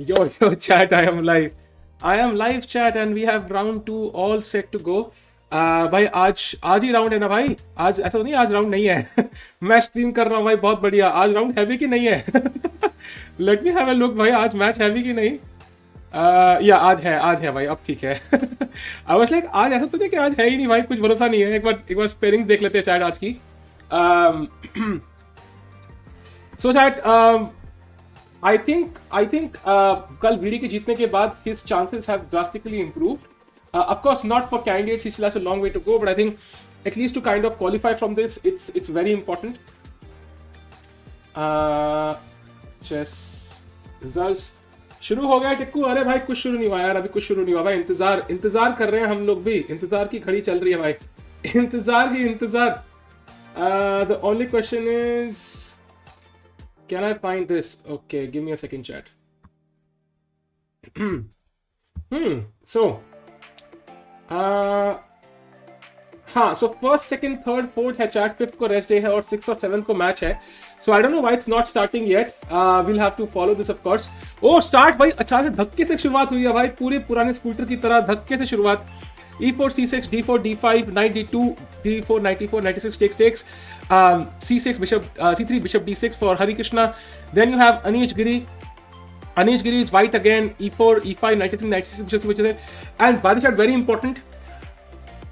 Yo, chat, I am live. I am live, chat, and we have round 2 all set to go. भाई आज ही round है ना भाई? आज ऐसा तो नहीं आज राउंड नहीं है? मैं स्ट्रीम कर रहा हूँ भाई, बहुत बढ़िया. आज राउंड हैवी कि नहीं है? Let me have a look भाई, आज मैच हैवी कि नहीं? या आज है भाई, अब ठीक है. आई वाज लाइक आज ऐसा तो नहीं कि आज है ही नहीं भाई, कुछ भरोसा नहीं है. एक बार स्पेयरिंग्स देख लेते हैं चैट आज की. सो चैट, I think कल वीडी के जीतने के बाद his chances have drastically improved. Of course, not for candidates, he still has a long way to go, but I think at least to kind of qualify from this, it's very important. Chess results शुरू हो गया टिक्कू. अरे भाई कुछ शुरू नहीं हुआ यार, अभी कुछ शुरू नहीं हुआ भाई. इंतजार कर रहे हैं हम लोग भी. इंतजार की घड़ी चल रही है भाई. इंतजार. The only question is, can I find this? Okay, give me a second, chat. So, so first, second, third, fourth है chat. Fifth को rest day है और 6th और 7th को match है. So I don't know why it's not starting yet. We'll have to follow this, of course. Oh, start भाई. अचानक से धक्के से शुरुआत हुई है भाई, पूरे पुराने स्कूटर की तरह धक्के से शुरुआत. E4, C6, D4, D5, Knight D2, D4, 94, 96, takes. C6, Bishop, C3, Bishop D6 for Harikrishna. Then you have Anish Giri. Anish Giri is white again. E4, E5, 93, 96, Bishop C6. And by the shot, very important.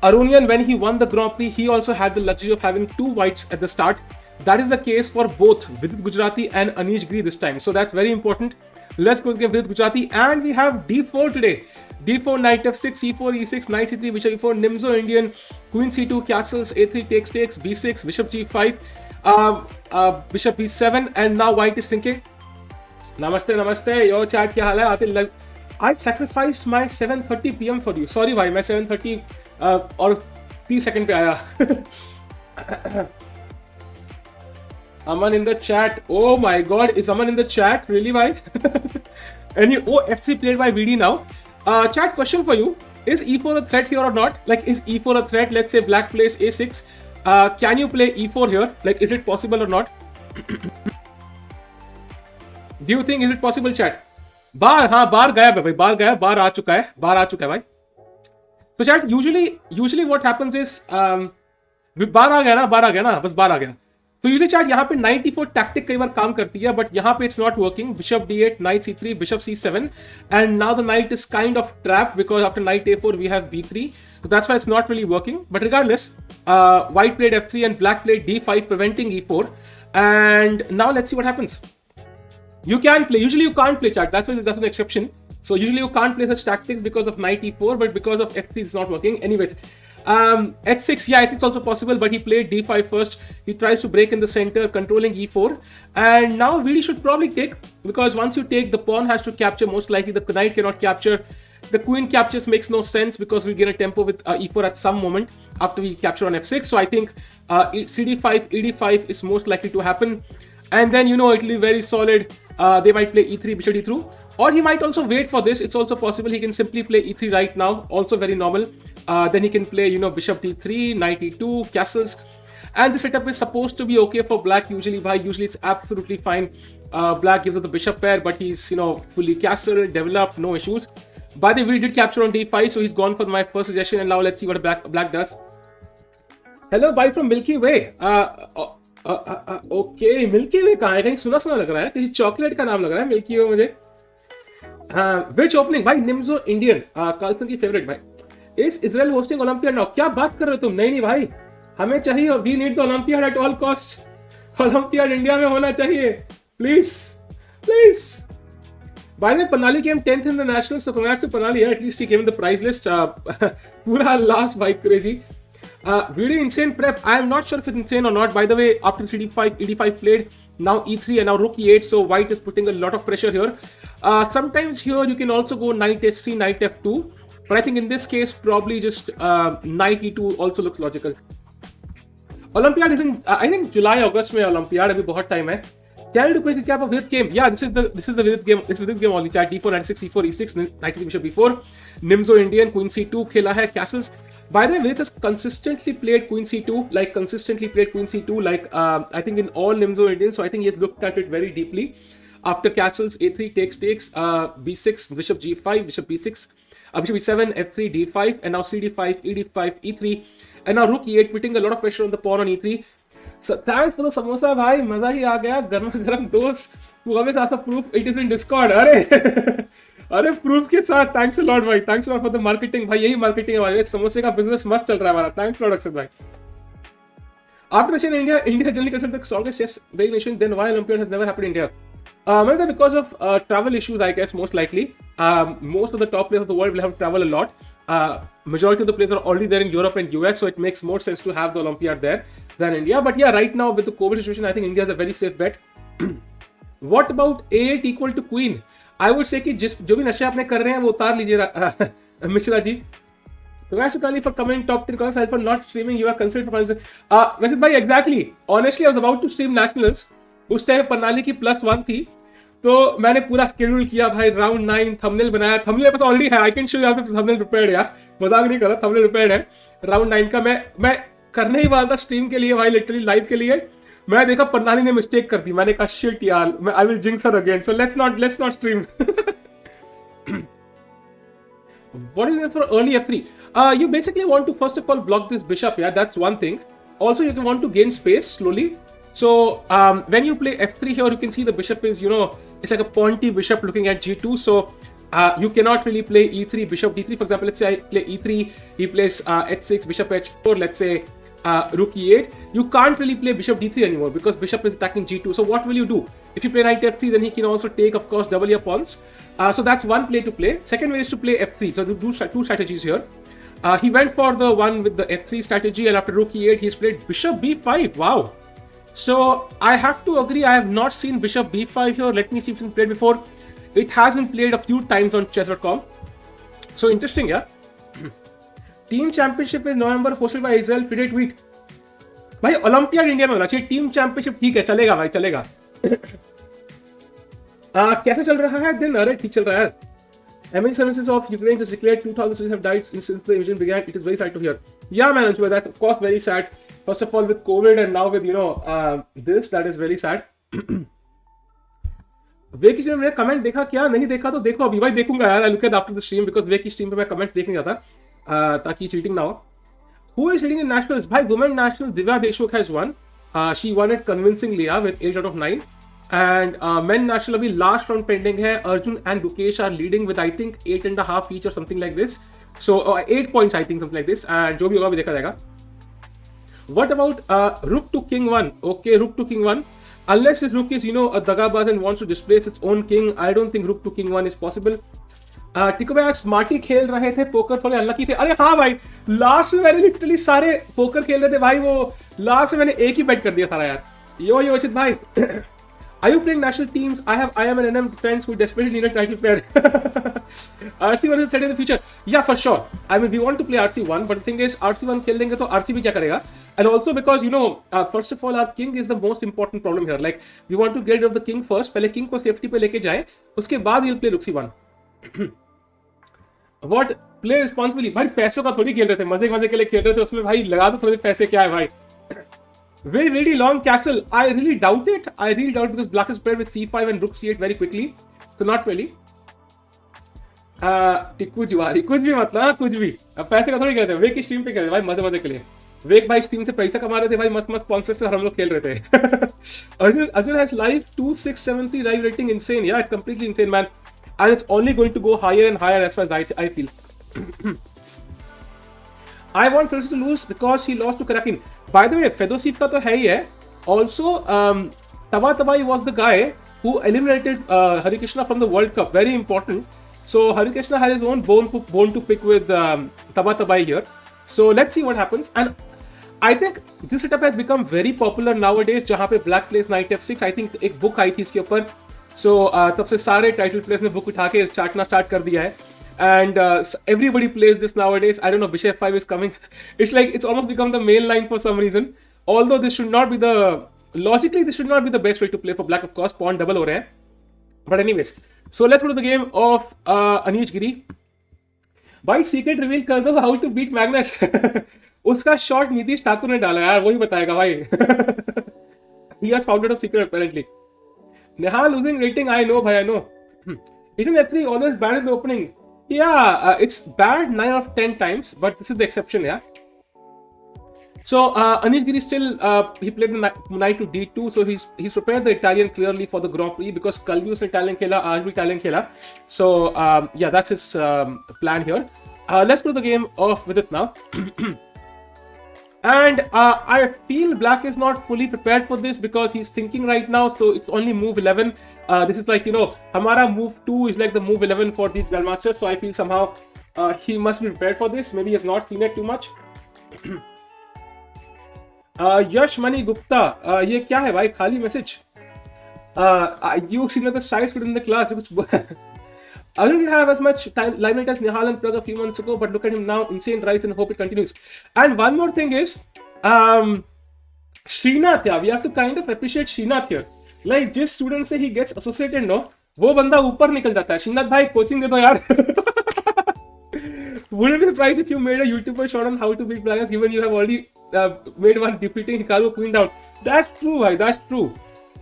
Aronian, when he won the Grand Prix, he also had the luxury of having two whites at the start. That is the case for both Vidit Gujrathi and Anish Giri this time. So that's very important. Let's go get Vidit Gujrathi. And we have D4 today. D4, Knight F6, C4, E6, Knight C3, Bishop E4, Nimzo Indian, Queen C2, Castles, A3 takes, B6, Bishop G5, Bishop B7, and now White is thinking. Namaste. Yo chat, क्या हाल है? I sacrificed my 7:30 PM for you. Sorry भाई, मैं 7:30 और 30 second पे आया. Aman in the chat. Oh my God, is Aman in the chat? Really, bhai? And F3 played by VD now. Chat, question for you: is E4 a threat here or not? Like, is E4 a threat? Let's say Black plays A6. Can you play E4 here? Like, is it possible or not? Do you think is it possible, chat? बार गया भाई, बार आ चुका है भाई. So chat, usually what happens is बार आ गया ना, बस बार आ गया. तो यूजली चैट यहाँ पे 94 टैक्टिक कई बार काम करती है, बट यहाँ पे it's not working. Bishop D8, knight C3, bishop C7, and now the knight is kind of trapped because after knight A4 we have B3. So that's why it's not really working. But regardless, white played F3 and black played D5, preventing E4. And now let's see what happens. You can play. Usually you can't play, chat. That's an exception. So usually you can't play such tactics because of knight E4, but because of F3 it's not working. Anyways. H6, yeah, H6 also possible, but he played D5 first. He tries to break in the center, controlling E4. And now VD should probably take, because once you take, the pawn has to capture. Most likely the knight cannot capture. The queen captures makes no sense because we gain a tempo with E4 at some moment after we capture on F6. So I think CD5, ED5 is most likely to happen. And then, it will be very solid. They might play E3, Bishop D3. Or he might also wait for this. It's also possible he can simply play E3 right now. Also very normal. Then he can play, Bishop D3, Knight E2, castles. And the setup is supposed to be okay for black usually. Usually it's absolutely fine. Black gives up the bishop pair, but he's, fully castled, developed, no issues. By the way, we did capture on D5, so he's gone for my first suggestion. And now let's see what black does. Hello, bye from Milky Way. Okay, Milky Way कहाँ है? कहीं सुना लग रहा है. किसी chocolate का नाम लग रहा है Milky Way मुझे. Which opening? भाई Nimzo Indian, कार्ल्सन की फेवरेट भाई. Is Israel hosting Olympiad now? क्या बात कर रहे हो तुम? नहीं भाई, हमें चाहिए और we need the Olympiad at all cost. Olympiad India में होना चाहिए, please. By the way, Panali came 10th in the nationals, so congrats to Panali. At least he came in the prize list. Pura last by crazy. Really insane prep. I am not sure if it's insane or not. By the way, after CD5, ED5 played, now E3 and now Rook E8, so White is putting a lot of pressure here. Sometimes here you can also go Knight H3, Knight F2, but I think in this case probably just Knight E2 also looks logical. Olympiad is in I think July, August में Olympiad, अभी बहुत time है. Can you do quick recap of Vidit game? Yeah, this is the Vidit game. This is Vidit game only. Chat D4, 96, C4, E6, Knight C3, Bishop B4, Nimzo Indian, Queen C2 खेला है, castles. By the way, Vidit has consistently played Queen C2, I think in all Nimzo Indians. So I think he has looked at it very deeply. After castles, a3 takes, b6, bishop g5, bishop b6, bishop e7, f3, d5, and now cd5, ed5, e3, and now rook e8, putting a lot of pressure on the pawn on e3. So thanks for the samosa, भाई मजा ही आ गया. गरम दोस्त, तू हमें साथ proof it is in Discord. अरे proof के साथ. थैंक्स अ लॉट भाई, thanks a lot for the marketing भाई. यही मार्केटिंग है भाई, समोसे का बिजनेस मस्त चल रहा है हमारा. थैंक्स लॉट अक्षत भाई. After Russia and India generally considered the strongest chess playing nation. Then why Olympiad has never happened in India? Maybe because of travel issues, I guess, most likely. Most of the top players of the world will have to travel a lot. Majority of the players are already there in Europe and US, so it makes more sense to have the Olympiad there than India. But yeah, right now with the COVID situation, I think India is a very safe bet. What about a8 equal to queen? I would say कि जो भी नशे आपने कर रहे हैं वो उतार लीजिए Mishra ji. Congrats for coming top 3. Congrats for not streaming. You are considered for finals. Rashid bhai, exactly. Honestly, I was about to stream nationals. उस टाइम प्रणाली की +1 थी, तो मैंने पूरा शेड्यूल किया भाई. राउंड 9 थंबनेल बनाया. थंबनेल पास ऑलरेडी है. I can show you how thumbnail prepared यार. मजाक नहीं कर रहा, थंबनेल प्रिपेयर्ड है. राउंड 9 का मैं करने ही वाला था स्ट्रीम के लिए भाई, लिटरली लाइव के लिए. मैं देखा प्रणाली ने मिस्टेक कर दी. मैंने कहा शिट यार, I will jinx her again. So let's not stream. What is it for early f3? You basically want to first of all block this bishop. Yeah, that's one thing. Also, you can want to gain space slowly. So when you play f3 here, you can see the bishop is, it's like a pointy bishop looking at g2. So you cannot really play e3, bishop d3. For example, let's say I play e3, he plays h6, bishop h4. Let's say rook e8. You can't really play bishop d3 anymore because bishop is attacking g2. So what will you do? If you play knight f3, then he can also take, of course, double your pawns. So that's one play to play. Second way is to play f3. So do two strategies here. He went for the one with the f3 strategy, and after rook e8, he's played bishop b5. Wow. So I have to agree, I have not seen bishop b5 here. Let me see if it's been played before. It has been played a few times on chess.com. So interesting, yeah. Team championship is November, hosted by Israel. FIDE tweet. भाई olympiad India में होना चाहिए. Team championship ठीक है, चलेगा भाई, चलेगा. कैसे चल रहा है दिन? अरे ठीक चल रहा है. Many services of Ukraine has declared 2,000 civilians have died since the invasion began. It is very sad to hear. Yeah, man, that's of course very sad. First of all, with COVID and now with this, that is very sad. वे की stream में comment देखा क्या? नहीं देखा तो देखो अभी भाई. देखूंगा यार. I look at after the stream because Wei की स्ट्रीम पे मैं कमेंट्स देखने जाता ताकि चीटिंग ना हो. Who is leading in nationals? भाई women national Divya Deshmukh has won. She won it convincingly with 8 out of 9. And men national अभी last round pending है. Arjun and Dukesh are leading with I think 8.5 each or something like this. So 8 points I think, something like this. And जो भी होगा अभी देखा जाएगा. What about rook to king 1? Okay, rook to king 1. Unless this rook is a dagabaz and wants to displace its own king, I don't think rook to king 1 is possible. टिको भाई आज smarty खेल रहे थे poker, थोड़े unlucky थे. अरे हाँ भाई, लास्ट में मैंने लिटरली सारे पोकर खेल रहे थे भाई. वो लास्ट में मैंने एक ही बेट कर दिया सारा यार. यो अचित भाई. Are you playing national teams? I am an NM friends who desperately need a title player. RC1 is set in the future. Yeah, for sure. I mean, we want to play RC1, but the thing is, RC1 खेल देंगे तो RC भी क्या करेगा? And also because first of all, our king is the most important problem here. Like, we want to get rid of the king first. पहले king को safety पे लेके जाए, उसके बाद we'll play Rook C1. What? Play responsibly. भाई पैसों का थोड़ी खेल रहे थे, मजे के लिए खेल रहे थे. उसमें भाई लगा दो थोड़े पैसे, क्या है भाई? Very, very long castle. I really doubt it. Because black is paired with c5 and rook c8 very quickly. So not really. Tikku जुआरी कुछ भी मतलब कुछ भी. अब पैसे का थोड़ी खेलते हैं. वे की स्ट्रीम पे खेलते भाई मजे के लिए. वेक भाई स्ट्रीम से पैसा कमा रहे थे भाई, मस्त स्पॉन्सर से हम लोग खेल रहे थे. Arjun has live 2673 live rating. Insane. Yeah, it's completely insane, man. And it's only going to go higher and higher as far as I feel. I want Fedoseev to lose because he lost to Karakin. By the way, Fedoseev का तो है ही है. Also, Tabatabaei was the guy who eliminated Harikrishna from the World Cup. Very important. So Harikrishna had his own bone to pick with Tabatabaei here. So let's see what happens. And I think this setup has become very popular nowadays. जहाँ पे Black plays Knight F6. I think एक book आई थी इसके ऊपर. So तब से सारे title players ने book उठा के चाटना start कर दिया है. And everybody plays this nowadays. I don't know, bishop 5 is coming. It's almost become the main line for some reason. Although this should not be logically this should not be the best way to play for black, of course. Pawn double हो रहे हैं. But anyways, so let's go to the game of Anish Giri. भाई secret reveal कर दो how to beat Magnus. उसका shot Nitish Thakur ने डाला यार, वही बताएगा भाई. He has found out a secret apparently. Nihal losing rating, I know, bhai, I know. Isn't F3 always bad in the opening? Yeah, it's bad 9 out of 10 times, but this is the exception, yeah. So Anish Giri still he played the knight to d2, so he's prepared the Italian clearly for the Grand Prix because कल भी उसने Italian खेला, आज भी Italian खेला. So yeah, that's his plan here. Let's go to the game of Vidit now. And I feel Black is not fully prepared for this because he's thinking right now, so it's only move 11. This is like, you know, Hamara move 2 is like the move 11 for these Grandmasters, so I feel somehow he must be prepared for this. Maybe he has not seen it too much. Yash Mani Gupta, ये क्या है भाई, खाली message? You seem like the shy student in the class. I didn't have as much limelight as Nihal and Prague a few months ago, but look at him now, insane rise, and hope it continues. And one more thing is, Srinath, yeah, we have to kind of appreciate Srinath here. Like, जिस student से he gets associated, no, वो बंदा ऊपर निकल जाता है. Srinath भाई, coaching दे दो यार. Wouldn't be surprised if you made a YouTuber short on how to beat Blackers, given you have already made one defeating Hikaru Queen down. That's true, bhai. That's true.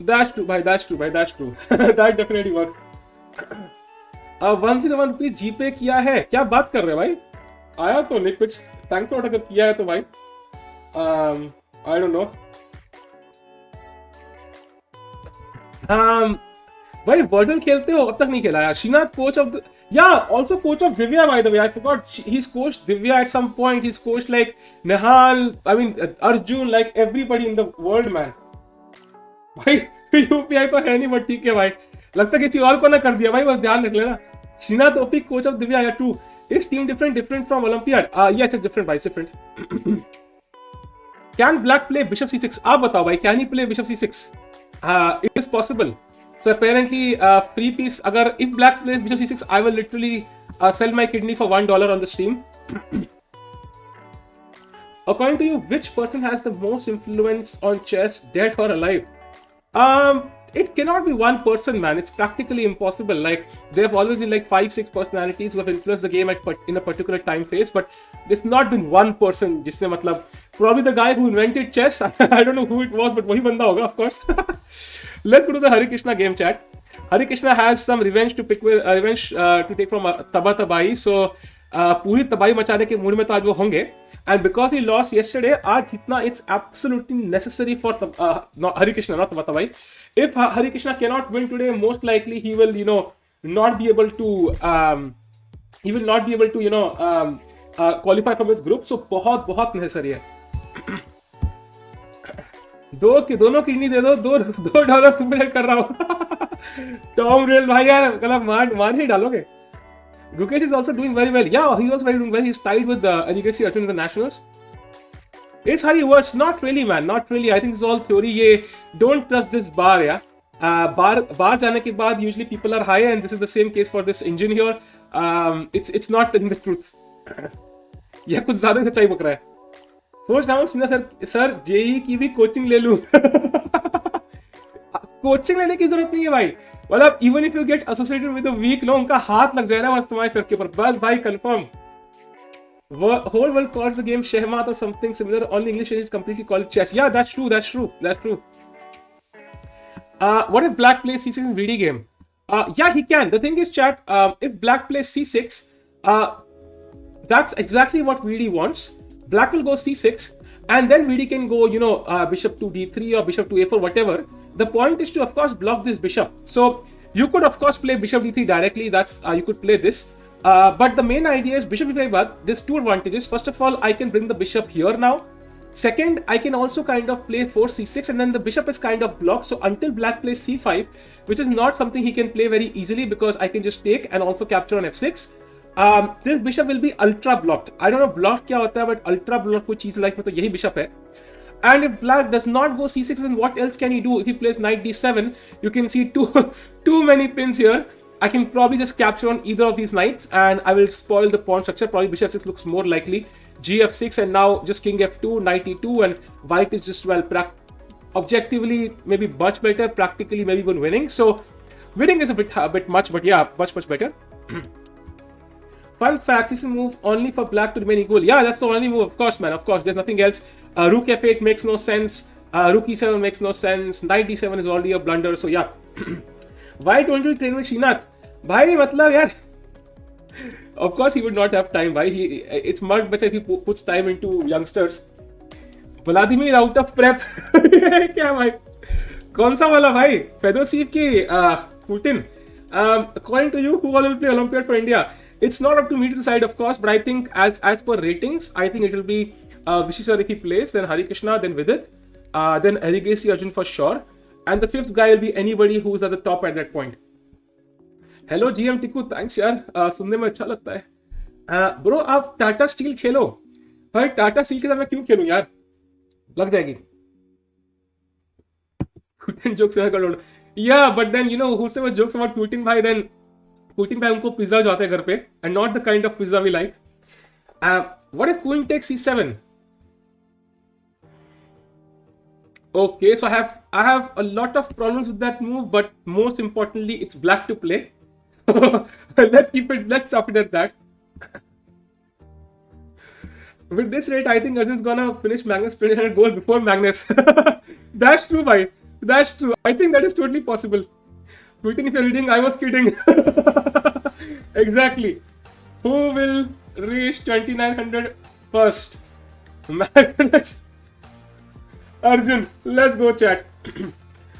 That's true, bhai. That's true, bhai. That's true. That definitely works. 101 रुपये जीपे किया है, क्या बात कर रहे हो भाई? आया तो नहीं कुछ, थैंक्स नॉट अगर किया है तो भाई. I don't know. भाई वर्डल खेलते हो, अब तक नहीं खेला यार. Srinath coach of also coach of Divya, by the way. I forgot he's coached Divya at some point. He's coached like Nihal, I mean Arjun, like everybody in the world, man. भाई UPI तो है नहीं, but ठीक है भाई. लगता है किसी और को ना कर दिया भाई, बस ध्यान रख लेना. Srinath OP coach of Divya, yeah, true. Is team different from Olympiad? Yes, it's different, भाई, different. Can Black play Bishop C6? आप बताओ भाई, can he play Bishop C6? It is possible. So apparently, free piece. अगर if Black plays Bishop C6, I will literally sell my kidney for $1 on the stream. According to you, which person has the most influence on chess, dead or alive? It cannot be one person, man. It's practically impossible. Like, there have always been like 5-6 personalities who have influenced the game in a particular time phase, but there's not been one person. जिसने मतलब probably the guy who invented chess. I don't know who it was, but वही बंदा होगा, of course. Let's go to the Harikrishna game chat. Harikrishna has some revenge to take from Tabatabaei. So पूरी तबाही मचाने के mood में तो आज वो होंगे. And because he lost yesterday, आज जितना it's absolutely necessary for Harikrishna, not Tabatabaei. If Harikrishna cannot win today, most likely he will, not be able to, qualify from his group. So बहुत necessary है. दोनों kidney दे दो, $2 super कर रहा हूँ. Tom real भाई यार, कल मार ही डालोगे. Gukesh is also doing very well. Yeah, he's also doing well. He's tied with Anish Giri in the Nationals. Is Hari worse? Not really, man. Not really. I think this is all theory. Ye, don't trust this bar, yeah. Bar जाने के बाद usually people are high, and this is the same case for this engine here. It's not in the truth. यह कुछ ज़्यादा सच्चाई बक रहा है. सोच रहा हूँ सीधा सर जेई की भी कोचिंग ले लूँ. कोचिंग लेने की जरूरत नहीं है भाई. मतलब even if you get associated with a weak, उनका हाथ लग जाएगा बस तुम्हारे सर के ऊपर. बस भाई confirm. Whole world calls the game Shehmat or something similar. Only English is completely called chess. Yeah, that's true. What if Black plays C6 in VD game? Yeah, he can. The thing is, chat, if Black plays C6, that's exactly what VD wants. Black will go C6, and then VD can go, bishop to D3 or bishop to A4, whatever. The point is to, of course, block this bishop. So you could, of course, play bishop D3 directly. That's you could play this. But the main idea is bishop D5, but there's two advantages. First of all, I can bring the bishop here now. Second, I can also kind of play 4 C6, and then the bishop is kind of blocked. So until Black plays C5, which is not something he can play very easily because I can just take and also capture on F6. This bishop will be ultra blocked. I don't know blocked क्या होता है, but ultra blocked कोई चीज़ life में तो यही bishop है. And if Black does not go C6, then what else can he do? If he plays knight D7, you can see too many pins here. I can probably just capture on either of these knights, and I will spoil the pawn structure. Probably bishop 6 looks more likely. Gf6, and now just king f2, knight e2, and white is just, well, objectively maybe much better, practically maybe even winning. So winning is a bit much, but yeah, much better. Fun fact, this is move only for Black to remain equal. Yeah, that's the only move, of course, man. Of course, there's nothing else. Rook f8 makes no sense. Rook e7 makes no sense. Knight d7 is already a blunder. So yeah, Why don't you train with Srinath? भाई मतलब यार, of course he would not have time. भाई it's much better if he puts time into youngsters. Vladimir out of prep. क्या भाई? कौन सा वाला भाई? Fedoseev की Putin. According to you, who all will play Olympiad for India? It's not up to me to decide, of course, but I think as per ratings, I think it will be Vachier if he plays, then Harikrishna, then Vidit, then Alexei Arjun for sure, and the fifth guy will be anybody who's at the top at that point. Hello GM Tiku, thanks यार, सुनने में अच्छा लगता है। Bro आप Tata steel खेलो। भाई Tata steel के साथ मैं क्यों खेलूं यार, लग जाएगी। Putin jokes are going. Yeah, but then you know whosoever jokes about Putin भाई, then Putin भाई उनको पिज्जा जो आता है घर पे, and not the kind of pizza we like. What if Queen takes c7? Okay, so I have a lot of problems with that move, but most importantly, it's black to play. So let's stop it at that. With this rate, I think Arjun's gonna finish Magnus 200 goal before Magnus. That's true, bhai. That's true. I think that is totally possible. Putin, if you're reading, I was kidding. Exactly. Who will reach 2900 first? Magnus. Arjun, let's go chat.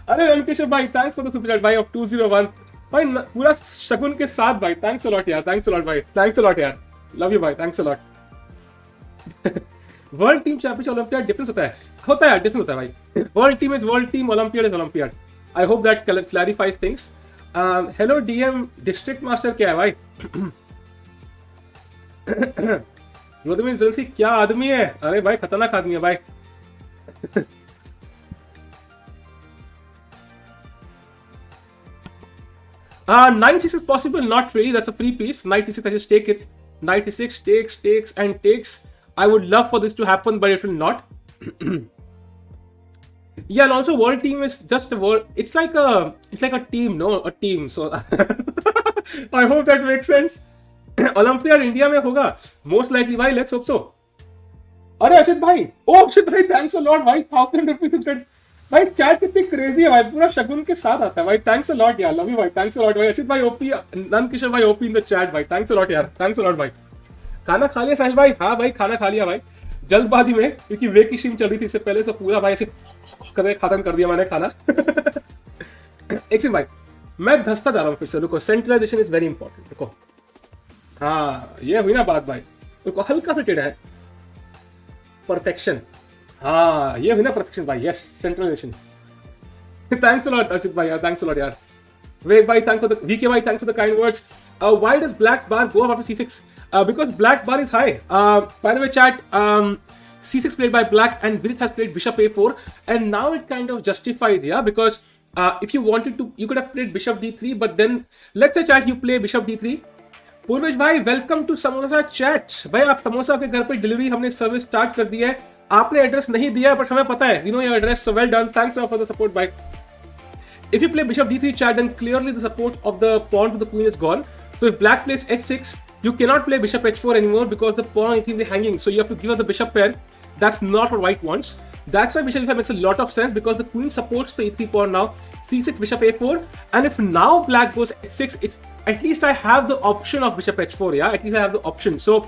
अरे रणकेश भाई, thanks for the super chat भाई of 201. भाई पूरा शगुन के साथ भाई, thanks a lot यार, thanks a lot भाई, thanks a lot यार, love you भाई, thanks a lot. World team championship olympiad difference होता है यार, डिफरेंस होता है भाई. World team is world team, olympiad is olympiad. I hope that clarifies things. Hello DM district master क्या है भाई? व्लादिमीर ज़ेलेंस्की क्या आदमी है, अरे भाई खतरनाक आदमी है भाई. Knight c6 is possible, not really, that's a free piece. Knight c6, I just take it. Knight c6 takes and takes. I would love for this to happen, but it will not. Yeah, and also world team is just a world. It's like a team, no, a team. So I hope that makes sense. Olympiad India में होगा most likely भाई, let's hope so. अरे अक्षित भाई, thanks a lot भाई, 1000 rupees भाई. Chat कितनी crazy है भाई, पूरा शगुन के साथ आता है भाई. थैंक्स अ लॉट यार, लव यू भाई, थैंक्स अ लॉट भाई. अक्षित भाई ओपी, नंद किशोर भाई ओपी इन द चैट भाई, थैंक्स अ लॉट यार, थैंक्स अ लॉट भाई. खाना खा लिया साहिल भाई? हाँ भाई खाना खा लिया भाई, जल्दबाजी में, क्योंकि वे की स्ट्रीम चल रही थी इससे पहले, से पूरा भाई ऐसे खत्म कर दिया मैंने खाना. एक सेकंड भाई, मैं धसता जा रहा हूँ फिर से, रुको. Centralisation is very important. रुको, हाँ ये हुई ना बात भाई, रुको हल्का सा टेढ़ा है. परफेक्शन, हाँ ये हुई ना परफेक्शन भाई. Yes, centralisation. Thanks a lot Archit भाई यार, थैंक्स अ लॉट यार. Wait, bhai, thanks for the VK bhai, thanks for the kind words. Why does Black's bar go up after C6? Because Black's bar is high. By the way, chat, C6 played by Black and Vidit has played Bishop A4, and now it kind of justifies, yeah, because if you wanted to, you could have played Bishop D3, but then let's say chat you play Bishop D3. Purvesh भाई welcome to samosa chat. भाई आप समोसा के घर पे delivery हमने service start कर दी है. आपने एड्रेस नहीं दिया बट हमें पता है, you know your address, so well done, thanks for the support भाई. If you play Bishop D3 chat, then clearly the support of the pawn to the queen is gone. So if Black plays H6, you cannot play Bishop H4 anymore because the pawn on E3 will be hanging. So you have to give up the Bishop pair. That's not what White wants. That's why Bishop E5 makes a lot of sense, because the queen supports the E3 pawn now. C6, Bishop A4, and if now Black goes H6, it's at least I have the option of Bishop H4. Yeah, at least I have the option. So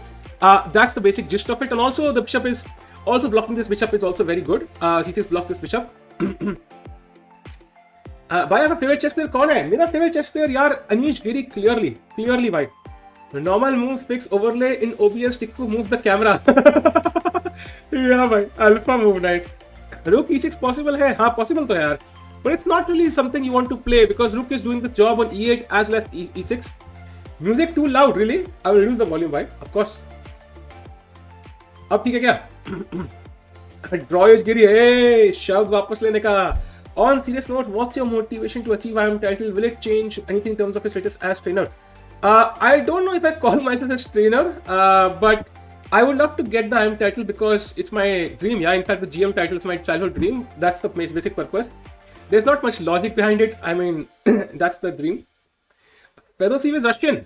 that's the basic gist of it. And also the Bishop is also blocking this Bishop is also very good. C6 blocks this Bishop. भाई आपका favourite chess player कौन है? मेरा favourite chess player यार अनीश गिरी. Clearly भाई. Normal moves fix overlay in OBS stick to move the camera. या भाई alpha move, nice. रुक E6 पॉसिबल है? हाँ पॉसिबल तो है यार, but it's not really something you want to play because Rook is doing the job on E8 as well as E6. Music too loud, really? I will reduce the volume भाई, of course. अब ठीक है क्या? ड्रॉइश गिरी है, शब्द वापस लेने का. On serious note, what's your motivation to achieve IM title? Will it change anything in terms of your status as trainer? I don't know if I call myself as trainer, but I would love to get the IM title because it's my dream. Yeah, in fact, the GM title is my childhood dream. That's the basic purpose. There's not much logic behind it. I mean, that's the dream. Fedoseev is Russian.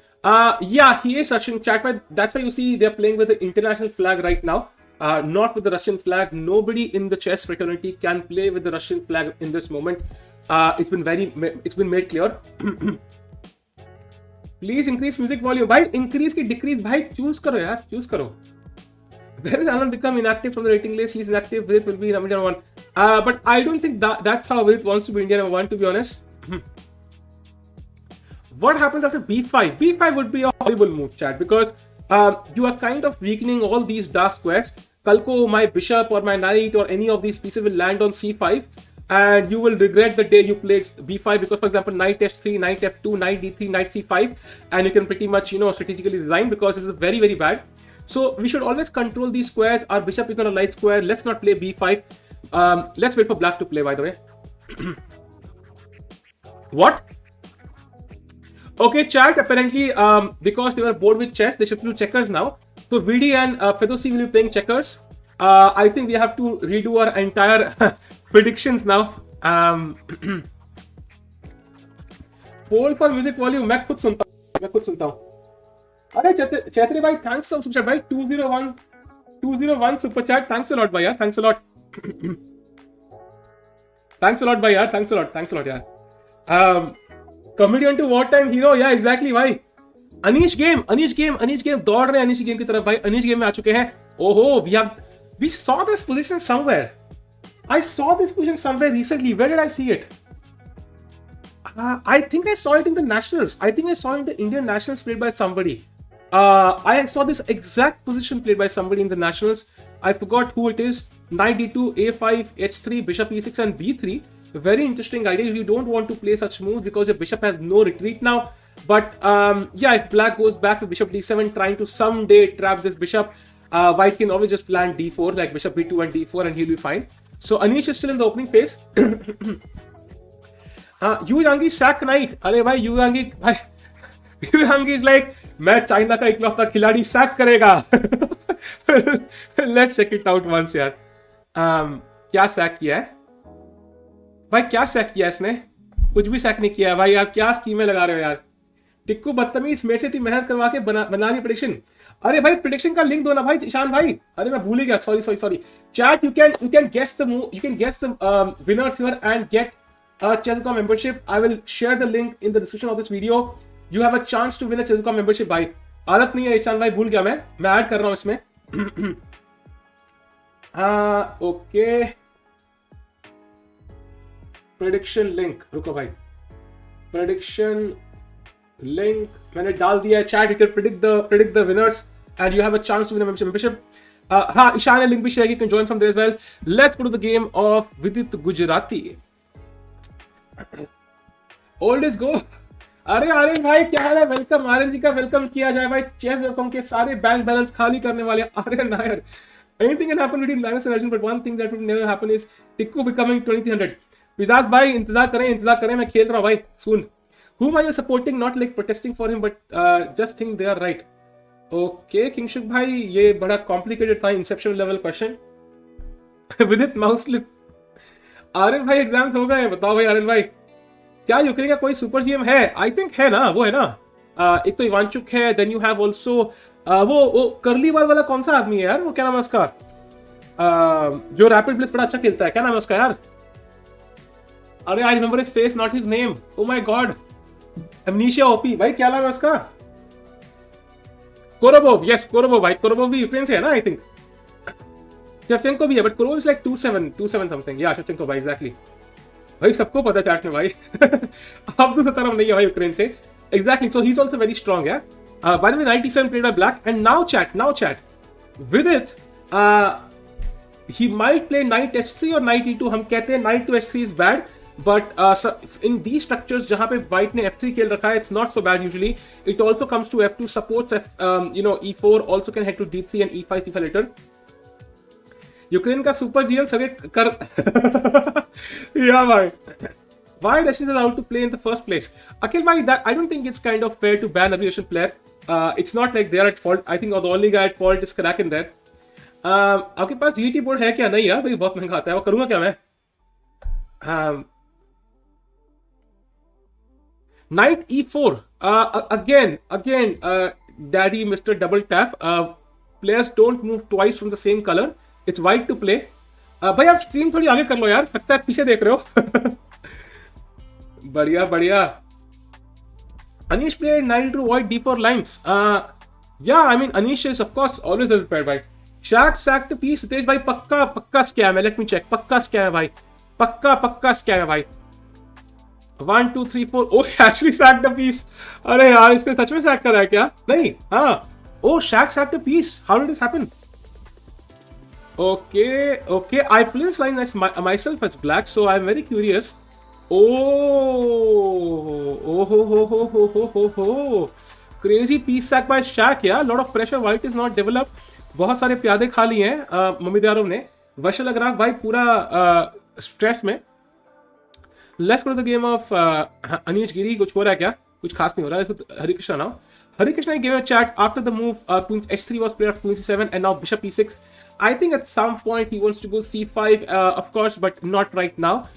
Yeah, he is Russian. Chat, that's why you see they're playing with the international flag right now. Not with the Russian flag. Nobody in the chess fraternity can play with the Russian flag in this moment. It's been made clear. Please increase music volume. भाई increase की decrease भाई choose करो यार, choose करो. Where will Anand become inactive from the rating list? He's inactive. Vidit will be number one. But I don't think that's how Vidit wants to be Indian number one, to be honest. What happens after b5? b5 would be a horrible move, chat, because you are kind of weakening all these dark squares. Kalko, my bishop or my knight or any of these pieces will land on c5, and you will regret the day you played b5, because, for example, knight h3, knight f2, knight d3, knight c5, and you can pretty much, strategically design, because this is very, very bad. So we should always control these squares. Our bishop is not a light square. Let's not play b5. Let's wait for black to play, by the way. What? Okay, chat, apparently, because they were bored with chess, they should do checkers now. So Vidit and Fedoseev will be playing checkers. I think we have to redo our entire predictions now. Poll for music volume. मैं खुद सुनता हूँ. अरे चैत्री भाई, thanks so much भाई. 201 super chat. Thanks a lot भाई यार. Thanks a lot. Thanks a lot भाई यार. Thanks a lot यार. Comedian to wartime hero. Yeah, exactly भाई. Anish game दौड़ रहे हैं Anish game की तरफ भाई. Anish game में आ चुके हैं. ओहो, we saw this position somewhere. I saw this position somewhere recently. Where did I see it? I think I saw it in the nationals. I think I saw it in the Indian nationals played by somebody. I saw this exact position played by somebody in the nationals. I forgot who it is. Knight d2, a5, h3, bishop e6 and b3. Very interesting idea. You don't want to play such moves because your bishop has no retreat now. But yeah, if black goes back with bishop d7, trying to someday trap this bishop, white can always just plan d4, like bishop b2 and d4, and he'll be fine. So Anish is still in the opening phase. Yu Yangi sack knight. अरे भाई Yu Yangi is like, मैं China का इकलौता खिलाड़ी sac करेगा. Let's check it out once यार. क्या sac किया है भाई? क्या सैक किया इसने? कुछ भी सैक नहीं किया है भाई यार. क्या स्कीमें लगा रहे हो यार? टिक्कू बदतमीज, मेरे से इतनी मेहनत करवा के बनानी प्रेडिक्शन. अरे भाई प्रेडिक्शन का लिंक दो ना भाई ईशान भाई. अरे मैं भूल ही गया. Sorry. Chat, you can guess the move. You can guess the winners here and get Chezuka membership. I will share the link in the description of this video. You have a chance to win a Chezuka membership भाई. आदत नहीं है ईशान भाई, भूल गया मैं add कर रहा हूँ इसमें. ओके, प्रेडिक्शन लिंक, रुको भाई. प्रेडिक्शन लिंक मैंने डाल दिया है. Chat, you can predict the winners and you have a chance to win a membership. हाँ, ईशान ने लिंक भी शेयर किया. You can join from there as well. Let's go to the game of Vidit Gujrathi. Old is go. अरे आर्यन भाई क्या हाल है? Welcome. Aryan जी का welcome किया जाए भाई. chess.com के सारे बैंक बैलेंस खाली करने वाले Aryan Nair. Anything can happen between Magnus and Arjun, but one thing that would never happen is Tikku becoming 2300. Fizaz भाई इंतजार करें, मैं खेल रहा हूँ भाई. Soon. Whom are you supporting? Not like protesting for him, but just think they are right. Okay, Kingshuk भाई, ये बड़ा complicated था, inception level question. Vidit mouse slip. Aryan भाई एग्जाम्स हो गए, बताओ भाई आर्यन भाई, क्या यूक्रेन का कोई सुपर जीएम है? आई थिंक है ना, वो है ना. एक तो इवांचुक है, देन यू हैव आल्सो वो करली बाल वाला कौन सा आदमी है यार, वो क्या नाम है उसका, जो रैपिड ब्लिस बड़ा अच्छा खेलता है, क्या नाम है उसका यार? अरे I remember his face, not his name. O my God, amnesia OP भाई, क्या नाम है उसका? कोरोबोव. यस, कोरोबोव भाई. कोरोबोव भी यूक्रेन से है ना आई थिंक. शेवचेंको भी है, but Korobov is like 27 something. या शेवचेंको भाई, एग्जैक्टली भाई, सबको पता चाट में भाई. अब तो तरफ नहीं है भाई यूक्रेन से. Exactly, so he is also very strong. Yeah by the way 97 played by black, and now chat Vidit, he might play knight h3 or knight e2. हम कहते हैं knight to h3 is bad, but in these structures जहाँ पे white ने f3 खेल रखा है, it's not so bad usually. It also comes to f2, supports e4, also can head to d3 and e5 later. Ukraine का super GM सगे कर. या भाई, why Russians are allowed to play in the first place? Akhil bhai, that I don't think it's kind of fair to ban every Russian player. It's not like they are at fault. I think the only guy at fault is Kraken there. आपके पास GT board है क्या? नहीं यार भाई, बहुत महंगा आता है, वो करूंगा क्या मैं? Knight e4. Again, daddy Mr. Double Tap. Players don't move twice from the same color. It's white to play. भाई आप स्ट्रीम थोड़ी आगे कर लो यार, लगता है पीछे देख रहे हो. बढ़िया बढ़िया. Anish played knight to avoid d4 lines. Yeah, I mean Anish is of course always well prepared भाई. Shaq sacked piece. Sitesh भाई पक्का scam है. Let me check. पक्का scam है भाई. पक्का scam है भाई. 1 2 3 4. Oh, actually sacked a piece. अरे यार इसने सच में sack करा है क्या? नहीं. हाँ. Oh, Shaq sacked a piece. How did this happen? Okay. I play this line as myself as black, so I'm very curious. Oh, crazy piece sack by Shaq. Yeah, lot of pressure. White is not developed. बहुत सारे प्यादे खा लिए हैं ममेद्यारोव ने. Vachier-Lagrave भाई पूरा stress में. Let's go to the game of Anish Giri. कुछ हो रहा है क्या? कुछ खास नहीं हो रहा है. Harikrishna now. Harikrishna gave a chat after the move. Queen h3 was played after queen c7 and now bishop e6. I think at some point he wants to go c5, of course, but not right now.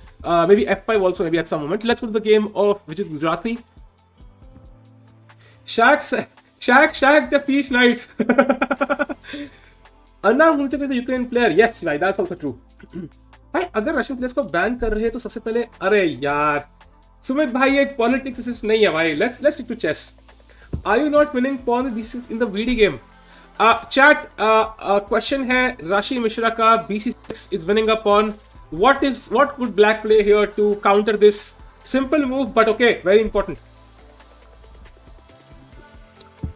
Maybe f5 also, maybe at some moment. Let's go to the game of Vidit Gujrathi. Shaq the peace knight. Anna Munchak is a Ukrainian player. Yes, right, that's also true. भाई अगर Russian players को ban कर रहे हैं तो सबसे पहले अरे यार सुमित भाई ये पॉलिटिक्स नहीं है भाई. Let's stick to chess. Are you not winning pawn b6 in the VD game? Chat question है राशि मिश्रा का. b6 is winning a pawn. What could black play here to counter this simple move but okay, very important.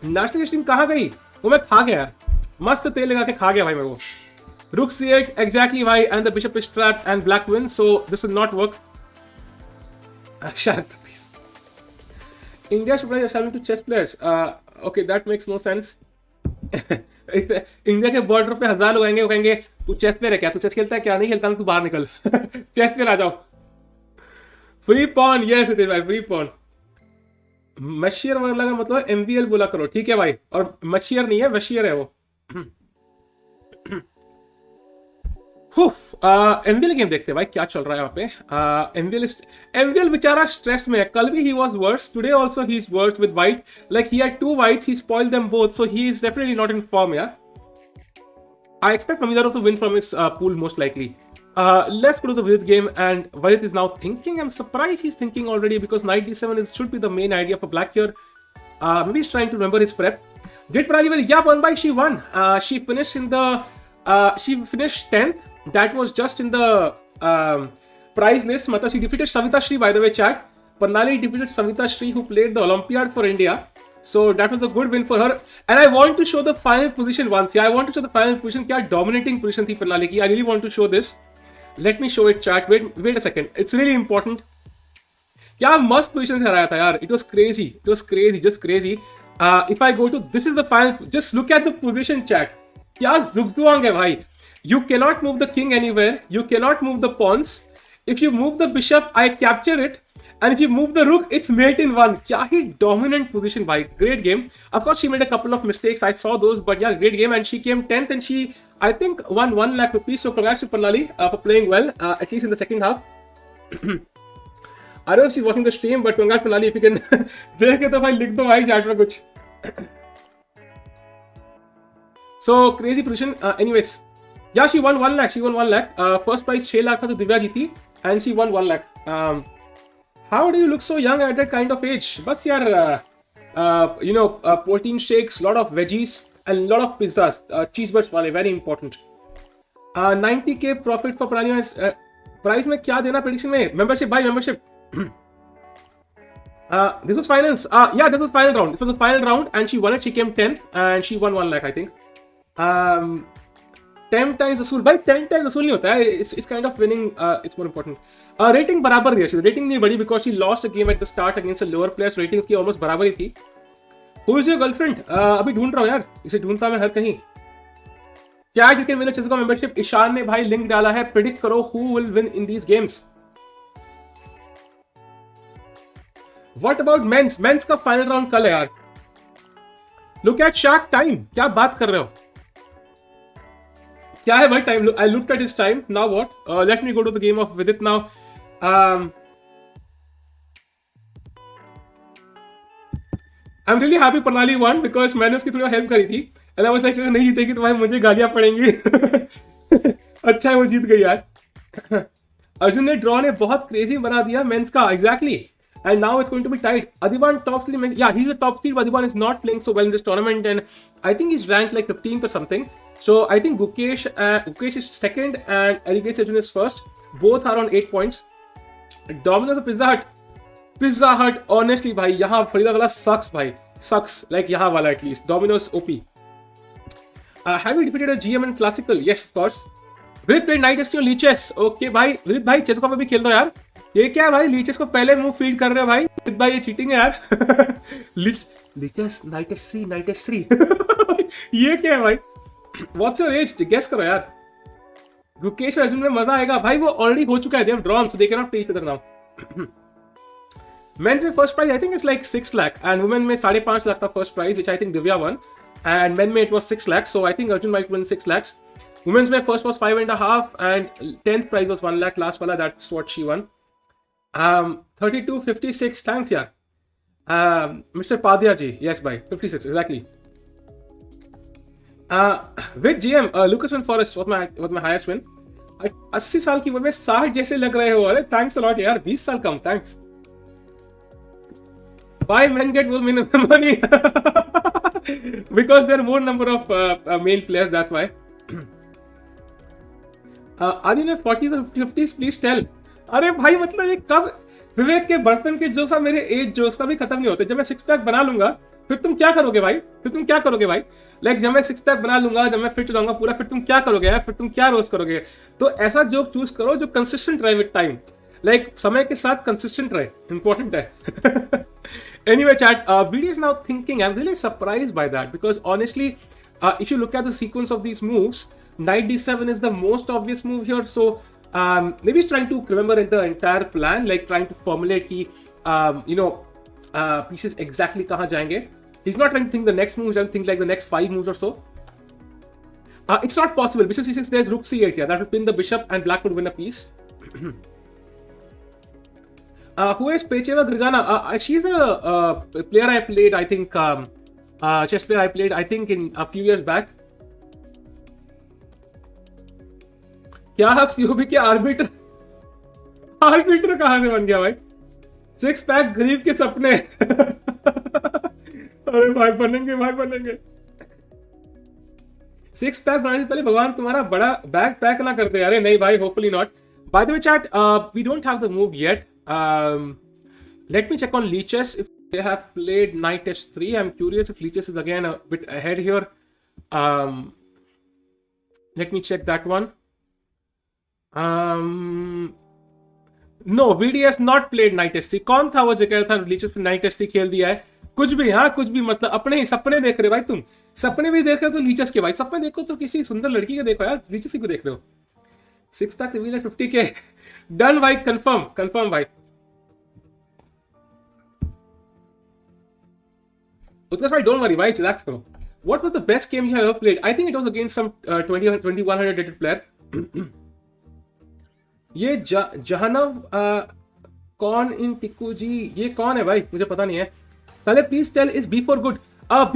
National team कहाँ गई? वो मैं खा गया. मस्त तेल लगा के खा गया भाई मैं वो. Rook c8 exactly भाई and the bishop is trapped and black wins, so this will not work. Shut up please. India should play assignment to chess players. Okay, that makes no sense. India के border पे 1000 लोग आएंगे. वो कहेंगे तू chess player है क्या? तू चेस खेलता है क्या? नहीं खेलता ना, तू बाहर निकल. चेस प्लेयर आ जाओ. Free pawn. यस रितेश भाई फ्री पॉन. मशियर वाला का मतलब एमवीएल बोला करो. ठीक है भाई. और मशियर नहीं है, वशियर है वो. एमवीएल गेम देखते हैं भाई क्या चल रहा है वहां पे. एमवीएल बेचारा स्ट्रेस में है. कल भी he was worse. Today also he is worse with white. Like he had 2 whites, he spoiled them both, so he is definitely not in form. Yeah, I expect Mamedyarov to win from his pool most likely. Let's go to the Vidit game, and Vidit is now thinking. I'm surprised he's thinking already because knight d7 should be the main idea for black here. Maybe he's trying to remember his prep. Did Pranali well? Yeah, one by she won. She finished in the she finished 10th. That was just in the prize list. Matlab she defeated Savita Shri, by the way, chat. Pranali defeated Savita Shri, who played the Olympiad for India. So that was a good win for her. And I want to show the final position once. Yeah, I want to show the final position. Kya dominating position thi Pranali ki. I really want to show this. Let me show it, chat. Wait a second. It's really important. Kya must positions haraya tha yaar. It was crazy. Just crazy. If I go to, this is the final. Just look at the position, chat. Kya zugzwang hai bhai. You cannot move the king anywhere. You cannot move the pawns. If you move the bishop, I capture it. And if you move the rook, it's mate in one. Kya hi dominant position, bhai. Great game. Of course, she made a couple of mistakes. I saw those, but yeah, great game. And she came 10th, and she, I think, won 1 lakh rupees. So congrats to Pranali for playing well, at least in the second half. I don't know if she's watching the stream, but congrats Pranali. If you can देख के तो भाई लिख दो भाई chat में कुछ. So crazy position. Anyways. Yeah, she won 1 lakh. First prize 6 lakh था तो दिव्या जीती, and she won 1 lakh. How do you look so young at that kind of age? बस यार, protein shakes, lot of veggies, and lot of pizzas, cheeseburgers वाले, very important. 90k profit for Pranali. Prize में क्या देना prediction में? Membership, buy membership. This was finals. Yeah, this was final round. This was the final round, and she won it. She came 10th, and she won 1 lakh, I think. 10 times असूल भाई. 10 times असूल नहीं होता है. It's kind of winning. It's more important. Rating बराबर दिया. Rating नहीं बढ़ी because she lost a game at the start against a lower player. So rating उसकी almost बराबर ही थी. Who is your girlfriend? अभी ढूंढ रहा हूँ यार. इसे ढूंढता मैं हर कहीं. Chat, you can win a Chessco membership. Ishan ने भाई लिंक डाला है. Predict करो who will win in these games. What about men's? Men's का final round कल है यार. Look at Shaq time. क्या बात कर रहे हो? क्या है भाई time? I looked at his time. Now what? Let me go to the game of Vidit now. I'm really happy Pranali won because मैंने उसकी थोड़ी हेल्प करी थी. And I was like, नहीं जीतेगी तो भाई मुझे गालियां पड़ेंगी. अच्छा है वो जीत गई यार. अर्जुन ने ड्रॉ ने बहुत क्रेजी बना दिया मेंस का. Exactly. and now it's going to be tied. Adiban top three, yeah, he's the top three, but Adiban is not playing so well in this tournament, and I think he's ranked like 15th or something. So I think Gukesh is second and Alexei Shirov is first. Both are on 8 points. Domino's or Pizza Hut? Pizza Hut, honestly, bhai, yahan Farida wala sucks, bhai. Sucks, like yahan wala at least. Domino's OP. Have you defeated a GM in Classical? Yes, of course. Vidit played Night Testing on Leeches. Okay, भाई विदित भाई chess को भी खेल दो यार. ये क्या है भाई, लीचेस को पहले मुंह फीड कर रहे हो भाई. विदित भाई ये चीटिंग है यार. लीचेस नाइट एस 3 ये क्या है भाई. What's your age? Guess करो यार. गुकेश और अर्जुन में मजा आएगा भाई. वो ऑलरेडी हो चुका है. They have drawn, so they cannot play each other now. Men's में first prize I think is like 6 lakh and women में 5.5 lakh था first prize, which I think Divya won, and men में it was 6 lakhs, so I think Arjun might win 6 lakhs. Women's में first was 5.5 and 10th prize was 1 lakh. Last wala, that's what she won. 32.56. Thanks yaar. Mr. Padya ji, yes bhai, 56 exactly. With GM Lucas Van Forest was my highest win. 80 साल की उम्र में 60 जैसे लग रहे हो. अरे thanks a lot यार. 20 साल कम. Thanks. Why men get more money? Because there are more number of male players, that's why. आदि ने 40s और 50s प्लीज टेल. अरे भाई मतलब ये कब विवेक के बर्तन के जोक्स मेरे एज जोक्स का भी खत्म नहीं होते. जब मैं 6 पैक बना लूंगा फिर तुम क्या करोगे भाई. लाइक जब मैं 6 पैक बना लूंगा, जब मैं फिट हो जाऊंगा पूरा, फिर तुम क्या करोगे यार. फिर तुम क्या रोज करोगे. तो ऐसा जोक चूज करो जो कंसिस्टेंट रहे विद टाइम. लाइक समय के साथ कंसिस्टेंट रहे, इंपॉर्टेंट है. Anyway chat, VD is now thinking. I'm really surprised by that because honestly if you look at the sequence of these moves, knight d7 is the most obvious move here, so maybe he's trying to remember the entire plan, like trying to formulate ki pieces exactly kahan jayenge. He's not trying to think the next move, he's trying to think like the next 5 moves or so. It's not possible. Bishop c6, there's rook c8 here. That will pin the bishop and black would win a piece. Who is Pecheva Grigana? She's a player I played, I think, chess player I played, I think, in a few years back. क्या आप COB के orbiter कहां से बन गया भाई. 6 pack गरीब के सपने. अरे भाई बनेंगे. 6 पैक बनाने से पहले भगवान तुम्हारा बड़ा बैग पैक ना करते. अरे नहीं भाई, hopefully not. By the way chat, we don't have the move yet. Let me check on Leeches if they have played knight h3. I'm curious if Leeches is again a bit ahead here. Let me check that one. No, VD has not played knight h3. कौन था वो जो कह रहा था Leeches पे knight h3 खेल दिया है. कुछ भी, हाँ कुछ भी, मतलब अपने ही सपने देख रहे हो भाई तुम. सपने भी देख रहे हो तो Leeches के भाई. सपने देखो तो किसी सुंदर लड़की के देखो यार. Leeches को देख रहे हो. 6 पैक रिवील है 50k. डन भाई, कंफर्म भाई. Utkarsh भाई, don't worry भाई, relax करो. What was the best game you have ever played? I think it was against some 2100 rated player. ये जहानव कौन इन टिक्कू जी, ये कौन है भाई, मुझे पता नहीं है. पहले please tell is b4 good.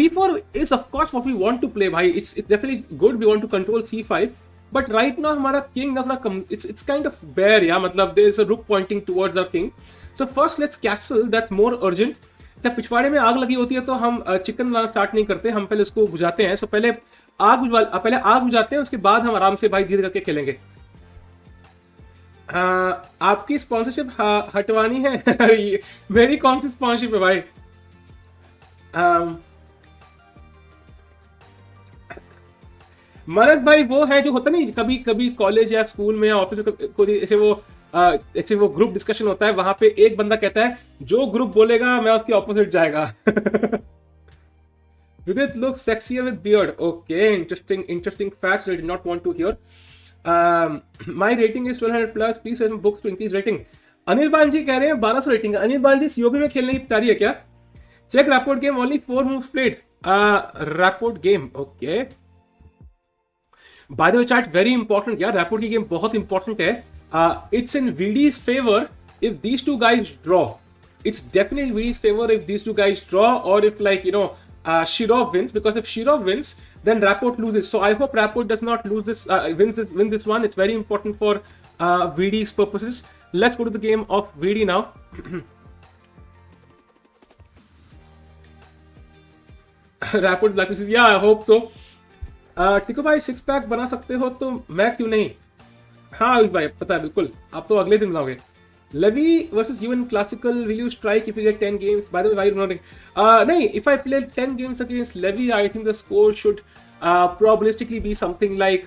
b4 is of course what we want to play भाई. It's definitely good. We want to control c5. But right now हमारा king ना थोड़ा it's kind of bare या मतलब there is a rook pointing towards our king. So first let's castle. That's more urgent. जब पिछवाड़े में आग लगी होती है तो हम चिकन बनाना स्टार्ट नहीं करते, हम पहले उसको बुझाते हैं. सो पहले आग बुझाते हैं, उसके बाद हम आराम से भाई धीरे करके खेलेंगे. आपकी स्पॉन्सरशिप हटवानी है. मेरी कौन सी स्पॉन्सरशिप है भाई. मनस भाई वो है जो होता नहीं कभी कभी कॉलेज या स्कूल में या ऑफिस में कोई ऐसे वो ग्रुप डिस्कशन होता है, वहां पे एक बंदा कहता है जो ग्रुप बोलेगा मैं उसके ऑपोजिट जाएगा. Vidit looks sexier with beard. Okay, interesting facts I did not want to hear. My rating is 1200 plus. Please send books to increase rating. Anil बान जी कह रहे हैं 1200 रेटिंग. अनिल बान जी सीओबी में खेलने की तैयारी है क्या? Check Rapport game, only 4 moves played. Rapport game, okay. By the way chat, very important यार, रैपोर्ट की गेम बहुत इंपॉर्टेंट है. It's in VD's favor if these two guys draw. It's definitely VD's favor if these two guys draw, or if like Shirov wins, because if Shirov wins then Rapport loses. So I hope Rapport does not lose this, win this one. It's very important for VD's purposes. Let's go to the game of VD now. Rapport black pieces, yeah, I hope so. टिको भाई 6 pack बना सकते हो तो मैं क्यों नहीं? हाँ भाई पता है बिल्कुल, आप तो अगले दिन बनाओगे. Levy versus you in classical, will you strike if you get 10 games? By the way, why are you not? No, if I play 10 games against Levy, I think the score should probabilistically be something like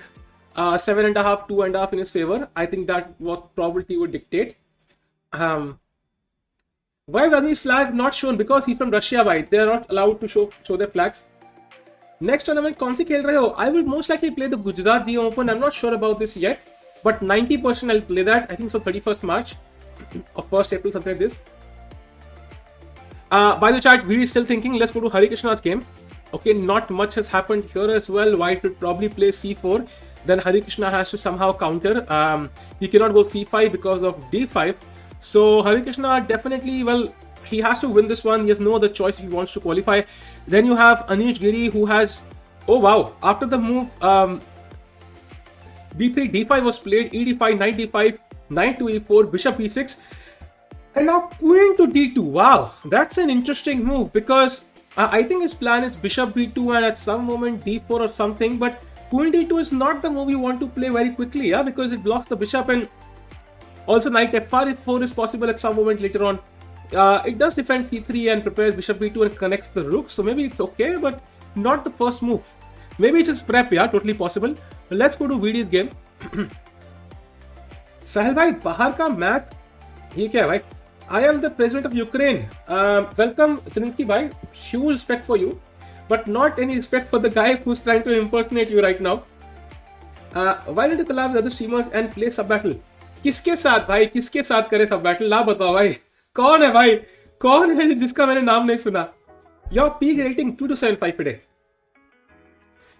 7.5, 2.5 in his favor. I think that what probability would dictate. Why was his flag not shown? Because he's from Russia, right? They are not allowed to show their flags. Next tournament, कौन सी खेल रहे हो? I will most likely play the Gujarat Open. I'm not sure about this yet, but 90% I'll play that. I think so 31st March or 1st April, something like this. By the chat, we are still thinking. Let's go to Harikrishna's game. Okay, not much has happened here as well. White will probably play c4. Then Harikrishna has to somehow counter. He cannot go c5 because of d5. So Harikrishna definitely, well, he has to win this one. He has no other choice if he wants to qualify. Then you have Anish Giri, who has, oh wow, after the move b3, d5 was played, e d5, knight d5, knight to e4, bishop e6, and now queen to d2. Wow, that's an interesting move, because I think his plan is bishop b2 and at some moment d4 or something, but queen d2 is not the move you want to play very quickly, yeah, because it blocks the bishop, and also knight f4 is possible at some moment later on. It does defend c3 and prepares bishop b2 and connects the rook, so maybe it's okay, but not the first move. Maybe it's just prep, yeah, totally possible. But let's go to VD's game. Sahil bhai, bahar ka math, ye kya hai bhai? I am the president of Ukraine. Welcome, Zelensky bhai. Huge respect for you, but not any respect for the guy who's trying to impersonate you right now. Why don't you collab with other streamers and play sub battle? किसके साथ भाई, किसके साथ करे सब battle? ला बताओ भाई, कौन है भाई, कौन है जिसका मैंने नाम नहीं सुना? Your peak rating 2275 per day.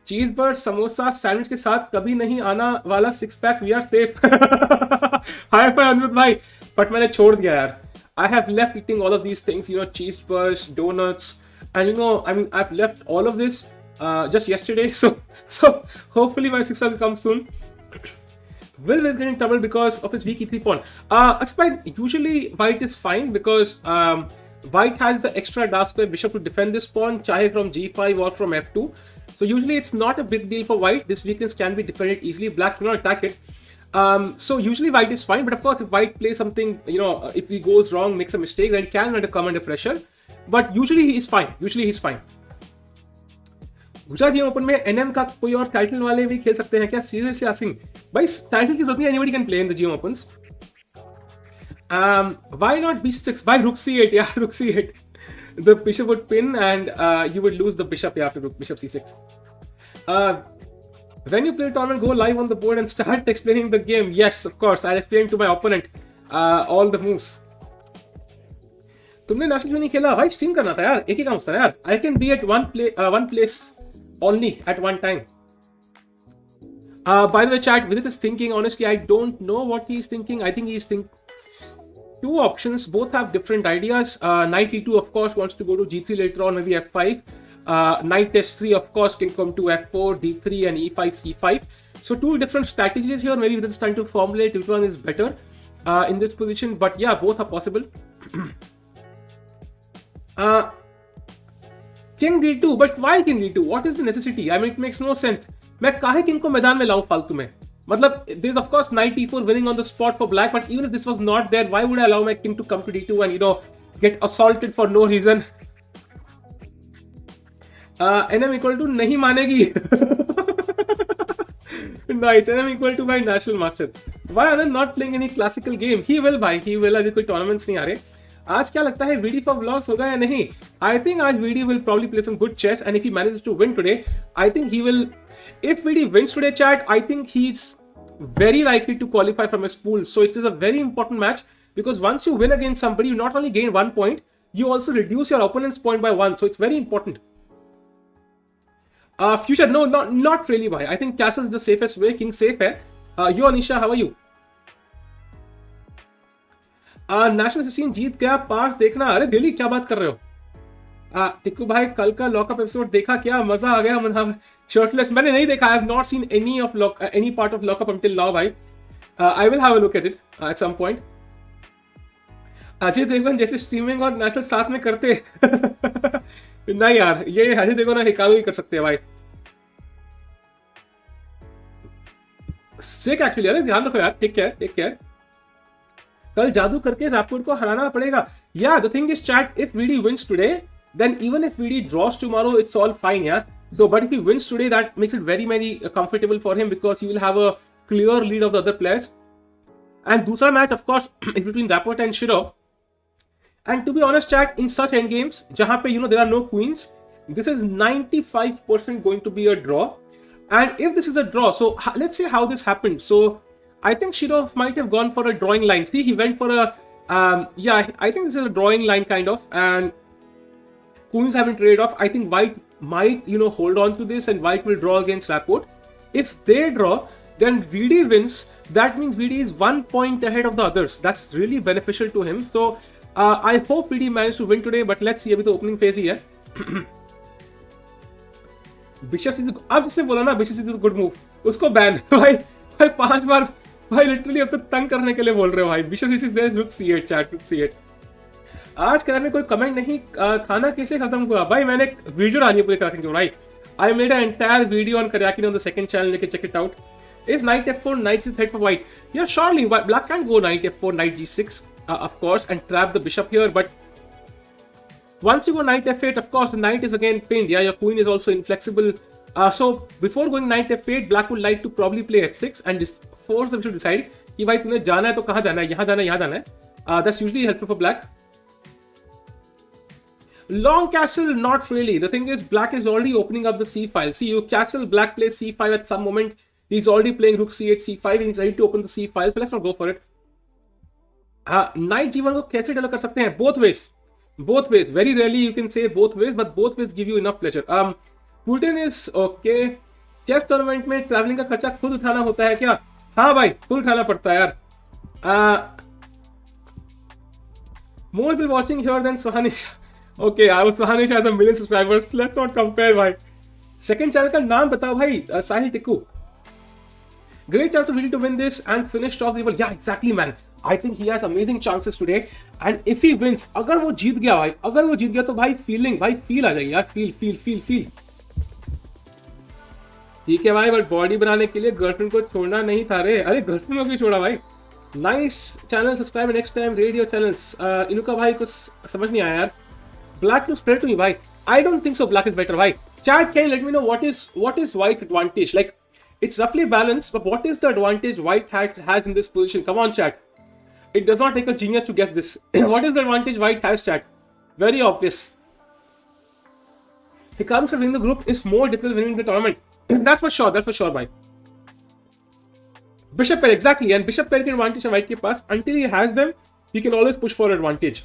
Cheese bird samosa sandwich के साथ कभी नहीं आना वाला 6 pack, we are safe. Hi fi Anirudh भाई, बट मैंने छोड़ दिया यार. I have left eating all of these things, you know, cheese bursts, donuts, and you know, I mean, I've left all of this just yesterday. So hopefully my 6 will come soon. Will get in trouble because of his weak e3 pawn? It's fine. Usually white is fine because white has the extra dark square bishop to defend this pawn, chahe from g5 or from f2. So usually it's not a big deal for white. This weakness can be defended easily. Black cannot attack it. So usually white is fine, but of course if white plays something, you know, if he goes wrong, makes a mistake, then it can come under pressure. But usually he is fine. Usually he's fine. Gujarat open में NM का कोई और title वाले भी खेल सकते हैं क्या? सीरियसली आस्किंग भाई, टाइटल की जरूरत नहीं, anybody can play in the Jio opens. Why not b6? भाई रुक c8 यार, रुक c8. The bishop would pin and you would lose the bishop after रुक bishop c6. When you play tournament, go live on the board and start explaining the game. Yes, of course, I'll explain to my opponent all the moves. तुमने national क्यों नहीं खेला भाई? Stream करना था यार, एक ही काम था यार. I can be at one place only at one time. By the way, chat, Vidit is thinking, honestly, I don't know what he's thinking. I think he's thinking two options, both have different ideas. Knight e2, of course, wants to go to g3 later on, maybe f5. Knight s3, of course, can come to f4, d3, and e5, c5. So two different strategies here. Maybe Vidit is trying to formulate which one is better in this position. But yeah, both are possible. King d2, but why king d2? What is the necessity? I mean, it makes no sense. मैं काहे king को मैदान में लाऊं फालतू में? मतलब there is of course knight e4 winning on the spot for black, but even if this was not there, why would I allow my king to come to d2 and, you know, get assaulted for no reason? NM equal to नहीं मानेगी. Nice, NM equal to my national master. Why are they not playing any classical game? He will भाई, he will. अभी कोई tournaments नहीं आ रहे. आज क्या लगता है, VD for vlogs होगा या नहीं? I think आज VD will probably play some good chess, and if he manages to win today, I think he will. If VD wins today, chat, I think he's very likely to qualify from his pool. So it is a very important match, because once you win against somebody, you not only gain 1 point, you also reduce your opponent's point by 1. So it's very important. Future, no, not really, bhai. I think castle is the safest way. King safe है. You, Anisha, how are you? National 16 जीत गया, पास देखना. अरे really, क्या बात कर रहे हो? टिक्कू भाई, कल का लॉकअप एपिसोड देखा क्या? मजा आ गया. मतलब शर्टलेस मैंने नहीं देखा. I have not seen any part of lockup until now भाई. I will have a look at it at some point. Ajay Devgan जैसे स्ट्रीमिंग और नेशनल साथ में करते. नहीं यार, ये हजी देखो ना, हिकारू ही कर सकते हैं भाई। सिक एक्चुअली, अरे ध्यान रखो यार, टेक केयर। कल जादू करके रैपोर्ट को हराना पड़ेगा। या the thing is chat, if VD wins today then even if VD draws tomorrow, it's all fine, yeah. So, but if he wins today, that makes it very comfortable for him because he will have a clear lead of the other players. And दूसरा match, of course, is between Rapport and Shirov. And to be honest, chat, in such end games, जहाँ पे there are no queens, this is 95% going to be a draw. And if this is a draw, so let's say how this happened. So I think Shirov might have gone for a drawing line. See, he went for a I think this is a drawing line kind of, and queens haven't traded off. I think white might, hold on to this, and white will draw against Rapport. If they draw, then VD wins. That means VD is 1 point ahead of the others. That's really beneficial to him. So I hope VD managed to win today, but let's see. अभी तो opening phase ही है. Bishop is, अब जिसने बोला ना Bishop is a good move, उसको ban भाई 5 बार भाई लिटरली अब तो तंग करने के लिए बोल रहे हो भाई। Bishop is there, look C8 chat, look C8. आज कलर में कोई कमेंट नहीं, खाना कैसे खत्म हुआ भाई? मैंने एक वीडियो डाली है पूरे कराकिन के, right? I made an entire video on Karjakin on the second channel, लेके check it out. Is knight F4 knight is threat for white? Yeah, surely black can go knight F4 knight G6 of course and trap the bishop here, but once you go knight F8, of course the knight is again pinned. Yeah, your queen is also inflexible. So before going knight F8, black would like to probably play H6 and force the bishop to decide कि भाई तूने जाना है तो कहाँ जाना है, यहाँ जाना है, यहाँ जाना है. That's usually helpful for black. Long castle, not really. The thing is, black is already opening up the c file. See, you castle, black plays c5 at some moment. He's already playing rook c8, c5, and he's ready to open the c file. So let's not go for it. Knight g1 को कैसे develop कर सकते हैं? Both ways. Both ways. Very rarely you can say both ways, but both ways give you enough pleasure. Putin is okay. Chess tournament में traveling का खर्चा खुद उठाना होता है क्या? हाँ भाई, खुद उठाना पड़ता है यार. More people watching here than Sohanisha. Okay, Sohanisha has a million subscribers. Let's not compare, भाई. Second channel का नाम बताओ भाई. Sahil Tikku. Great chance of Vidit to win this and finish off the evil. Yeah, exactly, man. I think he has amazing chances today. And if he wins, अगर वो जीत गया भाई, अगर वो जीत गया तो भाई feeling, भाई feel आ जाएगी यार, feel. ठीक है भाई, बट बॉडी बनाने के लिए गर्लफ्रेंड को छोड़ना नहीं था रे. अरे गर्लफ्रेंड को क्यों छोड़ा भाई? Nice channel, subscribe next time. Radio channels इनका भाई कुछ समझ नहीं आया यार. Black looks better to me, bhai. I don't think so. Black is better, bhai. Chat, can you let me know what is white's advantage? Like, it's roughly balanced, but what is the advantage white has in this position? Come on, chat. It does not take a genius to guess this. What is the advantage white has, chat? Very obvious. He comes to win the group is more difficult winning the tournament. That's for sure, bhai. Bishop pair, exactly. And bishop pair के advantage है white के पास. Until he has them, he can always push for advantage.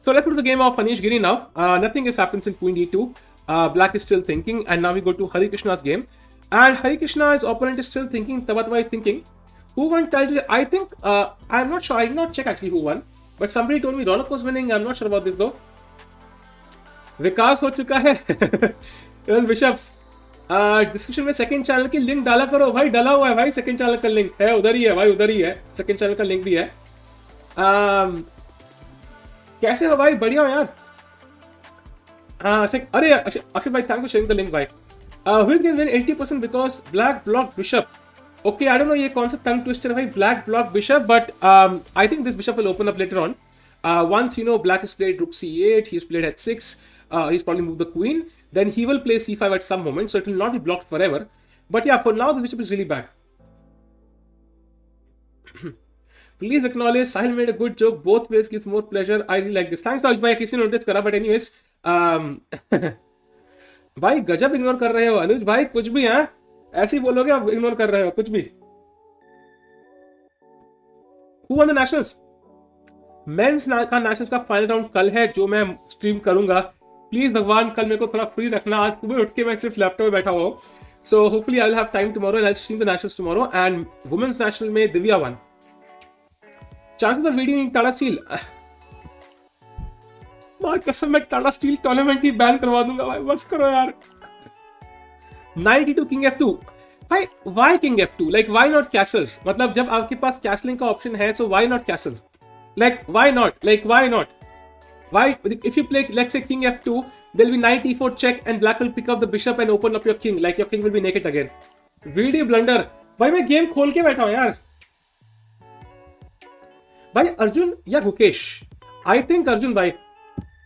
So let's go to the game of Anish Giri now. Nothing has happened since queen d2. Black is still thinking, and now we go to Harikrishna's game. And Harikrishna's opponent is still thinking. Tabatabaei is thinking. Who won title? I think I'm not sure. I did not check actually who won, but somebody told me Ronak was winning. I'm not sure about this though. विकास हो चुका है. Bishops. Description में second channel की link डाला करो भाई. डाला हुआ है भाई, सेकंड चैनल का लिंक है, उधर ही है भाई, उधर ही है. सेकंड चैनल का लिंक भी है. कैसे हो भाई? बढ़िया हो यार. अरे अक्षय भाई, thank for sharing the link भाई. Who can win 80% because black blocked bishop? Okay, I don't know ये कौन सा tongue twister है भाई. Black blocked bishop, but I think this bishop will open up later on. Once black has played rook c8, he's played h6, he's probably moved the queen. Then he will play c5 at some moment, so it will not be blocked forever. But yeah, for now this bishop is really bad. Please acknowledge Sahil made a good joke. Both ways gives more pleasure. I really like this. Thanks Sahil भाई, किसी ने notice करा, but anyways, भाई गजब ignore कर रहे हो अनुज भाई. कुछ भी है ऐसे ही बोलोगे, आप इग्नोर कर रहे हो कुछ भी. Who won the nationals? Men's का नेशनल्स का फाइनल राउंड कल है, जो मैं स्ट्रीम करूंगा. प्लीज भगवान कल मेरे को थोड़ा फ्री रखना. आज सुबह उठ के मैं सिर्फ लैपटॉप में बैठा हुआ हूँ. So hopefully I will have time tomorrow and I'll stream the nationals tomorrow. And women's national में Divya won. Chances of winning Tata Steel. मार कसम, मैं टाटा स्टील टूर्नामेंट ही बैन करवा दूंगा भाई. बस करो यार. Knight e2 king f2. भाई why king f2? Like why not castles? मतलब जब आपके पास castling का ऑप्शन है, so why not castles? Like why not? Like why not? Why? If you play, let's say, king f2, there will be knight e4 check and black will pick up the bishop and open up your king. Like your king will be naked again. VD blunder. भाई मैं game खोल के बैठा हूं यार. भाई अर्जुन या Gukesh? I think Arjun भाई.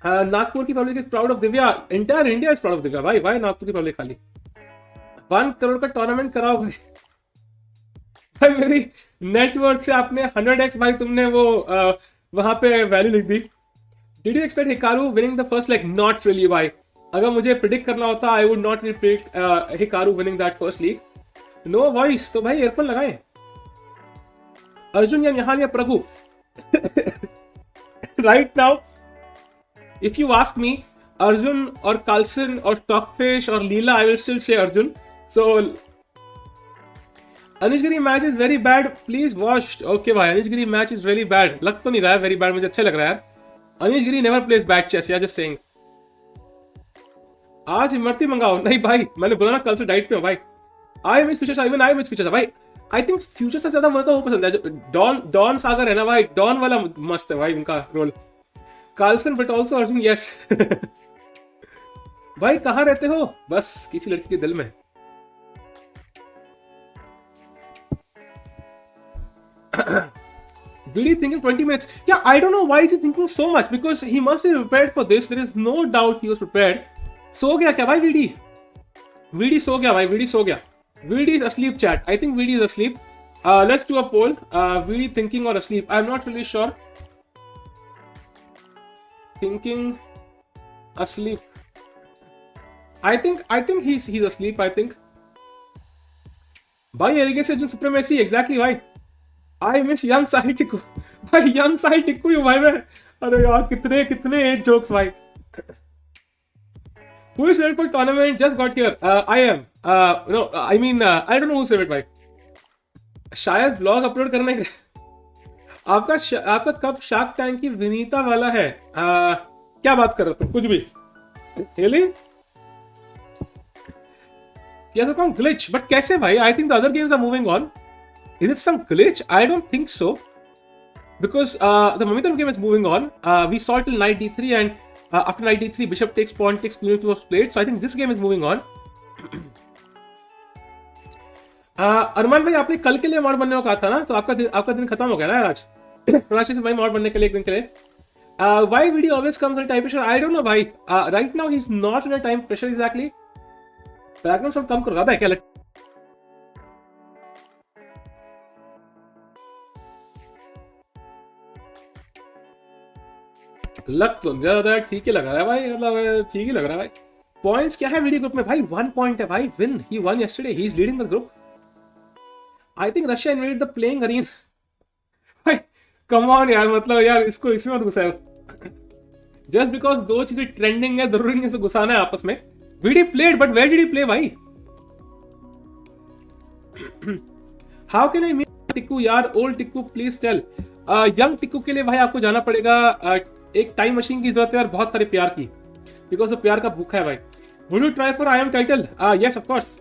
नागपुर की public is proud of Divya. Entire India is proud of Divya. भाई भाई नागपुर की पब्लिक खाली 1 करोड़ का टूर्नामेंट कराओ भाई. भाई मेरी नेटवर्थ से आपने 100x भाई तुमने वो वहां पे वैल्यू लिख दी. Did you expect Hikaru winning the first leg? Not really, भाई. अगर मुझे प्रिडिक्ट करना होता I would not predict Hikaru winning that first league. No voice. तो भाई एयरफोन लगाए. अर्जुन या निहाल या प्रभु. Right now, if you ask me, Arjun or Carlsen or Stockfish or Leela, I will still say Arjun. So, Anish Giri match is very bad. Please watch. Okay भाई, Anish Giri match is really bad. लग तो नहीं रहा है very bad. मुझे अच्छा लग रहा है यार. Anish Giri never plays bad chess. Yeah, just saying. आज इमरती मंगाओ. नहीं भाई, मैंने बोला ना कल से डाइट पे हूँ भाई. I miss futures. Even I miss futures. भाई, I think futures से ज्यादा मेरे को वो पसंद है. जो डॉन सागर है ना भाई, डॉन वाला मस्त है भाई उनका role. Carlsen but also Arjun, yes. भाई कहाँ रहते हो? बस किसी लड़की के दिल में. Really thinking 20 minutes? Yeah, I don't know why is he thinking so much because he must be prepared for this. There is no doubt he was prepared. सो गया क्या भाई VD? VD सो गया भाई. VD सो गया. VD is asleep chat. I think VD is asleep. Let's do a poll. VD thinking or asleep? I'm not really sure. Thinking, asleep. I think he's asleep. I think. भाई allegation supremacy exactly भाई. I miss young Sahi Tikku. भाई young Sahi Tikku हूँ भाई मैं. अरे यार कितने as jokes भाई. Who is favorite for tournament? Just got here. I am. No, I mean I don't know who's favorite भाई. शायद ब्लॉग अपलोड करने के आपका कब शार्क टैंक की विनीता वाला है? क्या बात कर रहे हो तुम? कुछ भी. Really? Yeah, so come glitch. But कैसे भाई? I think the other games are moving on. Is it some glitch? I don't think so. Because the Mamedyarov game is moving on. We saw it till knight d3 and after knight d3, bishop takes, pawn takes, queen e2 was played. So I think this game is moving on. अरमान भाई आपने कल के लिए mod बनने को कहा था ना, तो आपका दिन खत्म हो गया ना आज. राशि से भाई मॉड बनने के लिए एक दिन के लिए. Why video always comes on time pressure? I don't know भाई. Right now he's not in a time pressure exactly. Background सब कम करवा है क्या? लग तो ज्यादा ठीक ही लग रहा है भाई. मतलब ठीक ही लग रहा है भाई. पॉइंट्स क्या है वीडियो ग्रुप में भाई? 1 पॉइंट है भाई. Win he one yesterday. He is leading the group. I think Russia invaded the playing Arena. भाई कम ऑन यार. मतलब यार इसको इसमें मत घुसाओ. जस्ट बिकॉज दो चीजें ट्रेंडिंग है जरूरी नहीं है घुसाना है आपस में. Vidit played but where did he play भाई? How can I meet Tikku यार? Old Tikku please tell. Young Tikku के लिए भाई आपको जाना पड़ेगा. एक टाइम मशीन की जरूरत है और बहुत सारे प्यार की. बिकॉज प्यार का भूखा है भाई. Would you try for I M title? Yes of course.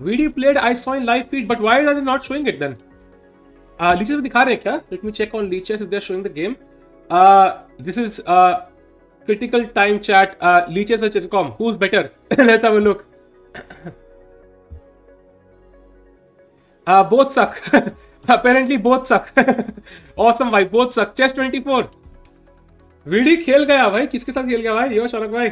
VD played I saw in live feed but why are they not showing it then? Lichess में दिखा रहे हैं क्या? Let me check on Lichess if they are showing the game. This is critical time chat. Leeches or Chesscom? Who's better? Let's have a look. Both suck. Apparently both suck. Awesome भाई. Both suck. Chess 24. VD खेल गया भाई. किसके साथ खेल गया भाई? यो शौरक भाई.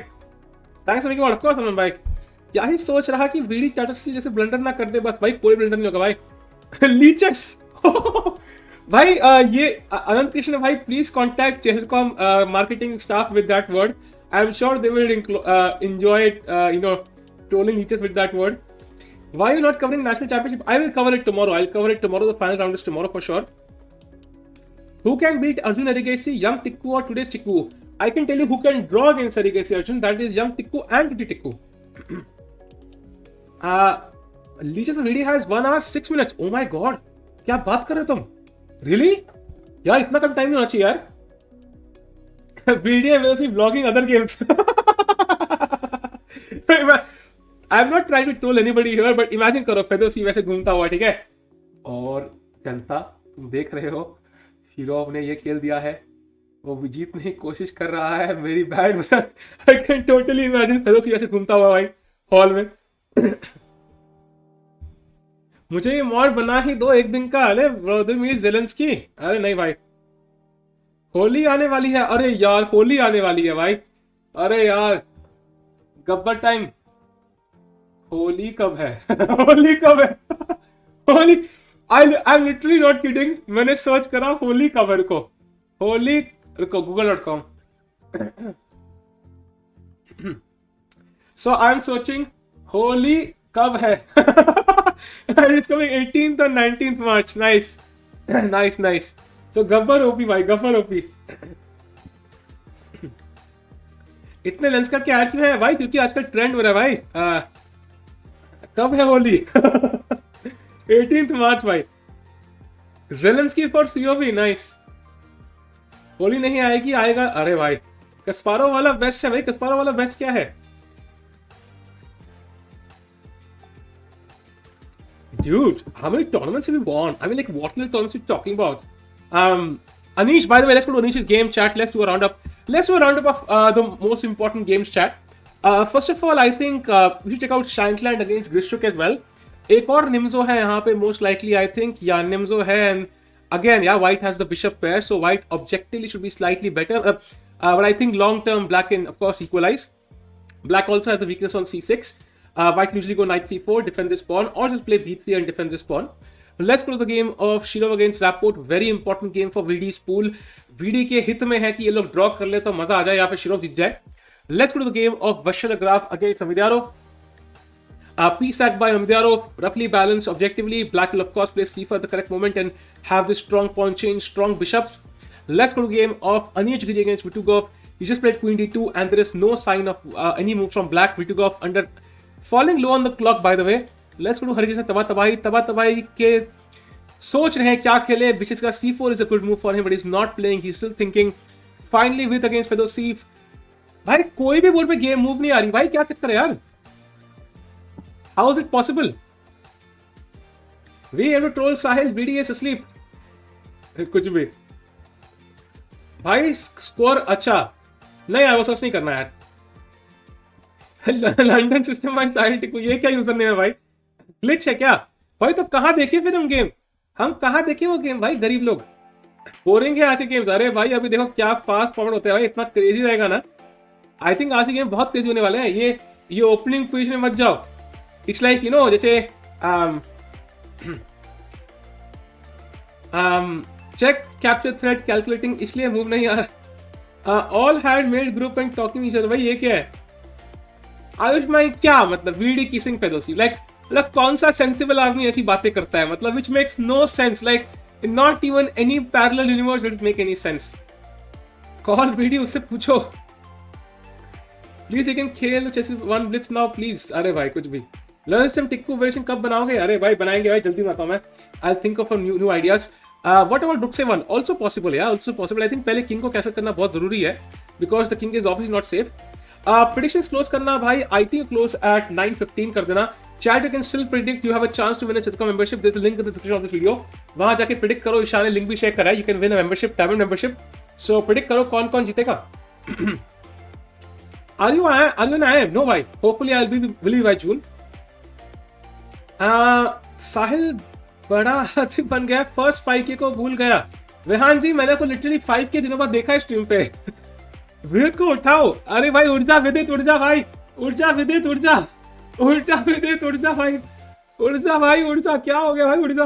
Thanks for making of course Aman भाई. क्या ही सोच रहा कि वीडी स्ट्रैटेजी जैसे ब्लंडर ना कर दे. बस भाई कोई ब्लंडर नहीं होगा भाई. लीचेस भाई. ये अनंत कृष्ण भाई please contact chess com marketing staff with that word. I am sure they will enjoy it. You know trolling leeches with that word. Why you not covering national championship? I will cover it tomorrow. I will cover it tomorrow. The final round is tomorrow for sure. Who can beat Arjun Erigaisi, young Tikku और today's Tikku? I can tell you who can draw against Erigaisi Arjun. That is young Tikku and today Tikku. Lichess VD has 1 hour 6 minutes. Oh my god, क्या बात कर रहे हो तुम? Really? यार इतना कम time नहीं होना चाहिए यार. वीडियो में सिर्फ blogging other games. I am not trying to troll anybody here but imagine करो फेदोसीव वैसे घूमता हुआ, ठीक है, और जनता तुम देख रहे हो शिरोव ने ये खेल दिया है, वो भी जीतने की कोशिश कर रहा है, मेरी बैड मतलब आई कैन टोटली इमेजिन फेदोसीव ऐसे घूमता हुआ भाई हॉल में। मुझे ये मॉड बना ही दो एक दिन का। अरे ब्रदर मीट ज़ेलेंस्की, अरे नहीं भाई, होली आने वाली है। अरे यार होली आने वाली है भाई, अरे यार गब्बर टाइम। होली कब है? होली कब है? Holi, I am literally not kidding, मैंने सर्च करा होली कब है, रुको होली, रुको google.com। So I am searching Holi कब है। इट्स कमिंग 18th और 19th March. Nice nice nice. So Gabbar OP भाई, गब्बर ओपी। इतने लेंस करके ऐड क्यों है भाई? क्योंकि आजकल ट्रेंड हो रहा है भाई। कब है होली? 18th मार्च भाई। Zelensky for CoV, nice. Holi नहीं आएगी, आएगा। अरे भाई कस्पारोव वाला बेस्ट है भाई, कस्पारोव वाला बेस्ट क्या है? Dude, how many tournaments have we won? I mean, like, what little tournaments are you talking about? Anish, by the way, let's go to Anish's game chat. Let's do a roundup. Let's do a roundup of the most important games chat. First of all, I think we should check out Shankland against Grishuk as well. एक और Nimzo है यहाँ पे, most likely, I think. Yeah, Nimzo है, and again, yeah, White has the bishop pair, so White objectively should be slightly better. But I think long term, Black can, of course, equalize. Black also has the weakness on c6. White usually go knight c4, defend this pawn, or just play b3 and defend this pawn. Let's go to the game of Shirov against Rapport. Very important game for VD's pool. VD के हित में है कि ये लोग draw कर ले तो मजा आ जाए, यहाँ पे शिरोव जीत जाए। Let's go to the game of Vachier-Lagrave against Mamedyarov. Piece sack by Mamedyarov, roughly balanced objectively. Black will of course play c4 at the correct moment and have this strong pawn change, strong bishops. Let's go to the game of Anish Giri against Vitiugov. He just played queen d2 and there is no sign of any move from Black. Vitiugov under falling low on the clock, by the way. Let's go to Harikrishna Tabatabaei. Tabatabaei के सोच रहे हैं क्या खेले, which is c4 is a good move for him, but he's not playing. He's still thinking. Finally, with against Fedoseev. भाई कोई भी board पे गेम मूव नहीं आ रही भाई, क्या चक्कर है यार? How is it possible? We have to troll Sahil. BD is asleep. कुछ भी भाई, स्कोर अच्छा नहीं आया, वो सोच नहीं करना यार। लंडन सिस्टम भाई साहिल टिकू, ये क्या यूजर नेम है भाई? ग्लिच है क्या भाई? तो कहां देखे फिर हम गेम, हम कहां देखे वो गेम भाई? गरीब लोग, बोरिंग है आज के गेम्स। अरे भाई अभी देखो क्या फास्ट फॉरवर्ड होते हैं भाई, इतना क्रेजी रहेगा ना। आई थिंक आज के गेम बहुत क्रेजी होने वाले हैं। ये ओपनिंग पोजीशन में मत जाओ। इट्स लाइक यू नो, जैसे चेक कैप्चर थ्रेड कैलकुलेटिंग, इसलिए मूव नहीं आ रहा। All had made group and talking each other. भाई ये क्या है? आयुष भाई क्या मतलब वीडी किसिंग फेदोसीव, लाइक मतलब कौन सा सेंसिबल आदमी ऐसी बातें करता है? मतलब which makes no sense, like not even any parallel universe didn't make any sense. Call VD, उससे पूछो प्लीज। यू कैन खेल chess one blitz now please. अरे भाई कुछ भी। लर्न सिस्टम टिक्कू वेरिएशन कब बनाओगे? अरे भाई बनाएंगे भाई, जल्दी बनाता हूं मैं। I think of new ideas. What about rook से1? आल्सो पॉसिबल यार, आल्सो पॉसिबल। आई थिंक पहले किंग को कैसे करना बहुत जरूरी है, because the king is obviously not safe. Predictions close करना भाई, आई थिंक क्लोज एट 9:15 कर देना। Chat you can still predict, you have a chance to win a chess com membership. There is a link in the description of this video, वहां जाके predict करो। ईशान ने link भी share करा है, you can win a membership, diamond membership. So predict करो कौन कौन जीतेगा। Are you an I M? No भाई, hopefully I will be by June. Sahil बड़ा हाथी बन गया, फर्स्ट 5K को भूल गया। रेहान जी मैंने को लिटरली 5K दिनों बाद देखा है स्ट्रीम पे। विदित को उठाओ। अरे भाई उठ जा विदित, उठ जा भाई, उठ जा विदित, उठ जा, उठ जा विदित, उठ जा भाई, उठ जा भाई, उठ जा। क्या हो गया भाई? उठ जा।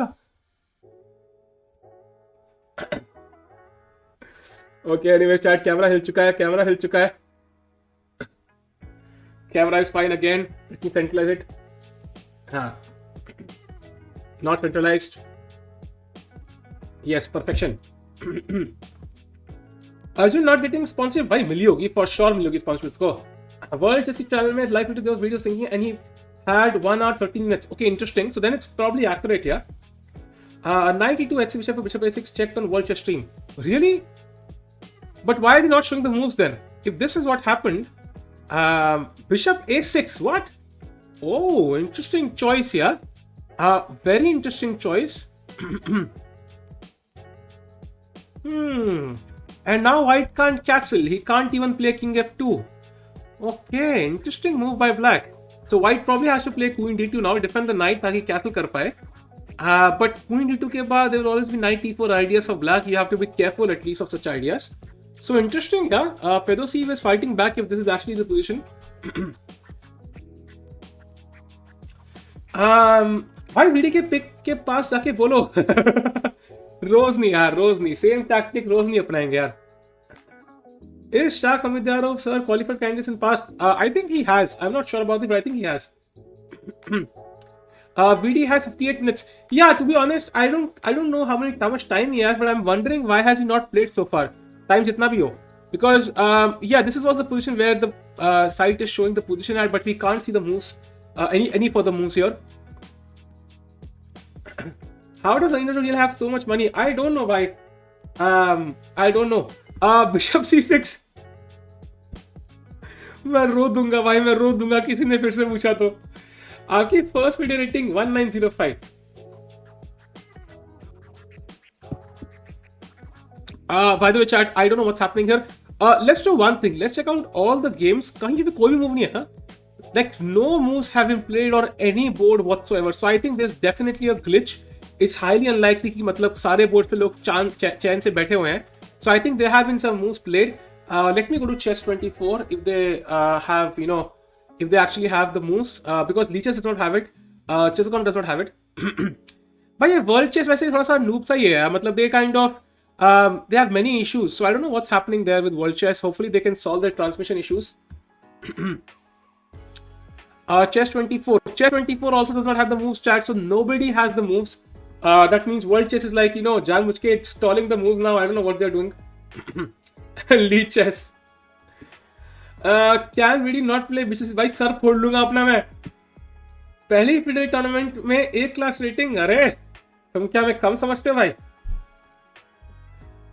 ओके एनीवे चैट, कैमरा हिल चुका है, कैमरा हिल चुका है। Camera is fine again, let me centralise it. हाँ, not centralized. Yes, perfection. Arjun not getting sponsorship. भाई मिली होगी, for sure मिली होगी sponsorship को। World Chess के चैनल में live video those videos thinking and he had 1 hour 13 minutes. Okay, interesting. So then it's probably accurate, yeah. Knight e2 HC bishop for bishop a6 checked on World Chess stream. Really? But why are they not showing the moves then? If this is what happened, bishop a6. What? Oh, interesting choice, yeah. Very interesting choice. And now white can't castle. He can't even play king f2. Okay, interesting move by black. So white probably has to play queen d2 now, defend the knight ताकि castle कर पाए. But queen d2 के बाद there will always be knight e4 ideas of black. You have to be careful at least of such ideas. So interesting, yeah. Fedoseev is fighting back if this is actually the position. भाई VD के pick के पास जाके बोलो. रोज नहीं यार, रोज नहीं. Same tactic रोज नहीं अपनाएंगे यार. Is Shah Mamedyarov sir qualified candidates in past? I think he has. I'm not sure about it, but I think he has. VD has 58 minutes. Yeah, to be honest, I don't know how much time he has, but I'm wondering why has he not played so far? Time jitna bhi ho. Because yeah, this was the position where the site is showing the position at, but we can't see the moves, any further moves here. How does Anish Giri have so much money? I don't know why. I don't know. Bishop c6. मैं रो दूंगा भाई, मैं रो दूंगा. किसी ने फिर से पूछा तो. आपकी first video rating 1905. By the way, chat, I don't know what's happening here. Let's do one thing. Let's check out all the games. कहीं पे कोई भी मूव नहीं है. Like no moves have been played on any board whatsoever. So I think there's definitely a glitch. It's highly unlikely कि मतलब सारे board पे लोग चैन से बैठे हुए हैं. So I think there have been some moves played. Let me go to chess 24 if they have, you know, if they actually have the moves, because Leeches does not have it. Chess.com does not have it. But yeah, World Chess वैसे थोड़ा सा noob सा ही है. मतलब they kind of they have many issues. So I don't know what's happening there with World Chess. Hopefully they can solve their transmission issues. Chess 24. Chess 24 also does not have the moves, chat. So nobody has the moves. That means World Chess is like, you know, Janmuchke stalling the moves now. I don't know what they're doing. Lee Chess. Can really not play bitches? भाई sir फोड़ लूंगा अपना मैं. पहली FIDE tournament में A class rating. अरे तुम क्या मैं कम समझते हो भाई?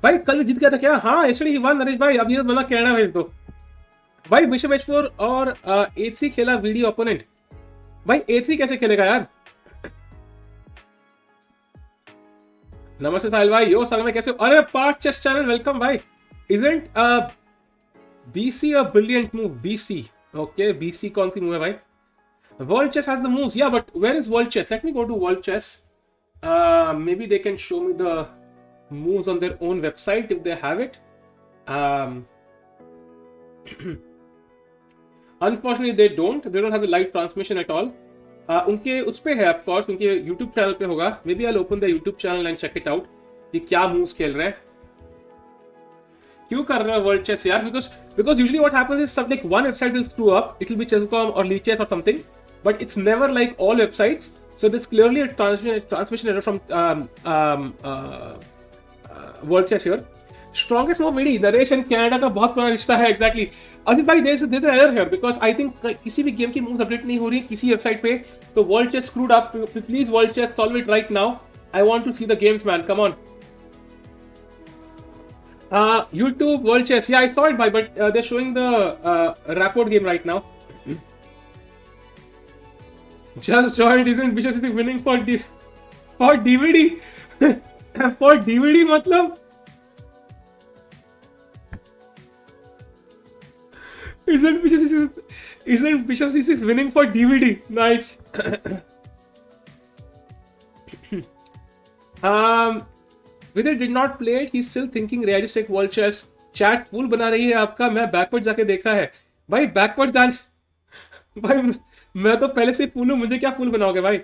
भाई कल जीत गया था क्या? हाँ, yesterday he won नरेश भाई. अब ये बोला कहना भेज दो. भाई बिशप h4 और A3 खेला वीडियो ओपोनेंट. भाई A3 कैसे खेलेगा यार? नमस्ते साहिल भाई. यो साल में कैसे हो? अरे पार्ट चेस चैनल वेलकम भाई. Isn't BC a brilliant move? BC. Okay, BC कौन सी move है भाई? World Chess has the moves. Yeah, but where is World Chess? Let me go to World Chess. Maybe they can show me the moves on their own website if they have it. Unfortunately, they don't. They don't have the live transmission at all. उनके उस पे है, of course, उनके YouTube channel पे होगा. Maybe I'll open their YouTube channel and check it out. कि क्या moves खेल रहे हैं. क्यों कर रहा है वर्ल्ड चेस यार? because usually what happens is like one website will screw up. It will be chess.com or Leeches or something, but it's never like all websites. So there's clearly a transmission error from world chess here. Strongest move मेरी Naresh and Canada का बहुत पुराना रिश्ता है. exactly. Ajit भाई there's an error here because I think किसी भी game की मूव्स अपडेट नहीं हो रही किसी वेबसाइट पे. तो world chess screwed up. Please world chess solve it right now. I want to see the games, man. Come on. YouTube World Chess. Yeah, I saw it, but they're showing the Rapport game right now. Just joined. Isn't Bishop C6 winning for DVD? For DVD, मतलब? Isn't Bishop C6 winning for DVD? Nice. Vidit did not play it. He's still thinking realistic World Chess. Chat फूल बना रही है आपका. मैं backward जाके देखा है भाई. बैकवर्ड जान भाई मैं तो पहले से फूल हूं. मुझे क्या फूल बनाओगे भाई?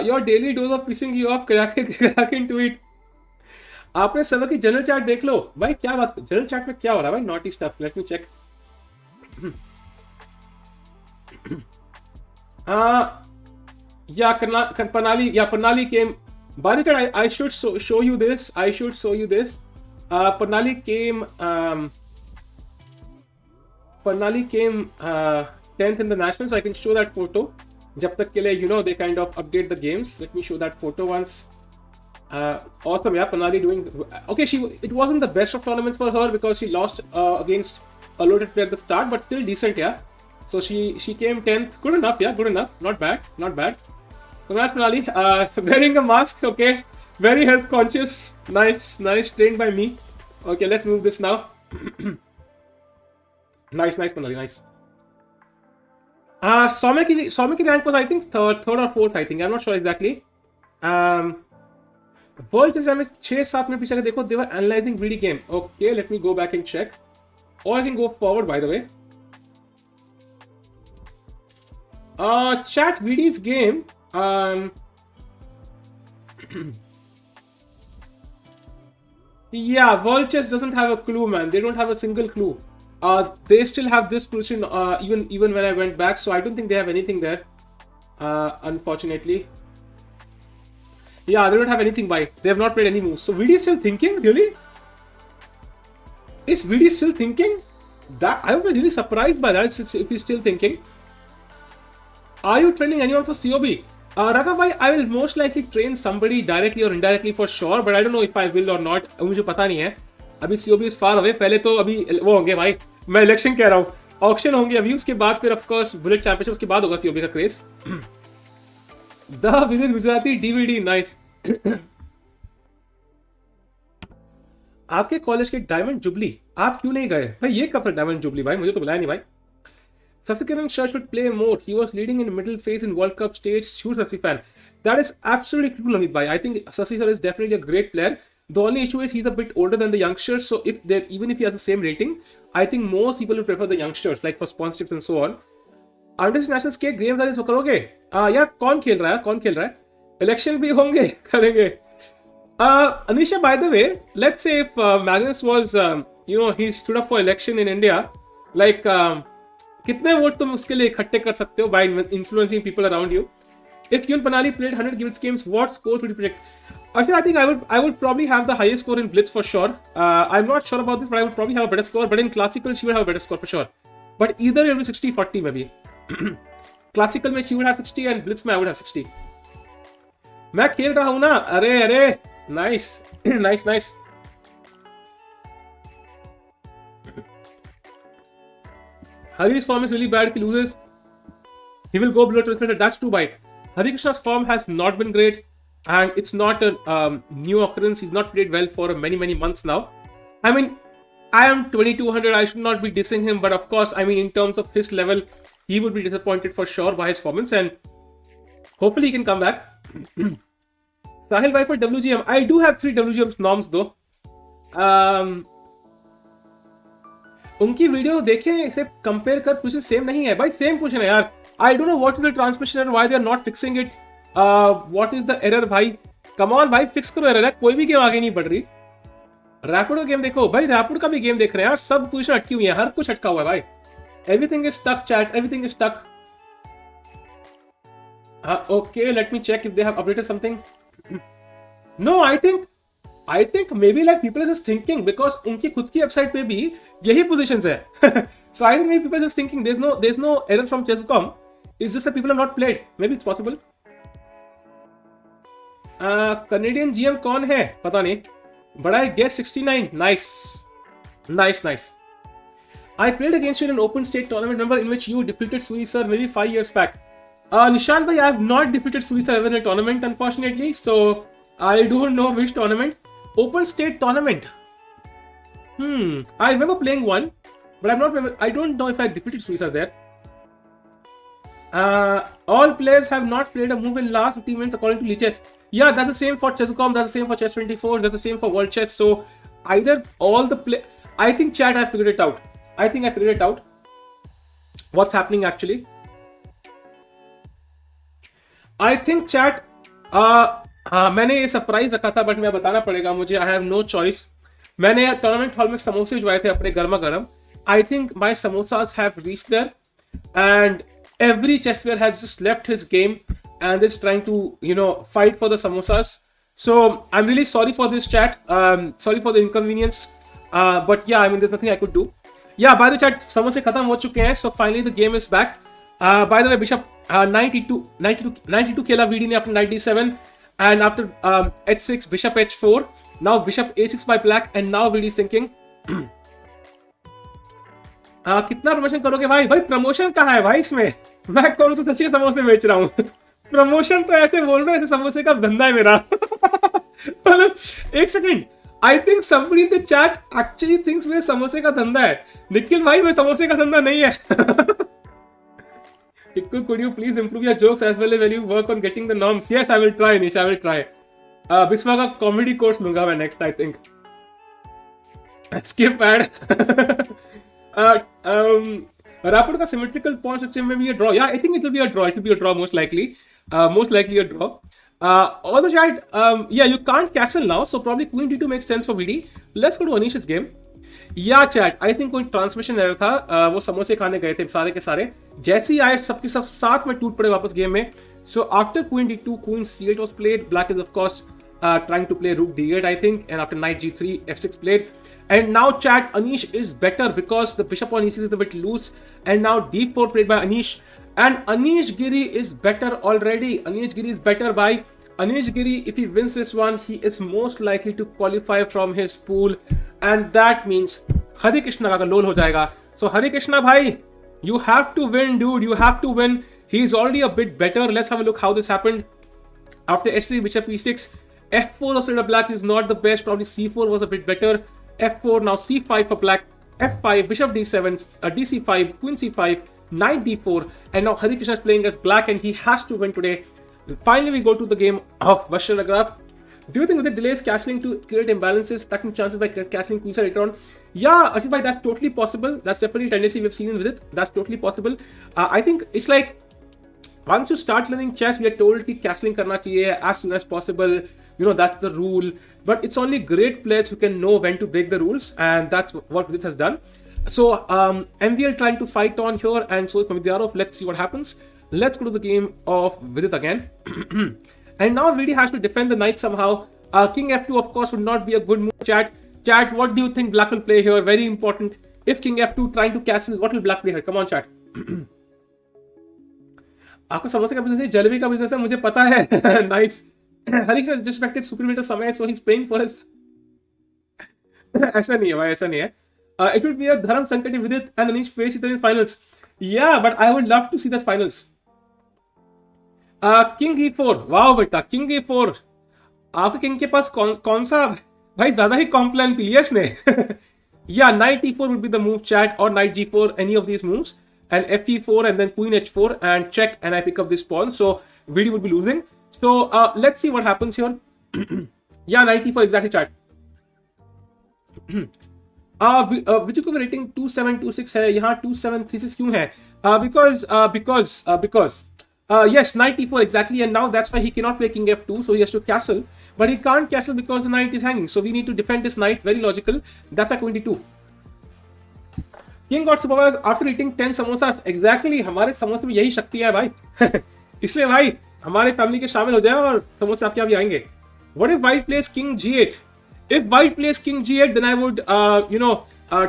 Your daily dose of pissing you off. cracking tweet. आपने सब की जनरल चैट देख लो भाई. क्या बात जनरल चैट में क्या हो रहा है भाई? Naughty stuff. Let me check. Panali came. By the way, I should show you this. Panali came 10th in the national, so I can show that photo. जब तक के लिए, you know, they kind of update the games. Let me show that photo once. Awesome, yeah. Panali doing okay. It wasn't the best of tournaments for her because she lost against a loaded player at the start, but still decent, yeah. So she came 10th. Good enough, yeah. Good enough. Not bad. Congrats, Panali. Wearing a mask, okay. Very health conscious. Nice. Trained by me. Okay, let's move this now. Nice, Manali, nice. Soumya ki rank was, I think, third or fourth, I think. I'm not sure exactly. World Chess में 6-7 minute पीछे देखो, they were analyzing VD game. Okay, let me go back and check. Or I can go forward, by the way. Chat VD's game. Yeah, World Chess doesn't have a clue, man. They don't have a single clue. They still have this position even when I went back, so I don't think they have anything there. Unfortunately. Yeah, they don't have anything by. They have not played any moves. So VD is still thinking, really? Is VD still thinking? That I was really surprised by that. If he's still thinking. Are you training anyone for COB? Raghavbhai, I will most likely train somebody directly or indirectly for sure, but I don't know if I will or not. मुझे पता नहीं है. अभी COB is far away. पहले तो अभी वो होंगे भाई. मैं इलेक्शन कह रहा हूँ. ऑक्शन होंगे अभी, उसके बाद फिर ऑफ कोर्स बुलेट चैंपियनशिप, उसके बाद होगा COB का क्रेज. द विदित गुजराती DVD नाइस. आपके कॉलेज के डायमंड जुबली आप क्यों नहीं गए भाई? ये कब था डायमंड जुबली भाई? मुझे तो बुलाया नहीं भाई. Sasikiran Shah should play more. He was leading in the middle phase in World Cup stage. Shoot Sasi fan. That is absolutely true, Amit bhai. I think Sasi sir is definitely a great player. The only issue is he's a bit older than the youngsters. So even if he has the same rating, I think most people will prefer the youngsters, like for sponsorships and so on. International skate games are so करोगे? यार कौन खेल रहा है? कौन खेल रहा है? Election भी होंगे, करेंगे. Anisha, by the way, let's say if Magnus was, he stood up for election in India, like. कितने वोट तुम उसके लिए इकट्ठे कर सकते हो by influencing people around you? If Yun Panali played 100 Blitz games, what scores would you predict? Actually, I think I would probably have the highest score in Blitz for sure. I'm not sure about this, but I would probably have a better score. But in Classical, she would have a better score for sure. But either it will be 60-40 maybe. Classical में she would have 60 and Blitz में I would have 60. मैं खेल रहा हूँ ना. अरे nice. nice. Hari's form is really bad. If he loses, he will go below 20%. That's too bad. Harikrishna's form has not been great, and it's not a new occurrence. He's not played well for many months now. I mean, I am 2200. I should not be dissing him, but of course, I mean, in terms of his level, he would be disappointed for sure by his performance, and hopefully he can come back. Sahil bhai for WGM. I do have 3 WGM norms though. उनकी video देखें, इसे compare कर. Position same नहीं है भाई, same position है यार. I don't know what is the transmission error, why they are not fixing it. What is the error भाई? कम ऑन भाई, फिक्स करो एरर है. कोई भी गेम आगे नहीं बढ़ रही. रैपिड का गेम देखो भाई, रैपिड का भी गेम देख रहे हैं यार. सब पोजीशन अटकी हुई है, हर कुछ अटका हुआ है भाई. Everything is stuck chat, everything is stuck. Okay, let me check if they have updated something. No, I think maybe like people are just thinking because उनकी खुद की वेबसाइट पे भी यही positions है. So I think maybe people are just thinking there's no error from chess.com. It's just that people have not played. Maybe it's possible. Canadian GM कौन है? पता नहीं. But I guess 69. Nice. I played against you in an open state tournament, remember, in which you defeated Suri sir maybe 5 years back. Nishant bhai, I have not defeated Suri sir ever in a tournament, unfortunately. So I don't know which tournament. Open state tournament. I remember playing one, but I don't know if I defeated Suri sir there. All players have not played a move in last 15 minutes according to Lichess. Yeah, that's the same for chess.com, that's the same for chess24, that's the same for world chess. So either all the play, I think chat, I figured it out. What's happening actually? I think chat, मैंने ये surprise रखा था, but मैं बताना पड़ेगा मुझे. I have no choice. मैंने tournament hall में समोसे भिजवाए थे अपने गर्मा गर्म. I think my samosas have reached there and every chess player has just left his game and is trying to fight for the samosas. So I'm really sorry for this, chat. Sorry for the inconvenience, but yeah, I mean, there's nothing I could do. Yeah, by the chat, samose khatam ho chuke hain, so finally the game is back. By the way, Bishop 92 खेला VD ने after 97, and after h6 Bishop h4, now Bishop a6 by black, and now VD is thinking कितना promotion करोगे भाई? Promotion कहाँ है भाई इसमें? मैं कौन से सच्चे समोसे बेच रहा हूँ? प्रमोशन तो ऐसे बोल रहे हैं, ऐसे समोसे का धंधा है मेरा. मतलब एक second, I think somebody in the chat actually thinks मेरे समोसे का धंधा है. निखिल भाई, मैं समोसे का धंधा नहीं है. Tikku, could you please improve your jokes as well as when you work on getting the norms? Yes, I will try, Anish. I will try. Biswa का कॉमेडी कोर्स लूंगा मैं next, I think. Skip ad. Rapport का symmetrical pawn structure में भी a draw. Yeah, I think it will be a draw. It will be a draw most likely. Most likely a draw. Although chat, yeah, you can't castle now, so probably queen d2 makes sense for VD. Let's go to Anish's game. Yeah, chat, I think कोई transmission error था. वो समोसे खाने गए थे सारे के सारे. जैसे ही आए सबके सब साथ में टूट पड़े वापस गेम में. So after queen d2, queen c8 was played. Black is of course trying to play rook d8, I think, and after knight g3, f6 played. And now chat, Anish is better because the bishop on e6 is a bit loose. And now d4 played by Anish. And Anish Giri is better already. Anish Giri is better by Anish Giri. If he wins this one, he is most likely to qualify from his pool. And that means Harikrishna का lol हो जाएगा. So Harikrishna bhai, you have to win, dude. You have to win. He's already a bit better. Let's have a look how this happened. After h3, bishop e6, f4 of the black is not the best. Probably c4 was a bit better. f4, now c5 for black, f5, bishop d7, dc5, queen c5, knight d4, and now Harikrishna is playing as black and he has to win today. Finally, we go to the game of Vachier-Lagrave. Do you think with the delays castling to create imbalances, attacking chances by castling queens later on? Yeah, Ashit bhai, that's totally possible. That's definitely a tendency we've seen with it. That's totally possible. I think it's like once you start learning chess, we are told that castling karna chahiye as soon as possible. You know, that's the rule. But it's only great players who can know when to break the rules, and that's what Vidit has done. So MVL trying to fight on here, and so is Mamedyarov. Let's see what happens. Let's go to the game of Vidit again. And now Vidit has to defend the knight somehow. King f2, of course, would not be a good move. Chat, what do you think black will play here? Very important. If king f2 trying to castle, what will black play here? Come on, chat. आपको समोसे का business है, जलेबी का business है, मुझे पता है. Nice. Harikrishna just respected supreme समय, so he's paying for his. ऐसा नहीं है भाई, ऐसा नहीं है. It would be a dharam sankat if Vidit and Anish face each other in finals. Yeah, but I would love to see that finals. King e4. Wow बेटा, king e4. आपके king के पास कौन सा भाई ज्यादा ही कॉम्प्लान पी लिया इसने. Yeah, knight e4 would be the move, chat, or knight g4, any of these moves, and f e4 and then queen h4 and check, and I pick up this pawn, so Vidit would be losing. So let's see what happens here. Yeah, knight e4 exactly, chat. Vitiugov rating 2726 है, यहाँ 2736 क्यों है? Because yes, knight e4 exactly, and now that's why he cannot play king f2, so he has to castle, but he can't castle because the knight is hanging, so we need to defend this knight. Very logical. That's why queen d2. King got supervised after eating 10 samosas. Exactly, हमारे समोसे में यही शक्ति है भाई. इसलिए भाई हमारे फैमिली के शामिल हो जाए और समोसे आपके यहाँ भी आएंगे. What if white plays king g8? If white plays king g8, then I would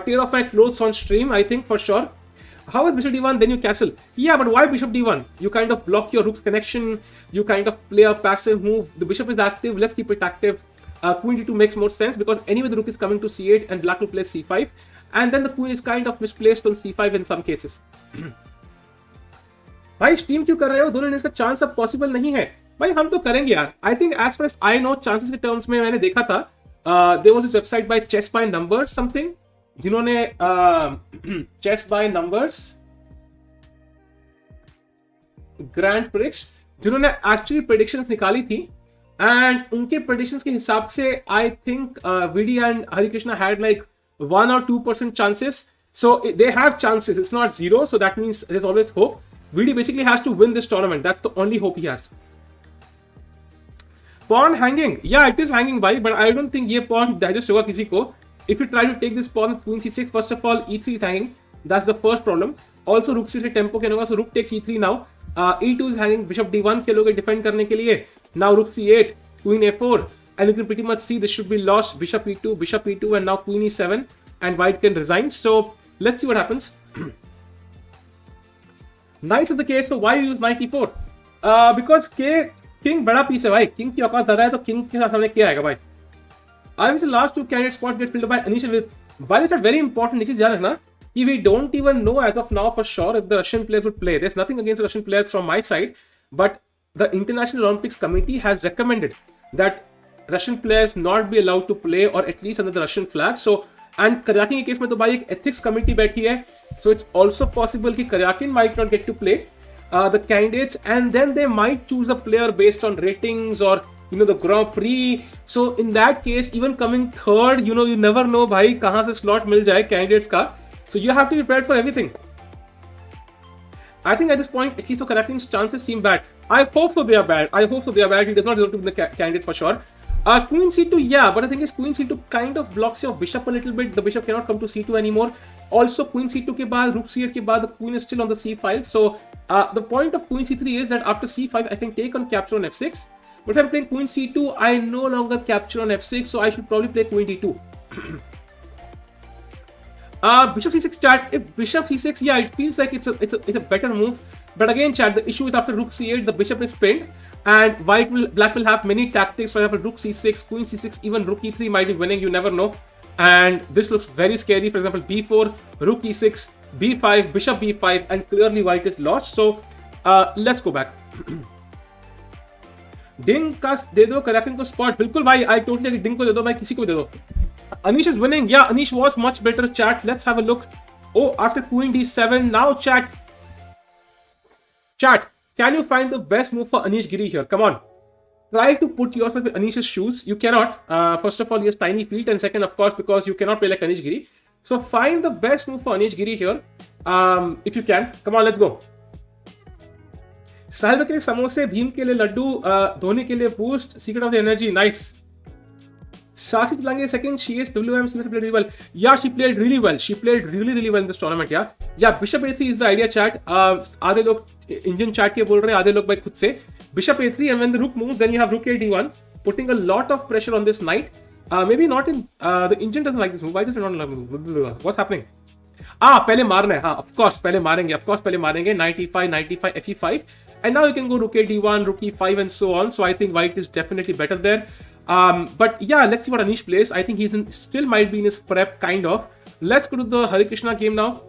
tear off my clothes on stream, I think, for sure. How is bishop d1? Then you castle. Yeah, but why bishop d1? You kind of block your rook's connection. You kind of play a passive move. The bishop is active. Let's keep it active. Queen d2 makes more sense because anyway the rook is coming to c8 and black will play c5. And then the queen is kind of misplaced on c5 in some cases. भाई stream क्यों कर रहे हो? दोनों innings का chance अब possible नहीं है भाई. हम तो करेंगे यार. I think as far as I know chances के टर्म्स में मैंने देखा था. There was this website by chess by numbers something, जिन्होंने chess by numbers grand prix, जिन्होंने एक्चुअली प्रेडिक्शंस निकाली थी, एंड उनके प्रेडिक्शंस के हिसाब से I think Vidi and Harikrishna had like 1 or 2% chances. So they have chances. It's not zero. So that means there's always hope. VD basically has to win this tournament. That's the only hope he has. Pawn hanging. Yeah, it is hanging by, but I don't think ये pawn digest होगा किसी को. If you try to take this pawn with queen c6, first of all, e3 is hanging. That's the first problem. Also, rook c3 tempo खेलेगा, so rook takes e3 now. E2 is hanging. Bishop d1 खेलोगे defend करने के लिए. Now rook c8, queen a4. And you can pretty much see this should be lost. Bishop e2, and now queen e7, and white can resign. So let's see what happens. Knights of the case. So why use knight e4? Because king बड़ा piece है भाई. King की औकात ज्यादा है, तो king के साथ हमने क्या आएगा भाई? Obviously, last two candidate spots get filled by Anish and Vidit. Why is that very important? This is ध्यान रखना. We don't even know as of now for sure if the Russian players would play. There's nothing against Russian players from my side, but the International Olympics Committee has recommended that Russian players not be allowed to play, or at least under the Russian flag. So, and Karyakin के case में तो भाई एक ethics committee बैठी है, so it's also possible कि Karyakin might not get to play the candidates, and then they might choose a player based on ratings or the Grand Prix. So in that case, even coming third, you never know भाई कहाँ से slot मिल जाए candidates का. So you have to be prepared for everything. I think at this point, at least for Karyakin's chances seem bad. I hope so they are bad. He does not deserve to be the candidates for sure. Queen c2, yeah, but the thing is, Queen c2 kind of blocks your bishop a little bit. The bishop cannot come to c2 anymore. Also, Queen c2 ke baad, Rook c8 ke baad, the Queen is still on the c file. So the point of Queen c3 is that after c5, I can take on capture on f6. But if I'm playing Queen c2, I no longer capture on f6, so I should probably play Queen d2. Bishop c6 chat. If bishop c6, yeah, it feels like it's a better move. But again, chat, the issue is after Rook c8, the bishop is pinned, and black will have many tactics. For example, Rook c6, Queen c6, even Rook e3 might be winning. You never know. And this looks very scary. For example, b4, Rook e6, b5, Bishop b5, and clearly white is lost. So let's go back. Ding का दे दो Karyakin को spot. बिल्कुल भाई, I totally agree. Ding को दे दो भाई, किसी को भी दे दो. Anish is winning. Yeah, Anish was much better. Chat, let's have a look. Oh, after Queen d7, now chat, can you find the best move for Anish Giri here? Come on. Try to put yourself in Anish's shoes. You cannot. First of all, he has tiny feet, and second, of course, because you cannot play like Anish Giri. So find the best move for Anish Giri here, if you can. Come on, let's go. साहिल के लिए समोसे, भीम के लिए लड्डू, धोनी के लिए boost, secret of the energy, nice. Sakshi Lange second, she is WM, she played really well. Yeah, she played really well. She played really well in this tournament, yeah. Yeah, Bishop A3 is the idea, chat. आधे लोग Indian chat के बोल रहे हैं, आधे लोग भाई खुद से. Bishop A3, and when the rook moves, then you have Rook A D1, putting a lot of pressure on this knight. Maybe not in, the Indian doesn't like this move. Why does it not like this move? What's happening? पहले मारना है, हाँ, of course, पहले मारेंगे, knight E5, knight E5, FE5. And now you can go Rook A D1, Rook E5, and so on. So I think white is definitely better there. But yeah, let's see what Anish plays. I think he's still might be in his prep, kind of. Let's go to the Harikrishna game now.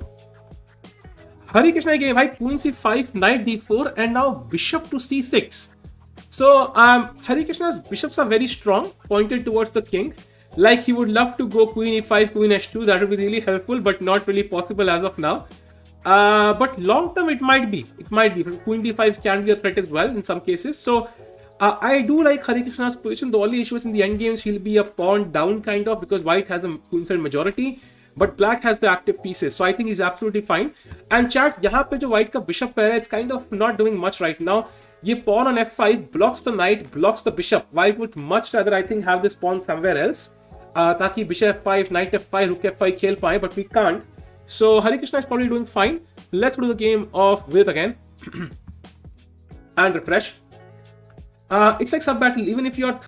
Harikrishna game, Queen C5, Knight D4, and now Bishop to C6. So Harikrishna's bishops are very strong, pointed towards the king. Like he would love to go Queen E5, Queen H2. That would be really helpful, but not really possible as of now. But long term, it might be. Queen D5 can be a threat as well in some cases. So I do like Harikrishna's position. The only issue is in the end games, he'll be a pawn down kind of, because white has a queenside majority, but black has the active pieces. So I think he's absolutely fine. And chat, यहाँ पे जो white का bishop pair है, it's kind of not doing much right now. ये pawn on f5 blocks the knight, blocks the bishop. White would much rather, I think, have this pawn somewhere else, ताकि bishop f5, knight f5, rook f5 खेल पाए, but we can't. So Harikrishna is probably doing fine. Let's go to the game of Vidit again and refresh. It's like sub battle. Even if you're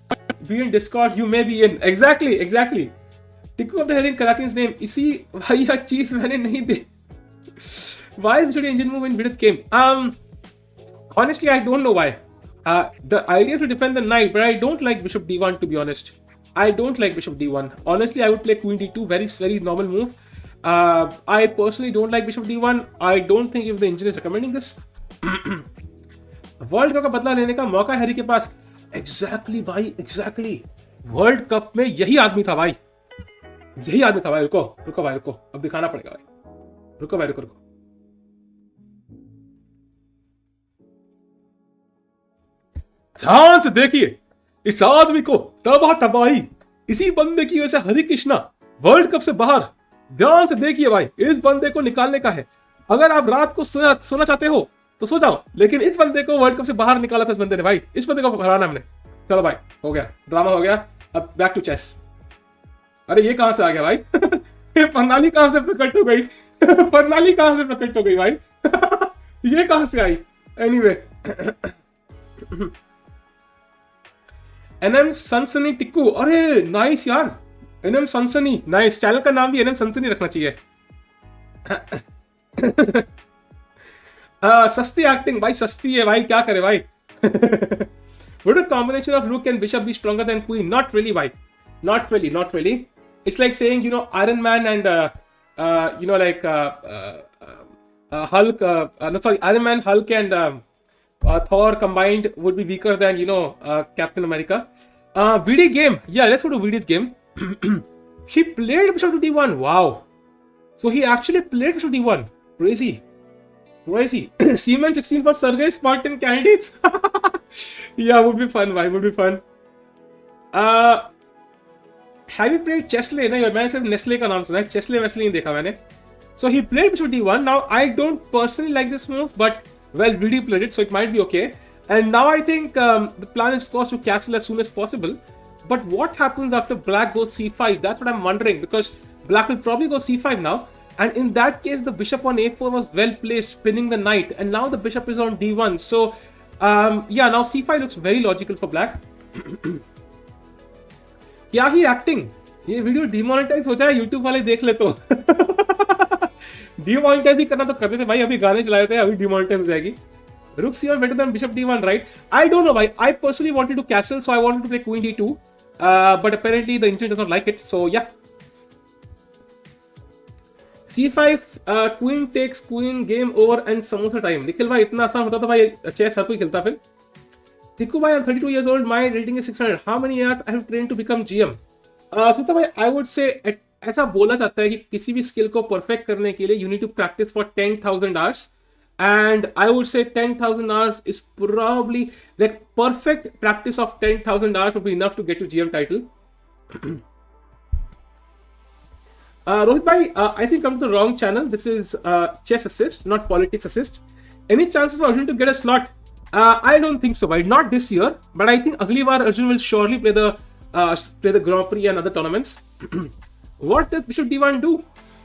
be in Discord, you may be in. Exactly. Tikku after hearing Karyakin's name, इसी भाई यार चीज मैंने नहीं दे. Why should the engine move in Vidit's game? Honestly, I don't know why. The idea is to defend the knight, but I don't like Bishop D1, to be honest. I don't like Bishop D1. Honestly, I would play Queen D2. Very normal move. I personally don't like Bishop D1. I don't think if the engine is recommending this. World cup का बदला लेने का मौका है हरी के पास. Exactly भाई, exactly. World cup में यही आदमी था भाई. रुको भाई, अब दिखाना पड़ेगा भाई. रुको. ध्यान से देखिए इस आदमी को. तबाही इसी बंदे की वजह से हरिकृष्णा वर्ल्ड कप से बाहर. ध्यान से देखिए भाई, इस बंदे को निकालने का है. अगर आप रात को सोना चाहते हो तो सो जाओ, लेकिन इस बंदे को वर्ल्ड कप से बाहर निकाला था इस बंदे ने भाई. इस बंदे को हराना हमने. चलो भाई, हो गया, ड्रामा हो गया. अब बैक टू चेस. अरे ये कहां से आ गया भाई? प्रणाली कहां से प्रकट हो गई? भाई? ये कहां से आई? एनीवे, एनएम सनसनी टिक्कू. अरे नाइस यार, एनएम सनसनी, नाइस. चैनल का नाम भी एनएम सनसनी रखना चाहिए. सस्ती एक्टिंग भाई, सस्ती है भाई, क्या करे भाई. Would a combination of rook and bishop be stronger than queen? Not really भाई, not really. It's like saying, Iron Man and Hulk, Iron Man, Hulk and Thor combined would be weaker than Captain America. VD game. Yeah, let's go to VD's game. He played bishop to d1. Wow. So he actually played bishop d1. Crazy. Crazy. Siemens 16 for Sergei Spartan candidates. Yeah, would be fun. Why would be fun? Have you played Chesley? No, मैंने सिर्फ Nestle का नाम सुना है. Chesley Wesley नहीं देखा मैंने. So he played bishop d1. Now I don't personally like this move, but well, VD played it, so it might be okay. And now I think the plan is, of course, to castle as soon as possible. But what happens after black goes c5? That's what I'm wondering, because black will probably go c5 now. And in that case, the bishop on a4 was well placed, pinning the knight. And now the bishop is on d1. So, yeah, now c5 looks very logical for black. क्या ही acting, ये video demonetize हो जाए, YouTube वाले देख ले तो. Demonetize ही करना तो करते थे भाई, अभी गाने चलाए थे, अभी डिमोनेटाइज हो जाएगी. Rook c1 better than bishop d1, right? I don't know why. I personally wanted to castle, so I wanted to play queen d2. But apparently the engine does not like it, so yeah. c5, queen takes queen, game over and samosa time. Nikhil भाई इतना आसान होता तो भाई chess हर कोई खेलता फिर. Tiku bhai, I'm 32 years old. My rating is 600. How many years I have trained to become GM? Sutta bhai, I would say ऐसा बोला जाता है कि किसी भी स्किल को परफेक्ट करने के लिए you need to practice for 10,000 hours. And I would say 10,000 hours is probably like perfect practice of 10,000 hours would be enough to get to GM title. Rohit bhai, I think I'm to the wrong channel. This is chess assist, not politics assist. Any chances for Arjun to get a slot? I don't think so, bhai. Not this year, but I think agli baar Arjun will surely play the Grand Prix and other tournaments. What does Bishop D1 do?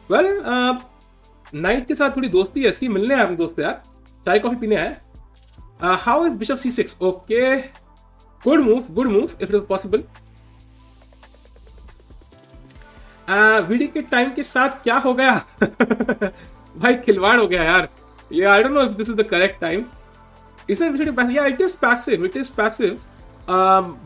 Well, night के साथ थोड़ी दोस्ती है इसकी, मिलने हैं हम दोस्त यार, चाय कॉफी पीने हैं. How is bishop c6? Okay, good move if it is possible. Video के टाइम के साथ क्या हो गया? भाई खिलवाड़ हो गया यार. ये आई don't know if this is the correct time. इसमें बिशप पैसिव, या it is passive.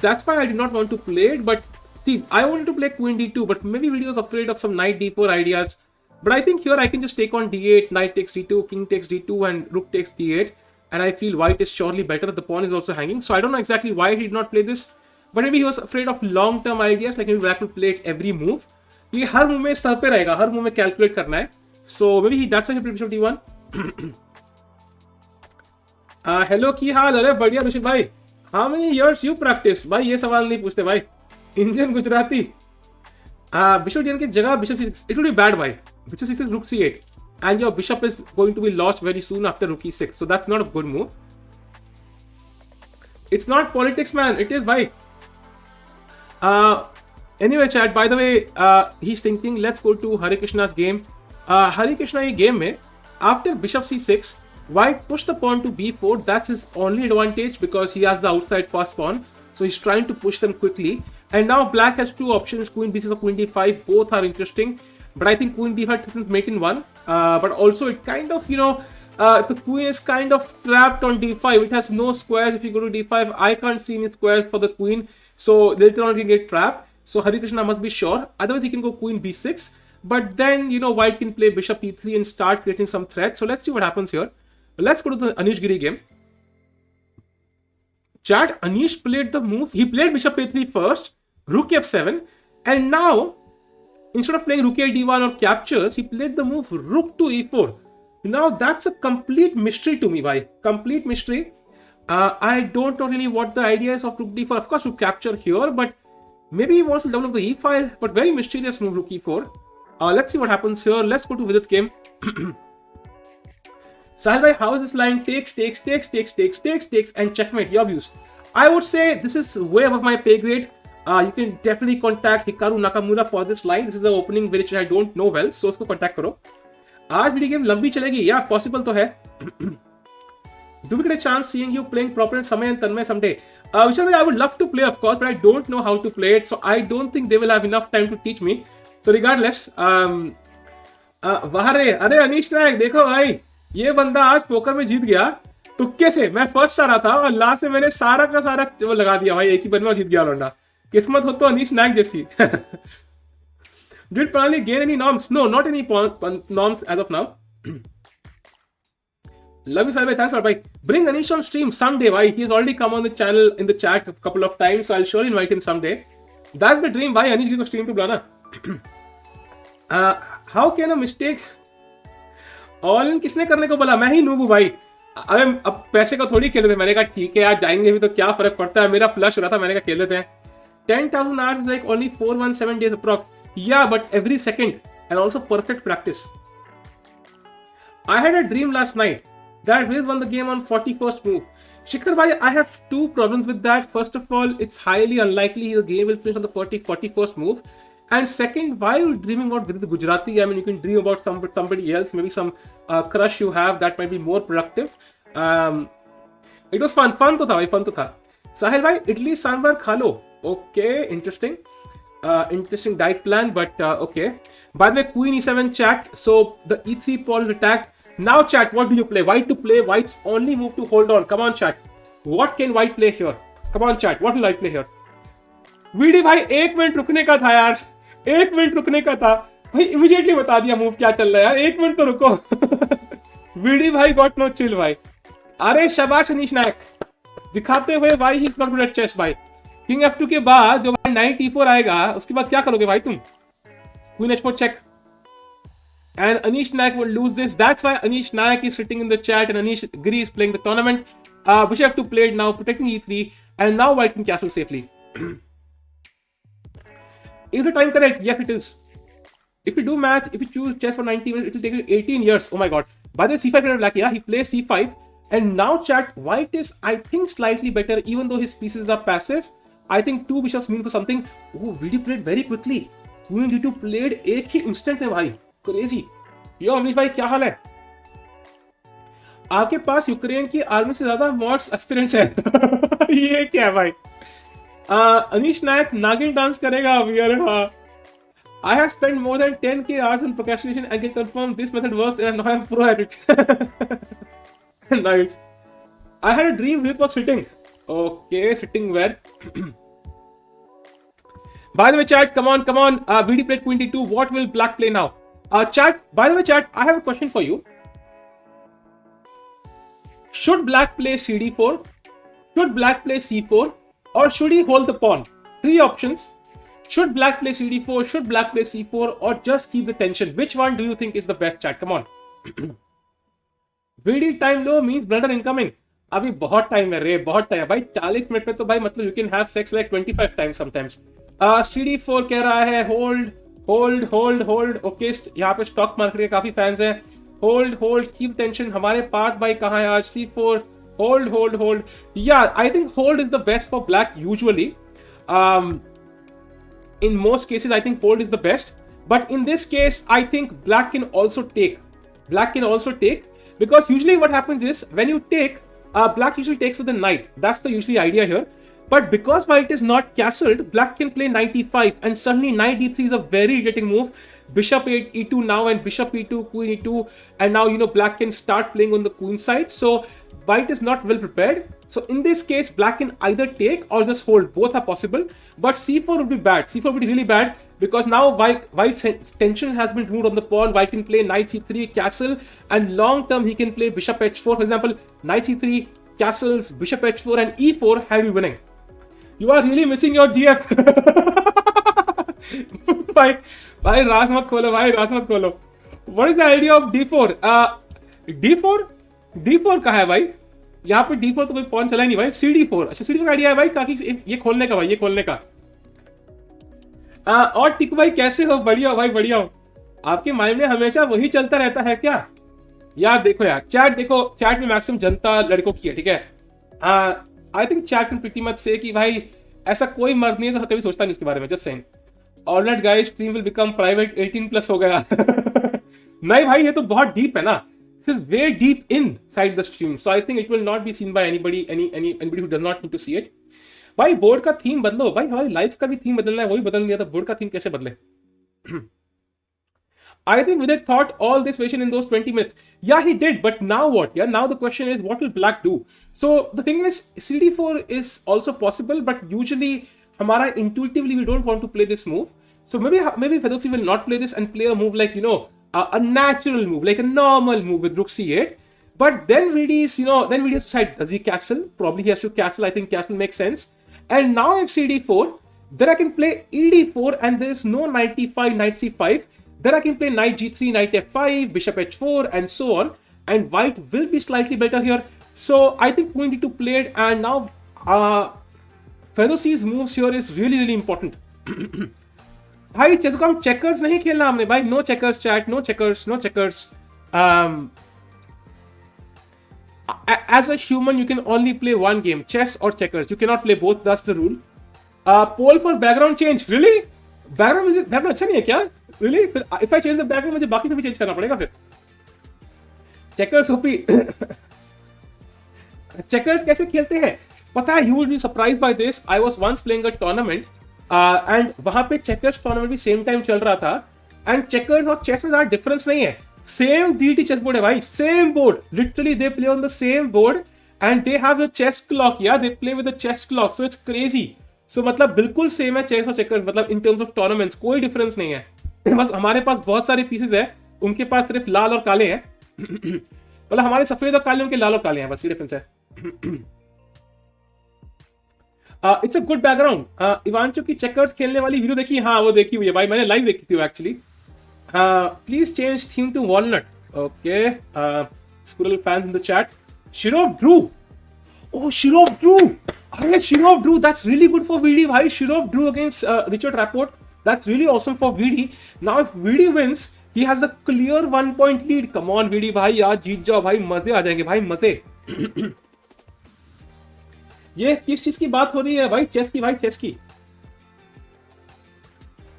That's why I did not want to play it, but see, I wanted to play queen d2, but maybe video was afraid of some knight d4 ideas. But I think here I can just take on d8, knight takes d2, king takes d2, and rook takes d8. And I feel white is surely better. The pawn is also hanging. So I don't know exactly why he did not play this. But maybe he was afraid of long-term ideas, like maybe black will play it every move. ये हर move में sir पे रहेगा, हर move में calculate करना है. So maybe that's why he played bishop d1. Hello, की हाल? अरे बढ़िया ऋषित भाई. How many years you practice? भाई ये सवाल नहीं पूछते भाई. Indian गुजराती. Bishop d1 की जगह bishop c6. It would be bad, भाई. Bishop c6, rook c8, and your bishop is going to be lost very soon after rook e6. So that's not a good move. It's not politics, man. It is, bhai. Anyway, chat. By the way, he's thinking. Let's go to Harikrishna's game. Harikrishna की game में after bishop c6, white push the pawn to b4. That's his only advantage because he has the outside pass pawn. So he's trying to push them quickly. And now black has two options: queen b6 or queen d5. Both are interesting. But I think queen d5 since mate in one. But also it kind of, the queen is kind of trapped on d5. It has no squares. If you go to d5, I can't see any squares for the queen. So later on it can get trapped. So Harikrishna must be sure. Otherwise he can go queen b6. But then, white can play bishop e3 and start creating some threat. So let's see what happens here. Let's go to the Anish Giri game. Chat, Anish played the move. He played bishop a3 first, rook f7. And now, instead of playing rook d1 or captures, he played the move rook to e4. Now that's a complete mystery to me, bhai. Complete mystery. I don't know really what the idea is of rook d4. Of course, to capture here, but maybe he wants to develop the e file. But very mysterious move, rook e4. Let's see what happens here. Let's go to Vidit's game. Sahil bhai, how is this line? Takes, and checkmate. Your views. I would say this is way above my pay grade. You can definitely contact Hikaru Nakamura for this line. This is the opening which I don't know well, so उसको contact करो. आज video game लंबी चलेगी, या possible तो है. Do we get a chance seeing you playing proper Samay and Tanmay someday? Which I would love to play, of course, but I don't know how to play it, so I don't think they will have enough time to teach me. So regardless, वाहरे, अरे अनीश नायक देखो भाई, ये बंदा आज poker में जीत गया तुक्के से. मैं फर्स्ट आ रहा था और लास्ट में मैंने सारा का सारा वो लगा दिया भाई, एक ही बार में जीत गया लौंडा. किस्मत हो तो अनीश नायक जैसी. Did Pranali gain any norms? No, not any norms as of now. Love you, Sahil bhai. Thanks a lot, bhai. Bring Anish on stream someday, bhai. He has already come on the channel in the chat a couple of times, so I'll surely invite him someday. That's the dream, bhai. Anish Giri को stream पे बुलाना. How can a mistake? All in किसने करने को बोला? मैं ही noob हूँ भाई. अबे अब पैसे को थोड़ी खेल रहे थे. मैंने कहा ठीक है यार, जाएंगे भी तो क्या फर्क पड़ता है. मेरा फ्लश हो रहा था, मैंने कहा खेल लेते हैं. 10,000 hours is like only 417 days approx. Yeah, but every second and also perfect practice. I had a dream last night that Viz won the game on 41st move. Shikhar bhai, I have two problems with that. First of all, it's highly unlikely the game will finish on the 41st move. And second, why are you dreaming about Vidit Gujrathi? I mean, you can dream about somebody else, maybe some crush you have that might be more productive. It was fun. Fun to tha bhai, fun to tha. Sahil bhai, idli sambar kha lo. Okay, interesting. Interesting diet plan, but okay. By the way, Queen E7 chat. So the E3 pawn is attacked. Now chat, what do you play? White to play. White's only move to hold on. Come on chat. What can white play here? Come on chat. What will white play here? VD भाई 1 minute रुकने का था यार. 1 minute रुकने का था भाई. Immediately बता दिया मूव क्या चल रहा है यार. 1 मिनट तो रुको. वीडी भाई गॉट नो चिल भाई. अरे शाबाश अनीश नायक. दिखाते हुए भाई he is not good at chess भाई. किंग F2 के बाद जो भाई नाइट E4 आएगा उसके बाद क्या करोगे भाई तुम? Queen H4 check. And Anish Naik will lose this. That's why Anish Naik is sitting in the chat and Anish Giri is playing the tournament. Bishop F2 played now, protecting E3, and now white can castle safely. Is the time correct? Yes, it is. If you do math, if you choose chess for 90 minutes, it will take you 18 years. Oh my god. By the way, C5 black, yeah, he plays C5. And now chat, white is, I think, slightly better, even though his pieces are passive. I think 2 bishops mean for something. Oh, Vidit played very quickly. Queen D2 played एक ही instant में भाई. Crazy. यो अमरीश भाई क्या हाल है? आपके पास Ukraine की army से ज्यादा मॉड्स एक्सपीरियंस है. ये क्या है भाई? अनीश नायक नागिन डांस करेगा अभी. अरे हाँ. I have spent more than 10k hours on procrastination and can confirm this method works and now I'm pro at it. Nice. I had a dream Vidit was sitting. Okay, sitting where? By the way, chat, come on. VD played Queen D2. What will black play now? Chat, by the way, chat, I have a question for you. Should black play CD4? Should black play C4? Or should he hold the pawn? 3 options. Should black play CD4? Should black play C4? Or just keep the tension? Which one do you think is the best, chat? Come on. VD time low means blunder incoming. अभी बहुत time है रे, बहुत time है भाई. 40 minute में तो भाई मतलब you can have sex like 25 times sometimes. CD4 कह रहा है hold. ओके, यहाँ पे स्टॉक मार्केट के काफी फैंस हैं. Hold keep tension. हमारे पास भाई कहाँ है आज? C4 hold. Yeah, I think hold is the best for black usually. In most cases, I think hold is the best. But in this case, I think black can also take. Because usually what happens is when you take, black usually takes with the knight. That's the usually idea here. But because white is not castled, black can play knight e5, and suddenly knight d3 is a very irritating move. Bishop e2 now, and bishop e2, queen e2, and now black can start playing on the queen side. So white is not well prepared. So in this case, black can either take or just hold. Both are possible. But c4 would be bad. C4 would be really bad because now white's tension has been removed on the pawn. White can play knight c3, castle, and long term he can play bishop h4. For example, knight c3, castles, bishop h4, and e4 have you winning. You are really missing your GF. भाई राज मत खोलो. What is the idea of d4? d4 कहाँ है भाई? यहाँ पे d4 तो कोई पॉन चला नहीं भाई. cd4. अच्छा, cd4 का आइडिया है भाई ताकि ये खोलने का. और टिक भाई कैसे हो? बढ़िया हो. आपके माइंड में हमेशा वही चलता रहता है क्या? यार देखो यार, चैट में मैक्सिमम जनता लड़कों की है, ठीक है. I think chat can pretty much से कि भाई ऐसा कोई मर्द नहीं है जो कभी सोचता नहीं इसके बारे में. Just saying. Alright guys, stream will become private. 18+ हो गया. नहीं भाई, ये तो बहुत डीप है ना. This is way deep inside the stream, so I think it will not be seen by anybody who does not need to see it. भाई बोर्ड का थीम बदलो भाई. हमारी लाइफ का भी थीम बदलना है, वही बदल दिया. तो बोर्ड का थीम कैसे बदले? I think Vidit thought all this vision in those 20 minutes. Yeah, he did, but now what? Yeah, now the question is, what will black do? So the thing is, CD4 is also possible, but usually, हमारा intuitively we don't want to play this move. So maybe Fedoseev will not play this and play a move like a natural move, like a normal move with rook c8. But then VD's, then VD has to decide, does he castle? Probably he has to castle. I think castle makes sense. And now if CD4, then I can play ED4 and there's no knight E5, knight C5. Then I can play knight G3, knight F5, bishop H4 and so on. And white will be slightly better here. So I think queen D2 played, and now Fedoseev's moves here is really, really important. भाई chess को हम checkers नहीं खेलना हमने भाई. No checkers chat, no checkers, no checkers. As a human, you can only play one game, chess or checkers. You cannot play both. That's the rule. Poll for background change. Really? Background अच्छा नहीं है क्या? Really? If I change the background, मुझे बाकी से भी change करना पड़ेगा फिर. Checkers OP. Checkers कैसे खेलते हैं? पता है, you will be surprised by this. I was once playing a tournament, and वहाँ पे checkers tournament भी same time चल रहा था. And checkers और chess में ज़्यादा difference नहीं है. Same DT chessboard है भाई, same board. Literally they play on the same board and they have a chess clock. Yeah, they play with a chess clock, so it's crazy. So मतलब बिल्कुल same है chess और checkers, मतलब in terms of tournaments कोई difference नहीं है. बस हमारे पास बहुत सारे pieces है, उनके पास सिर्फ लाल और काले हैं. मतलब हमारे सफेद और काले, उनके लाल और काले हैं, बस ये डिफरेंस है. It's a good background. Ivanshu की चेकर्स खेलने वाली वीडियो देखी? हाँ वो देखी हुई है भाई, मैंने लाइव देखी थी actually. Please change theme to walnut. Okay, squirrel fans in the chat. Shirov drew. Oh, Shirov drew. अरे Shirov drew. That's really good for VD भाई. Shirov drew against Richard Rapport. That's really awesome for VD. Now if VD wins, he has a clear 1 point lead. Come on VD भाई, आज जीत जाओ भाई, मजे आ जाएंगे भाई, मजे. ये किस चीज की बात हो रही है भाई? चेस की भाई, चेस की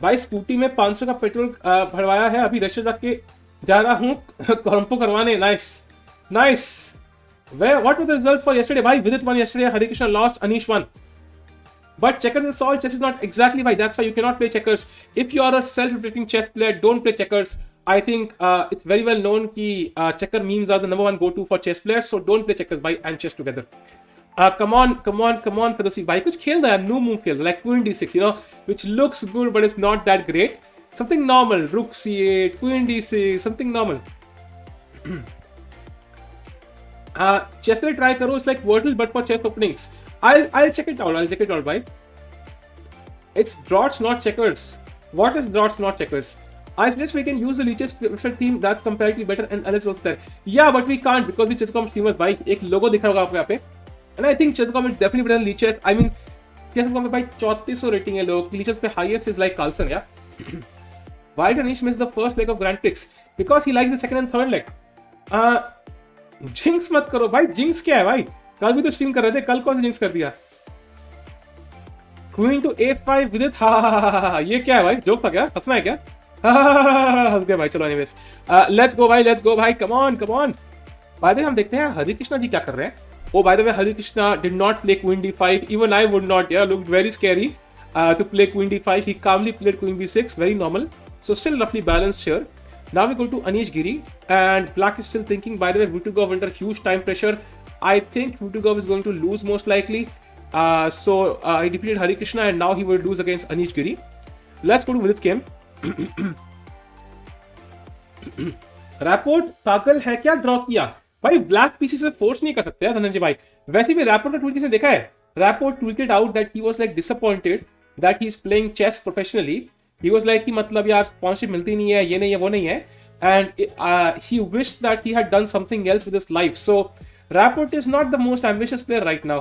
भाई. स्कूटी में 500 का पेट्रोल भरवाया है, अभी रशिया जाके जा रहा हूँ कॉम्पो करवाने. Nice nice. What were the results for yesterday? Bhai, Vidit won yesterday, Harikrishna lost, Anish won. But checkers is solved, chess is not. Exactly, bhai. That's why you cannot play checkers. If you are a self-reflecting chess player, don't play checkers. I think it's very well known that checker memes are the number one go-to for chess players. So don't play checkers, bhai, and chess together. Come on, Fedoseev, bhai. Kuch khel raha hai, new move khel raha hai, like queen d6, which looks good, but it's not that great. Something normal, rook c8, queen d6, something normal. Chess में try करो, it's like Wordle but for chess openings. I'll check it out, bhai. It's draughts, not checkers. What is draughts, not checkers? I suggest we can use the Leeches theme, that's comparatively better, and Alice also there. Yeah, but we can't because we Chess.com streamers, bhai. एक logo दिख रहा होगा आपको यहाँ पे. And I think Chess.com is definitely better than Leeches. I mean, Chess.com पे भाई 3400 rating है लोग. Leeches पे highest is like Carlsen, yeah. Why did Anish miss the first leg of Grand Prix? Because he likes the second and third leg. Jinx मत करो भाई. Jinx क्या है भाई? कल भी तो स्ट्रीम कर रहे थे, कल कौन सा जिंक्स कर दिया? क्वीन टू A5 विदित. हा ये क्या है भाई? जोक था क्या? हंसना है क्या? हंस गया भाई. चलो एनीवेज, लेट्स गो भाई. Come on. बाय द वे हम देखते हैं हरिकृष्णा जी क्या कर रहे हैं. Oh, by the way, Harikrishna did not play queen d5. Even I would not. Yeah, looked very scary to play queen d5. He calmly played queen b6. Very normal. So still roughly balanced here. Now we go to Anish Giri, and black is still thinking. By the way, Vitiugov under huge time pressure. I think Vitiugov is going to lose most likely. So he defeated Harikrishna, and now he will lose against Anish Giri. Let's go to Vidit's game. Rapport पागल है क्या? Draw किया भाई. Black PC से force नहीं कर सकते हैं धनंजय भाई. वैसे भी Rapport का टूल किसने देखा है? Rapport tweeted out that he was like disappointed that he is playing chess professionally. He was like कि मतलब यार sponsorship मिलती नहीं है, ये नहीं है, वो नहीं है, and he wished that he had done something else with his life. So Rapport is not the most ambitious player right now.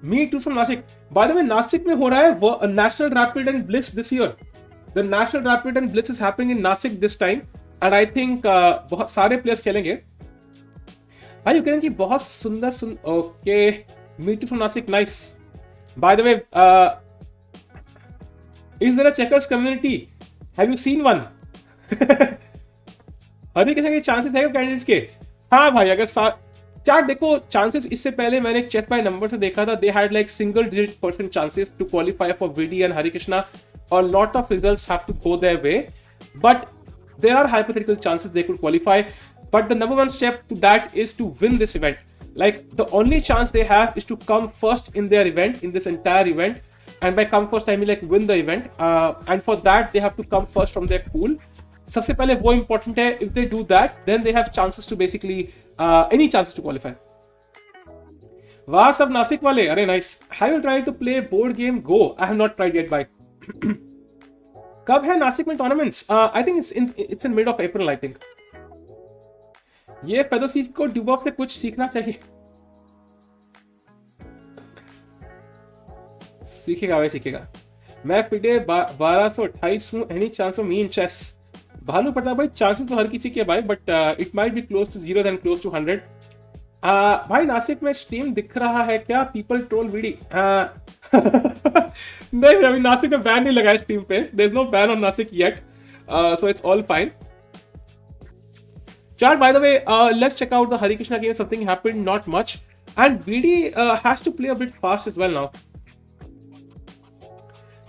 Me too from Nashik. By the way, Nashik में हो रहा है National Rapid and Blitz this year. The National Rapid and Blitz is happening in Nashik this time, and I think बहुत सारे players खेलेंगे. भाई Ukraine की बहुत सुंदर. Okay, me too from Nashik. Nice. By the way, is there a checkers community? Have you seen one? Harikrishna के chances है candidates के? हाँ भाई, अगर चार्ट देखो, चांसेस इससे पहले मैंने चेस बाय नंबर से देखा था. They had like single digit percent chances to qualify for VD and Harikrishna, और lot of results have to go their way, but there are hypothetical chances they could qualify. But the number one step to that is to win this event. Like the only chance they have is to come first in their event, in this entire event. And by come first, I mean like win the event. And for that, they have to come first from their pool. सबसे पहले वो important है. If they do that, then they have chances to basically any chances to qualify. वाह सब नासिक वाले. अरे nice. Have you tried to play board game Go? I have not tried yet. Bye. कब है नासिक में tournaments? I think it's in mid of April. I think. ये फेडोसीव को ड्यूबॉफ से कुछ सीखना चाहिए. सीखेगा भाई सीखेगा. मैं फिडे 1228 हूँ. Any chance of me in chess? Bhanu पता भाई चांसेस तो हर किसी के भाई, but it might be close to 0 then close to 100. भाई नासिक में स्ट्रीम दिख रहा है क्या? People troll VD. नहीं अभी नासिक में बैन नहीं लगा है स्ट्रीम पे. There is no ban on Nashik yet, so it's all fine. Chat, by the way, let's check out the Harikrishna game. Something happened, not much. And VD has to play a bit fast as well now.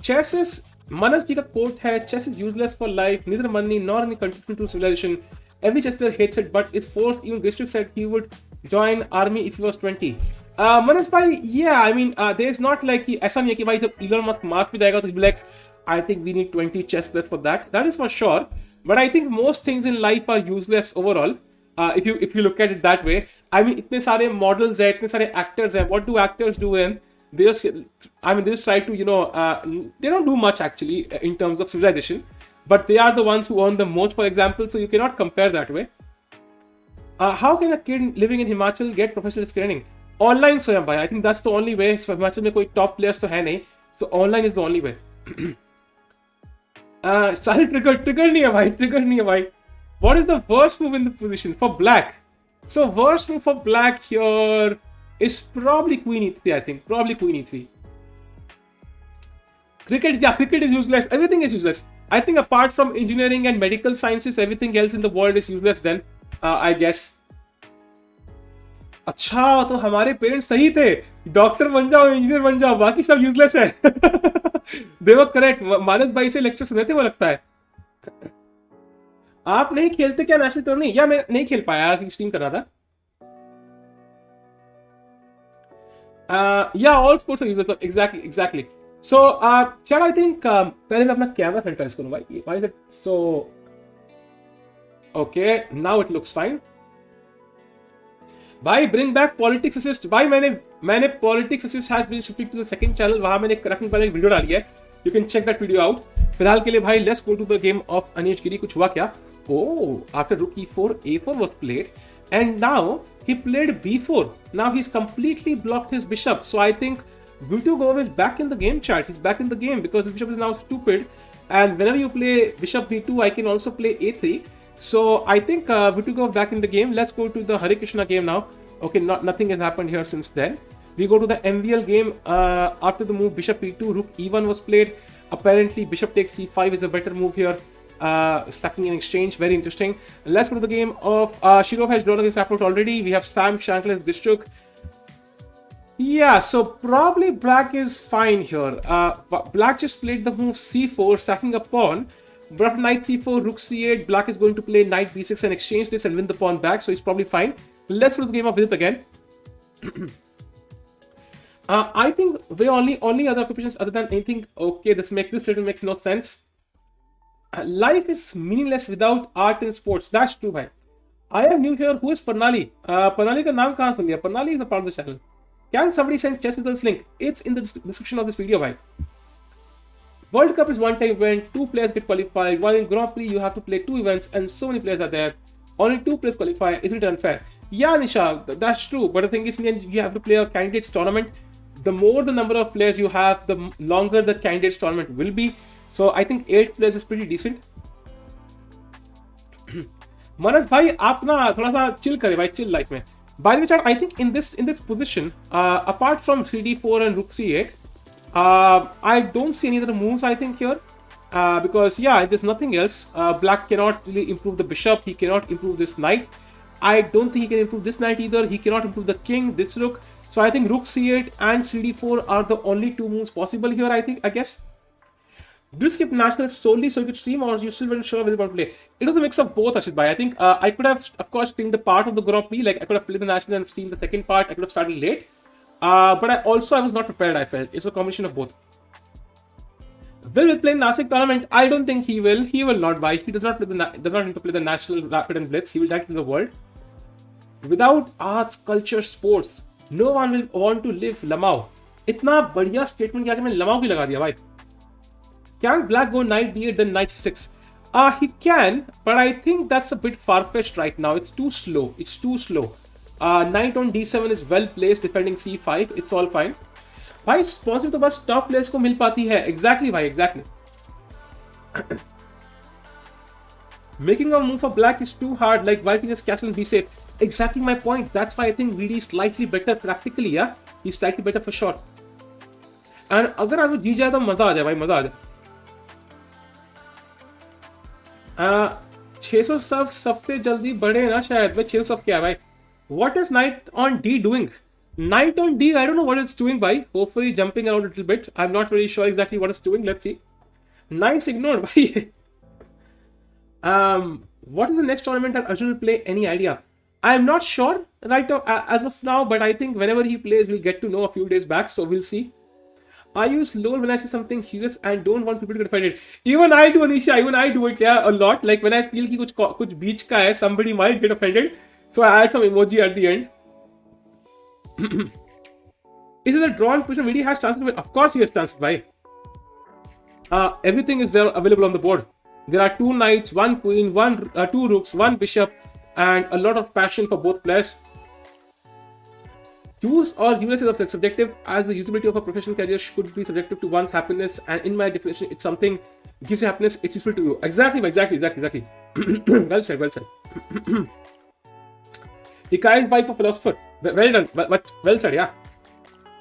Chess is, Manas ji ka quote hai, chess is useless for life, neither money nor any contribution to civilization. Every chess player hates it, but is forced. Even Grishuk said he would join army if he was 20. Manas bhai, yeah, I mean, there's not like, aisa nahi hai ki bhai, jab Elon Musk Mars pe jayega, to he'll be like, I think we need 20 chess players for that. That is for sure. But I think most things in life are useless overall. If you look at it that way, I mean, इतने सारे models हैं, इतने सारे actors हैं. What do actors do? And they just try to, they don't do much actually in terms of civilization. But they are the ones who earn the most, for example. So you cannot compare that way. How can a kid living in Himachal get professional training? Online, Soyam bhai. I think that's the only way. So Himachal में कोई top players तो है नहीं. So online is the only way. सारे trigger नहीं है भाई. What is the worst move in the position for black? So worst move for black here is probably queen e3. I think probably queen e3. Cricket is useless. Everything is useless. I think apart from engineering and medical sciences, everything else in the world is useless then, I guess. अच्छा तो हमारे parents सही थे. Doctor बन जाओ, engineer बन जाओ, बाकी सब यूजलेस है. दे वर करेक्ट. मानस भाई से लेक्चर सुने थे वो लगता है. आप नहीं खेलते क्या नेशनल टूर्नामेंट? या मैं नहीं खेल पाया, स्ट्रीम करना था. Yeah all sports are useless. Exactly. So चल आई थिंक पहले मैं अपना कैमरा सेंटराइज करूं भाई. Why is it so okay? Now it looks fine. भाई ब्रिंग बैक पॉलिटिक्स असिस्ट. भाई मैंने politics assist has been shifted to the second channel. वहां मैंने करने पहले एक वीडियो डाली है. You can check that video out. फिलहाल के लिए भाई let's go to the game of Anish Giri. कुछ हुआ क्या? ओह, आफ्टर रूक e4 a4 was played and now he played b4. Now he's completely blocked his bishop. So I think Vitiugov is back in the game, chat. He's back in the game because his bishop is now stupid. And whenever you play bishop b2, I can also play a3. So I think Vitiugov back in the game. Let's go to the Harikrishna game now. Okay, nothing has happened here since then. We go to the MVL game. After the move bishop e2, rook e1 was played. Apparently bishop takes c5 is a better move here. Stacking in exchange, very interesting. Let's go to the game of Shirov has drawn against Rapport already. We have Sam Shanklin's Grishuk. Yeah, so probably black is fine here. Black just played the move c4, stacking a pawn. But knight c4, rook c8. Black is going to play knight b6 and exchange this and win the pawn back. So he's probably fine. Let's go to the game of Vidit again. I think the only other occupations other than anything. Okay, this certainly makes no sense. Life is meaningless without art and sports. That's true, bhai. I am new here. Who is Parnali? Parnali का नाम कहाँ सुन लिया? Parnali is a part of the channel. Can somebody send chess results link? It's in the description of this video, bhai. World Cup is one-time event. 2 players get qualified. While in Grand Prix, you have to play 2 events, and so many players are there. Only 2 players qualify. Isn't it unfair? Yeah, Nisha, that's true. But the thing is, in the end, you have to play a candidates tournament. The more the number of players you have, the longer the candidates tournament will be. So I think 8 players is pretty decent. Manas bhai, आप ना थोड़ा सा chill करे भाई, chill life में. By the way, chat, I think in this position, apart from cd4 and rook c8, I don't see any other moves. I think here, because yeah, there's nothing else. Black cannot really improve the bishop. He cannot improve this knight. I don't think he can improve this knight either. He cannot improve the king, this rook. So I think rook c8 and cd4 are the only 2 moves possible here. I guess. Do you skip nationals solely so you could stream, or you still weren't sure whether you want to play? It was a mix of both, Ashit bhai. I think I could have, of course, streamed the part of the Grand Prix. Like I could have played the national and streamed the second part. I could have started late. But I was not prepared, I felt. It's a combination of both. Will play Nasik tournament? I don't think he will. He will not buy. He does not need to play the national rapid and blitz. He will direct to the world. Without arts, culture, sports, no one will want to live Lamau. इतना बढ़िया statement किया कि मैंने लमाओ की लगा दिया भाई. Can black go knight d8 then knight c6? He can, but I think that's a bit far-fetched right now. It's too slow. Knight on d7 is well placed, defending c5. It's all fine. भाई sponsor तो बस top players को मिल पाती है. Exactly भाई, exactly. Making a move for black is too hard, like white can just castle and be safe. Exactly my point. That's why I think VD is slightly better practically, yeah? He's slightly better for sure. And अगर आपको जीत जाए तो मजा आ जाए भाई, मजा आ जाए. 600 सबसे जल्दी बढ़े ना शायद. भाई 600 सब क्या है भाई? What is knight on D doing? Knight on D, I don't know what it's doing by. Hopefully jumping around a little bit. I'm not really sure exactly what it's doing. Let's see. Nice ignored by. What is the next tournament that Arjun will play? Any idea? I'm not sure right now, as of now, but I think whenever he plays, we'll get to know a few days back. So we'll see. I use lore when I see something curious and don't want people to get offended. Even I do, Anisha. Even I do it, yeah, a lot. Like when I feel कि कुछ बीच का है, somebody might get offended. So I add some emoji at the end. Is it a drawn position? Vidit has chances to win. Of course he has chances, bhai. Everything is there available on the board. There are 2 knights, 1 queen, 2 rooks, 1 bishop, and a lot of passion for both players. Use or US is subjective, as the usability of a professional career should be subjective to one's happiness, and in my definition, it's something gives you happiness, it's useful to you. Exactly. Well said. Ikai is by for philosopher. Well done, but well said, yeah.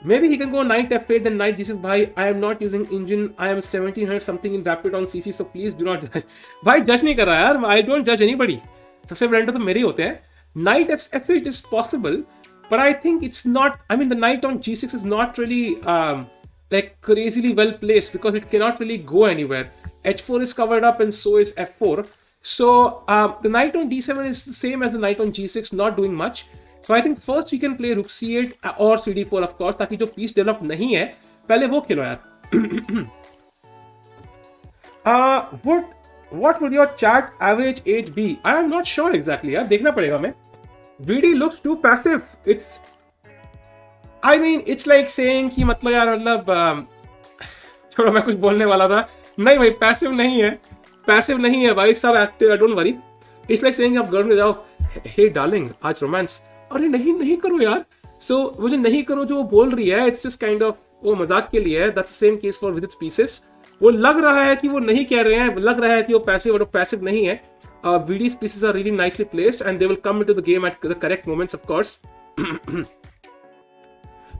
Maybe he can go knight f8 then knight g6. Bhai, I am not using engine. I am 1700 something in Rapport on CC, so please do not judge. Bhai, judge नहीं कर रहा यार. I don't judge anybody. सबसे brand तो मेरे ही होते हैं. Knight f8 is possible, but I think it's not. I mean, the knight on g6 is not really like crazily well placed because it cannot really go anywhere. h4 is covered up and so is f4. So the knight on d7 is the same as the knight on g6, not doing much. So I think first we can play rook c8 or cd4 of course, ताकि जो piece develop नहीं है पहले वो खेलो यार. What would your chat average age be? I am not sure exactly यार, देखना पड़ेगा हमें. VD looks too passive. It's like saying कि मतलब यार मतलब छोड़ो, मैं कुछ बोलने वाला था. नहीं भाई, पैसिव नहीं है भाई, सब active. Don't worry. It's like saying आप गर्ल में जाओ, hey darling आज रोमांस. अरे नहीं करो यार. So वो जो नहीं करो जो वो बोल रही है, it's just kind of वो मजाक के लिए है. That's the same case for Vidit's pieces. वो लग रहा है कि वो नहीं कह रहे हैं, लग रहा है कि वो पैसिव नहीं है. VD's pieces are really nicely placed and they will come into the game at the correct moments, of course.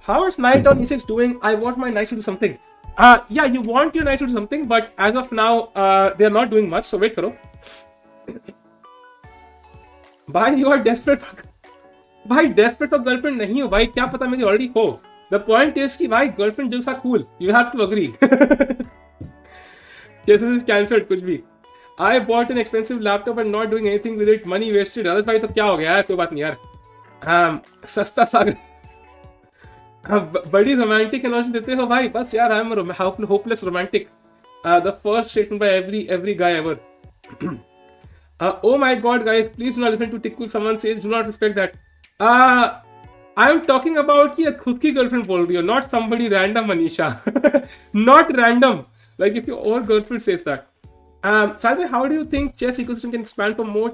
How is knight on e6 doing? I want my knight to do something. Yeah, you want your knight to do something, but as of now, they are not doing much. So wait, karo. Bhai, you are desperate. भाई desperate for girlfriend नहीं हो भाई, क्या पता मेरी already हो. The point is कि भाई girlfriend जैसा cool. You have to agree. Chess is cancelled कुछ भी. I bought an expensive laptop and not doing anything with it. Money wasted. अरे भाई तो क्या हो गया यार, कोई बात नहीं यार. सस्ता सागर. बड़ी romantic एनर्जी देते हो भाई. बस यार, I am a hopeless romantic. The first statement by every guy ever. Oh my God, guys! Please do not listen to tickle. Someone says do not respect that. I am talking about कि खुद की girlfriend बोल रही हो, not somebody random, Anisha. Not random. Like if your own girlfriend says that. Salve, how do you think chess ecosystem can expand for more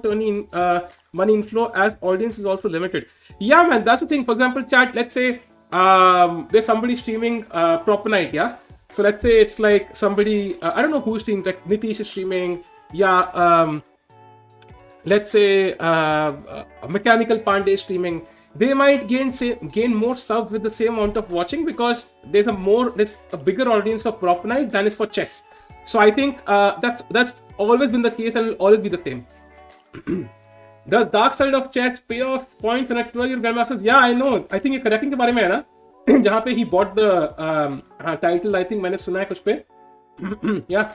money inflow as audience is also limited? Yeah, man, that's the thing. For example, chat. Let's say there's somebody streaming Proper Night, yeah. So let's say it's like somebody I don't know who's streaming. Like Nitish is streaming. Yeah. Let's say Mechanical Pandey streaming. They might gain more subs with the same amount of watching because there's a bigger audience for Prop Night than is for chess. So I think that's always been the case and will always be the same. Does Dark Side of Chess pay off points and at 12 year Grandmasters? Yeah, I know. I think ये correcting के बारे में है ना, जहाँ पे he bought the title. I think मैंने सुना है कुछ पे. Yeah.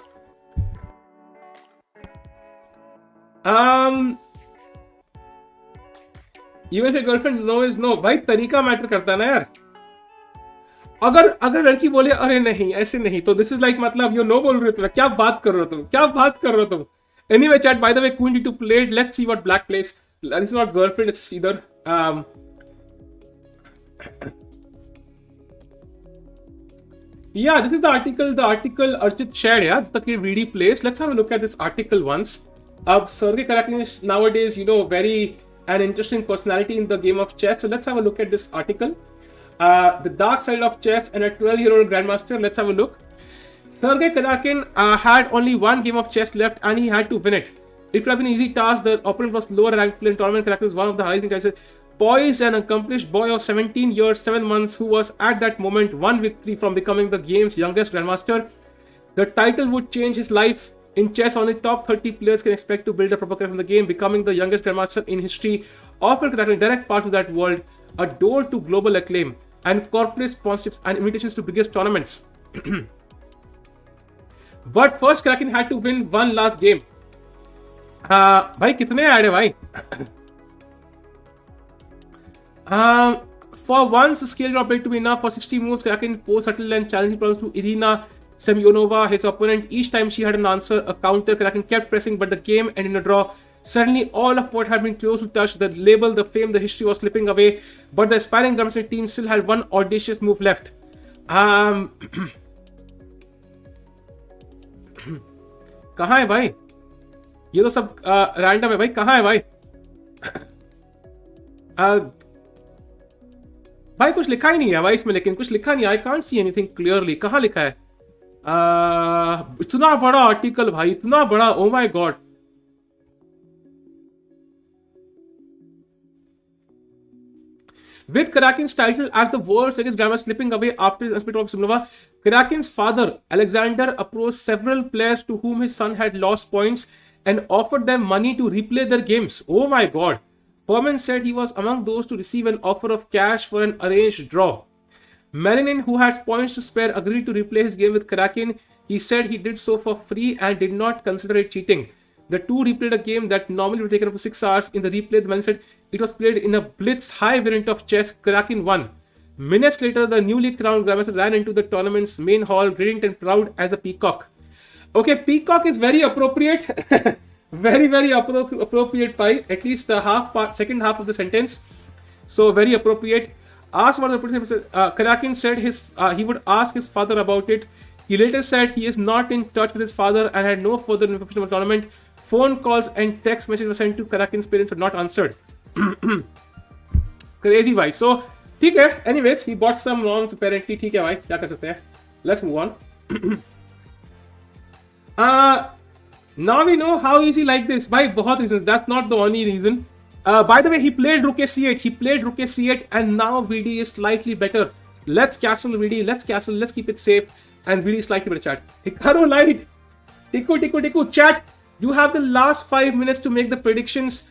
Even if your girlfriend no is no, भाई तरीका मैटर करता है ना यार. अगर अगर लड़की बोले अरे नहीं ऐसे नहीं, तो दिस इज लाइक मतलब यू नो बोल रहे हो, क्या बात कर रहे हो तुम, क्या बात कर रहे हो तुम. Anyway, chat, by the way, queen d2 played. Let's see what black plays. This is not girlfriend, it's either. Yeah, this is the article Archit shared, yeah, the VD plays. Let's have a look at this article once. Sergei Karakin is nowadays, very an interesting personality in the game of chess. So let's have a look at this article. The dark side of chess and a 12-year-old grandmaster. Let's have a look. Sergei Karakin had only one game of chess left and he had to win it. It could have been an easy task. The opponent was lower ranked player in tournament. Karakin was one of the highest ranked, poised and accomplished boy of 17 years, 7 months, who was at that moment one victory from becoming the game's youngest grandmaster. The title would change his life. In chess, only top 30 players can expect to build a proper career from the game, becoming the youngest grandmaster in history, offering Karakin direct path to that world, a door to global acclaim, and corporate sponsorships and invitations to biggest tournaments. But first, Karakin had to win one last game. भाई कितने add है भाई? For once, the scale drop to be enough for 60 moves. Karakin posed subtle and challenging problems to Irina Semyonova, his opponent. Each time she had an answer, a counter. Karakin kept pressing, but the game ended in a draw. Suddenly, all of what had been close to touch, the label, the fame, the history was slipping away. But the aspiring grandmaster team still had one audacious move left. कहाँ है भाई? ये तो सब random है भाई. कहाँ है भाई? भाई कुछ लिखा ही नहीं है भाई इसमें, लेकिन कुछ लिखा नहीं. I can't see anything clearly. कहाँ लिखा है? इतना बड़ा आर्टिकल भाई, इतना बड़ा. ओ my God. With Karakin's title as the world's biggest grandmaster slipping away after his unspecified of Simnova, Karakin's father, Alexander, approached several players to whom his son had lost points and offered them money to replay their games. Oh my god. Furman said he was among those to receive an offer of cash for an arranged draw. Melinin, who had points to spare, agreed to replay his game with Karakin. He said he did so for free and did not consider it cheating. The two replayed a game that normally would take up to 6 hours. In the replay, the man said it was played in a blitz high variant of chess. Karakin won. Minutes later, the newly crowned grandmaster ran into the tournament's main hall, radiant and proud as a peacock. Okay, peacock is very appropriate. very, very appropriate by at least the second half of the sentence. So, very appropriate. Asked about the Karakin said he would ask his father about it. He later said he is not in touch with his father and had no further information about the tournament. Phone calls and text messages were sent to Karakin's parents but not answered. Crazy भाई. So ठीक है. Anyways, he bought some wrongs apparently. ठीक है भाई, क्या कर सकते हैं. Let's move on. Now we know how easy like this. भाई बहुत reasons. That's not the only reason. By the way, he played Rook C8. He played Rook C8 and now VD is slightly better. Let's castle VD. Let's castle. Let's keep it safe. And VD is slightly better. Chat. Hikaru light. Tiku. Chat. You have the last 5 minutes to make the predictions.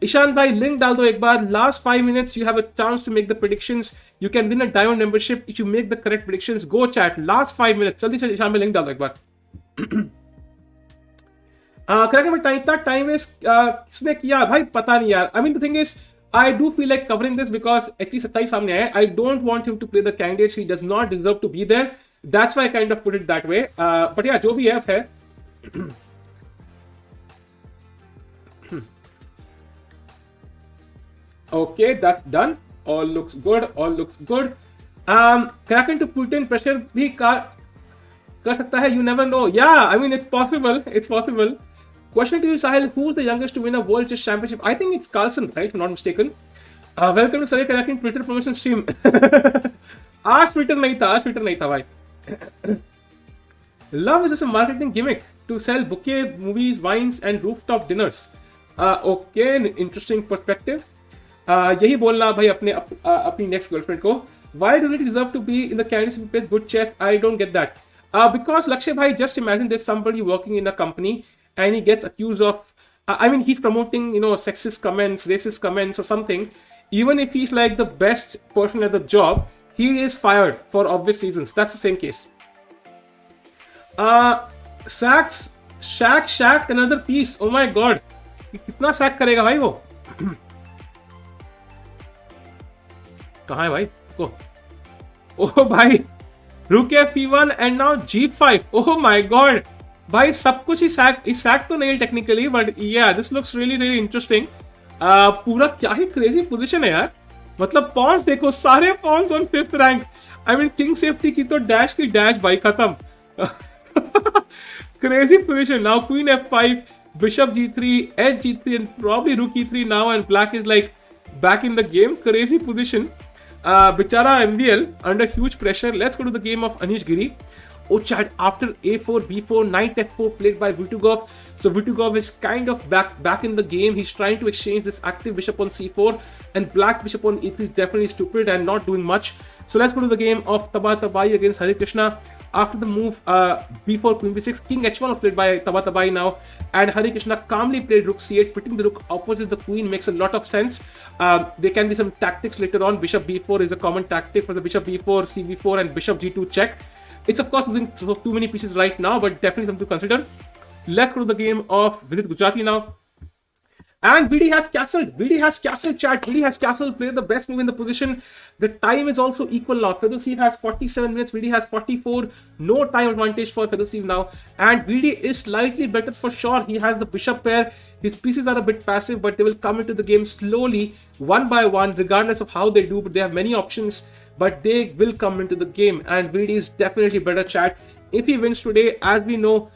Ishan bhai, link डाल दो एक बार. Last 5 minutes, you have a chance to make the predictions. You can win a diamond membership if you make the correct predictions. Go chat. Last 5 minutes. जल्दी से ईशान भाई link डाल दो एक बार. Correct में इतना टाइम वेस्ट किसने किया भाई? पता नहीं यार. I mean the thing is, I do feel like covering this because at least सच्चाई सामने आया. I don't want him to play the candidates. He does not deserve to be there. That's why I kind of put it that way. But yeah, जो भी है. Okay, that's done. All looks good. Karakin to Putin pressure भी कर सकता है. You never know. Yeah, I mean it's possible. Question to you, Sahil. Who's the youngest to win a World Chess Championship? I think it's Carlsen, right? If I'm not mistaken. Welcome to Sergei Karakin Twitter promotion stream. आज Twitter नहीं था भाई. Love is just a marketing gimmick to sell bouquet, movies, wines and rooftop dinners. Okay, interesting perspective. यही बोलना भाई अपनी next girlfriend को. Why does it deserve to be in the candidates who plays good chess? I don't get that. Because Lakshay bhai, just imagine there's somebody working in a company and he gets accused of, I mean he's promoting sexist comments, racist comments or something. Even if he's like the best person at the job, he is fired for obvious reasons. That's the same case. Sacked another piece. Oh my god. कितना sack करेगा भाई वो? कहाँ है भाई? को Oh भाई, rook f1 and now g5. Oh my god, भाई सब कुछ ही सैक तो नहीं है technically, but yeah, this looks really interesting. पूरा क्या ही क्रेजी पोजीशन है यार. मतलब पॉन्स देखो, सारे pawns on 5th rank. I mean king safety की तो डैश की डैश भाई खत्म. Crazy position. Now queen f5, bishop g3, h g3 and probably rook e3 now, and black is like back in the game. Crazy position. Bichara MVL under huge pressure. Let's go to the game of Anish Giri. Oh chat, after a4, b4, knight f4 played by Vitiugov. So Vitiugov is kind of back in the game. He's trying to exchange this active bishop on c4, and black's bishop on e3 is definitely stupid and not doing much. So let's go to the game of Tabatabaei against Harikrishna. After the move b4, queen b6, king h1 was played by Tabatabaei now, and Harikrishna calmly played rook c8, putting the rook opposite the queen makes a lot of sense. There can be some tactics later on. Bishop b4 is a common tactic for the bishop b4, cb4 and bishop g2 check. It's of course losing too many pieces right now, but definitely something to consider. Let's go to the game of Vidit Gujrathi now. And VD has castled. VD has castled, chat. VD has castled. Played the best move in the position. The time is also equal now. Fedoseev has 47 minutes. VD has 44. No time advantage for Fedoseev now. And VD is slightly better for sure. He has the bishop pair. His pieces are a bit passive, but they will come into the game slowly, one by one, regardless of how they do. But they have many options, but they will come into the game. And VD is definitely better, chat. If he wins today, as we know,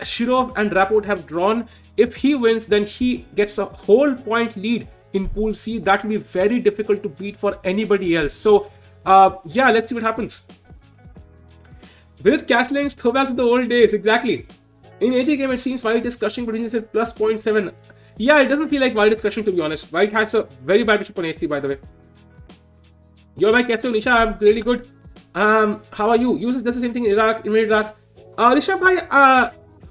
Shirov and Rapport have drawn. If he wins, then he gets a whole point lead in Pool C. That will be very difficult to beat for anybody else. So, yeah, let's see what happens. With castling, throwback to the old days. Exactly. In AJ game, it seems White is crushing, but it's at plus 0.7. Yeah, it doesn't feel like White is crushing, to be honest. White has a very bad bishop on a3, by the way. Yo, bhai, kaise ho, Nisha? I'm really good. How are you? You does the same thing in Iraq, in Iraq. Rishabh bhai,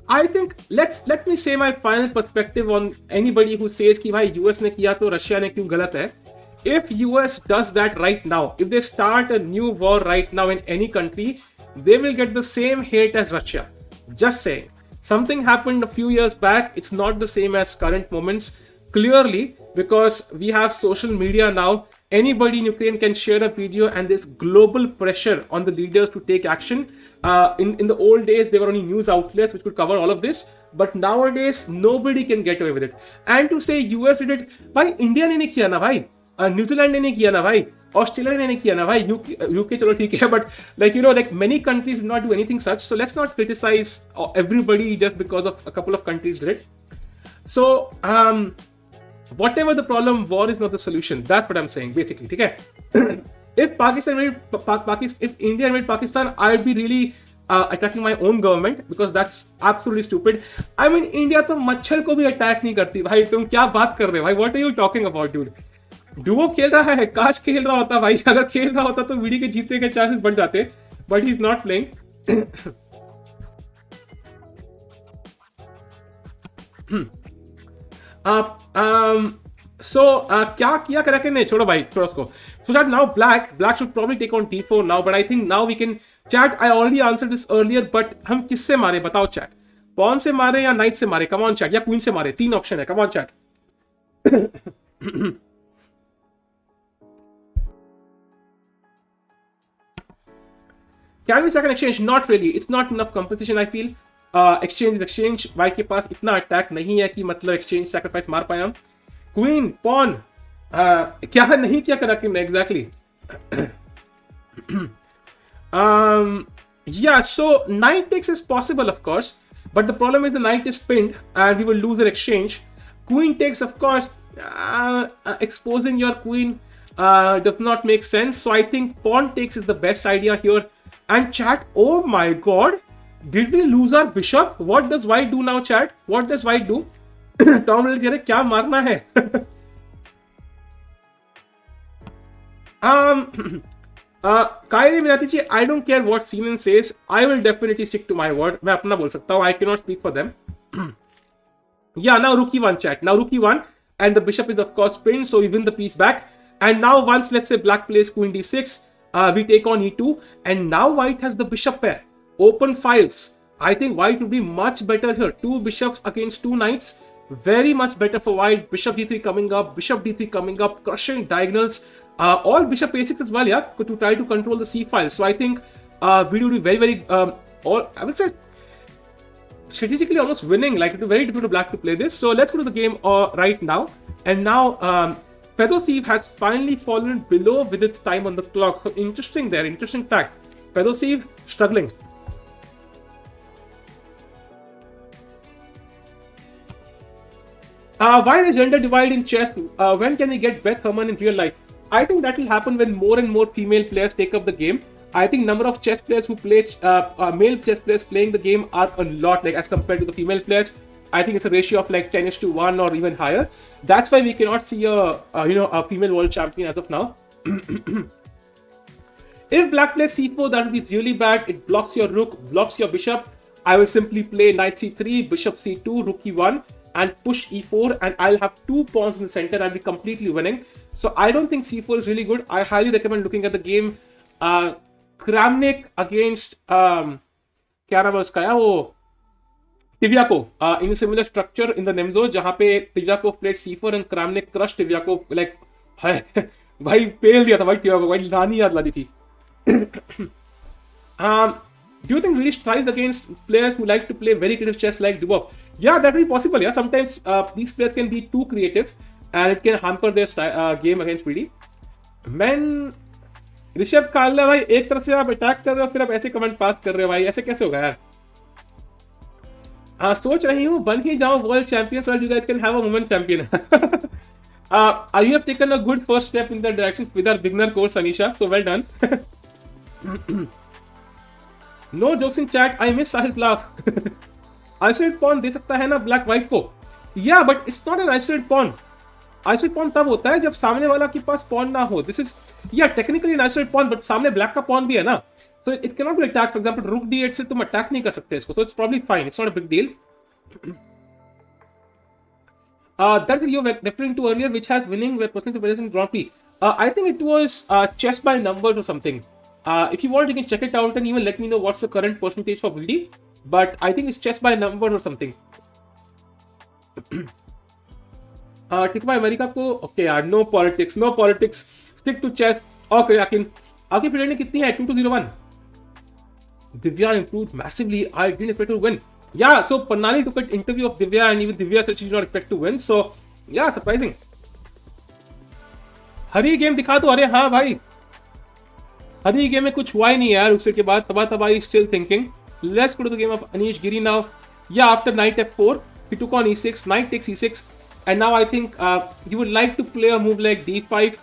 I think let me say my final perspective on anybody who says कि भाई US ने किया तो Russia ने क्यों गलत है. If US does that right now, if they start a new war right now in any country, they will get the same hate as Russia. Just saying. Something happened a few years back. It's not the same as current moments. Clearly, because we have social media now, anybody in Ukraine can share a video, and there's global pressure on the leaders to take action. In the old days, there were only news outlets which could cover all of this, but nowadays nobody can get away with it. And to say US did it, भाई India ने नहीं किया ना भाई, New Zealand ने नहीं किया ना भाई, Australia ने नहीं किया ना भाई, UK चलो ठीक है, but like many countries did not do anything such. So let's not criticize everybody just because of a couple of countries did it. So whatever the problem, war is not the solution. That's what I'm saying basically. ठीक है. If India invaded Pakistan, I'd be really attacking my own government, because that's absolutely stupid. I mean, India तो मच्छर को भी attack नहीं करती भाई. तुम क्या बात कर रहे हो भाई? What are you talking about, dude? Duo खेल रहा है, काश खेल रहा होता भाई. अगर खेल रहा होता तो वीडी के जीतने के चांसेस बढ़ जाते, but he's not playing. So क्या किया करा के नहीं, छोड़ो भाई, छोड़ो उसको. So that now black should probably take on d4 now, but I think now we can chat. I already answered this earlier, but हम किससे मारे बताओ chat? पॉन से मारे या नाइट से मारे? कम ऑन chat, या क्वीन से मारे? 3 ऑप्शन है, come on chat. Can we second exchange? Not really. It's not enough competition, I feel. Exchange is exchange. White के पास इतना अटैक नहीं है कि मतलब exchange sacrifice मार पाए हम. Queen, pawn. क्या नहीं क्या करा कि exactly. Yeah, so knight takes is possible, of course, but the problem is the knight is pinned and we will lose an exchange. Queen takes, of course, exposing your queen does not make sense. So I think pawn takes is the best idea here. And chat, oh my god, did we lose our bishop? What does white do now, chat? What does white do? Tom Little, क्या मारना है? Kyrie Minatici, I don't care what Seaman says. I will definitely stick to my word. मैं अपना बोल सकता हूँ. I cannot speak for them. Yeah, now rook e1 chat. Now rook e1, and the bishop is of course pinned, so we win the piece back. And now once let's say black plays queen d6, we take on e2, and now white has the bishop pair. Open files. I think white would be much better here. 2 bishops against 2 knights. Very much better for white. Bishop d3 coming up, bishop d3 coming up, crushing diagonals. Or bishop a6 as well, yeah, to try to control the c file. So I think Vidit will be very, very, or I would say strategically almost winning. Like, it's very difficult for black to play this. So let's go to the game right now. And now Fedoseev has finally fallen below Vidit's time on the clock. So interesting there, interesting fact. Fedoseev struggling. Why the gender divide in chess? When can we get Beth Herman in real life? I think that will happen when more and more female players take up the game. I think number of chess players who play, male chess players playing the game are a lot, like as compared to the female players. I think it's a ratio of like 10:1 or even higher. That's why we cannot see a female world champion as of now. If black plays c4, that will be really bad. It blocks your rook, blocks your bishop. I will simply play knight c3, bishop c2, rook e1, and push e4, and I'll have 2 pawns in the center and I'll be completely winning. So I don't think c4 is really good. I highly recommend looking at the game. Kramnik against क्या नाम है उसका यार, वो Tivyakov in a similar structure in the Nemzo, जहाँ पे Tivyakov played c4 and Kramnik crushed Tivyakov, like भाई पेल दिया था भाई Tivyakov, भाई लानी याद लानी थी. Do you think really strives against players who like to play very creative chess like Dubov? Yeah, that will be possible. Yeah, sometimes these players can be too creative and it can hamper their game against PD. Men Rishabh काल्ला भाई, एक तरफ से आप attack कर रहे हो फिर आप ऐसे कमेंट पास कर रहे हो भाई, ऐसे कैसे होगा यार? हाँ, सोच रही हूँ बन ही जाओ world champion so that you guys can have a women champion. You have taken a good first step in that direction with our beginner course, Anisha. So well done. No jokes in chat. I miss Sahil's laugh. Isolated pawn दे सकता है ना black white को? Yeah, but it's not an isolated pawn. Isolated pawn तब होता है जब सामने वाला के पास pawn ना हो. This is, yeah, technically an isolated pawn, but सामने black का pawn भी है ना. So it cannot be attacked. For example, rook d8 से तुम attack नहीं कर सकते इसको. So it's probably fine. It's not a big deal. That's what you were referring to earlier, which has winning with percentage of in Grand Prix. I think it was chess by numbers or something. If you want, you can check it out and even let me know what's the current percentage for Vidit. But I think it's chess by numbers or something. Tikva America ko, okay yaar, no politics, no politics. Stick to chess. Okay, Yakin. Aage period ne kitni hai? 2-0-1. Divya improved massively. I didn't expect to win. Yeah, so Pannani took an interview of Divya and even Divya said she did not expect to win. So, yeah, surprising. Hari game दिखा दो. अरे हाँ भाई, हरी game में कुछ हुआ ही नहीं यार. उसके के बाद Tabatabaei still thinking. Let's go to the game of Anish Giri now. Yeah, after knight f4, he took on e6, knight takes e6, and now I think he would like to play a move like d5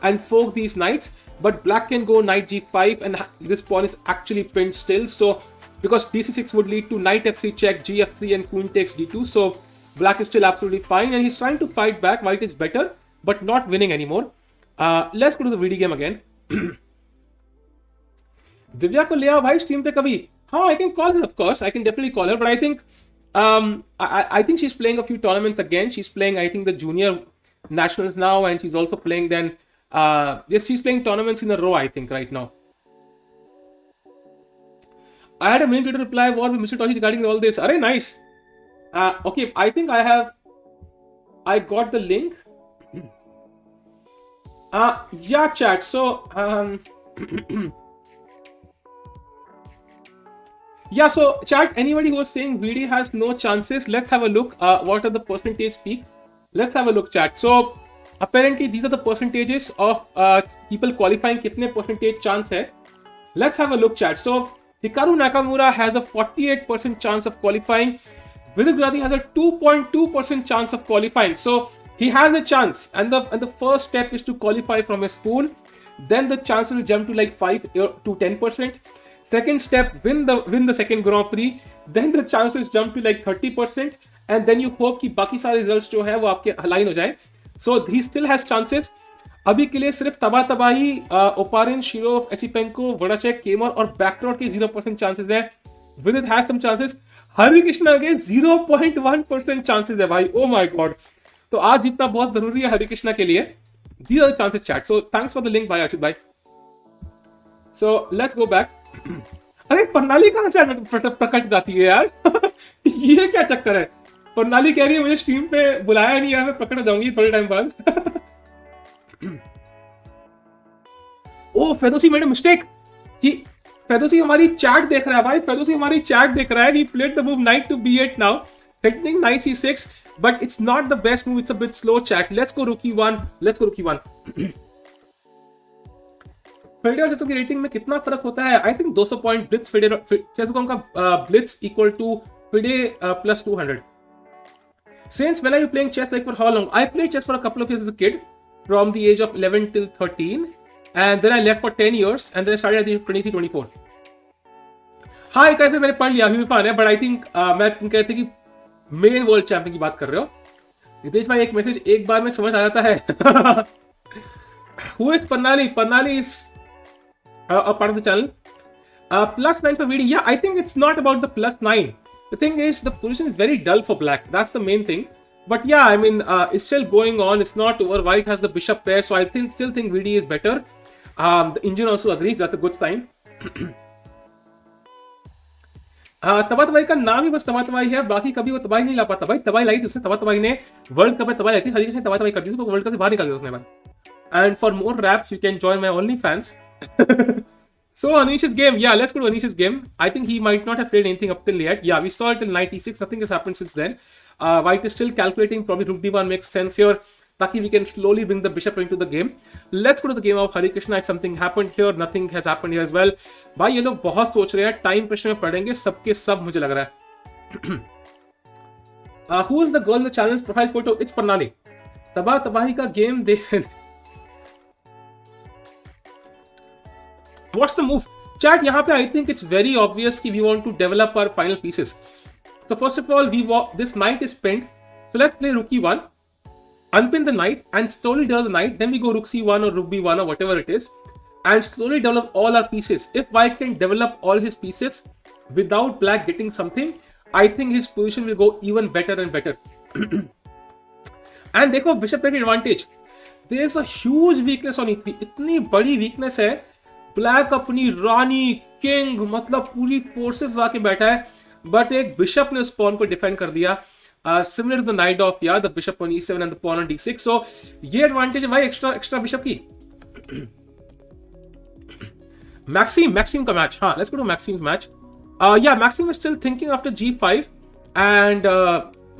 and fork these knights, but black can go knight g5 and this pawn is actually pinned still. So because dc6 would lead to knight f3 check, gf3 and queen takes d2. So black is still absolutely fine and he's trying to fight back. White is better but not winning anymore. Let's go to the VD game again. Divya को ले आओ भाई stream पे कभी. हाँ, I can call her, of course. I can definitely call her, but I think I think she's playing a few tournaments again. She's playing, I think, the junior nationals now, and she's also playing then. Yes, she's playing tournaments in a row, I think, right now. I had a minute to reply what with Mr. Toshi regarding all this. Arey, nice. Okay, I think I got the link. Yeah, chat. So, yeah, so chat, anybody who was saying VD has no chances, let's have a look. What are the percentage peaks? Let's have a look, chat. So apparently these are the percentages of people qualifying. Kitne percentage chance hai? Let's have a look, chat. So Hikaru Nakamura has a 48% chance of qualifying. Vidit Gujrathi has a 2.2% chance of qualifying. So he has a chance, and the first step is to qualify from his pool. Then the chances will jump to like 5 to 10%. Second step, win the second Grand Prix. Then the chances jump to like 30%, and then you hope कि बाकी सारे results जो है वो आपके align हो जाए. So he still has chances. अभी के लिए सिर्फ Tabatabaei, Oparin, Shirov, Esipenko, Vodacek, Kemer और Backrot के 0% chances है. Vidit has some chances. Harikrishna के 0.1% chances है भाई. Oh my god. तो आज जीतना बहुत जरूरी है हरिकृष्णा के लिए. These are the chances, chat. So thanks for the link, bye Archit bhai. So let's go back. अरे प्रणाली कहां से प्रकट जाती है यार? ये क्या चक्कर है? प्रणाली कह रही है मुझे स्ट्रीम पे बुलाया नहीं है, मैं प्रकट हो जाऊंगी थोड़े टाइम बाद. ओ फेदोसी मेड अ मिस्टेक, ही फेदोसी हमारी चैट देख रहा है भाई, फेदोसी हमारी चैट देख रहा है. He played the move knight to b8 now, threatening knight c6, but it's not the best move, it's a bit slow. Chat, let's go rook e1, let's go rook e1. FIDE और चेसो की rating में कितना फर्क होता है? I think 200 point blitz FIDE चेसो का blitz equal to FIDE plus 200. Since when are you playing chess, like for how long? I played chess for a couple of years as a kid, from the age of 11 till 13, and then I left for 10 years, and then I started at the age of 23, 24. हाँ, एक ऐसे मैंने पढ़ लिया ह्यूमी फान है, but I think मैं कह रहे थे कि मेन वर्ल्ड चैंपियन की बात कर रहे हो. नितेश भाई, एक मैसेज एक बार में समझ आ जाता है. Who is Pannali? Pannali is a part of the channel. +9 for VD. Yeah, I think it's not about the +9. The thing is, the position is very dull for black. That's the main thing. But yeah, I mean, it's still going on. It's not over. White has the bishop pair, so I still think VD is better. The engine also agrees. That's a good sign. Tabatabai का नाम ही बस तबातबाई है, बाकी कभी वो तबाही नहीं ला पाता भाई. तबाही लाई थी उसने, तबातबाई ने वर्ल्ड कप में तबाही लाई थी, हरीकृष्ण ने तबातबाई कर दी थी, तो वर्ल्ड कप से बाहर निकाल दिया उसने भाई. And for more raps, you can join my OnlyFans. So Anish's game, yeah, let's go to Anish's game. I think he might not have played anything up till yet. Yeah, we saw it till knight e6. Nothing has happened since then. White is still calculating. Probably rook d1 makes sense here. Taki we can slowly bring the bishop into the game. Let's go to the game of Harikrishna. Something happened here. Nothing has happened here as well. भाई ये लोग बहुत सोच रहे हैं. Time pressure में पड़ेंगे सबके सब, मुझे लग रहा है. Who is the girl in the channel's profile photo? It's Pannali. तबाही का game they. What's the move? Chat, यहाँ पे I think it's very obvious कि we want to develop our final pieces. So first of all, this knight is pinned. So let's play rook e1, unpin the knight and slowly develop the knight. Then we go rook c1 or rook b1 or whatever it is, and slowly develop all our pieces. If white can develop all his pieces without black getting something, I think his position will go even better and better. And देखो bishop take advantage. There is a huge weakness on e3. इतनी बड़ी weakness है. Black अपनी रानी king मतलब पूरी forces लाके बैठा है, बट एक बिशप ने उस पॉन को डिफेंड कर दिया. Similar to the knight of yeah the bishop on e7 and the pawn on d6. So ये एडवांटेज है भाई एक्स्ट्रा बिशप की. मैक्सिम का मैच. हाँ, let's go to Maxime's match. Yeah Maxime is still thinking after g5 and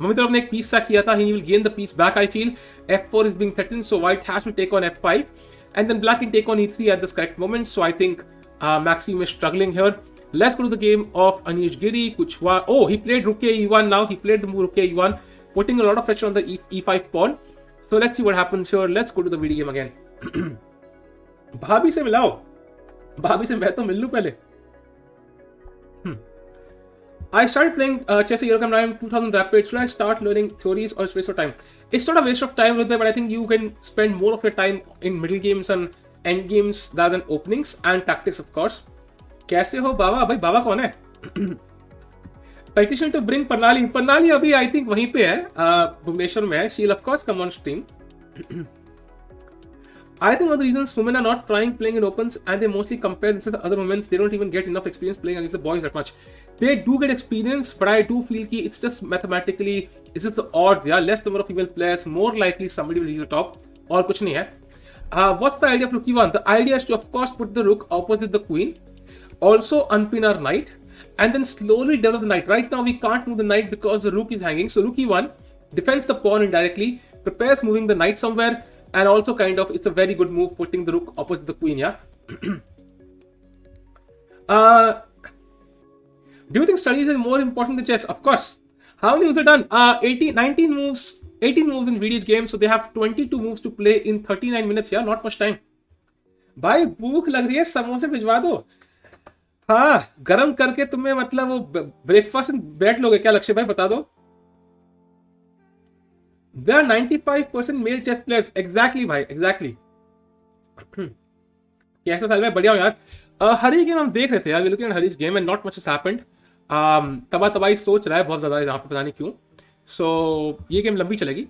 Mamedyarov ने एक piece सा किया था. He will gain the piece back. I feel f4 is being threatened, so white has to take on f5. And then black can take on e3 at this correct moment. So I think Maxime is struggling here. Let's go to the game of Anish Giri. Oh, he played rook e1 now. He played the move rook e1, putting a lot of pressure on the e5 pawn. So let's see what happens here. Let's go to the video game again. भाभी से मिलाओ. भाभी से मैं तो मिल लूं पहले. I started playing chess a year ago in 2000 Rapport. Should I start learning theories or waste of time? It's not a waste of time with them, but I think you can spend more of your time in middle games and end games rather than openings and tactics, of course. कैसे हो बाबा? भाई बाबा कौन है? Petition to bring Pannali. Pannali अभी I think वहीं पे है, भुवनेश्वर में है. She'll of course come on stream. I think one of the reasons women are not playing in opens, and they mostly compare themselves to other women. They don't even get enough experience playing against the boys that much. They do get experience, but I do feel that it's just mathematically, it's just the odds. Yeah, less number of female players, more likely somebody will reach the top. और कुछ नहीं है. What's the idea of rook e1? The idea is to of course put the rook opposite the queen, also unpin our knight, and then slowly develop the knight. Right now we can't move the knight because the rook is hanging. So rook e1 defends the pawn indirectly, prepares moving the knight somewhere. And also kind of, it's a very good move putting the rook opposite the queen, yeah? Do you think studies is more important than chess? Of course. How many moves are done? 18 moves in VD's game, so they have 22 moves to play in 39 minutes, yeah? Not much time. भाई भूख लग रही है, समोसे भिजवा दो. हाँ, गरम करके तुम्हें मतलब वो ब्रेकफास्ट बैठ लोगे क्या लक्ष्य भाई, बता दो. There are 95% male chess players. Exactly भाई, exactly. कैसा साल में बढ़िया हो यार. हरी गेम हम देख रहे थे यार. We're looking at Hari's game and not much has happened. तबाई सोच रहा है बहुत ज्यादा यहाँ पे, पता नहीं क्यों. So ये गेम लंबी चलेगी.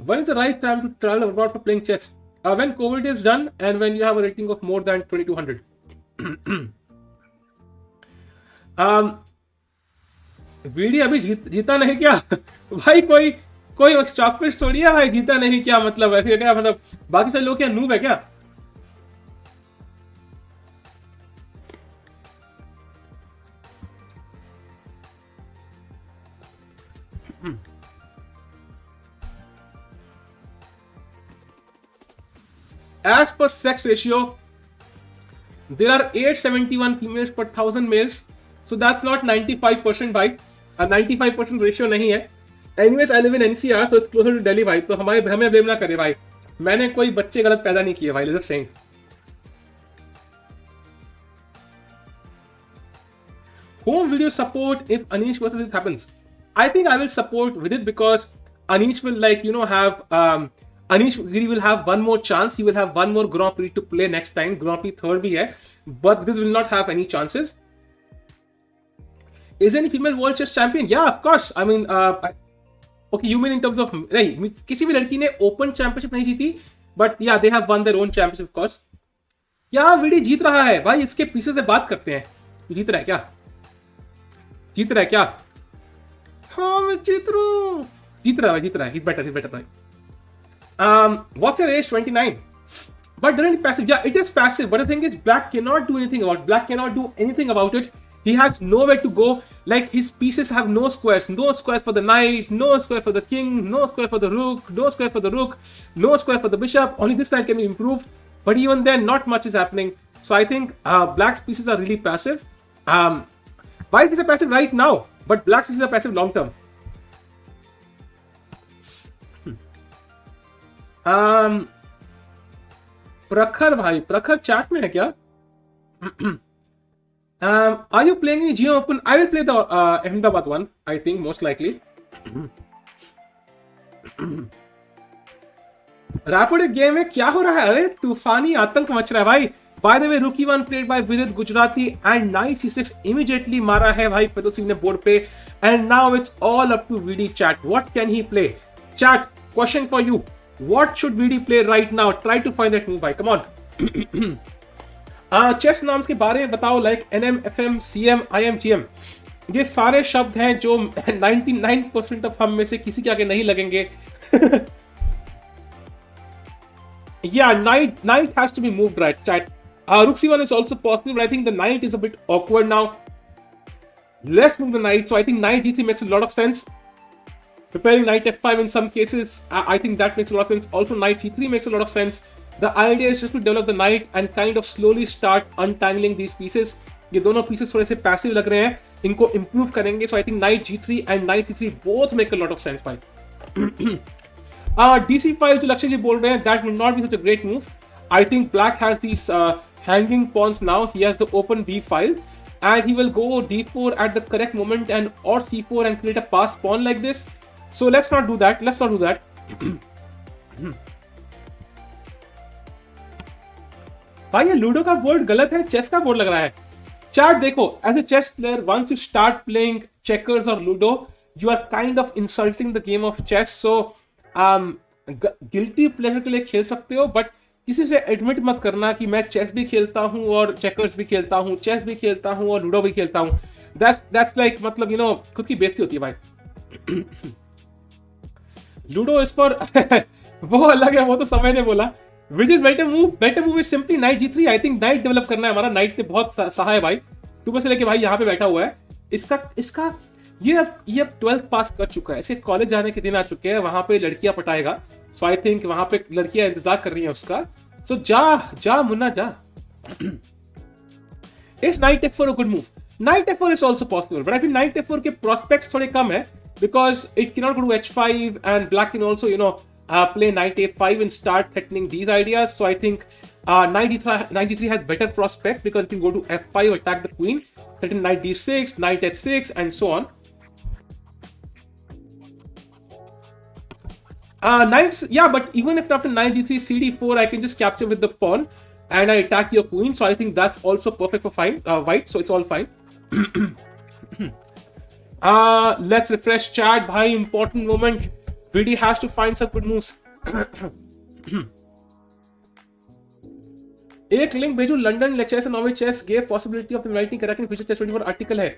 When is the right time to travel abroad for playing chess? When COVID is done and when you have a rating of more than 2200. Video अभी जीता नहीं क्या? भाई कोई कोई स्टॉपेज थोड़ी है भाई, जीता नहीं क्या मतलब, ऐसे क्या मतलब बाकी सारे लोग क्या नूब है क्या? As per sex ratio, there are 871 females per 1000 males, so that's not 95% भाई, 95% रेशियो नहीं है. Anyways, I live in NCR, so it's closer to Delhi भाई, तो हमें ब्लेम ना करे भाई, मैंने कोई बच्चे गलत पैदा नहीं किए भाई, just saying. Whom will you support if Anish versus Vidit happens? I think I will support Vidit because Anish will have Anish Giri will have one more chance. He will have one more Grand Prix to play next time. Grand Prix third भी है, but this will not have any chances. Is any female world chess champion? Yeah, of course. I mean, okay, you mean in terms of नहीं, किसी भी लड़की ने open championship नहीं जीती, but yeah, they have won their own championship, of course. क्या VD जीत रहा है भाई? इसके पीछे से बात करते हैं. जीत रहा है क्या? जीत रहा है क्या? हाँ मैं जीत रहा हूँ. जीत रहा है. He's better भाई. What's your age? 29. But then it's passive. Yeah, it is passive. But the thing is, Black cannot do anything about it. Black cannot do anything about it. He has nowhere to go. Like, his pieces have no squares. No squares for the knight, no square for the king, no square for the rook, no square for the rook, no square for the bishop. Only this side can be improved. But even then, not much is happening. So I think Black's pieces are really passive. White pieces are passive right now, but Black's pieces are passive long term. प्रखर भाई, प्रखर chat में है क्या? Are you playing any Geo Open? I will play the Ahmedabad one, I think, most likely. Rapport एक game में क्या हो रहा है? अरे तूफानी आतंक मच रहा है भाई. By the way, rookie one played by Vidit Gujrathi and knight c6 immediately मारा है भाई Fedoseev ने बोर्ड पे. And now it's all up to VD chat. What can he play? Chat, question for you. What should VD play right now? Try to find that move भाई. Come on. Chess नाम्स के बारे में बताओ, like NM, FM, CM, IM, GM. ये सारे शब्द हैं जो 99% ऑफ हम में से किसी के आगे नहीं लगेंगे. Yeah, knight has to be moved right, chat. Rook c1 is also possible, but I think the knight is a bit awkward now. Let's move the knight. So I think knight g3 makes a lot of sense. Preparing knight f5 in some cases, I think that makes a lot of sense. Also, knight c3 makes a lot of sense. The idea is just to develop the knight and kind of slowly start untangling these pieces. ये दोनों pieces थोड़े से passive लग रहे हैं, इनको improve करेंगे. So I think knight g3 and knight c3 both make a lot of sense, भाई. dc5 जो लक्ष्य जी बोल रहे हैं, that will not be such a great move. I think black has these hanging pawns now. He has the open b file, and he will go d4 at the correct moment and or c4 and create a passed pawn like this. So let's not do that. भाई ये ludo का board गलत है, chess का board लग रहा है. Chat देखो, as a chess player, once you start playing checkers और ludo, you are kind of insulting the game of chess. So guilty pleasure के लिए खेल सकते हो, बट किसी से एडमिट मत करना कि मैं चेस भी खेलता हूं और चेकर्स भी खेलता हूं, चेस भी खेलता हूं और लूडो भी खेलता हूं. दैट्स लाइक, मतलब यू नो, खुद की बेइज्जती होती है भाई. लूडो इज फॉर वो अलग है, वो तो समय ने बोला. Which is better move? Better move is simply knight g3. I think knight develop करना है हमारा. knight ने बहुत सहा है भाई, सुबह से लेके भाई यहाँ पे बैठा हुआ है. इसका ये अब 12th पास कर चुका है, इसके कॉलेज जाने के दिन आ चुके हैं. वहां पे लड़कियां पटाएगा. सो आई थिंक वहां पे लड़कियां इंतजार कर रही हैं उसका. सो जा मुन्ना जा. Is knight f4 a good move? Knight f4 is also possible, but I think knight f4 के prospects थोड़े कम है, because it cannot go to h5 and black can also, you know, play knight a5 and start threatening these ideas. So I think knight g3 has better prospects because it can go to f5, attack the queen, threaten knight d6, knight h6, and so on. Knights, yeah, but even if after knight g3, cd4, I can just capture with the pawn and I attack your queen. So I think that's also perfect for white. So it's all fine. Let's refresh chat. Bhai, important moment. VD has to find some good moves. एक link भेजो, London chess and Norway chess gave possibility of inviting correct future chess 24 article है.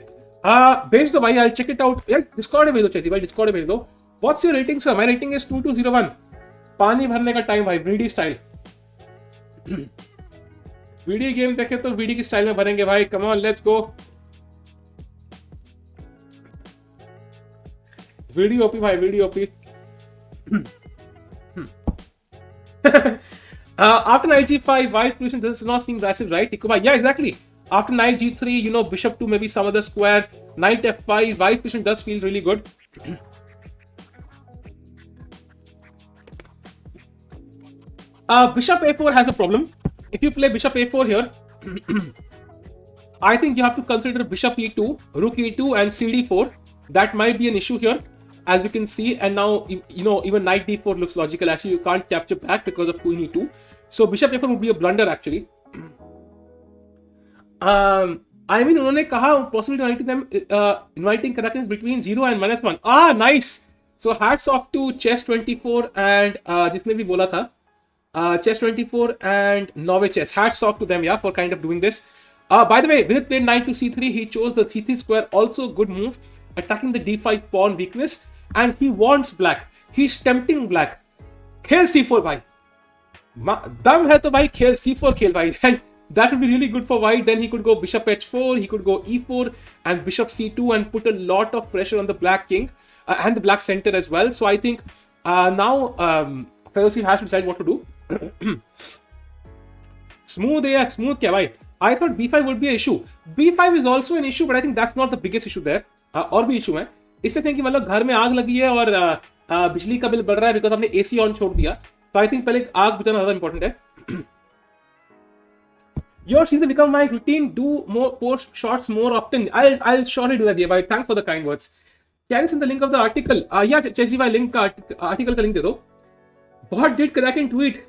भेज दो भाई, I check it out. यार Discord में भेज दो, चेसी भाई डिस्कॉर्ड में भेज दो. What's your rating, sir? My rating is 2201. पानी भरने का टाइम भाई, VD स्टाइल. VD गेम देखे तो VD की स्टाइल में भरेंगे भाई. Come on, let's go. VD OP भाई, VD OP. After knight g5, white position does not seem aggressive, right? Yeah, exactly. After knight g3, you know, bishop to maybe some other square. Knight f5, white position does feel really good. Bishop a4 has a problem. If you play bishop a4 here, I think you have to consider bishop e2, rook e2, and cd4. That might be an issue here, as you can see. And now, you know, even knight d4 looks logical. Actually, you can't capture back because of queen e2. So bishop a4 would be a blunder actually. I mean, उन्होंने कहा possibility them inviting correctness between 0 and -1. Ah, nice. So hats off to chess24 and जिसने भी बोला था chess24 and Norway Chess. Hats off to them, yeah, for kind of doing this. By the way, Vidit played knight to c3. He chose the c3 square. Also good move, attacking the d5 pawn weakness, and he wants black. He's tempting black. खेल c4 भाई. दम है तो भाई खेल c4 खेल भाई. And that would be really good for white. Then he could go bishop h4, he could go e4 and bishop c2 and put a lot of pressure on the black king and the black center as well. So I think now Fedoseev has to decide what to do. Smooth, yeah, smooth kya bhai. I thought b5 would be an issue. b5 is also an issue, but I think that's not the biggest issue there. और भी issue है. इसलिए कि मतलब घर में आग लगी है और बिजली का बिल बढ़ रहा है because आपने AC on छोड़ दिया. So I think पहले आग बुझाना ज़्यादा important है. Yours seems to become my routine. Do more post shots more often. I'll surely do that, yeah, bhai. Thanks for the kind words. Can you send the link of the article? Yeah, Chessy bhai, link का article का link दे दो. What did Kraken tweet?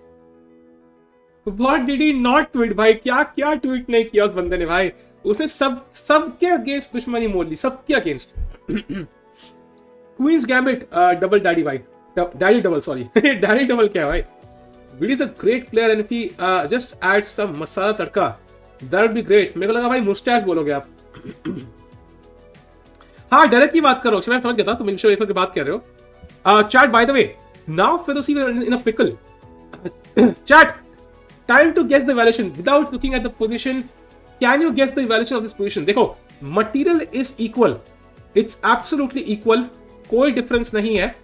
What did he not tweet भाई? क्या tweet नहीं किया उस बंदे ने भाई? उसे सबके against दुश्मनी मोल ली, सबके against. Queen's Gambit, double daddy भाई, daddy double, sorry. Daddy double क्या है भाई? Vidit is a great player and if he just adds some masala tadka, that would be great. मेरे को लगा भाई mustache बोलोगे आप. हाँ, डायरेक्ट की बात करो. मैं समझ गया था तुम इंशो की बात कर रहे हो. Chat, by the way, now Fedoseev in a pickle. Chat, time to guess the evaluation without looking at the position. Can you guess the evaluation of this position? देखो, material is equal. It's absolutely equal. कोई difference नहीं है.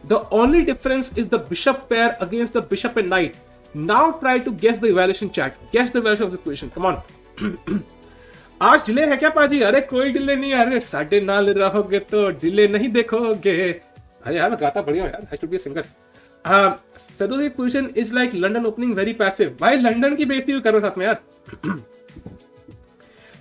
The only difference is the bishop pair against the bishop and knight. Now try to guess the evaluation, chat. Guess the evaluation of this position. Come on. आज delay है क्या पाजी? अरे कोई delay नहीं है. अरे साढ़े नाल रहोगे तो डिले नहीं देखोगे. अरे यार मैं गाता बढ़िया यार. I should be a singer. Fedoseev position is like London opening very passive. भाई लंदन की बेइज्जती क्यों कर रहे हो साथ में यार?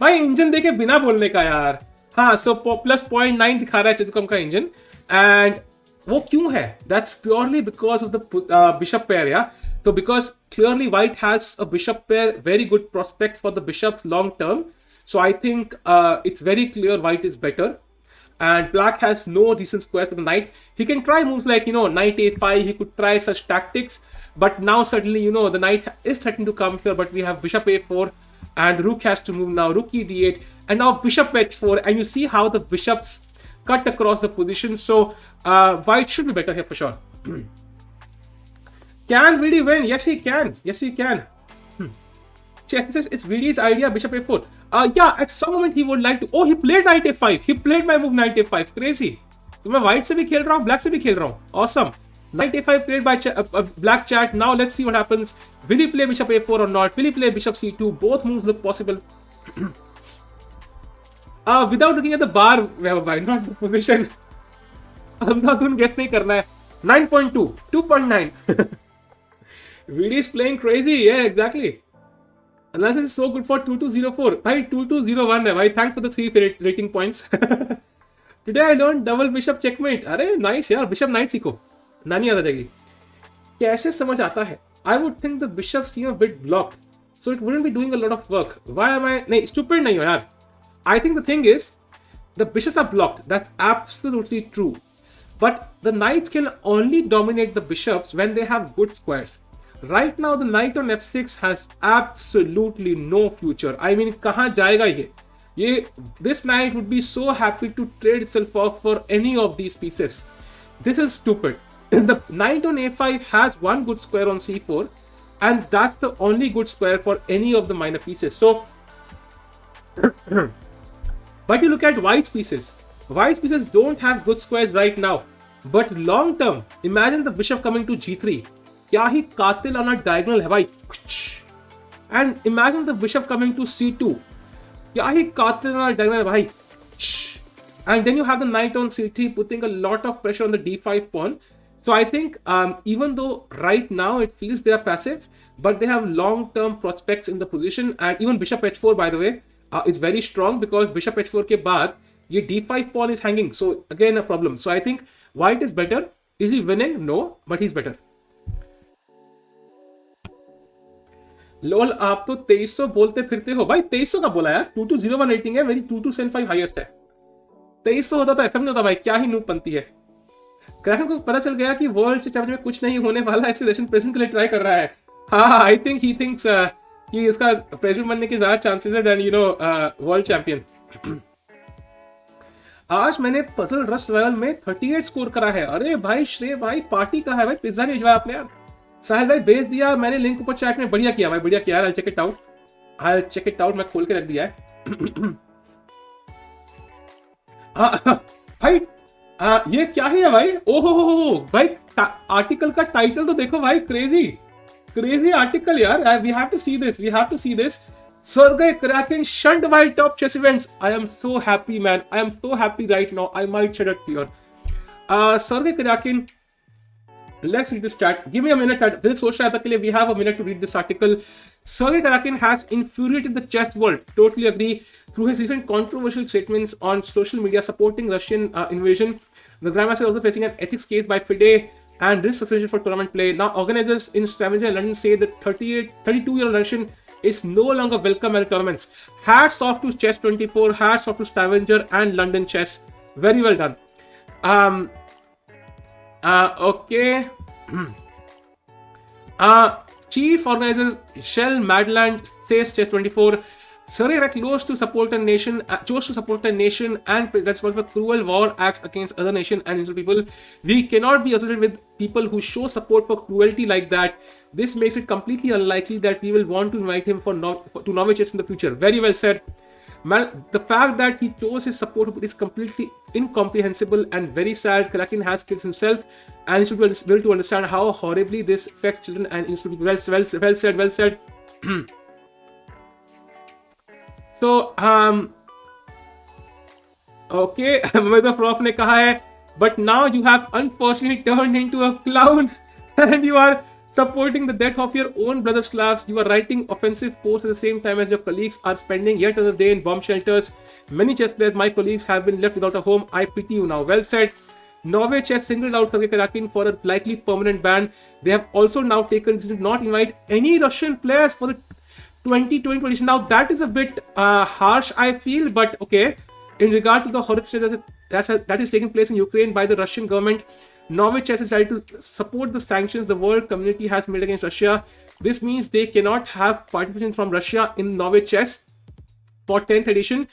भाई इंजन देखे बिना बोलने का यार. हाँ, so plus 0.9 दिखा रहा है चेसकॉम का इंजन. And वो क्यों है? That's purely because of the bishop pair, yeah. So because clearly white has a bishop pair, very good prospects for the bishops long term. So I think it's very clear white is better. And black has no decent squares for the knight. He can try moves like, you know, knight a5. He could try such tactics. But now suddenly, you know, the knight is threatening to come here. But we have bishop a4 and rook has to move now. Rook e8 and now bishop h4. And you see how the bishops cut across the position. So white should be better here for sure. Can Vidi win? Yes, he can. Yes, he can. Chess says it's Vidi's idea, bishop a4. Yeah, at some moment he would like to. Oh, he played knight a5. He played my move knight a5. Crazy. So मैं white से भी खेल रहा हूँ, black से भी खेल रहा हूँ. Awesome. Knight a5 played by black chat. Now let's see what happens. Will he play bishop a4 or not? Will he play bishop c2? Both moves look possible. Without looking at the bar, why not the position? Andhadhun guess नहीं करना है. 9.2, 2.9. Vidi is playing crazy. Yeah, exactly. Analysis is so good for 2204. Bhai, 2201 hai bhai. Thanks for the 3 rating points. Today I learned double bishop checkmate. अरे nice यार, bishop knight सीखो. नानी आ जाएगी. कैसे समझ आता है? I would think the bishops seem a bit blocked, so it wouldn't be doing a lot of work. Why am I? नहीं, stupid नहीं हो यार. I think the thing is, the bishops are blocked. That's absolutely true. But the knights can only dominate the bishops when they have good squares. Right now, the knight on f6 has absolutely no future. I mean, कहाँ जाएगा ये? This knight would be so happy to trade itself off for any of these pieces. This is stupid. The knight on a5 has one good square on c4, and that's the only good square for any of the minor pieces. So, but you look at white's pieces. White's pieces don't have good squares right now. But long term, imagine the bishop coming to g3. क्या ही कातिल on a diagonal है भाई. And imagine the bishop coming to c2. क्या ही कातिल on a diagonal है भाई. And then you have the knight on c3 putting a lot of pressure on the d5 pawn. So I think even though right now it feels they are passive, but they have long-term prospects in the position. And even bishop h4, by the way, is very strong because bishop h4 के बाद ये d5 pawn is hanging. So again a problem. So I think white is better. Is he winning? No, but he's better. लोल आप तो 2300 बोलते फिरते हो भाई. 2300 का बोला यार. 2201 रेटिंग है मेरी. 2275 हाईएस्ट है. 2300 होता तो एफएम नहीं होता भाई. क्या ही नूब बनती है. क्रैकन को पता चल गया कि वर्ल्ड चैंपियनशिप में कुछ नहीं होने वाला, ऐसे रशियन प्रेसिडेंट के लिए ट्राई कर रहा है. हाँ, आई थिंक ही थिंक्स कि इसका प्रेसिडेंट बनने के ज्यादा चांसेस है देन वर्ल्ड चैंपियन. आज मैंने पजल रस्ट रॉयल में 38 स्कोर करा है. अरे भाई श्रेय भाई, पार्टी का है भाई. पिज्जा नहीं भिजवाया आपने यार. साहिल भाई भेज दिया मैंने लिंक ऊपर चैट में. बढ़िया किया भाई, बढ़िया किया. I check it out. मैं खोल के रख दिया है. भाई ये क्या है भाई. ओहो भाई, आर्टिकल का टाइटल तो देखो भाई. क्रेजी आर्टिकल यार. We have to see this. Sergei Karakin shunned by top chess events. I am so happy, man. I am so happy right now. I might shed a tear. Sergei Karakin, let's read this chat. Give me a minute. We have a minute to read this article. Sergei Karakin has infuriated the chess world. Totally agree. Through his recent controversial statements on social media supporting Russian invasion, the Grandmaster is also facing an ethics case by FIDE and Risk Association for tournament play. Now, organizers in Stavanger, London say the 32-year-old Russian is no longer welcome at tournaments. Hats off to Chess24, hats off to Stavanger and London Chess. Very well done. Okay. Chief organizer Shell Madland says Chess24, Surrey chose to support a nation and responsible for cruel war acts against other nation and innocent people. We cannot be associated with people who show support for cruelty like that. This makes it completely unlikely that we will want to invite him to Norway Chess in the future. Very well said. Man, the fact that he chose his support is completely incomprehensible and very sad. Karakin has kids himself and he should be able to understand how horribly this affects children and innocent people. Well said. So, okay, Mamedyarov Prof ने कहा है, but now you have unfortunately turned into a clown and you are supporting the death of your own brother Slavs. You are writing offensive posts at the same time as your colleagues are spending yet another day in bomb shelters. Many chess players, my colleagues, have been left without a home. I pity you now. Well said. Norway Chess singled out Sergei Karakin for a likely permanent ban. They have also now taken to not invite any Russian players for the 2020 edition. Now that is a bit harsh, I feel, but okay. In regard to the horrific that is taking place in Ukraine by the Russian government, Norway Chess decided to support the sanctions the world community has made against Russia. This means they cannot have participation from Russia in Norway Chess for 10th edition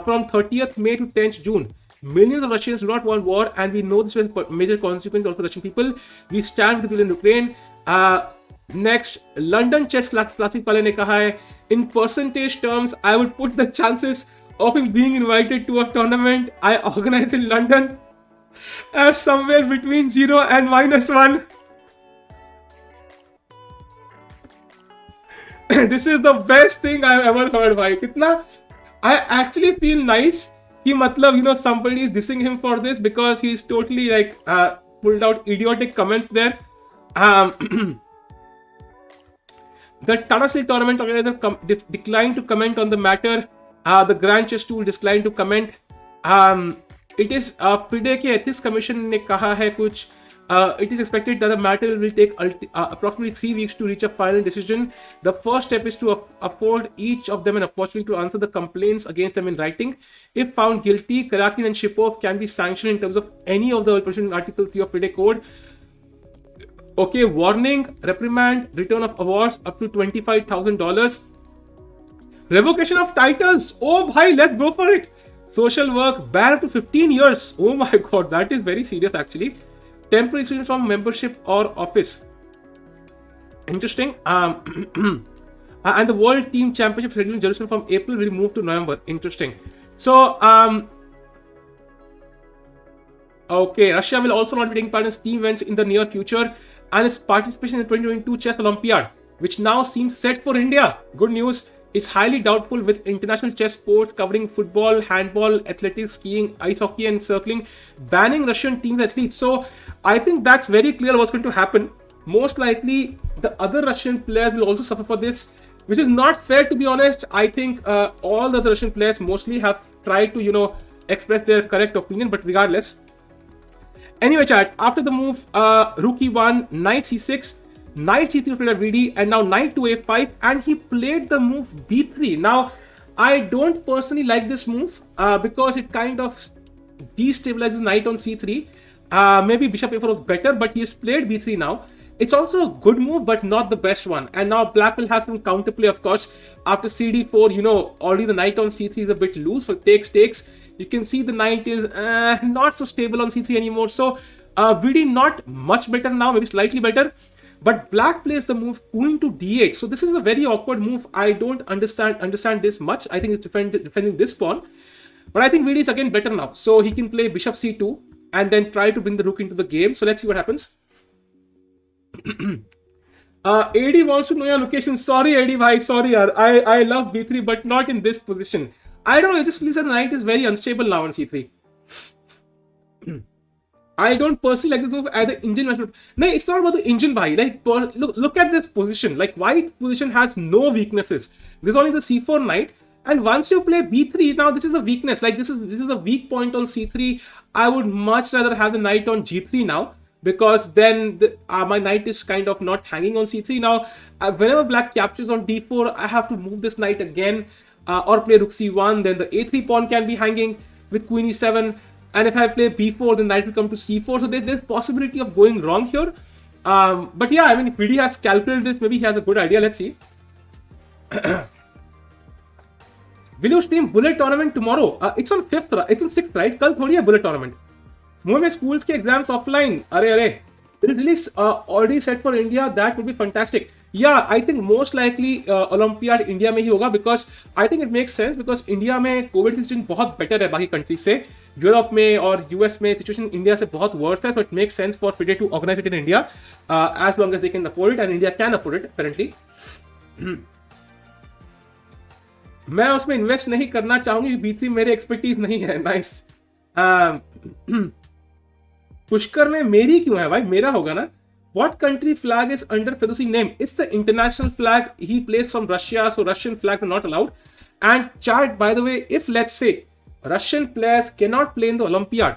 from 30th May to 10th June. Millions of Russians do not want war, and we know this will have major consequences also for Russian people. We stand with the people in Ukraine. Next, London Chess Classic वाले ने कहा है, in percentage terms, I would put the chances of him being invited to a tournament I organize in London as somewhere between 0 and -1. This is the best thing I've ever heard, भाई. कितना I actually feel nice कि मतलब somebody is dissing him for this because he's totally like pulled out idiotic comments there. The Tata Steel tournament organizer declined to comment on the matter. The Grand Chess Tour declined to comment. It is FIDE के ethics commission ने कहा है कुछ. It is expected that the matter will take approximately 3 weeks to reach a final decision. The first step is to afford each of them an opportunity to answer the complaints against them in writing. If found guilty, Karakin and Shipov can be sanctioned in terms of any of the provisions in Article 3 of FIDE Code. Okay, warning, reprimand, return of awards up to $25,000. Revocation of titles. Oh, bhai, let's go for it. Social work, ban up to 15 years. Oh my god, that is very serious actually. temporary restriction from membership or office. Interesting. And the World Team Championship scheduled in Jerusalem from April will move to November. Interesting. So, okay, Russia will also not be taking part in team events in the near future, and its participation in the 2022 Chess Olympiad, which now seems set for India. Good news. It's highly doubtful, with international chess sports covering football, handball, athletics, skiing, ice hockey, and circling banning Russian teams athletes. So I think that's very clear what's going to happen. Most likely, the other Russian players will also suffer for this, which is not fair, to be honest. I think all the other Russian players mostly have tried to, express their correct opinion, but regardless. Anyway, chat, after the move, rook e1, knight c6, knight c3 played at vd, and now knight to a5, and he played the move b3. Now, I don't personally like this move because it kind of destabilizes knight on c3. Maybe bishop a4 was better, but he has played b3 now. It's also a good move, but not the best one. And now black will have some counterplay, of course. After cd4, already the knight on c3 is a bit loose for takes. You can see the knight is not so stable on c3 anymore. So vd not much better now, maybe slightly better. But black plays the move queen to d8. So this is a very awkward move. I don't understand this much. I think it's defending this pawn. But I think vd is again better now. So he can play bishop c2 and then try to bring the rook into the game. So let's see what happens. AD wants to know your location. Sorry, AD bhai, sorry yaar. I love b3, but not in this position. I don't know, it just feels that the knight is very unstable now on c3. I don't personally like this move as the engine match. No, it's not about the engine bhai. Like, look at this position. Like, white position has no weaknesses. There's only the c4 knight. And once you play b3, now this is a weakness. Like, this is a weak point on c3. I would much rather have the knight on g3 now, because then my knight is kind of not hanging on c3. Now, whenever black captures on d4, I have to move this knight again or play rook c1. Then the a3 pawn can be hanging with queen e7. And if I play b4, then knight will come to c4. So there's possibility of going wrong here. But yeah, I mean, if Vidit has calculated this, maybe he has a good idea. Let's see. Will you stream bullet tournament tomorrow? It's on 5th, it's on 6th, right? Kal thodi hai bullet tournament. More mein schools ke exams offline. Arey. It is already set for India. That would be fantastic. Yeah, I think most likely Olympiad India में ही होगा, because I think it makes sense, because India में COVID situation बहुत better है बाकी countries से. Europe में और US में situation India से बहुत worse है, so it makes sense for FIDE to organize it in India as long as they can afford it, and India can afford it apparently. मैं उसमें इन्वेस्ट नहीं करना चाहूंगी, b3 मेरे एक्सपर्टीज नहीं है. नाइस. पुष्कर में मेरी क्यों है भाई? मेरा होगा ना. What country flag is under Fedoseev name? It's the international flag. He plays from Russia, so Russian flags are not allowed. And chat, by the way, if let's say Russian players cannot play in the Olympiad,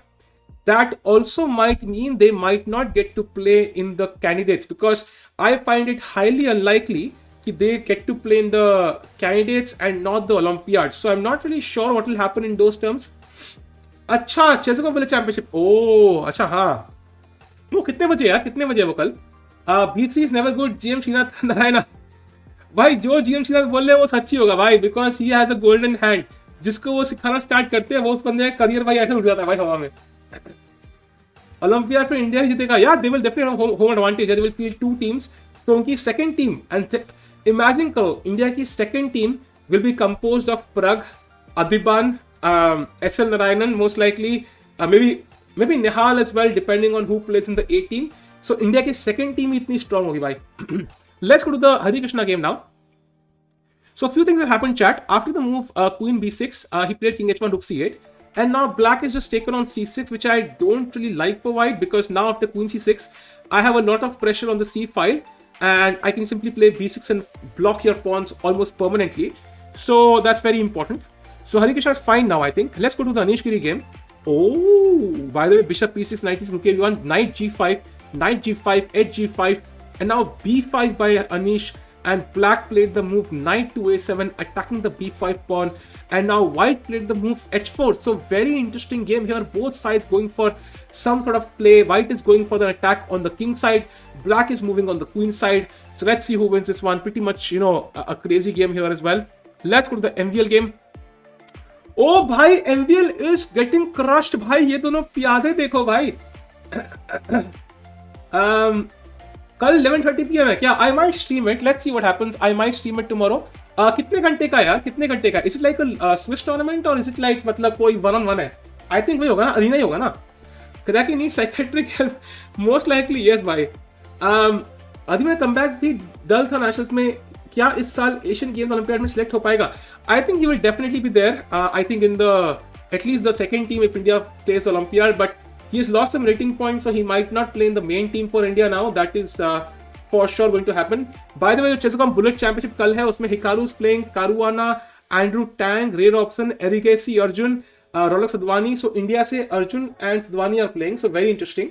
that also might mean they might not get to play in the candidates, because I find it highly unlikely that they get to play in the candidates and not the Olympiad. So I'm not really sure what will happen in those terms. अच्छा, chess को बोले championship. ओह, अच्छा हाँ. वो कितने बजे यार? कितने बजे वो कल? B3 is never good. GM Srinath Narayana. भाई जो GM श्रीनाथ बोल रहे हैं वो सच्ची होगा भाई, because he has a golden hand. जिसको वो सिखाना स्टार्ट करते हैं वो उस बंदे का करियर भाई ऐसे उठ जाता है भाई हवा में. ओलंपियाड पे इंडिया ही जीतेगा. यार, they will definitely have home advantage. They will field 2 teams. तो उनकी second team, and imagine करो, इंडिया की second team will be composed of Prag, Adiban, SL Narayanan most likely, maybe Nihal as well, depending on who plays in the A team. So India की second team इतनी strong होगी भाई. Let's go to the Harikrishna game now. So a few things have happened, chat. After the move queen b6, he played king h1, rook c8, and now black is just taken on c6, which I don't really like for white, because now after queen c6, I have a lot of pressure on the c file, and I can simply play b6 and block your pawns almost permanently. So that's very important. So Harikrishna is fine now, I think. Let's go to the Anish Giri game. Oh, by the way, bishop p6, knight is rook a1, knight g5, edge g5, and now b5 by Anish, and black played the move knight to a7, attacking the b5 pawn, and now white played the move h4. So very interesting game here. Both sides going for some sort of play. White is going for the attack on the king side, black is moving on the queen side. So let's see who wins this one. Pretty much, a crazy game here as well. Let's go to the MVL game. Oh भाई, MVL is getting crushed भाई. ये दोनों प्यादे देखो भाई. कल 11:30 PM है क्या? I might stream it. Let's see what happens. I might stream it tomorrow. कितने घंटे का यार? कितने घंटे का? Is it like a Swiss tournament or is it like मतलब कोई 1-on-1 है? I think वही होगा ना, अरीना ही होगा ना. Kazaki needs psychiatric help. Most likely yes भाई. अभी मैं कमबैक भी डल था नेशनल्स में. क्या इस साल एशियन गेम्स ओलंपियाड में सिलेक्ट हो पाएगा? I think he will definitely be there. I think in the at least the second team if India plays Olympiad, but he has lost some rating points, so he might not play in the main team for India now. That is for sure going to happen. By the way, जो चेसकॉम bullet championship कल है उसमें Hikaru is playing, Caruana, Andrew Tang, Ray Robson, Erigaisi, Arjun, Raunak Sadhwani. So India से Arjun and Sadwani are playing, so very interesting.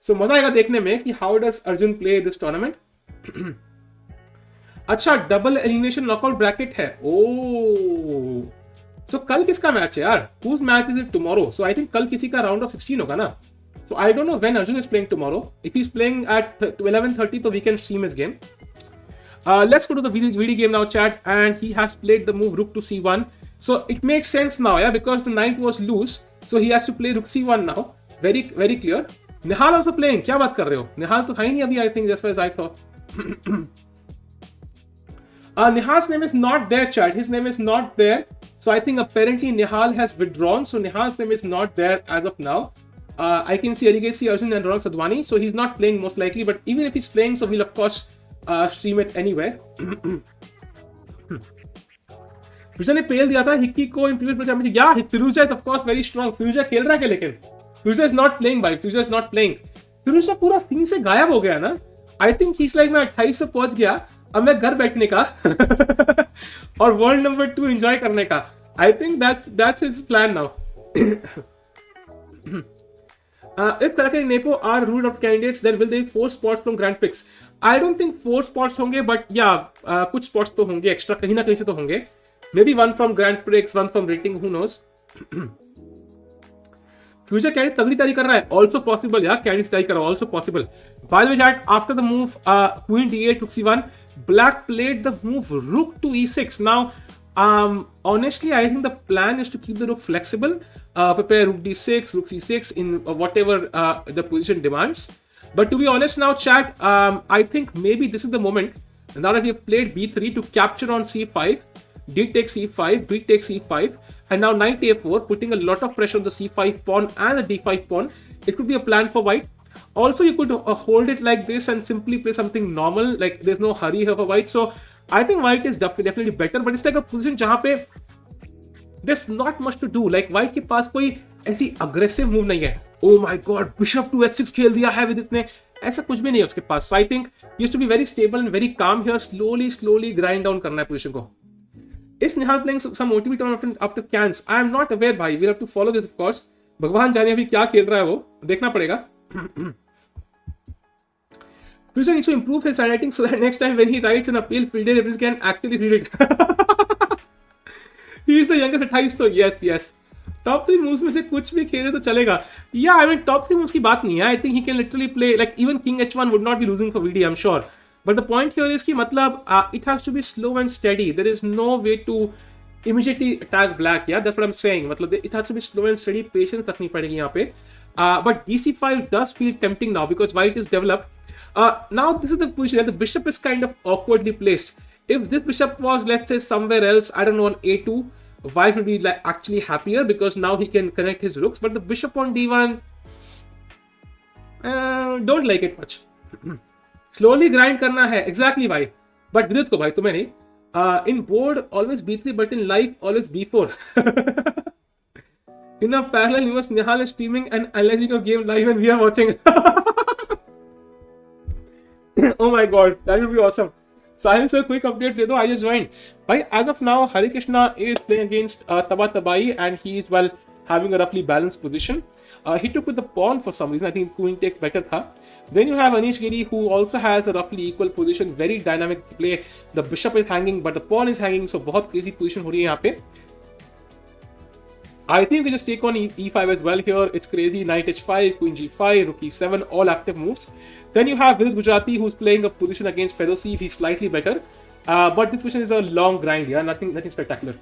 So मजा आएगा देखने में कि how does Arjun play this tournament. अच्छा, डबल एलिमिनेशन नॉकआउट ब्रैकेट है. ओह, सो कल किसका मैच है यार? Whose match is it tomorrow? So I think कल किसी का राउंड ऑफ 16 होगा ना. So I don't know when Arjun is playing tomorrow. If he's playing at 11:30, so we can stream his game. Let's go to the VD game now, chat. And he has played the move rook to c1. So it makes sense now, yeah, because the knight was loose. So he has to play rook c1 now. Very, very clear. Nihal also playing. क्या बात कर रहे हो? Nihal तो था ही नहीं अभी, I think, as far as I saw. Nihal's name is not there, chat. His name is not there. So I think apparently Nihal has withdrawn. So Nihal's name is not there as of now. I can see Aligesi, Arjun and Ronald Sadhwani. So he's not playing most likely. But even if he's playing, so we'll of course stream it anywhere. Firuza ने पेल दिया था Hickey को in previous championship. Yeah, Firuza is of course very strong. Firuza खेल रहा है क्या लेकिन? Firuza is not playing भाई. Firuza is not playing. Firuza पूरा सीन से गायब हो गया ना. I think he's like मैं 28 से पहुंच गया. अब मैं घर बैठने का और वर्ल्ड नंबर 2 एंजॉय करने का. आई think that's his plan now. If Kalakari and Nepo are ruled out candidates, then will they 4 spots from Grand Prix? I don't think 4 spots होंगे, but yeah, कुछ spots तो होंगे एक्स्ट्रा, कहीं ना कहीं से तो होंगे. Maybe 1 from Grand Prix, 1 from rating, who knows. Future candidate तगड़ी तैयारी कर रहा है. Also possible, yeah, कैंडिडेट तैयारी कर रहा है. Also possible. By the way, chat, after the move Queen D8 took C1, Black played the move Rook to E6. Now, honestly, I think the plan is to keep the Rook flexible. Prepare Rook D6, Rook C6 in whatever the position demands. But to be honest now, chat, I think maybe this is the moment. Now that we have played B3 to capture on C5, D takes C5, B takes C5, and now knight A4, putting a lot of pressure on the C5 pawn and the D5 pawn. It could be a plan for white. Also, you could hold it like this and simply play something normal, like there's no hurry here for white. So I think white is definitely better, but it's like a position जहाँ पे there's not much to do. Like white के पास कोई ऐसी aggressive move नहीं है. Oh my God, bishop to h6 खेल दिया है विदित ने. ऐसा कुछ भी नहीं है उसके पास. So I think he has to be very stable and very calm here. Slowly grind down करना है position को. Is Nihal playing some OTP tournament after cans? I am not aware भाई. We'll have to follow this of course. भगवान जाने अभी क्या खेल रहा है वो देखना पड़ेगा. Future needs to improve his handwriting so that next time when he writes an appeal, fielder referees can actually read it. He is the youngest at 28, so yes. Top 3 moves में से कुछ भी खेले तो चलेगा. Yeah, I mean top 3 moves की बात नहीं है. I think he can literally play like even King H1 would not be losing for VD, I'm sure. But the point here is कि मतलब it has to be slow and steady. There is no way to immediately attack black. Yeah, that's what I'm saying. मतलब it has to be slow and steady. Patience रखनी पड़ेगी यहाँ पे. But DC5 does feel tempting now because white is developed. Now this is the position. The bishop is kind of awkwardly placed. If this bishop was, let's say, somewhere else, I don't know, on A2, white will be like actually happier because now he can connect his rooks. But the bishop on D1, don't like it much. Slowly grind करना है. Exactly, भाई. But विदित को भाई तुम्हें नहीं. In board always B3, but in live always B4. In a parallel universe, Nihal is streaming and analyzing a game live and we are watching. Oh my God, that would be awesome. Sahil sir, quick updates de do. I just joined. Bhai, as of now, Harikrishna is playing against Tabatabaei and he is having a roughly balanced position. He took with the pawn for some reason. I think queen takes better tha. Then you have Anish Giri who also has a roughly equal position. Very dynamic play. The bishop is hanging but the pawn is hanging. So बहुत crazy position हो रही है यहाँ पे. I think we just take on E5 as well here. It's crazy. Knight H5, Queen G5, Rook E7, all active moves. Then you have Vidit Gujrathi who's playing a position against Fedoseev. He's slightly better. But this position is a long grind. Yeah, nothing spectacular.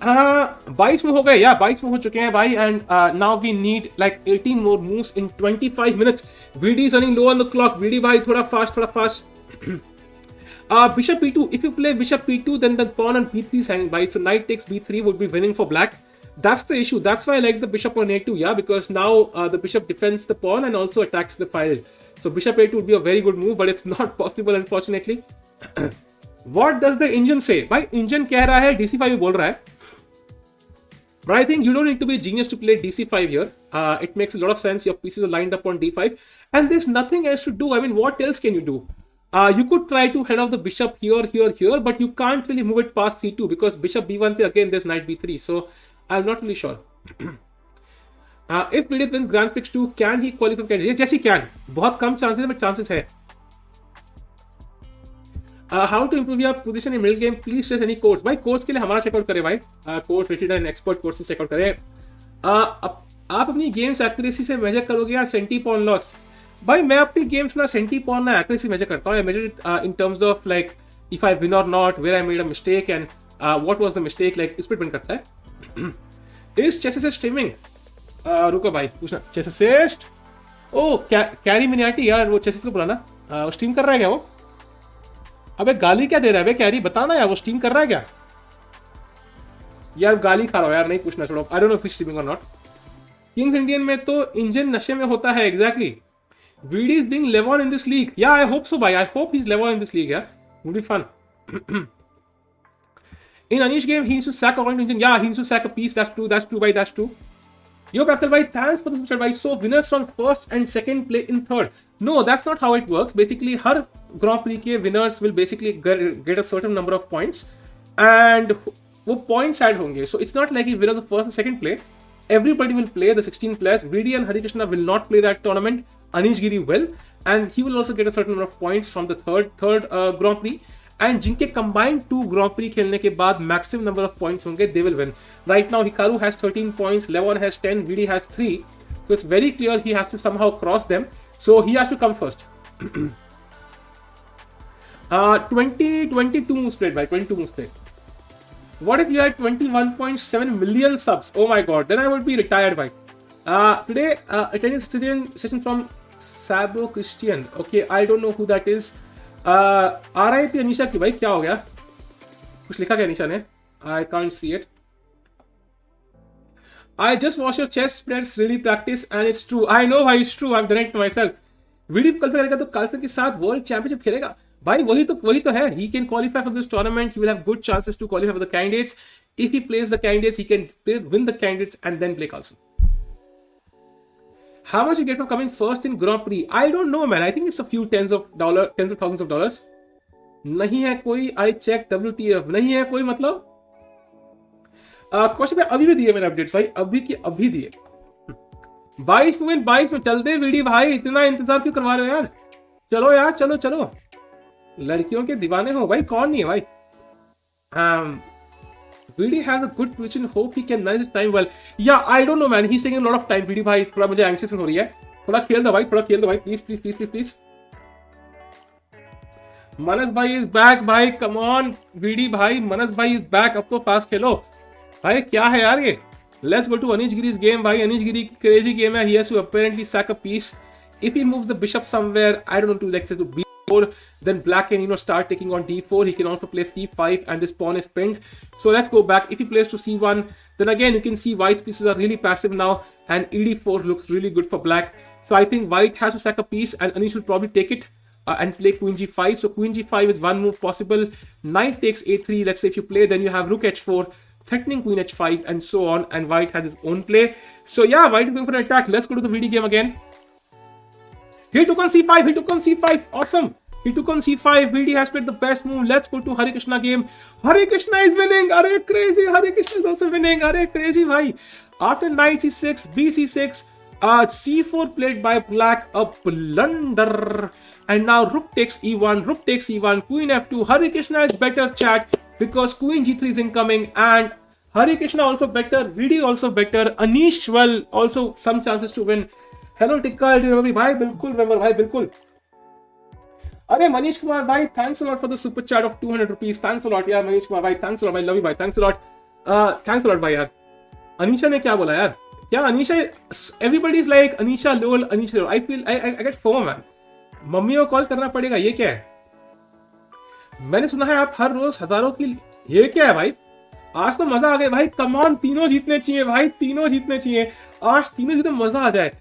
22 move हो गए, या 22 move हो चुके हैं भाई, and now we need like 18 more moves in 25 minutes. VD is running low on the clock. VD भाई थोड़ा fast. Bishop E2. If you play Bishop E2, then the pawn on B3 is hanging by. So knight takes B3 would be winning for black. That's the issue. That's why I like the bishop on A2, yeah, because now the bishop defends the pawn and also attacks the file. So bishop A2 would be a very good move, but it's not possible unfortunately. What does the engine say? भाई engine कह रहा है DC5 बोल रहा है. But I think you don't need to be a genius to play DC5 here. It makes a lot of sense. Your pieces are lined up on D5, and there's nothing else to do. I mean, what else can you do? You could try to head off the bishop here, but you can't really move it past C2 because bishop B1 पे again there's knight B3. So I'm not really sure. If Vidit wins Grand Prix 2, can he qualify for Yes, he can. बहुत कम chances है, but chances है. How to improve your position in middle game? Please share any course. भाई course के लिए हमारा checkout करें भाई. Course rated and expert courses checkout करें. आप अपनी गेम्स एक्यूरेसी से मेजर करोगे या सेंटी पॉन लॉस? भाई मैं अपनी गेम्स ना सेंटी पॉन ना एक्यूरेसी मेजर करता हूँ. I measure it in terms of like if I win और not, where I made a mistake and what was the mistake, like इस पर डिपेंड करता है. Is chess's streaming? रुको भाई पूछना. चेसेस ओ कैरी मिनियाटी यार, वो चेसेस को बुलाना. स्ट्रीम कर रहा है क्या वो? अबे गाली क्या दे रहा है बे कैरी, बताना यार वो स्ट्रीम कर रहा है क्या यार? गाली खा रहा हो यार, नहीं पूछना छोड़ो. आई डोंट नो इफ स्ट्रीमिंग और नॉट. किंग्स इंडियन में तो इंजन नशे में होता है. Exactly. VD is being Levon in this league. Yeah, I hope so, bhai. I hope he's Levon in this league. Yeah, would be fun. In Anish game, he needs to sack according to engine. Yeah, he needs to sack a piece. That's true. That's true, bhai. That's true. Yo, Pascal, bhai, thanks for the super chat, bhai. So winners from first and second play in third. No, that's not how it works. Basically, her Grand Prix के winners will basically get a certain number of points, and वो points add होंगे. So it's not like if winners of first and second play, everybody will play. The 16 players. Vidit and Harikrishna will not play that tournament. Anish Giri will, and he will also get a certain number of points from the third Grand Prix. And जिनके combined 2 Grand Prix खेलने के बाद maximum number of points होंगे, they will win. Right now, Hikaru has 13 points, Levon has 10, VD has 3. So it's very clear he has to somehow cross them. So he has to come first. 22 moves played by 22 moves played. What if you had 21.7 million subs? Oh my god, then I would be retired by. Today, attending session from Sabo Christian. Okay, I don't know who that is. RIP Anisha की भाई क्या हो गया? कुछ लिखा क्या अनीशा ने? I can't see it. I just watched your chess players really practice and it's true. I know why it's true. I've done it myself. Vidit qualify करेगा तो Carlsen के साथ वर्ल्ड चैंपियनशिप खेलेगा. भाई वही तो है. He can qualify for this tournament. He will have good chances to qualify for the candidates. If he plays the candidates, he can win the candidates and then play Carlsen. How much you get for coming first in Grand Prix? I don't know, man. I think it's a few tens of thousands of dollars. नहीं है कोई. I checked WTF. नहीं है कोई मतलब. Question पे अभी भी दिए मैंने अपडेट्स भाई. अभी दिए. 22 में चलते वीडियो भाई. इतना इंतजार क्यों करवा रहे हो यार? चलो यार, चलो. लड़कियों के दीवाने हो भाई. कौन नहीं है भाई? VD has a good position. Hope he can manage his time well. Yeah, I don't know, man. He's taking a lot of time. VD भाई थोड़ा मुझे anxious हो रही है. थोड़ा खेल दो भाई. Please. मनस भाई is back भाई. Come on, VD भाई. मनस भाई is back. अब तो fast खेलो. भाई क्या है यार ये? Let's go to Anish Giri's game भाई. Anish Giri crazy game है. He has to apparently sack a piece. If he moves the bishop somewhere, I don't know, to like say to B4, then black can start taking on D4. He can also play C5 and this pawn is pinned. So let's go back. If he plays to C1, then again you can see white's pieces are really passive now and ED4 looks really good for black. So I think white has to sack a piece and Anish will probably take it and play queen G5. So queen G5 is one move possible. Knight takes A3. Let's say if you play, then you have rook H4, threatening queen H5 and so on, and white has his own play. So yeah, white is going for an attack. Let's go to the VD game again. He took on C5. Awesome. He took on C5. VD has played the best move. Let's go to Harikrishna game. Harikrishna is winning. Arey crazy. Harikrishna is also winning. Arey crazy bhai. After knight C6, B6, C4 played by black. A blunder. And now rook takes E1. Queen F2. Harikrishna is better, chat, because queen G3 is incoming. And Harikrishna also better. VD also better. Anish, well, also some chances to win. Hello Tikka, remember bhai, bilkul. अरे मनीष कुमार भाई, thanks a lot for the super chat of 200 rupees. Thanks a lot, yeah, Manish Kumar भाई, thanks a lot, I love you भाई, thanks a lot. Thanks lot भाई यार. अनीशा ने क्या बोला यार? क्या Anisha? Everybody is like Anisha lol, Anisha lol. I feel I get foam man. Mummy को कॉल करना पड़ेगा. ये क्या है? मैंने सुना है आप हर रोज हजारों की. ये क्या है भाई? आज तो मजा आ गया भाई. कम ऑन, तीनों जीतने चाहिए भाई, तीनों जीतने चाहिए. आज तीनों जीतने मजा आ जाए.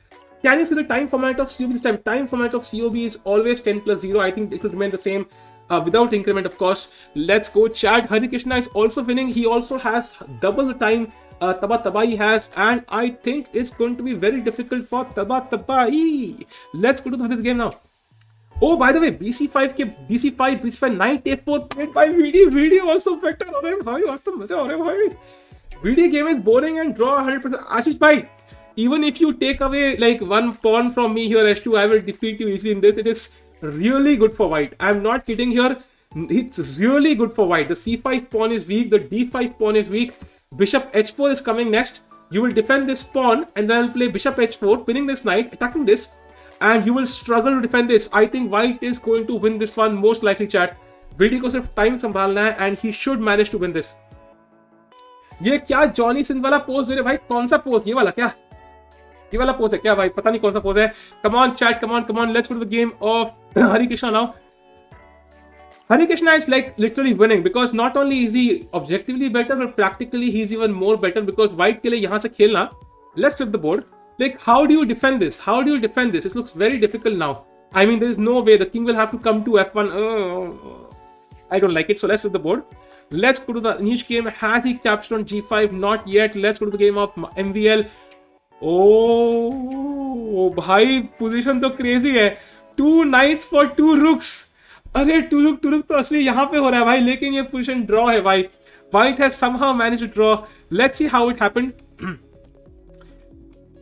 Can you see the time format of COB this time? Time format of COB is always 10 plus 0. I think it will remain the same without increment, of course. Let's go chat. Harikrishna is also winning. He also has double the time Tabatabaei has, and I think it's going to be very difficult for Tabatabaei. Let's go to this game now. Oh, by the way, BC5 knight A4 played by VD. VD also better. अरे भाई आज तो मजे हो रहे भाई. VD game is boring and draw 100%. Ashish bhai, even if you take away like one pawn from me here h2, I will defeat you easily in this. It is really good for white. I'm not kidding here. It's really good for white. The c5 pawn is weak. The d5 pawn is weak. Bishop h4 is coming next. You will defend this pawn and then I'll play bishop h4, pinning this knight, attacking this, and you will struggle to defend this. I think white is going to win this one most likely, chat. VD को सिर्फ time संभालना है and he should manage to win this. ये क्या Johnny Singh वाला pose दे रहे भाई? कौन सा पोज? ये वाला क्या? ये वाला पोज है क्या भाई? पता नहीं कौन सा पोज है. Come on chat, come on. Let's go to the game of Harikrishna now. Harikrishna is like literally winning because not only is he objectively better but practically he's even more better because white के लिए यहाँ से खेलना. Let's flip the board. Like how do you defend this? How do you defend this? It looks very difficult now. I mean there is no way. The king will have to come to f1. I don't like it. So let's flip the board. Let's go to the Anish game. Has he captured on g5? Not yet. Let's go to the game of MVL. ओ भाई position तो crazy है. 2 knights for 2 rooks. अरे 2 रुक तो असली यहाँ पे हो रहा है भाई, लेकिन ये पोजीशन ड्रॉ है भाई. White has somehow managed to draw. Let's see how it happened.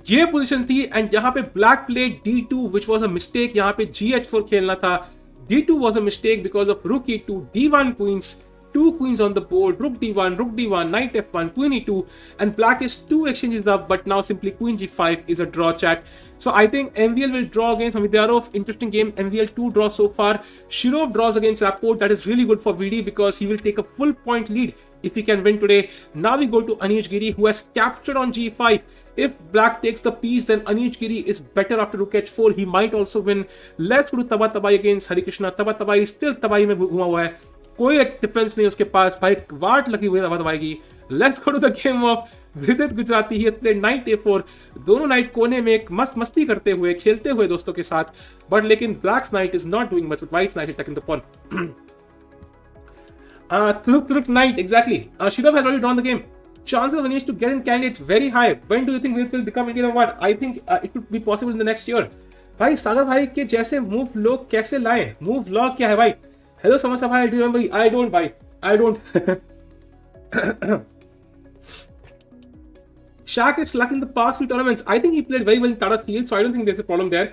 ये पोजीशन थी एंड यहाँ पे black played d2 which was a mistake. यहाँ पे gh4 खेलना था. d2 was a mistake because of rook e2, d1 queens. 2 queens on the board, rook d1, knight f1, queen e2, and black is 2 exchanges up, but now simply queen g5 is a draw, chat. So I think MVL will draw against Mamedyarov. Interesting game. MVL 2 draws so far. Shirov draws against Rapport. That is really good for VD because he will take a full point lead if he can win today. Now we go to Anish Giri who has captured on g5. If black takes the piece, then Anish Giri is better after rook h4. He might also win. Let's go to Tabatabaei against Harikrishna. Tabatabaei still Tabai में घुमा हुआ है. कोई defence नहीं उसके पास भाई. वाट लगी हुई है Tabatabaei की. Let's go to the game of Vidit Gujrathi. He has played knight a4. दोनों नाइट कोने में एक मस्ती करते हुए खेलते हुए दोस्तों के साथ. बट लेकिन black's knight is not doing much with white's knight attacking the pawn. Turuk knight, exactly. Shirov has already drawn the game. Chances of Anish to get in candidates very high. When do you think Vidit will become Indian number 1? I think it could be possible in the next year. भाई सागर भाई के जैसे move लोग कैसे लाएं? Move log क्या है भाई? Hello समस्या भाई. Do you remember? I don't buy. I don't. Shaq is lucky in the past few tournaments. I think he played very well in Tata's field, so I don't think there's a problem there.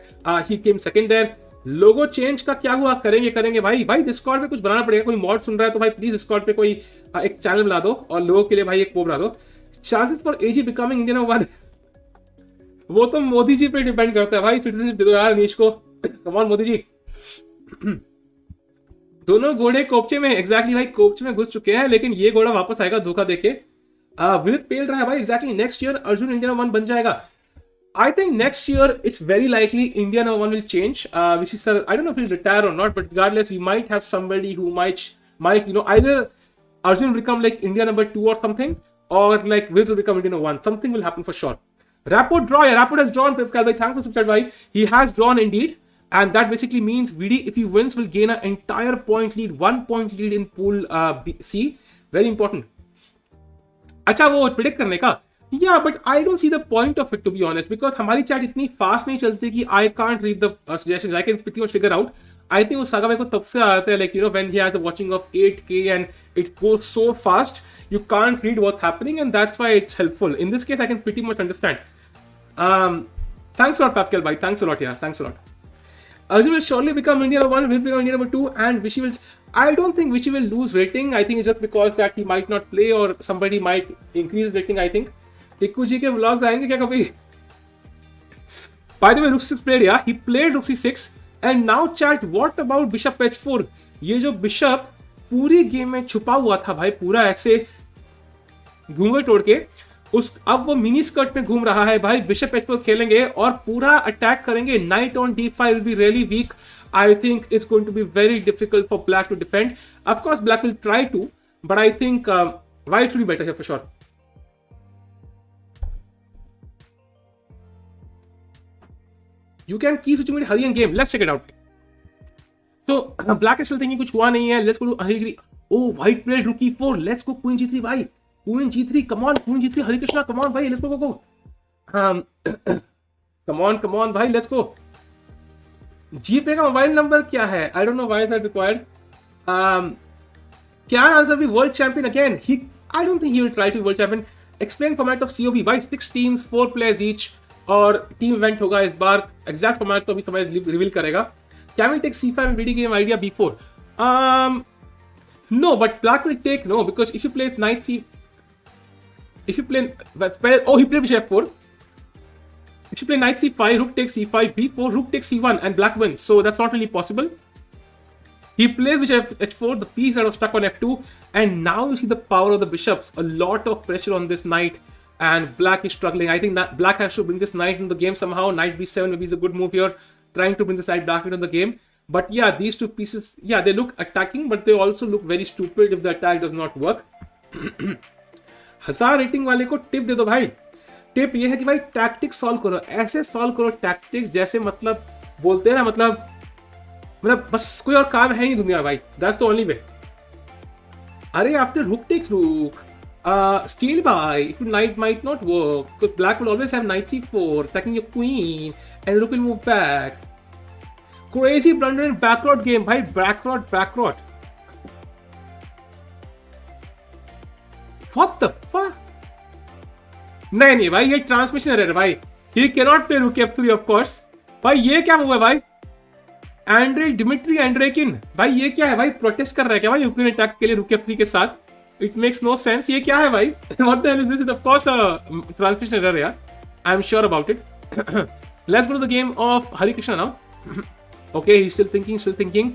He came second there. Logo change का क्या हुआ? करेंगे भाई Discord पे कुछ बनाना पड़ेगा. कोई mod सुन रहा है तो भाई प्लीज डिस्कॉर्ड पे कोई एक चैनल बना दो और लोगों के लिए भाई एक वो बना दो. Chances for AG becoming Indian number 1 वो तो मोदी जी पे डिपेंड करता है भाई. सिटीजनशिप दे दो यार अनीश को. Come on Modi ji. दोनों घोड़े कोपचे में. एग्जैक्टली भाई कोपचे में घुस चुके हैं, लेकिन ये घोड़ा वापस आएगा धोखा देके. विदित पेल रहा है भाई. Exactly next year Arjun India number 1 बन जाएगा. I think next year it's very likely India number 1 will change. Which is I don't know if he'll retire or not, but regardless, we might have somebody who might either Arjun will become like India number 2 or something, or like Wiz will become India number 1. Something will happen for sure. Rapport draw. Yeah, Rapport has drawn. Thanks for subscribe, bhai. He has drawn indeed, and that basically means VD, if he wins, will gain an entire point lead, 1 point lead in pool C. Very important. अच्छा वो predict करने का. Yeah, but I don't see the point of it to be honest, because हमारी chat इतनी fast नहीं चलती कि I can't read the suggestions. I can pretty much figure out. I think उस सागा भाई को तब से आता है, like when he has the watching of 8K and it goes so fast, you can't read what's happening, and that's why it's helpful. In this case, I can pretty much understand. Thanks a lot, Pafkel bhai. Thanks a lot, yeah. Thanks a lot. Arjun will surely become India number 1, will become India number 2, and Vishy will. I don't think Vishy will lose rating. I think it's just because that he might not play or somebody might increase rating. I think. Tikku जी के vlogs आएंगे क्या कभी? By the way, rook c6 played, yeah. He played rook c6 and now chat. What about bishop h4? ये जो bishop पूरी game में छुपा हुआ था भाई, पूरा ऐसे घूंघट तोड़ के अब वो मिनी स्कर्ट में घूम रहा है भाई। बिशप h4 खेलेंगे और पूरा अटैक करेंगे। Knight on d5 will be really weak. I think it's going to be very difficult for black to defend. Of course black will try to, but I think white should be better for sure. You can keep switching with Hari and game. Let's check it out. So black is still thinking कुछ हुआ नहीं है. Let's go to Harikrishna. Oh, white played rook e4. Let's go queen g3 भाई. Queen g3. Come on, queen g3. Harikrishna. Come on भाई. Let's go. Come on भाई. Let's go. GP का mobile number क्या है? I don't know why is that required. Can answer be world champion again? I don't think he will try to be world champion. Explain format of COB by 6 teams, 4 players each. और team event होगा इस बार। Exact format तो अभी समय reveal करेगा। Can we take c5 and BD game idea b4? No, but black will take no, because if you play knight c, if you play he played bishop f4. If you play knight c5, rook takes c5, b4, rook takes c1, and black wins. So that's not really possible. He plays bishop h4. The piece that was stuck on f2, and now you see the power of the bishops. A lot of pressure on this knight. And black is struggling. I think that black has to bring this knight into the game somehow. Knight b7 maybe is a good move here, trying to bring this knight back into the game. But yeah, these two pieces, yeah, they look attacking, but they also look very stupid if the attack does not work. 1000 rating वाले को tip दे दो भाई। Tip ये है कि भाई tactics solve करो, ऐसे सॉल्व करो टैक्टिक्स जैसे मतलब बोलते हैं ना, मतलब बस कोई और काम है नहीं दुनिया भाई। That's the only way. अरे आफ्टर रूक टेक्स रूक, steal by, if knight might not work, because black will always have knight c4, attacking your queen, and rook will move back. Crazy blunder in backrot game, bhai, backrot. What the fuck? नहीं भाई, ये transmission error है भाई। He cannot play rook f3 of course. भाई ये क्या हुआ भाई? डिमिट्री एंड्रेकिन, भाई ये क्या है भाई? प्रोटेस्ट कर रहा है क्या भाई यूक्रेन अटैक के लिए rook f3 के साथ? It makes no sense. ये क्या है भाई? What the hell is this? Of course, transmission error यार. I'm sure about it. Let's go to the game of Harikrishna now. Okay, he's still thinking.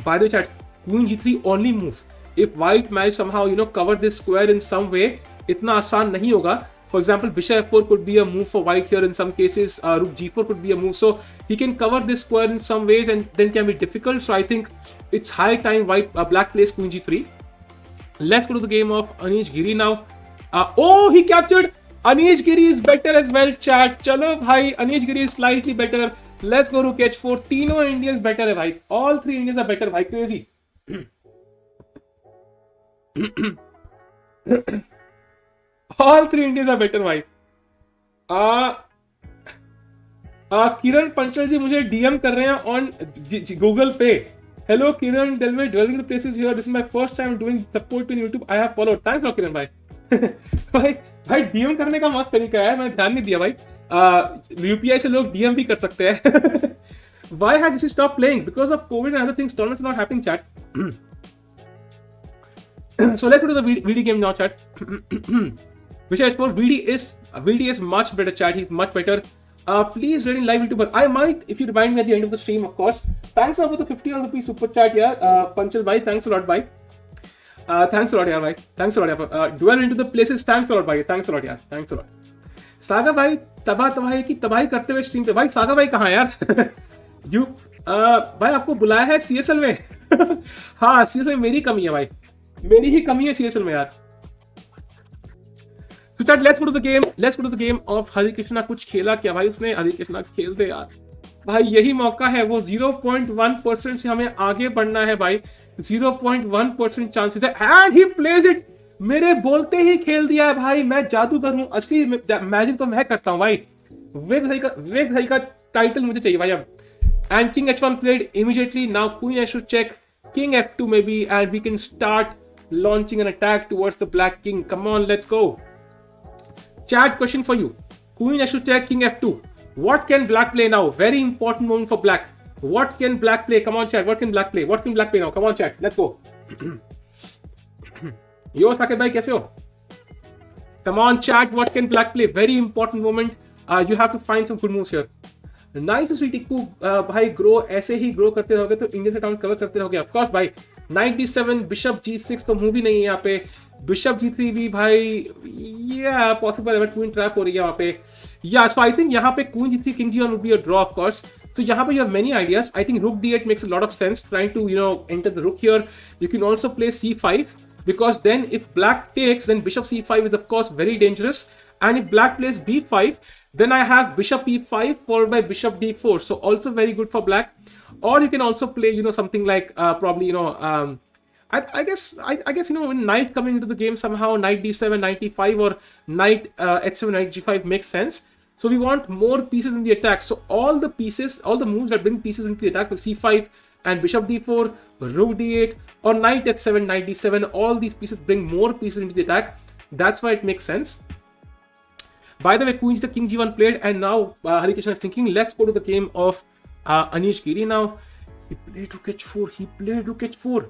By the way, chat, Queen G3 only move. If white manage somehow, cover this square in some way, इतना आसान नहीं होगा. For example, Bishop F4 could be a move for white here in some cases. Rook G4 could be a move. So he can cover this square in some ways and then can be difficult. So I think it's high time black plays Queen G3. Let's go to the game of Anish Giri now. Oh, he captured. Anish Giri is better as well, chat. चलो भाई, Anish Giri is slightly better. Let's go to h4. तीनों Indians better है भाई. All 3 Indians are better भाई. Crazy. All 3 Indians are better भाई. किरण पंचल जी मुझे DM कर रहे हैं on Google पे. Hello Kiran, delving to places here. This is my first time doing support in YouTube. I have followed. Thanks a lot Kiran भाई। भाई DM करने का मस्त तरीका है, मैंने ध्यान नहीं दिया भाई। UPI से लोग DM भी कर सकते हैं। Why have you stopped playing? Because of COVID and other things. Tournaments are not happening, chat. So let's go to the VD game now, chat. Vishal for VD is much better, chat. He's much better. Please read in live YouTuber. I might, if you remind me at the end of the stream, of course. Thanks a lot for the 50 rupee super chat here. Panchal bhai, thanks a lot, bhai. Thanks a lot, yaar, bhai. Thanks a lot, yaar. Dwell into the places. Thanks a lot, bhai. Thanks a lot, yaar. Thanks a lot. Saga भाई तबाही की तबाही करते हुए stream पे। भाई saga भाई कहाँ यार? भाई आपको बुलाया है CSL में। हाँ, CSL में मेरी कमी है भाई, मेरी ही कमी है CSL में यार। So chat, let's go to the game. Let's go to the game of Harikrishna. कुछ खेला क्या भाई उसने? Harikrishna खेलते यार भाई, यही मौका है। वो 0.1% से हमें आगे बढ़ना है भाई। 0.1% चांसेस है एंड ही प्लेज इट। मेरे बोलते ही खेल दिया है भाई। मैं जादूगर हूँ, असली मैजिक तो मैं करता हूँ भाई। विवेक भाई का टाइटल मुझे चाहिए भाई अब। And king h1 played immediately. Now queen h2 check, king f2 maybe, and we can start launching an attack towards the black king. Come on, let's go. Chat, question for you. Queen h2 check, king f2. What can black play now? Very important moment for black. What can black play? Come on, chat. What can black play? What can black play now? Come on, chat. Let's go. Yo, Saket bhai, kaise ho? Come on, chat. What can black play? Very important moment. You have to find some good moves here. Nice sweety को भाई grow ऐसे ही grow करते रहोगे तो Indian account cover करते रहोगे। Of course भाई night d7 bishop g6 तो मूव ही नहीं है यहाँ पे, बिशप g3 भी भाई ये पॉसिबल है, क्वीन ट्रैप हो रही है वहाँ पे। या सो आई थिंक यहाँ पे queen g3 king g1 would be a draw of course. So यहाँ पे you have many ideas. I think rook d8 makes a lot of sense, trying to enter the rook here. You can also play c5 because then if black takes, then bishop c5 is of course very dangerous. And if black plays b5, then I have bishop e5 followed by bishop d4. So also very good for black. Or you can also play something like probably I guess when knight coming into the game somehow, knight d7, knight e5 or knight h7, knight g5 makes sense. So we want more pieces in the attack. So all the moves that bring pieces into the attack with c5 and bishop d4, rook d8 or knight h7, knight d7, all these pieces bring more pieces into the attack. That's why it makes sense. By the way, queen the king g1 played, and now Harikrishna is thinking, let's go to the game of Anish Giri now. He played rook h4.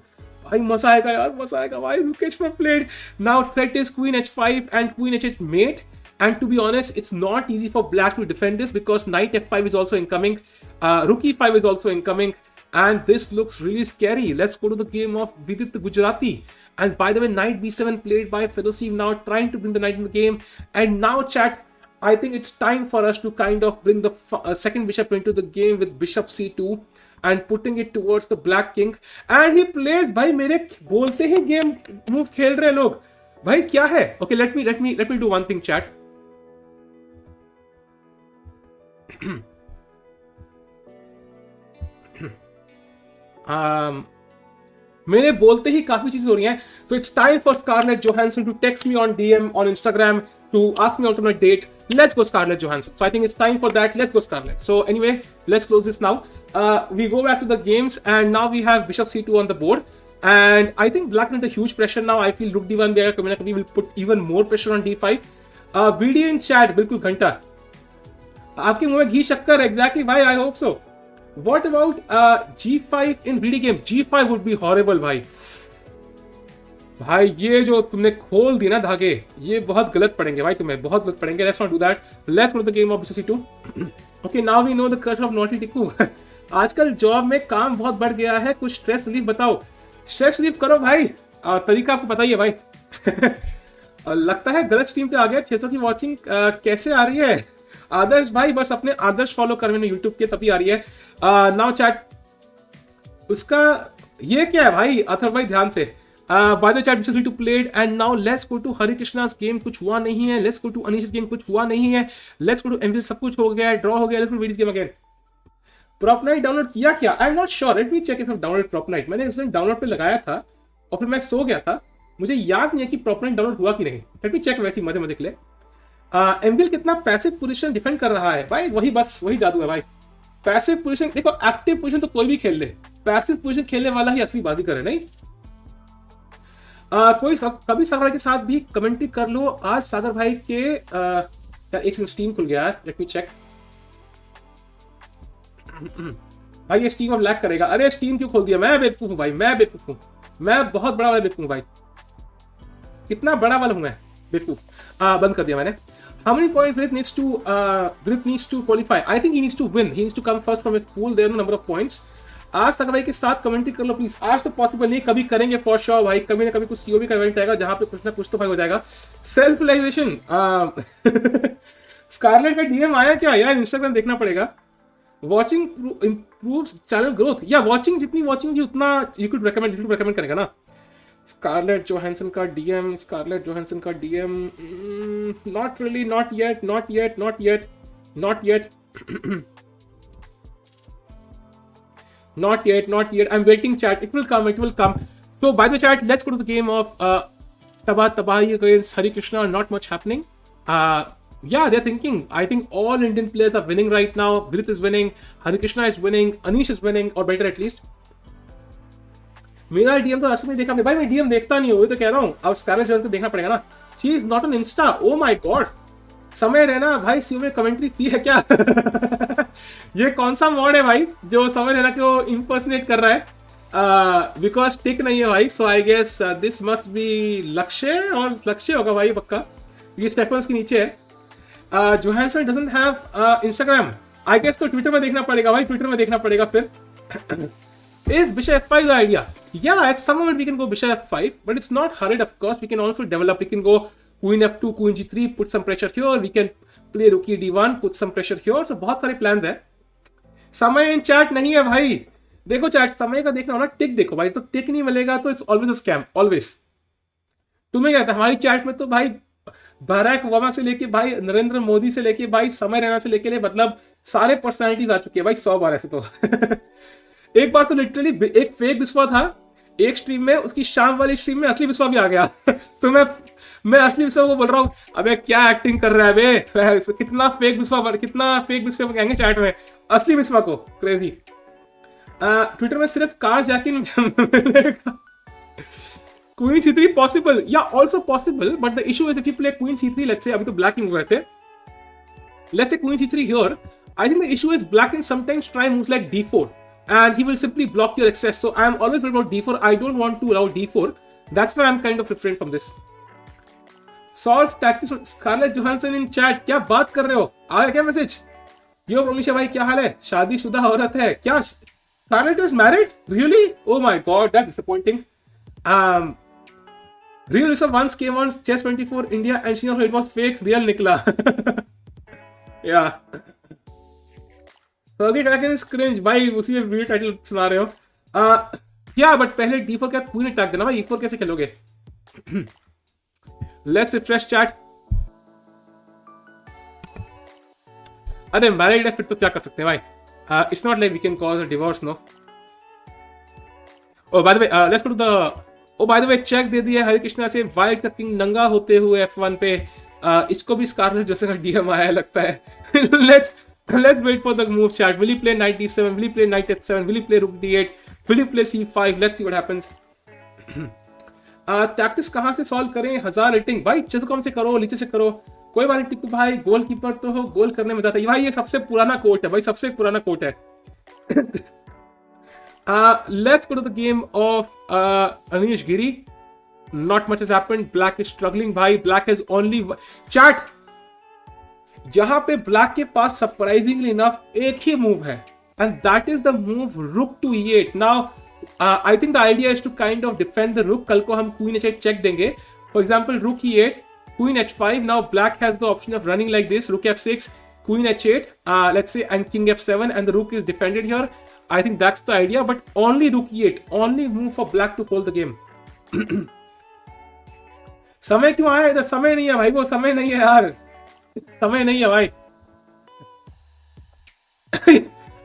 भाई मजा आएगा यार, मजा आएगा भाई. Rook h4 played. Now threat is queen h5 and queen h8 mate. And to be honest, it's not easy for black to defend this because knight f5 is also incoming. Rook e5 is also incoming. And this looks really scary. Let's go to the game of Vidit Gujrathi. And by the way, knight b7 played by Fedoseev, now trying to bring the knight in the game. And now chat, I think it's time for us to kind of bring the second bishop into the game with bishop c2 and putting it towards the black king. And he plays, भाई मेरे बोलते ही game move खेल रहे लोग, भाई क्या है? Okay, let me do one thing, chat. मेरे बोलते ही काफी चीजें हो रही हैं. So it's time for Scarlett Johansson to text me on DM on Instagram to ask me out on a date. Let's go Scarlett Johansson. So I think it's time for that. Let's go Scarlett. So anyway, let's close this now. We go back to the games and now we have bishop c2 on the board. And I think black is under huge pressure now. I feel rook d1 will put even more pressure on d5. BD in chat, बिल्कुल घंटा. आपके मुंह में घी शक्कर, exactly भाई, I hope so. What about g5 in BD game? g5 would be horrible भाई. भाई ये जो तुमने खोल दी ना धागे, ये बहुत गलत पड़ेंगे भाई, तुम्हें बहुत गलत पड़ेंगे. Let's not do that. Let's go to the game of bishop c2. Okay, now we know the curse of naughty Tikku. आजकल जॉब में काम बहुत बढ़ गया है, कुछ स्ट्रेस रिलीफ बताओ. स्ट्रेस रिलीफ करो भाई, तरीका आपको पता ही है भाई. लगता है गलत स्ट्रीम पे आ गया. 600 की वॉचिंग कैसे आ रही है आदर्श भाई? बस अपने आदर्श फॉलो कर मैंने यूट्यूब के, तभी आ रही है. नाउ चैट, उसका ये क्या है भाई? अथर भाई ध्यान से. By the chat, bishop c2 played and now let's go to Harikrishna's game. कुछ हुआ नहीं है. Let's go to Anish's game. कुछ हुआ नहीं है. Let's go to MV. सब कुछ हो गया है, ड्रॉ हो गया. Let's go to Vidit's game again. Prop Night download किया क्या? I am not sure. Let me check if I download Prop Night. मैंने उस दिन डाउनलोड पे लगाया था और फिर मैं सो गया था. मुझे याद नहीं है कि Prop Night डाउनलोड हुआ कि नहीं. लेट मी चेक वैसे मजे के लिए. एमविल कितना पैसिव पोजीशन डिफेंड कर रहा है भाई? वही जादू है भाई. पैसिव पोजीशन देखो, एक्टिव पोजीशन तो कोई भी खेल ले, पैसिव पोजीशन खेलने वाला ही असली बाजी करे. नहीं कोई कभी सागर भाई के साथ भी कमेंट्री कर लो. आज सागर भाई के यार एक स्टीम खुल गया है. Let me check. भाई ये स्टीम अब लैग करेगा. अरे स्टीम क्यों खोल दिया? मैं बेवकूफ हूँ भाई, मैं बेवकूफ हूँ. मैं बहुत बड़ा वाला बेवकूफ हूँ भाई. कितना बड़ा वाला हूँ मैं बेवकूफ. बंद कर दिया मैंने. How many points Vidit needs to qualify? I think he needs to win. He needs to come first from his pool. There are no number of points. आज सागर भाई के साथ कमेंट्री कर लो प्लीज. आज तो पॉसिबल नहीं, कभी करेंगे फॉर श्योर भाई. कभी ना कभी कुछ सीओबी का इवेंट आएगा जहां पे कुछ ना कुछ तो भाई हो जाएगा. Self realisation. स्कारलेट का डीएम आया क्या यार? इंस्टाग्राम देखना पड़ेगा. Watching improves channel growth. या वॉचिंग जितनी वॉचिंग उतना यूट्यूब रेकमेंड करेगा ना. स्कारलेट जोहानसन का DM. Not really, not yet. I'm waiting, chat. It will come. So by the chat, let's go to the game of Tabatabaei against Harikrishna. Not much happening. Yeah, they're thinking. I think all Indian players are winning right now. Vidit is winning, Harikrishna is winning, Anish is winning, or better at least. मेरा DM तो रास्ते में देखा नहीं भाई. मैं DM देखता नहीं हूँ, वही तो कह रहा हूँ. अब स्कारलेट जोहानसन को देखना पड़ेगा ना. She is not on Insta. O my God. समय रहना भाई. सीओ में कमेंट्री फ्री है क्या? ये कौन सा मॉड है भाई जो समय रहना को इंपर्सनेट कर रहा है? बिकॉज टिक नहीं है भाई. So I guess this must be Lakshya, और लक्ष्य होगा भाई पक्का. ये स्टेफन्स के नीचे है. Johansson doesn't have Instagram. I guess तो ट्विटर में देखना पड़ेगा भाई. ट्विटर में देखना पड़ेगा फिर. Is bishop f5 the idea? Yeah, at some moment we can go bishop f5, but it's not hurried, of course. We can also develop. We can go queen f2, queen g3, put some pressure here. We can play rook d1, put some pressure here. So बहुत सारे plans है. समय इन chat नहीं है भाई. देखो chat, समय का देखना होना, टिक देखो भाई. तो टिक नहीं मिलेगा तो it's always a scam, always. तुम्हें क्या था हमारी चैट में तो भाई बराक ओबामा से लेके भाई नरेंद्र मोदी से लेके भाई समय रैना से लेके मतलब सारे पर्सनालिटीज आ चुके हैं भाई 100 बार ऐसे तो. एक बार तो लिटरली एक फेक विश्वा था एक स्ट्रीम में, उसकी शाम वाली स्ट्रीम में असली विश्वा भी आ गया. तो मैं असली विश्वा को बोल रहा हूँ, अबे क्या एक्टिंग कर रहा है बे, कितना फेक विश्वा कहेंगे चैट में, असली विश्वा को. क्रेजी. ट्विटर में सिर्फ कार जैकिन क्वीन c3 पॉसिबल, या also possible, but the issue is if you play queen c3, let's say अभी तो ब्लैक इन वैसे, let's say queen c3 here, I think the issue is black in sometimes try moves like d4 and he will simply block your access. So I am always worried about d4. I don't want to allow d4. That's why I'm kind of refrained from this. Solve tactics. Scarlett Johansson in chat. क्या बात कर रहे हो? आया क्या message? यो रोमिशा भाई क्या हाल है? शादीशुदा औरत है क्या? Scarlett is married? Really? Oh my god, that's disappointing. Real Yusuf once came on Chess 24 India and she it was fake. Real निकला. Yeah. Forget Dragon is cringe भाई, उसी में वीडियो टाइटल सुना रहे हो. क्या बट पहले d4 क्या क्वीन अटैक देना भाई, e4 कैसे खेलोगे? Let's refresh chat. अरे मैरिड है फिर तो क्या कर सकते हैं भाई. It's not like we can cause a divorce, no. Oh by the way let's go to the, oh by the way check दे दिया हरिकृष्णा से, वाइट का किंग नंगा होते हुए f1 पे. इसको भी स्कारलेट जैसे का डीएम आया लगता है. Let's wait for the move chat. Will he play knight d7? Will he play knight h7? Will he play rook d8? Will he play c5? Let's see what happens. Tactics कहाँ से solve करें? 1000 rating भाई, चेस.com से करो, नीचे से करो, कोई बात नहीं. टिकू भाई गोलकीपर तो हो, गोल करने में जाता है भाई. ये सबसे पुराना कोट है भाई, सबसे पुराना कोट है. Let's go to the game of Anish Giri. Not much has happened. Black is struggling भाई. Black has only chat. यहाँ पे ब्लैक के पास सरप्राइजिंगली इनफ एक ही मूव है, and that is the move rook to e8. Now I think the idea is to kind of defend the rook. कल को हम क्वीन h8 चेक देंगे. For example rook e8, queen h5. Now black has the option of running like this, rook f6, queen h8, let's say, and king f7, and the rook is defended here. I think that's the idea, but only रुक e8, only move for black to hold the game. समय क्यों आया इधर? समय नहीं है भाई, वो समय नहीं है यार, समय नहीं है भाई.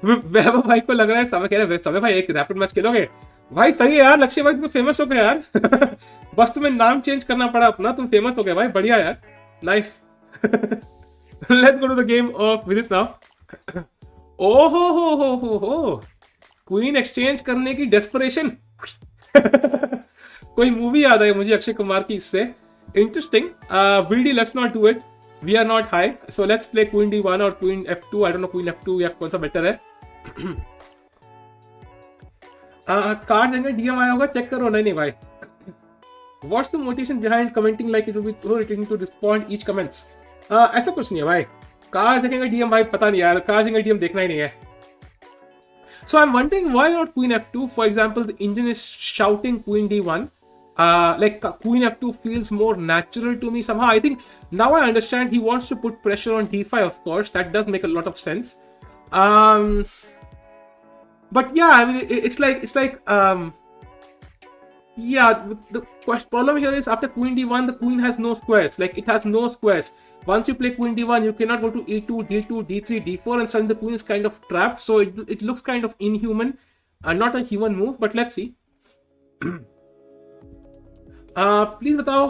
वैभव भाई को लग रहा है समय, कह रहे समय भाई एक रैपिड मैच खेलोगे भाई. सही है यार, लक्ष्य भाई तुम फेमस हो गए यार. बस तुम्हें नाम चेंज करना पड़ा अपना, तुम फेमस हो गए भाई. बढ़िया यार, nice. Let's go to the game of Vidit now. ओहो हो क्वीन एक्सचेंज करने की डेस्परेशन. कोई मूवी याद आई मुझे अक्षय कुमार की इससे. Interesting. VD let's not do it, we are not high, so let's play queen d1 or queen f2. I don't know queen f2 या कौन सा बेटर है. कार्ड देंगे, डीएम आया होगा, चेक करो. नहीं भाई. What's the motivation behind commenting like it will be so irritating to respond each comments? ऐसा कुछ नहीं है भाई. कार्ड देंगे डीएम भाई, पता नहीं यार, कार्ड देंगे डीएम देखना ही नहीं है. So I'm wondering why not queen f2. For example, the engine is shouting queen d1. Like queen f2 feels more natural to me somehow. I think now I understand he wants to put pressure on d5. Of course, that does make a lot of sense. But yeah, I mean, it's like yeah. The problem here is after queen d1, the queen has no squares. Like it has no squares. Once you play queen d1, you cannot go to e2, d2, d3, d4, and suddenly the queen is kind of trapped. So it looks kind of inhuman, not a human move. But let's see. Please बताओ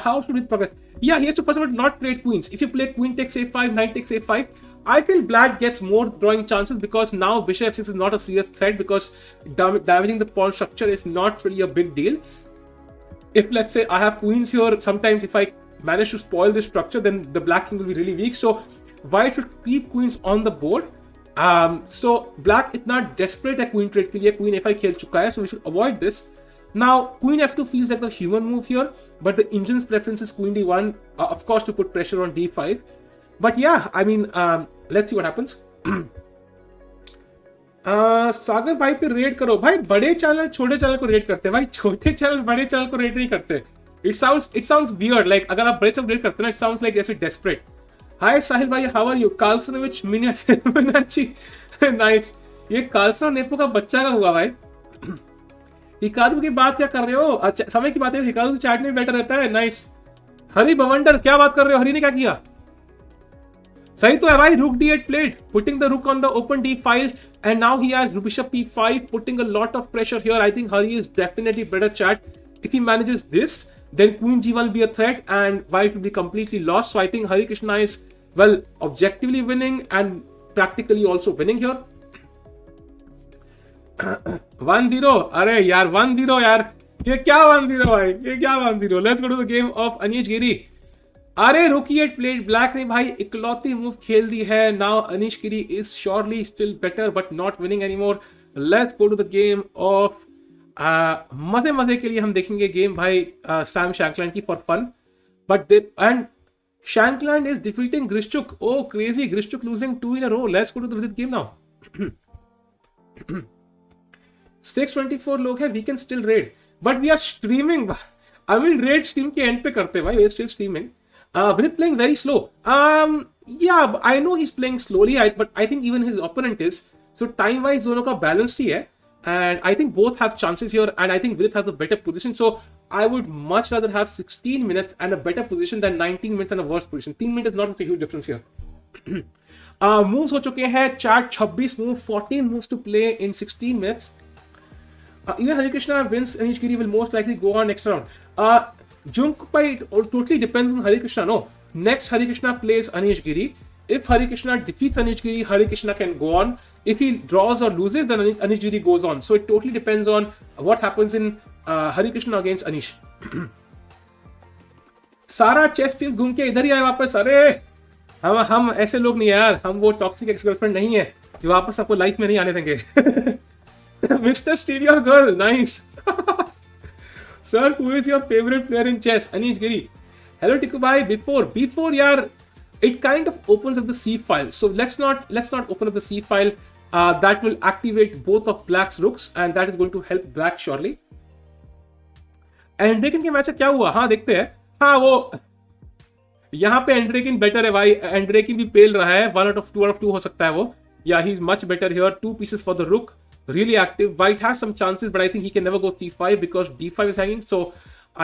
how should we progress? Yeah, he has to first of all not trade queens. If you play queen takes a5, knight takes a5, I feel black gets more drawing chances because now bishop f6 is not a serious threat because damaging the pawn structure is not really a big deal. If let's say I have queens here, sometimes if I manage to spoil this structure, then the black king will be really weak. So white should keep queens on the board. So black इतना desperate है queen trade के लिए, queen a5 खेल चुका है, so we should avoid this. Now, queen f2 feels like the human move here, but the engine's preference is queen d1, of course, to put pressure on d5. But yeah, I mean, let's see what happens. सागर भाई पे red करो भाई। बड़े channel छोटे channel को red करते हैं भाई, छोटे चैनल बड़े चैनल को रेड नहीं करते। इट साउंड्स वियर्ड, लाइक अगर आप बड़े चैनल रेड करते हैं ना, इट साउंड्स लाइक जैसे डेस्परेट। हाय साहिल भाई, हाउ आर यू? कार्लसनोविच मिनाची नाइस। ये कार्लसन और नेपो का बच्चा का हुआ भाई। हिकारू की बात क्या कर रहे हो? अच्छा समय की बात है, हिकारू चैट में बेटर रहता है। नाइस। हरी बवंडर क्या बात कर रहे हो? हरी ने क्या किया? सही तो है भाई। Rook d8 played, putting the rook on the open d file, and now he has bishop p5, putting a lot of pressure here. I think Hari is definitely better chat. If he manages this, then queen g1 will be a threat, and white will be completely lost. So I think Harikrishna is, well, objectively winning and practically also winning here. 1-0. अरे यार 1-0 यार, ये क्या 1-0 भाई, ये क्या 1-0? Let's go to the game of Anish Giri. अरे रुकी एट प्लेड ब्लैक ने भाई इकलौती मूव खेल दी है। Now Anish Giri is surely still better but not winning anymore. Let's go to the game of मजे मजे के लिए हम देखेंगे गेम भाई सैम शैंकलैंड की for fun, but and Shankland is defeating Grischuk. Oh crazy, Grischuk losing 2 in a row। Let's go to the Vidit game now. 624 लोग हैं, we can still raid but we are streaming. I will raid stream के end पे करते हैं भाई, we are still streaming. Vidit playing very slow. Yeah, I know he's playing slowly, but I think even his opponent is. So time-wise, दोनों का balanced ही है, and I think both have chances here. And I think Vidit has a better position. So I would much rather have 16 minutes and a better position than 19 minutes and a worse position. 3 minutes is not a huge difference here. Moves हो चुके हैं, चार 26 moves, 14 moves to play in 16 minutes. Either Harikrishna wins, Anish Giri will most likely go on next round. Jungpai totally depends on Harikrishna. No, next Harikrishna plays Anish Giri. If Harikrishna defeats Anish Giri, Harikrishna can go on. If he draws or loses, then Anish Giri goes on. So it totally depends on what happens in Harikrishna against Anish. सारा chess team घूम के इधर ही आए वापस। अरे हम ऐसे लोग नहीं है यार, हम वो टॉक्सिक एक्स गर्लफ्रेंड नहीं है जो वापस आपको लाइफ में नहीं आने देंगे। Mister steel your girl, nice. Sir, who is your favorite player in chess? Anish Giri. Hello Tikubai. Before yaar, it kind of opens up the C file. So let's not open up the C file. That will activate both of black's rooks, and that is going to help black surely. एंड्रेकिन के match क्या हुआ? हाँ देखते हैं। हाँ वो यहाँ पे एंड्रेकिन बेटर है भाई, एंड्रेकिन भी पेल रहा है। 1 out of 2 हो सकता है वो। Yeah, he's much better here. 2 pieces for the rook. Really active. White has some chances, but I think he can never go c5 because d5 is hanging. So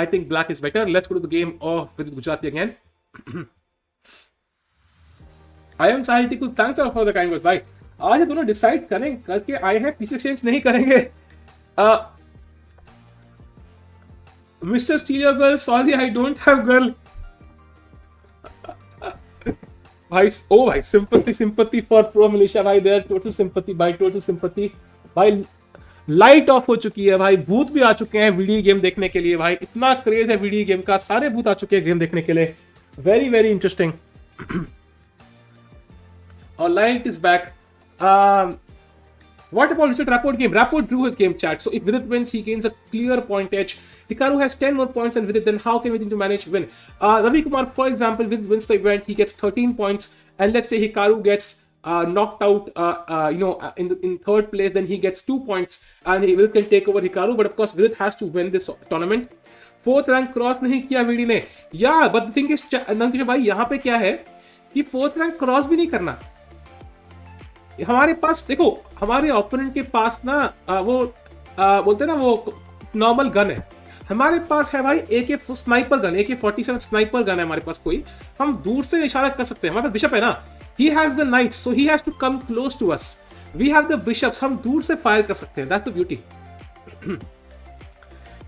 I think black is better. Let's go to the game of Vidit Gujrathi again. I am Sahil Tiku. Thanks for the kind words, भाई। आज दोनों decide करें करके आए हैं, piece exchange नहीं करेंगे। Mister steel your girl, sorry I don't have girl. भाई ओ भाई, सिंपैथी फॉर प्रो मिलिशिया भाई, देयर टोटल सिंपैथी भाई, टोटल सिंपैथी भाई। लाइट ऑफ हो चुकी है भाई, भूत भी आ चुके हैं वीडियो गेम देखने के लिए भाई। इतना क्रेज है वीडियो गेम का, सारे भूत आ चुके हैं गेम देखने के लिए। Very very interesting. और light is back. What about Mr. Rapport game? Rapport drew his game, chat. So if Vidit wins, he gains a clear point edge. Hikaru has 10 more points than Vidit. Then how can Vidit to manage win? Ravi Kumar, for example, Vidit wins the event. He gets 13 points, and let's say Hikaru gets knocked out. In third place, then he gets 2 points, and Vidit can take over Hikaru. But of course, Vidit has to win this tournament. 4th rank cross नहीं किया VD ने। Yeah, but the thing is, नंकिश भाई यहाँ पे क्या है कि 4th rank cross भी नहीं करना। हमारे पास देखो, हमारे ओपोनेंट के पास ना वो बोलते हैं ना वो नॉर्मल गन है। हमारे पास है भाई AK sniper gun, AK-47 sniper gun है हमारे पास। कोई हम दूर से इशारा कर सकते हैं। हमारे पास बिशप है ना, he has the knights, so he has to come close to us. We have the bishops, हम दूर से फायर कर सकते हैं। That's the beauty.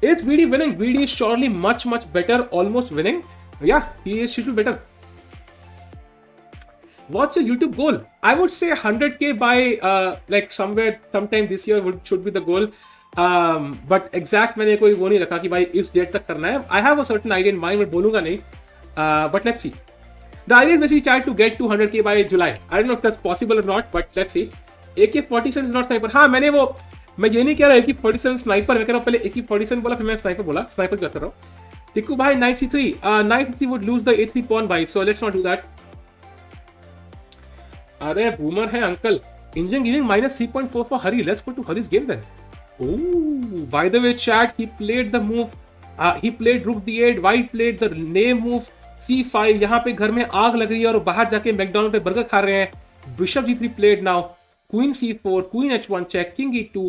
It's VD winning. VD is surely much better, almost winning. Yeah, he should be better. What's your YouTube goal? I would say 100K by like sometime this year should be the goal. But exact मैंने कोई वो नहीं रखा कि भाई इस date तक करना है। I have a certain idea in mind, मैं बोलूंगा नहीं। But let's see. The idea is basically try to get to 100K by July. I don't know if that's possible or not, but let's see. AK-47 is not sniper. हाँ मैं ये नहीं कह रहा AK-47 sniper, मैं कह रहा हूँ पहले AK-47 बोला फिर मैं स्नाइपर बोला, स्नाइपर क्या कर रहा हूँ। टिक्कू भाई Knight C3. Knight C3 would lose the A3 pawn भाई, so let's not do that. अरे बूमर है uncle. Indian giving minus 3.4 for Hari. Let's go to Hari's game then. Oh, by the way, chat, he played the move. He played rook d8. White played the name move c5. यहाँ पे घर में आग लग रही है और बाहर जाके मैकडॉनल्ड पे बर्गर खा रहे हैं. Bishop g3 played now. Queen c4, Queen h1 check, King e2,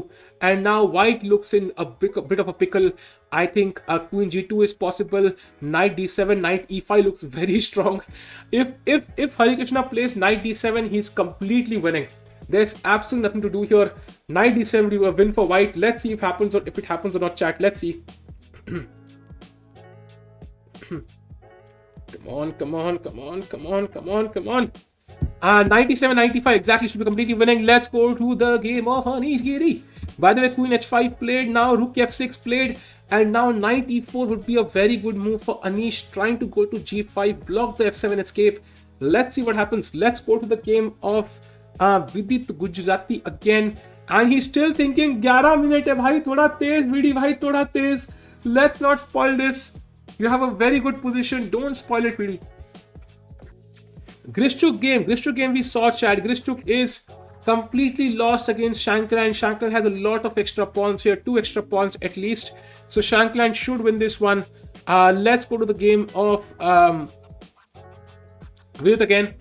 and now White looks in a bit of a pickle. I think Queen g2 is possible. Knight d7, Knight e5 looks very strong. If Harikrishna plays Knight d7, he's completely winning. There's absolutely nothing to do here. Knight d7 will be a win for White. Let's see if it happens or not, chat. Let's see. Come on. 97, 95 exactly should be completely winning. Let's go to the game of Anish Giri. By the way, Queen h5 played, now Rook f6 played, and now Knight e4 would be a very good move for Anish, trying to go to g5, block the f7 escape. Let's see what happens. Let's go to the game of Vidit Gujrathi again, and he's still thinking 11 minute hai bhai, thoda tez Vidi bhai, thoda tez. Let's not spoil this. You have a very good position, don't spoil it Vidi. Grishchuk game we saw, chat. Grishchuk is completely lost against Shankland. Shankland has a lot of extra pawns here, 2 extra pawns at least. So Shankland should win this one. Let's go to the game of Vidit again.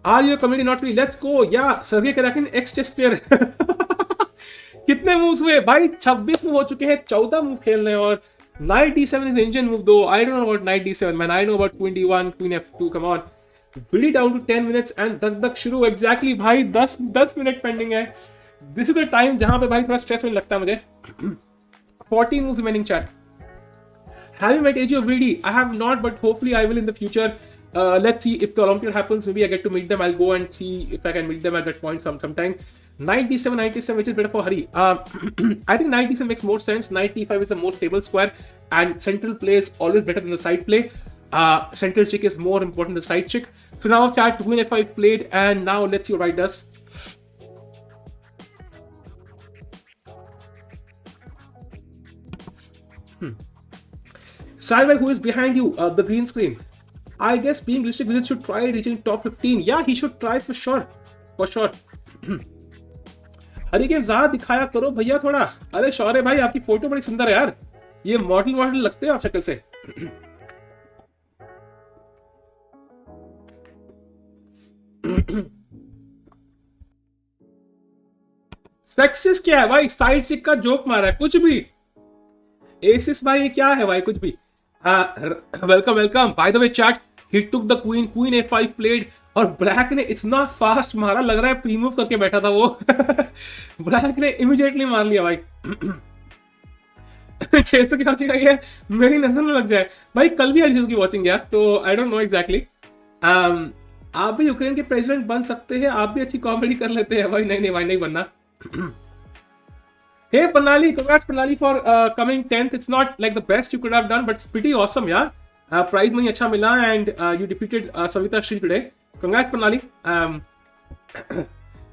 Are you a community not really? Let's go. Yeah, Sergey Karakin ex-chess player. कितने moves हुए भाई? 26 move हो चुके हैं, 14 move खेल रहे हैं और Knight d7 is engine move though. I don't know about Knight d7, man. I know about Queen d1, Queen f2. Come on. Really down to 10 minutes and dak shuru. Exactly भाई 10 minute pending है. This is the time जहाँ पे भाई थोड़ा stress में लगता है मुझे. 14 moves remaining, chat. Have you met AG of VD? I have not, but hopefully I will in the future. Let's see if the Olympiad happens. Maybe I get to meet them. I'll go and see if I can meet them at that point sometime. Knight d7, Knight d7, which is better for Hari? I think Knight d7 makes more sense. Knight d5 is the more stable square, and central play is always better than the side play. Central check is more important than side check. So now chat, Queen f5 played, and now let's see what White does. Sahil, who is behind you? The green screen. I guess being realistic, Vidit should try reaching top 15. Yeah, he should try for sure. For sure. Hari game ज़्यादा दिखाया करो भैया थोड़ा. अरे शौर्य भाई, आपकी photo बड़ी सुंदर है यार. ये मॉडल लगते हो आप शक्ल से. सेक्सिस क्या है भाई? साइड चिक का जोक मारा है कुछ भी. एसिस भाई ये क्या है भाई? कुछ भी. Welcome. Bye the way chat, he took the queen a5 played और ब्लैक ने इतना फास्ट मारा, लग रहा है प्री मूव करके बैठा था वो. ब्लैक ने इमीडिएटली मार लिया भाई. 600 की वॉचिंग आई है, मेरी नजर में लग जाए भाई. कल भी आई की वॉचिंग यार, तो आई डोंट नो एग्जैक्टली. आप भी यूक्रेन के प्रेसिडेंट बन सकते हैं, आप भी अच्छी कॉमेडी कर लेते हैं भाई. नहीं भाई, नहीं बनना. Hey Panali, congrats Panali for coming 10th. It's not like the best you could have done, but it's pretty awesome, yeah. Prize money अच्छा मिला, and you defeated Savita Shri today. Congrats Panali.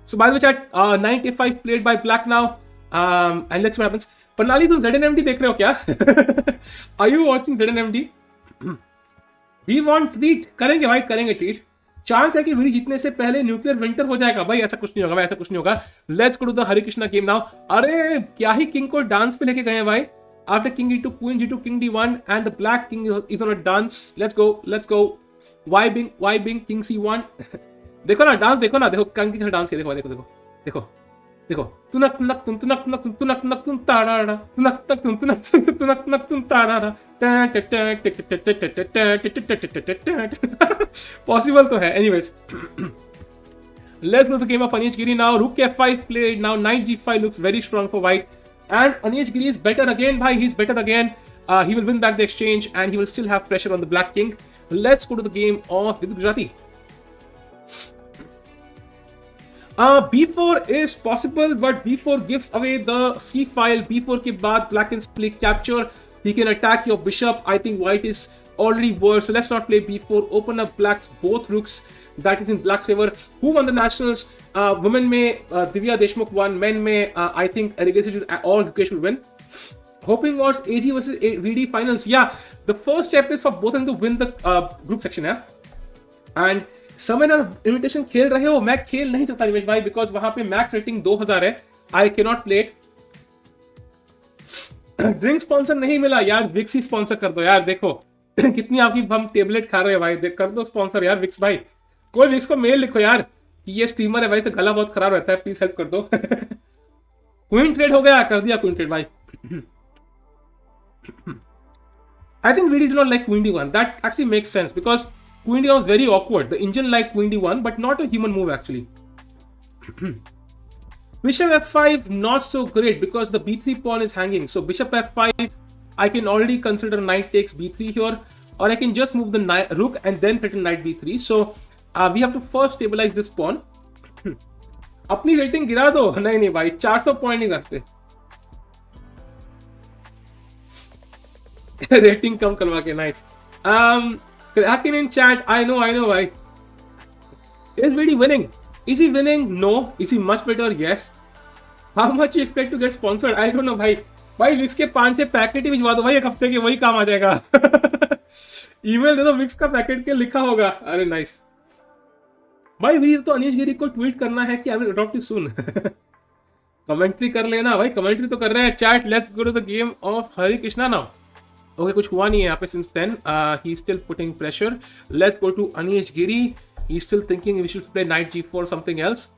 So by the way chat, Knight a5 played by black now, and let's see what happens. Panali, तुम ZNMD देख रहे हो क्या? Are you watching ZNMD? We want treat. करेंगे भाई, करेंगे treat. Chance है कि वीडी जीतने से पहले न्यूक्लियर विंटर हो जाएगा भाई. ऐसा कुछ नहीं होगा भाई, ऐसा कुछ नहीं होगा. Let's go to the Harikrishna game now. अरे क्या ही किंग को डांस पे लेके गए हैं भाई. After king e2, queen g2, king d1 and the black king is on a dance. Let's go. Why being king c1. देखो ना डांस, देखो ना, देखो किंग की डांस किया. देखो तुनक तुनक तुन तुनक तुनक तुन तुनक तुनक तुन ताड़ा तुनक तुनक तुन तुनक तुनक तुनक तुन ताड़ा. पॉसिबल तो है. Anyways, let's go to the game of Anish Giri now. Rook f5 played, now knight g5 looks very strong for white, and Anish Giri is better again bhai. He's better again. He will win back the exchange, and he will still have pressure on the black king. Let's go to the game of Vidit Gujrathi. b4 is possible, but b4 gives away the c file. b4 के बाद black can simply capture. He can attack your bishop. I think white is already worse, so let's not play b4. Open up black's both rooks. That is in black's favor. Who won the nationals? Women में Divya Deshmukh won. Men में I think all Gukesh will win. Hoping was AG versus VD finals. Yeah, the first step is for both of them to win the group section. Yeah, and समय ना imitation खेल रहे हो, मैं खेल नहीं सकता निमेश भाई, बिकॉज वहां पे मैक्स रेटिंग 2000 है, I can not play it. Drink sponsor नहीं मिला यार, विक्स ही स्पॉन्सर कर दो यार। देखो कितनी आपकी हम टेबलेट खा रहे हैं भाई, देख कर दो स्पॉन्सर यार विक्स भाई। कोई विक्स को मेल लिखो यार कि ये स्ट्रीमर है भाई, तो गला बहुत खराब रहता है, प्लीज हेल्प कर दो। क्वीन ट्रेड हो गया, कर दिया क्वीन ट्रेड भाई। I think we did not like queen d1. That actually makes sense because queen d1 was very awkward. The engine liked queen d1, but not a human move actually. Bishop f5 not so great because the b3 pawn is hanging. So bishop f5, I can already consider knight takes b3 here, or I can just move the rook and then threaten knight b3. So we have to first stabilize this pawn. अपनी rating गिरा दो। नहीं भाई, 400 point नहीं रास्ते। Rating कम करवा के, nice. Cracking in chat, I know भाई। Is Vidi winning? Is he winning? No. Is he much better? Yes. How much you expect to get sponsored? I don't know भाई। भाई विक्स के 5-6 packet ही भिजवा दो भाई, एक हफ्ते के, वही काम आ जाएगा। ईमेल दे दो विक्स का पैकेट के, लिखा होगा। अरे नाइस भाई। वीर तो अनीश गिरी को ट्वीट करना है कि I will adopt you soon. Commentary कर लेना भाई, कमेंट्री तो कर रहे हैं। Chat, let's go to the game of Harikrishna now. Okay, कुछ हुआ नहीं है यहाँ पे since then. He still putting pressure. Let's go to Anish Giri. He still thinking we should play knight g4 something else.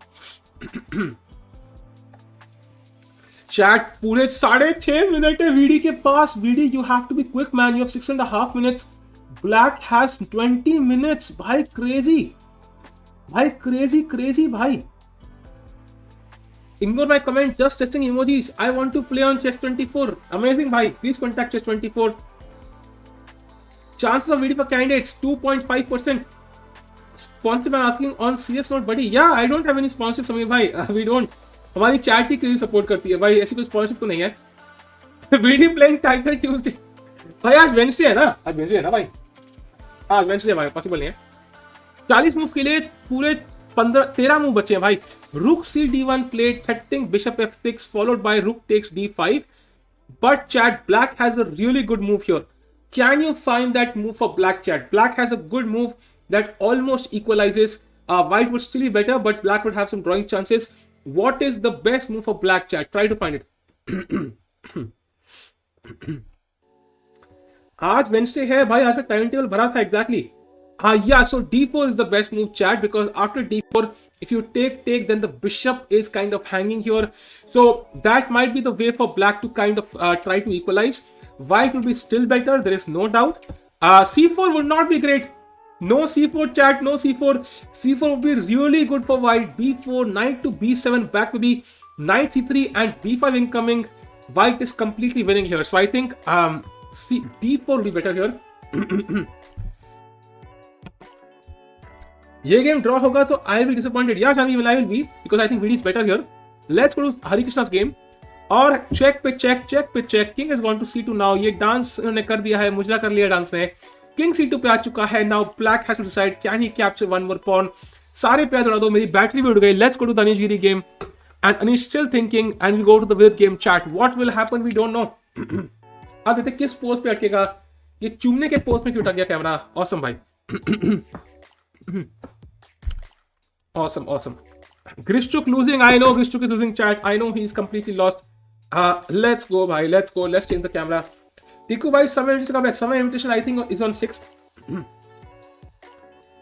Chat, पूरे 6.5 मिनट है वीडी के पास। Vidi, you have to be quick man, you have 6.5 minutes. Black has 20 minutes. भाई crazy भाई, crazy भाई। Ignore my comment, just testing emojis. I want to play on chess24. Amazing bhai, please contact chess24. Chances of video for candidates 2.5%. Sponsorship I'm asking on serious note buddy. Yeah, I don't have any sponsorship Samir bhai. We don't. हमारी chat ही crazy support करती है भाई, ऐसी कोई sponsorship तो नहीं है। Video playing title Tuesday भाई, आज वेडनेसडे है ना, आज वेडनेसडे है ना भाई, आज वेडनेसडे भाई, पॉसिबल नहीं है। 40 मूव के लिए पूरे 13 मूव बचे हैं भाई। रुक सी d1 played, threatening bishop f6 followed by rook takes d5. But chat, black has a really good move here. Can you find that move for black, chat? Black has a good move that almost equalizes. White would still be better, but black would have some drawing chances. What is the best move for black, chat? Try to find it. आज Wednesday है भाई, आज का time table भरा था exactly. Yeah, so d4 is the best move, chat, because after d4, if you take, then the bishop is kind of hanging here. So that might be the way for black to kind of try to equalize. White will be still better, there is no doubt. c4 would not be great. No c4, chat, no c4. c4 would be really good for white. b4, knight to b7, back will be knight c3 and b5 incoming. White is completely winning here. So I think d4 will be better here. ये game draw होगा तो I will disappointed. या Shami will, I will be, because I think Vidi is better here. Let's go to Harikrishna's game. और check पे check. King is going to c2 now. ये dance इन्होंने कर दिया है, मुजरा कर लिया डांस ने। किंग c2 पे आ चुका है। Now black has to decide can he capture one more pawn. सारे पैर उड़ा दो, मेरी बैटरी भी उड़ गई। Let's go to the Anish Giri game and Anish still thinking and we go to the Vidit game. Chat, what will happen we don't know. अब देखते किस पोज पे अटकेगा। ये चूमने के पोज पे क्यों अटक गया कैमरा। ऑसम भाई। Awesome. Grishchuk losing. I know Grishchuk is losing, chat. I know he's completely lost. Let's go, bhai. Let's go. Let's change the camera. Tiku bhai, summer invitation I think is on 6th.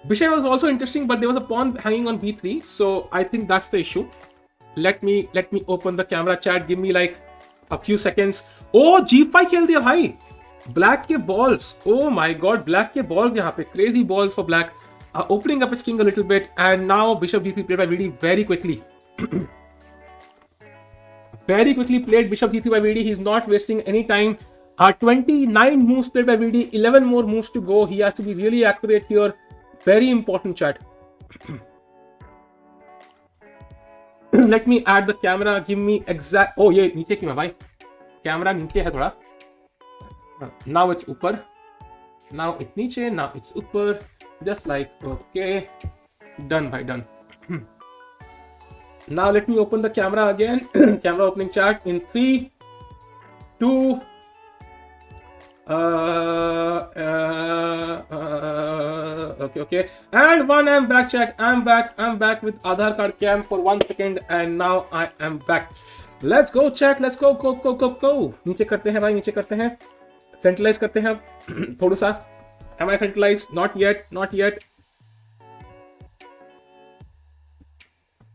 Bishop was also interesting, but there was a pawn hanging on b3, so I think that's the issue. Let me open the camera, chat. Give me like a few seconds. Oh, g5 खेल दिया भाई. Black के balls. Oh my god, black के balls यहाँ पे. Crazy balls for black. Opening up his king a little bit, and now bishop d3 played by Vidi very quickly. Very quickly played bishop d3 by Vidi. He's not wasting any time. 29 moves played by Vidi, 11 more moves to go. He has to be really accurate here. Very important, chat. Let me add the camera. Give me exact. Oh, ये नीचे क्यों है भाई? Camera नीचे है थोड़ा. Now it's ऊपर. Now it's नीचे. Now it's ऊपर. Just like, okay, done bhai, done. Now let me open the camera again. Camera opening, chat, in 3, 2, Okay. And one, I'm back, chat. I'm back with Aadhaar card cam for 1 second, and now I am back. Let's go, chat. Let's go. नीचे करते हैं भाई, नीचे करते हैं. Centralize करते हैं थोड़ा सा. Am I centralized? Not yet.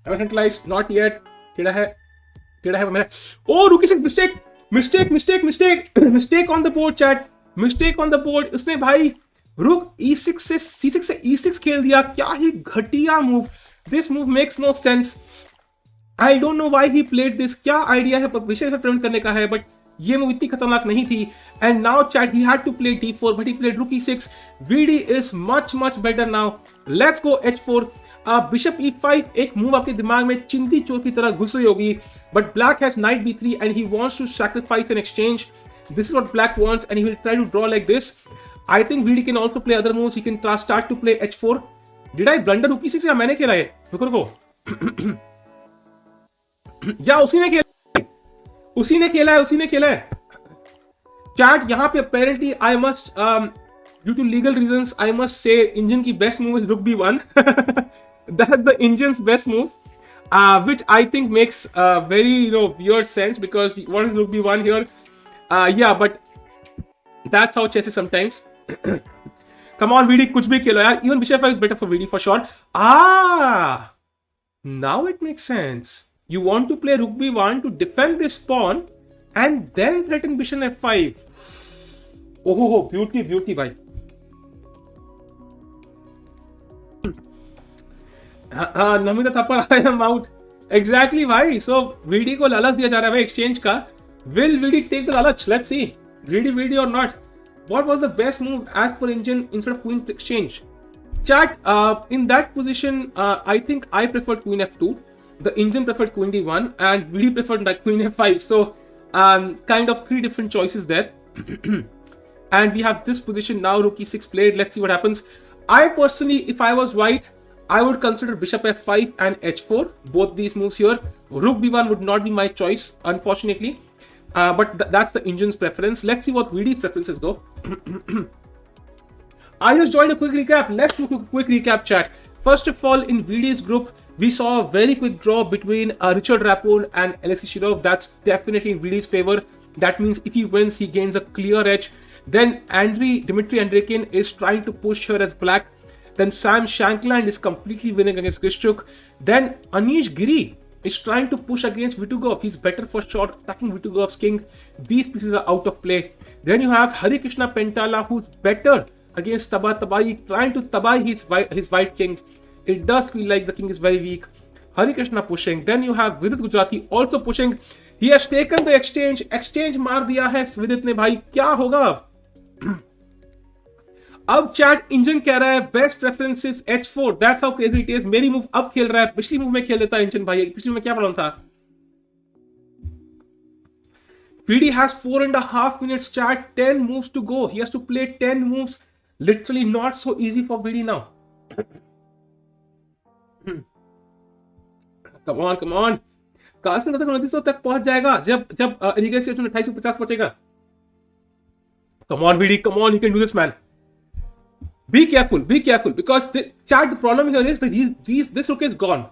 Am I centralized? Not yet. टेढ़ा है मेरा. Oh, रुकी से mistake on the board, chat. Mistake on the board. इसने भाई रुक E6 से C6 से E6 खेल दिया. क्या ही घटिया move. This move makes no sense. I don't know why he played this. क्या आइडिया है विषय से प्रिवेंट करने का है, बट ये मूव इतनी खतरनाक नहीं थी. And now, chat, he had to play D4, but he played rook E6. VD is much better now. Let's go H4. Bishop E5 एक मूव आपके दिमाग में चिंदी चोर की तरह घुस रही होगी, but black has knight B3 and he wants to sacrifice an exchange. This is what black wants, and he will try to draw like this. I think VD can also play other moves. He can start to play H4. Did I blunder rook E6 या मैंने खेला है? रुको. या उसी ने खेला है. Chat, यहाँ पे apparently I must due to legal reasons I must say Indian की best move is rook B1. That's the Indian's best move, which I think makes very weird sense, because what is rook B1 here? Yeah, but that's how chess is sometimes. Come on, VD, कुछ भी खेलो यार. Even bishop 5 is better for VD for sure. Now it makes sense. You want to play rook B1 to defend this pawn and then threaten bishop F5. Oh, beauty भाई. नमिता थप्पड़, I am out. Exactly भाई. So VD को लालच दिया जा रहा है भाई exchange का. Will VD take the lalach? Let's see. Greedy VD or not? What was the best move as per Indian instead of queen exchange? Chat, in that position, I think I preferred queen F2. The Indian preferred queen D1 and VD preferred queen F5. So kind of three different choices there. And we have this position now, rook E6 played. Let's see what happens. I personally, if I was white, I would consider bishop F5 and H4. Both these moves here. Rook B1 would not be my choice, unfortunately. But that's the Indian's preference. Let's see what VD's preference is though. I just joined a quick recap. Let's do a quick recap, chat. First of all, in VD's group, we saw a very quick draw between Richard Rapport and Alexei Shirov. That's definitely in VD's favor. That means if he wins, he gains a clear edge. Then Dmitry Andreikin is trying to push here as black. Then Sam Shankland is completely winning against Grischuk. Then Anish Giri is trying to push against Vitiugov. He's better for sure, attacking Vitugov's king. These pieces are out of play. Then you have Harikrishna Pentala, who's better against Tabatabaei, trying to tabai his white king. It does feel like the king is very weak. Harikrishna pushing. Then you have Vidit Gujrathi also pushing. He has taken the exchange. Exchange मार दिया है Vidit ने भाई. क्या होगा अब chat engine कह रहा है best preferences H4. That's how crazy it is. मेरी मूव अब खेल रहा है, पिछली मूव में खेल देता है इंजन भाई. पिछली मूव में क्या प्रॉब्लम था? VD has 4.5 minutes, chat. 10 moves to go. He has to play 10 moves. Literally not so easy for VD now. Come on. Carson तक पहुंच जाएगा जब 2850 पहुंचेगा. Come on, VD. Come on, you can do this, man. Be careful, because the problem here is that this rook is gone.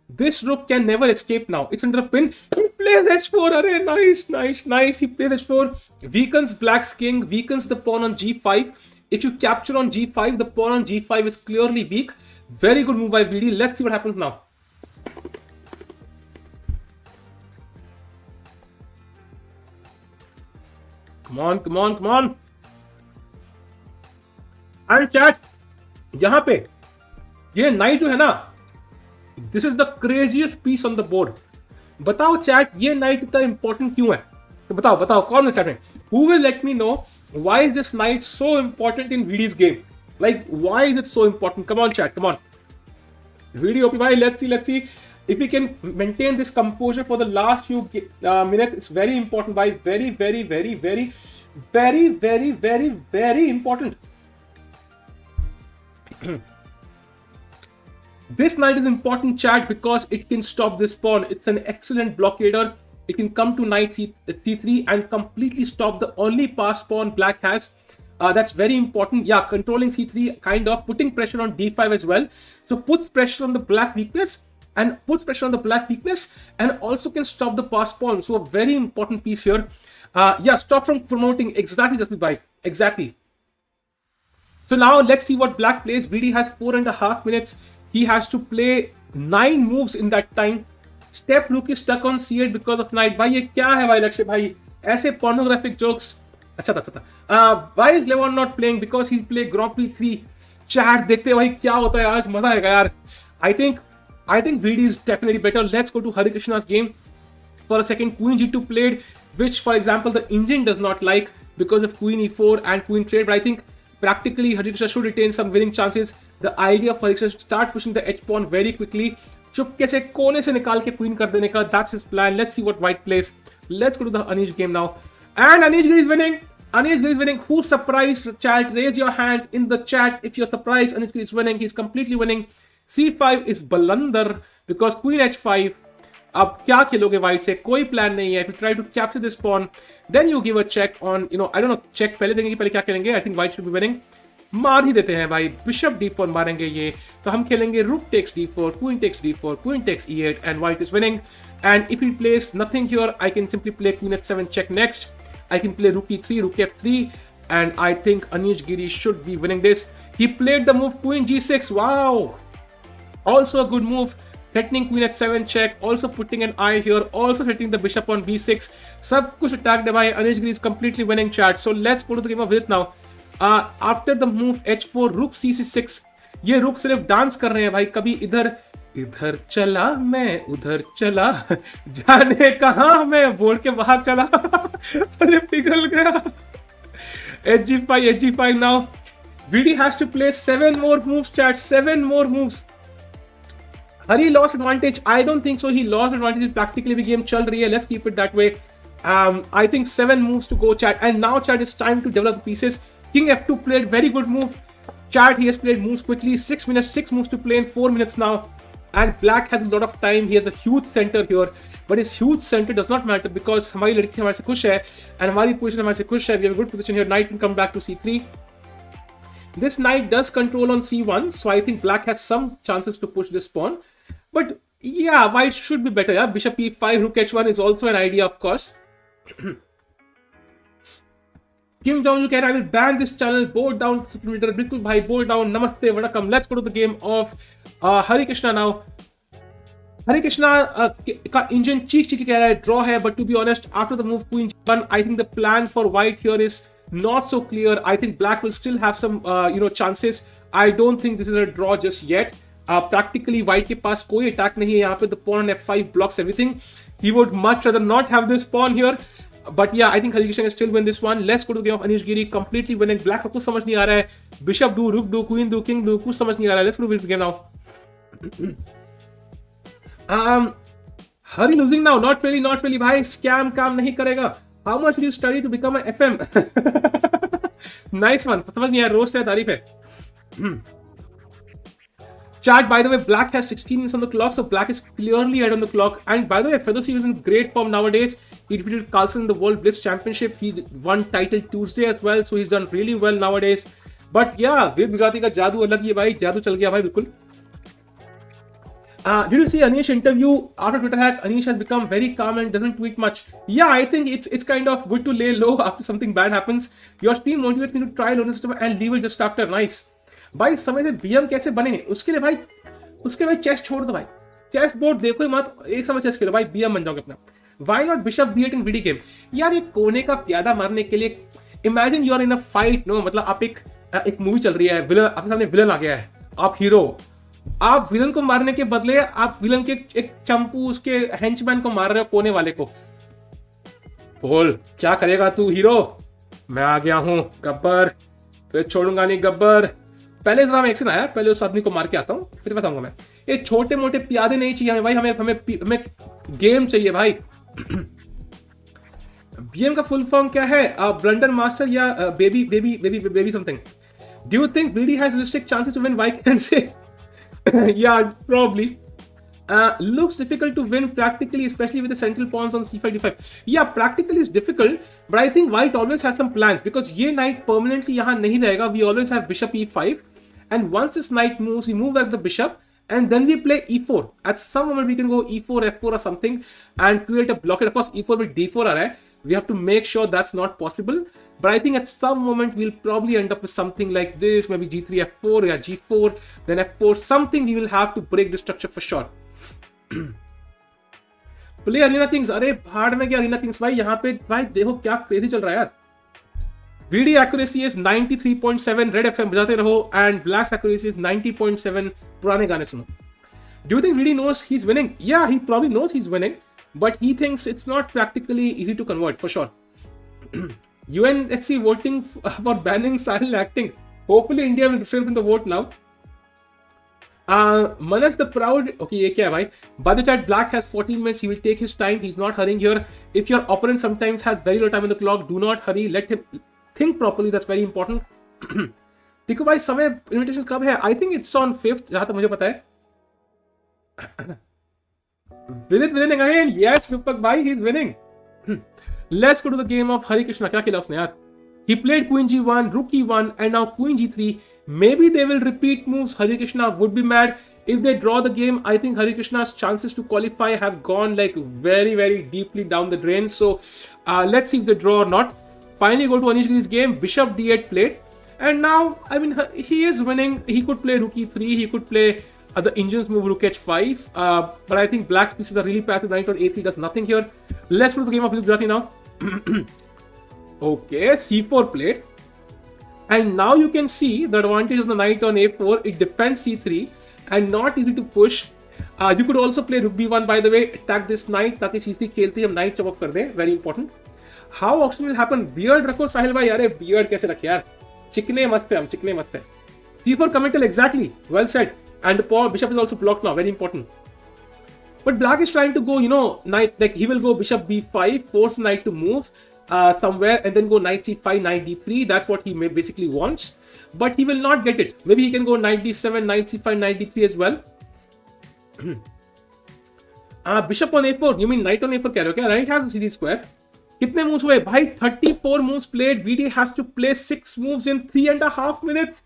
This rook can never escape now. It's under a pin. He plays H4. Array, nice. He plays H4. Weakens black's king, weakens the pawn on G5. If you capture on G5, the pawn on G5 is clearly weak. Very good move by VD. Let's see what happens now. Come on. And chat, यहाँ पे ये night जो है ना, this is the craziest piece on the board. बताओ chat, ये knight इतना important क्यों है? तो बताओ कौन है चैट में? Who will let me know why is this knight so important in VD's game? Like why is it so important? Come on chat, come on. VD OP भाई, let's see if we can maintain this composure for the last few minutes. It's very important भाई, very important. This knight is important, chat, because it can stop this pawn. It's an excellent blockader. it can come to knight c3 and completely stop the only pass pawn black has. That's very important. Yeah, controlling c3, kind of putting pressure on d5 as well. So puts pressure on the black weakness and also can stop the pass pawn. So a very important piece here. Yeah, stop from promoting. Exactly, just by exactly. So now let's see what black plays. Vidit has 4.5 minutes. He has to play 9 moves in that time. Step rook is stuck on c8 because of knight. भाई ये क्या है भाई लक्ष्य भाई? ऐसे pornographic jokes. अच्छा था. Why is Levon not playing? Because he'll play Grand Prix 3. Chat देखते हैं भाई क्या होता है आज, मजा आएगा यार. I think Vidit is definitely better. Let's go to Harikrishna's game. For a second, Queen G2 played, which for example the engine does not like because of Queen E4 and Queen trade. But I think practically Harikrishna should retain some winning chances. The idea of Harikrishna to start pushing the H pawn very quickly. चुपके से कोने से निकाल के queen कर देने का. That's his plan. Let's see what white plays. Let's go to the Anish game now. And Anish Giri is winning. Anish Giri is winning. Who's surprised? Chat, raise your hands in the chat if you're surprised. Anish Giri is winning. He's completely winning. C5 is blunder because Queen H5. अब क्या खेलोगे white से? कोई plan नहीं है. If you try to capture this pawn, then you give a check on, I don't know, check पहले देंगे कि पहले क्या खेलेंगे. I think white should be winning. मार ही देते हैं भाई. Bishop d4 मारेंगे ये. तो हम खेलेंगे rook takes d4, queen takes d4, queen takes e8, and white is winning. And if he plays nothing here, I can simply play queen h7 check next. I can play rook e3, rook f3, and I think Anish Giri should be winning this. He played the move queen g6. Wow! Also a good move. Threatening queen h7 check, also putting an eye here, also setting the bishop on b6. सब कुछ attacked by Anish Giri is completely winning chat. So let's go to the game of Vidit now. After the move h4, rook c6. ये रुक सिर्फ dance कर रहे हैं भाई. कभी इधर चला मैं उधर चला जाने कहाँ मैं बोल के बाहर चला. अरे पिघल गया. hg5 now. Vidit has to play 7 more moves chat. 7 more moves. Hari lost advantage. I don't think so. He lost advantage. Practically the game chal rahi hai. Let's keep it that way. I think 7 moves to go chat. And now chat, it's time to develop the pieces. King f2 played very good move. Chat, he has played moves quickly. 6 minutes, 6 moves to play in 4 minutes now. And black has a lot of time. He has a huge center here. But his huge center does not matter because हमारी लड़की हमारे से खुश है. And हमारी position हमारे से खुश है. We have a good position here. Knight can come back to c3. This knight does control on c1. So I think black has some chances to push this pawn. But yeah, white should be better. Yeah, bishop e5, rook h1 is also an idea, of course. Kim Jong-un कह रहा है, I will ban this channel. Bold down, Supreme बिल्कुल भाई, bold down. Namaste, vanakkam. Let's go to the game of Harikrishna now. Harikrishna का engine चीख कह रहा है draw है, but to be honest, after the move queen g1, I think the plan for white here is not so clear. I think black will still have some chances. I don't think this is a draw just yet. Practically white के पास कोई attack नहीं है यहाँ पे. The pawn on f5 blocks everything. He would much rather not have this pawn here. But yeah, I think Harikrishna can still win this one. Let's go to the game of Anish Giri. Completely winning. Black को कुछ समझ नहीं आ रहा है. Bishop do, rook do, queen do, king do. कुछ समझ नहीं आ रहा है. Let's go to the game now. Hari losing now. Not really भाई. Scam काम नहीं करेगा. How much did you study to become a FM? Nice one. समझ नहीं आ रहा. रोस्ट है, तारीफ है. Chat, by the way, black has 16 minutes on the clock, so black is clearly ahead on the clock. And by the way, Fedoseev is in great form nowadays. He defeated Carlsen in the World Blitz Championship. He won title Tuesday as well, so he's done really well nowadays. But yeah, Vidit Gujrathi का जादू अलग ही है भाई. जादू चल गया भाई बिल्कुल. Did you see Anish interview after Twitter hack? Anish has become very calm and doesn't tweet much. Yeah, I think it's kind of good to lay low after something bad happens. Your team motivates me to try learn stuff and leave it just after. Nice. भाई समय से BM कैसे बनेंगे उसके लिए chess छोड़ दो भाई. चेस बोर्ड देखो ही मत. एक समय चेस खेलो भाई, बीएम बन जाओगे अपना. Why not bishop b8 in VD game? यार ये कोने का प्यादा मारने के लिए. Imagine you are in a fight. No मतलब आप एक मूवी चल रही है, विलन आपके सामने विलन आ गया है, आप हीरो. आप विलन को मारने के बदले आप विलन के एक चंपू उसके हेंचमैन को मार रहे हो, कोने वाले को. बोल क्या करेगा तू हीरो? मैं आ गया हूं गब्बर, फिर छोड़ूंगा नहीं गब्बर. पहले जरा मैं एक्शन आया, पहले उस आदमी को मार के आता हूँ, फिर बताऊंगा मैं. ये छोटे मोटे प्यादे नहीं चाहिए हमें भाई. हमें गेम चाहिए भाई. बीएम का फुल फॉर्म क्या है? ब्लंडर मास्टर या baby something. Do you think BD has realistic chances to win? Why can say? Yeah probably. Looks difficult to win practically, especially with the central pawns on c5 d5. Yeah, practically is difficult, but I think white always has some plans because ये knight permanently यहाँ नहीं रहेगा. We always have bishop e5, and once this knight moves, we move back the bishop, and then we play e4. At some moment we can go e4, f4 or something and create a blockade. Of course, e4 with d4 आ रहा है. We have to make sure that's not possible. But I think at some moment we'll probably end up with something like this, maybe g3, f4, yeah, g4, then f4, something we will have to break the structure for sure. Play Arena Kings. अरे भाड़ में क्या Arena Kings भाई, यहाँ पे भाई देखो क्या क्रेजी चल रहा है यार. VD accuracy is 93.7, Red FM बजाते रहो, and Black's accuracy is 90.7. पुराने गाने सुनो. Do you think VD knows he's winning? Yeah, he probably knows he's winning, but he thinks it's not practically easy to convert for sure. UNSC voting for banning silent acting. Hopefully India will refrain from the vote now. Manas the Proud. Okay, ये क्या है भाई? By the chat, Black has 14 minutes. He will take his time. He's not hurrying here. If your opponent sometimes has very little time on the clock, do not hurry. Let him think properly. That's very important. देखो भाई समय invitation कब है? I think it's on 5th जहाँ तक मुझे पता है. Vidit winning again. Yes, Rupak bhai, he's winning. Let's go to the game of Harikrishna. क्या खेला उसने यार? He played Queen G1, Rook E1, and now Queen G3. Maybe they will repeat moves. Harikrishna would be mad if they draw the game. I think Harikrishna's chances to qualify have gone like very, very deeply down the drain. So let's see if they draw or not. Finally go to Anish Giri's game. Bishop D8 played. And now, I mean, he is winning. He could play Rook E3. He could play the Indians move Rook H5. But I think Black's pieces are really passive. Knight on A3 does nothing here. Let's go to the game of Vidit Gujrathi now. Okay, C4 played. And now you can see the advantage of the knight on A4. It defends C3 and not easy to push. You could also play Rook B1, by the way. Attack this knight ताकि C3 खेलते ही हम knight chop up कर दें. Very important. How auction will happen? Beard रखो साहिल भाई. यारे beard कैसे रखे यार? चिकने मस्त है हम. चिकने मस्त है. C4 committal exactly. Well said. And the pawn bishop is also blocked now. Very important. But Black is trying to go, you know, knight, like he will go bishop b5, force knight to move somewhere, and then go knight c5, knight d3. That's what he basically wants. But he will not get it. Maybe he can go knight d7, knight c5, knight d3 as well. Bishop on a4. You mean knight on a4 कह रहे हो क्या? Knight has a CD square. कितने moves हुए? भाई 34 moves played. VD has to play 6 moves in 3.5 minutes.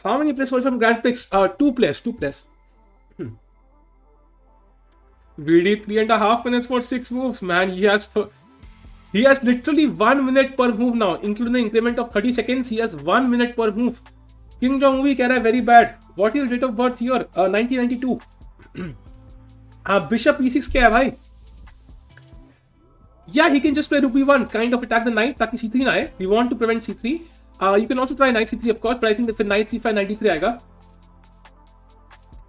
How many players from Grand Prix? 2 players. VD 3.5 minutes for 6 moves. Man, he has literally 1 minute per move now, including the increment of 30 seconds. He has 1 minute per move. King Jong movie keh raha hai very bad. What is date of birth here? 1992. Bishop e6 kya hai bhai? Yeah, he can just play Rook b1, kind of attack the knight ताकि c3 ना आए. We want to prevent c3. You can also try knight c3 of course, but I think if knight c5, knight d3 आएगा.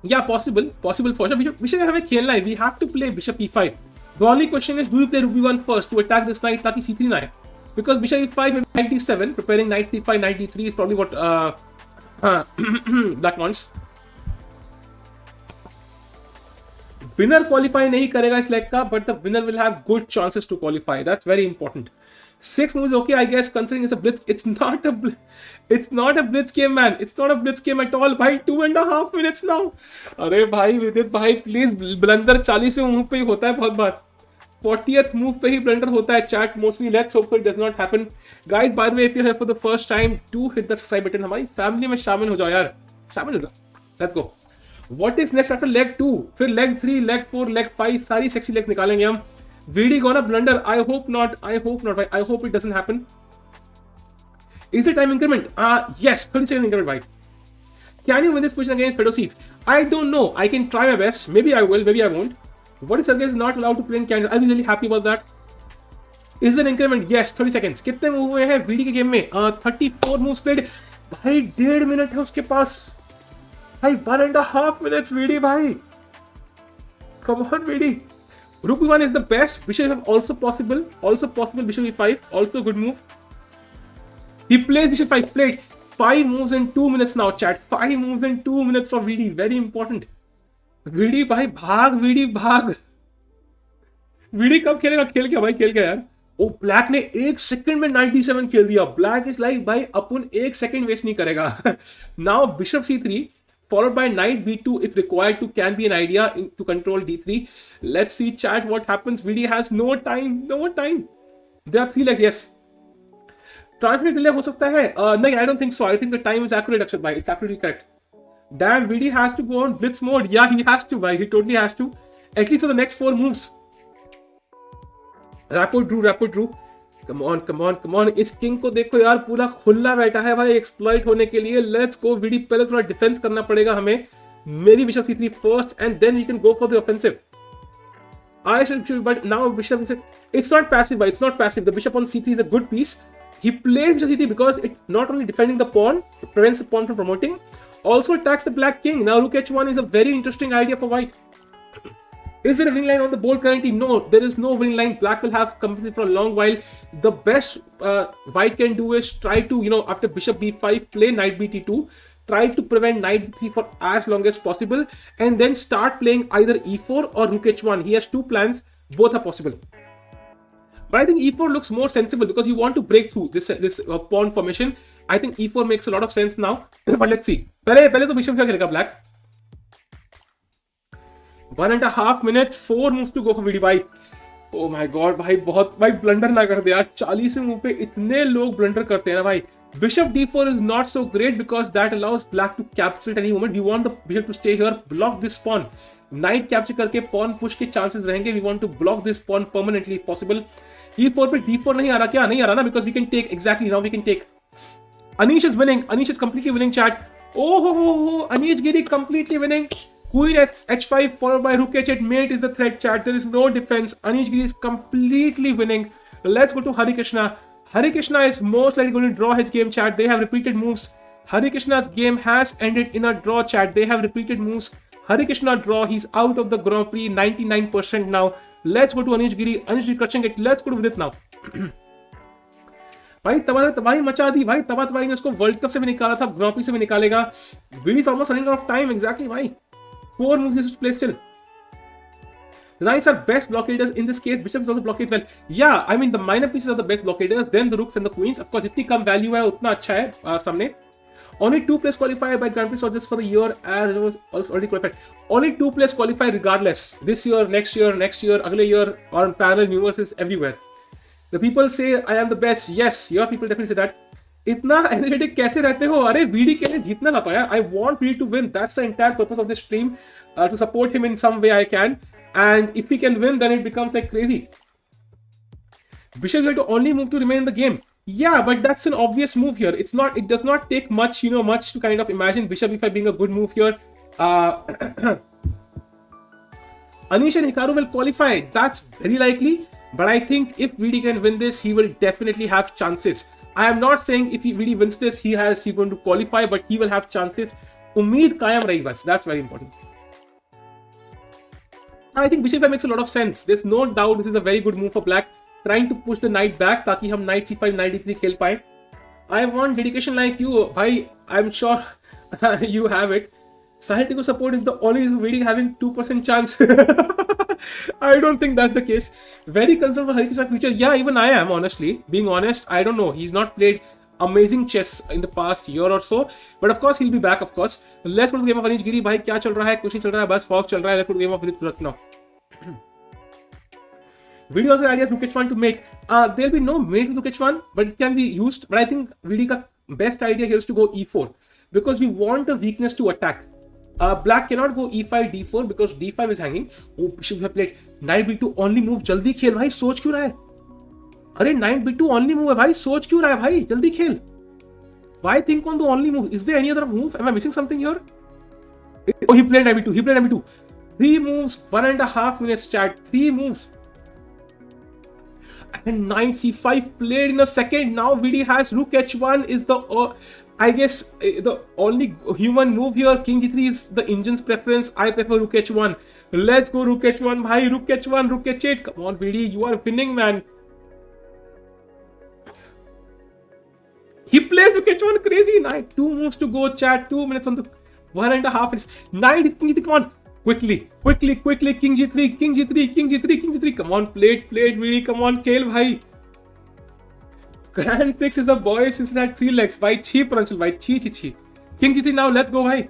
Yeah, possible for sure. Bishop हमें खेलना है. We have to play bishop e5. The only question is, do we play Rook b1 first to attack this knight ताकि c3 ना आए? Because bishop e5 and knight d7, preparing knight c5, knight d3 is probably what Black wants. Winner qualify नहीं करेगा इस leg का, but the winner will have good chances to qualify. That's very important. 6 moves okay, I guess, considering it's a blitz. It's not a blitz game, man. It's not a blitz game at all. भाई 2.5 minutes now. अरे भाई विदित भाई please blunder 40 move पे ही होता है बहुत बार. 40th move पे ही ब्लंडर होता है chat mostly. Let's hope it does not happen. Guys, bye the way, if you have for the first time, do hit the subscribe button. हमारी फैमिली में शामिल हो जाओ यार. शामिल हो जाओ. Let's go. What is next after leg 2? फिर leg 3, leg 4, leg 5, सारी sexy legs निकालेंगे हम. VD gonna blunder? I hope not. I hope it doesn't happen. Is the time increment? Yes, 30 second increment, bhai. Can you win this position against Fedoseev? I don't know. I can try my best. Maybe I will, maybe I won't. What if Sergey is not allowed to play in Canada? I'll be really happy about that. Is there an increment? Yes, 30 seconds. कितने move हुए हैं VD के game में? 34 moves played. भाई 1.5 minute है उसके पास. भाई 1.5 minutes VD भाई. Come on VD. Rook b1 is the best. Bishop e5 also possible. Bishop e5 also good move. He plays bishop 5. Played 5 moves in 2 minutes now, chat. 5 moves in 2 minutes for VD. Very important. VD भाई भाग. VD भाग. VD कब खेलेगा? खेल क्या भाई? खेल क्या यार? ओ ब्लैक ने 1 सेकंड में 97 खेल दिया. ब्लैक इज लाइक भाई अपन 1 सेकंड वेस्ट नहीं करेगा. Now bishop c3 followed by knight b2 if required to can be an idea to control d3. Let's see chat what happens. Vidi has no time. There are 3 legs. Yes, transmit delay हो सकता है. नहीं, I don't think so. I think the time is accurate Akshat भाई. It's accurately correct. Damn, Vidi has to go on blitz mode. Yeah, he has to, bhai. He totally has to. At least for the next 4 moves. Rapport drew. Come on. इस king को देखो यार, पूरा खुला बैठा है भाई exploit होने के लिए. Let's go Vidi. पहले थोड़ा डिफेंस करना पड़ेगा हमें. मेरी bishop c3 first and then we can go for the offensive. I should, but now bishop. It's not passive, bhai. It's not passive. The bishop on c3 is a good piece. He plays bishop c3 because it's not only defending the pawn, it prevents the pawn from promoting, also attacks the black king. Now rook h1 is a very interesting idea for white. Is there a winning line on the board currently? No, there is no winning line. Black will have completed for a long while. The best white can do is try to, after bishop b5, play knight bt2, try to prevent knight b3 for as long as possible, and then start playing either e4 or rook h1. He has 2 plans, both are possible. But I think e4 looks more sensible because you want to break through this pawn formation. I think e4 makes a lot of sense now. But let's see. पहले तो bishop क्या खेलेगा black? 1.5 minutes, 4 moves to go for Vidi भाई. Oh my god भाई, बहुत भाई blunder ना कर दे यार. 40 मूव पे इतने लोग ब्लंडर करते हैं ना भाई. Bishop d4 is not so great because that allows black to capture at any moment. We want the bishop to stay here, block this pawn. Knight capture करके pawn push के chances रहेंगे. We want to block this pawn permanently if possible. e4 पे d4 नहीं आ रहा क्या? नहीं आ रहा ना, because we can take. Exactly, now we can take. Anish is winning. Anish is completely winning, chat. Oh, Anish Giri completely winning. Queen h5 followed by rook h8. Mate is the threat, chat. There is no defense. Anish Giri is completely winning. Let's go to Harikrishna. Harikrishna is most likely going to draw his game, chat. They have repeated moves. Harikrishna's game has ended in a draw, chat. They have repeated moves. Harikrishna draw. He's out of the Grand Prix. 99% now. Let's go to Anish Giri. Anish Giri crushing it. Let's go to Vidit now. भाई तबाही मचा दी भाई. तबाही ने उसको world cup से भी निकाला था, ग्रांड प्री से भी निकालेगा. Vidi is almost running out of time. Exactly भाई. 4 moves he has to play still. The knights are best blockaders in this case. Bishop is also blockades well. Yeah, I mean the minor pieces are the best blockaders. Then the rooks and the queens. Of course, जितनी कम value है उतना अच्छा है सामने. Only 2 players qualify by Grand Prix just for the year, as it was also already qualified. Only 2 players qualify regardless. This year, next year, अगले year, or in parallel universes everywhere. The people say I am the best. Yes, your people definitely say that. इतना energetic कैसे रहते हो? अरे Vidi के लिए जीतना था यार. I want Vidi to win. That's the entire purpose of this stream, to support him in some way I can. And if he can win, then it becomes like crazy. Bishop you have to only move to remain in the game. Yeah, but that's an obvious move here. It's not. It does not take much, much to kind of imagine Bishop e5 being a good move here. Anish and Hikaru will qualify. That's very likely. But I think if Vidi can win this, he will definitely have chances. I am not saying if Vidi wins this, he's going to qualify, but he will have chances. Umeed kayam rahi bas. That's very important. I think Bishop e5 makes a lot of sense. There's no doubt this is a very good move for black. Trying to push the knight back ताकि हम knight c5, knight d3 खेल पाए. I want dedication like you, भाई. I'm sure you have it. Sahil Tiku support is the only Vidi having 2% chance. I don't think that's the case. Very concerned for Harikrishna's future. Yeah, even I am, honestly. Being honest, I don't know. He's not played amazing chess in the past year or so. But of course, he'll be back, of course. Let's go to the game of Anish Giri. भाई क्या चल रहा है? कुछ नहीं चल रहा है, बस फॉग चल रहा है. Let's go to the game of Vidit Gujrathi now. Vidi also ideas rook h1 to mate. There'll be no mate with rook h1, but it can be used. But I think Vidi ka best idea here is to go e4 because we want a weakness to attack. Black cannot go e5, d4 because d5 is hanging. Oh, bishop have played knight b2 only move. जल्दी खेल भाई, सोच क्यों रहा है? अरे knight b2 only move है भाई, सोच क्यों रहा है भाई? जल्दी खेल. Why think on the only move? Is there any other move? Am I missing something here? Oh, he played knight b2. 3 moves, 1.5 minutes, chat. 3 moves. And knight c5 played in a second. Now Vidi has rook h1 is the I guess the only human move here. King g3 is the engine's preference. I prefer rook h1. Let's go rook h1 bhai. Rook h1, rook h8. Come on Vidi, you are winning, man. He plays rook h1, crazy. Knight 2 moves to go, chat. 2 minutes on the 1.5 minutes. Knight king g3, come on. Quickly, king g3, king g3. Come on, play it, Vidi. Come on, खेल भाई. Grand Prix is a boy since it had 3 legs. Bhai, chi Pranchal, bhai, chi. King G3 now, let's go, bhai.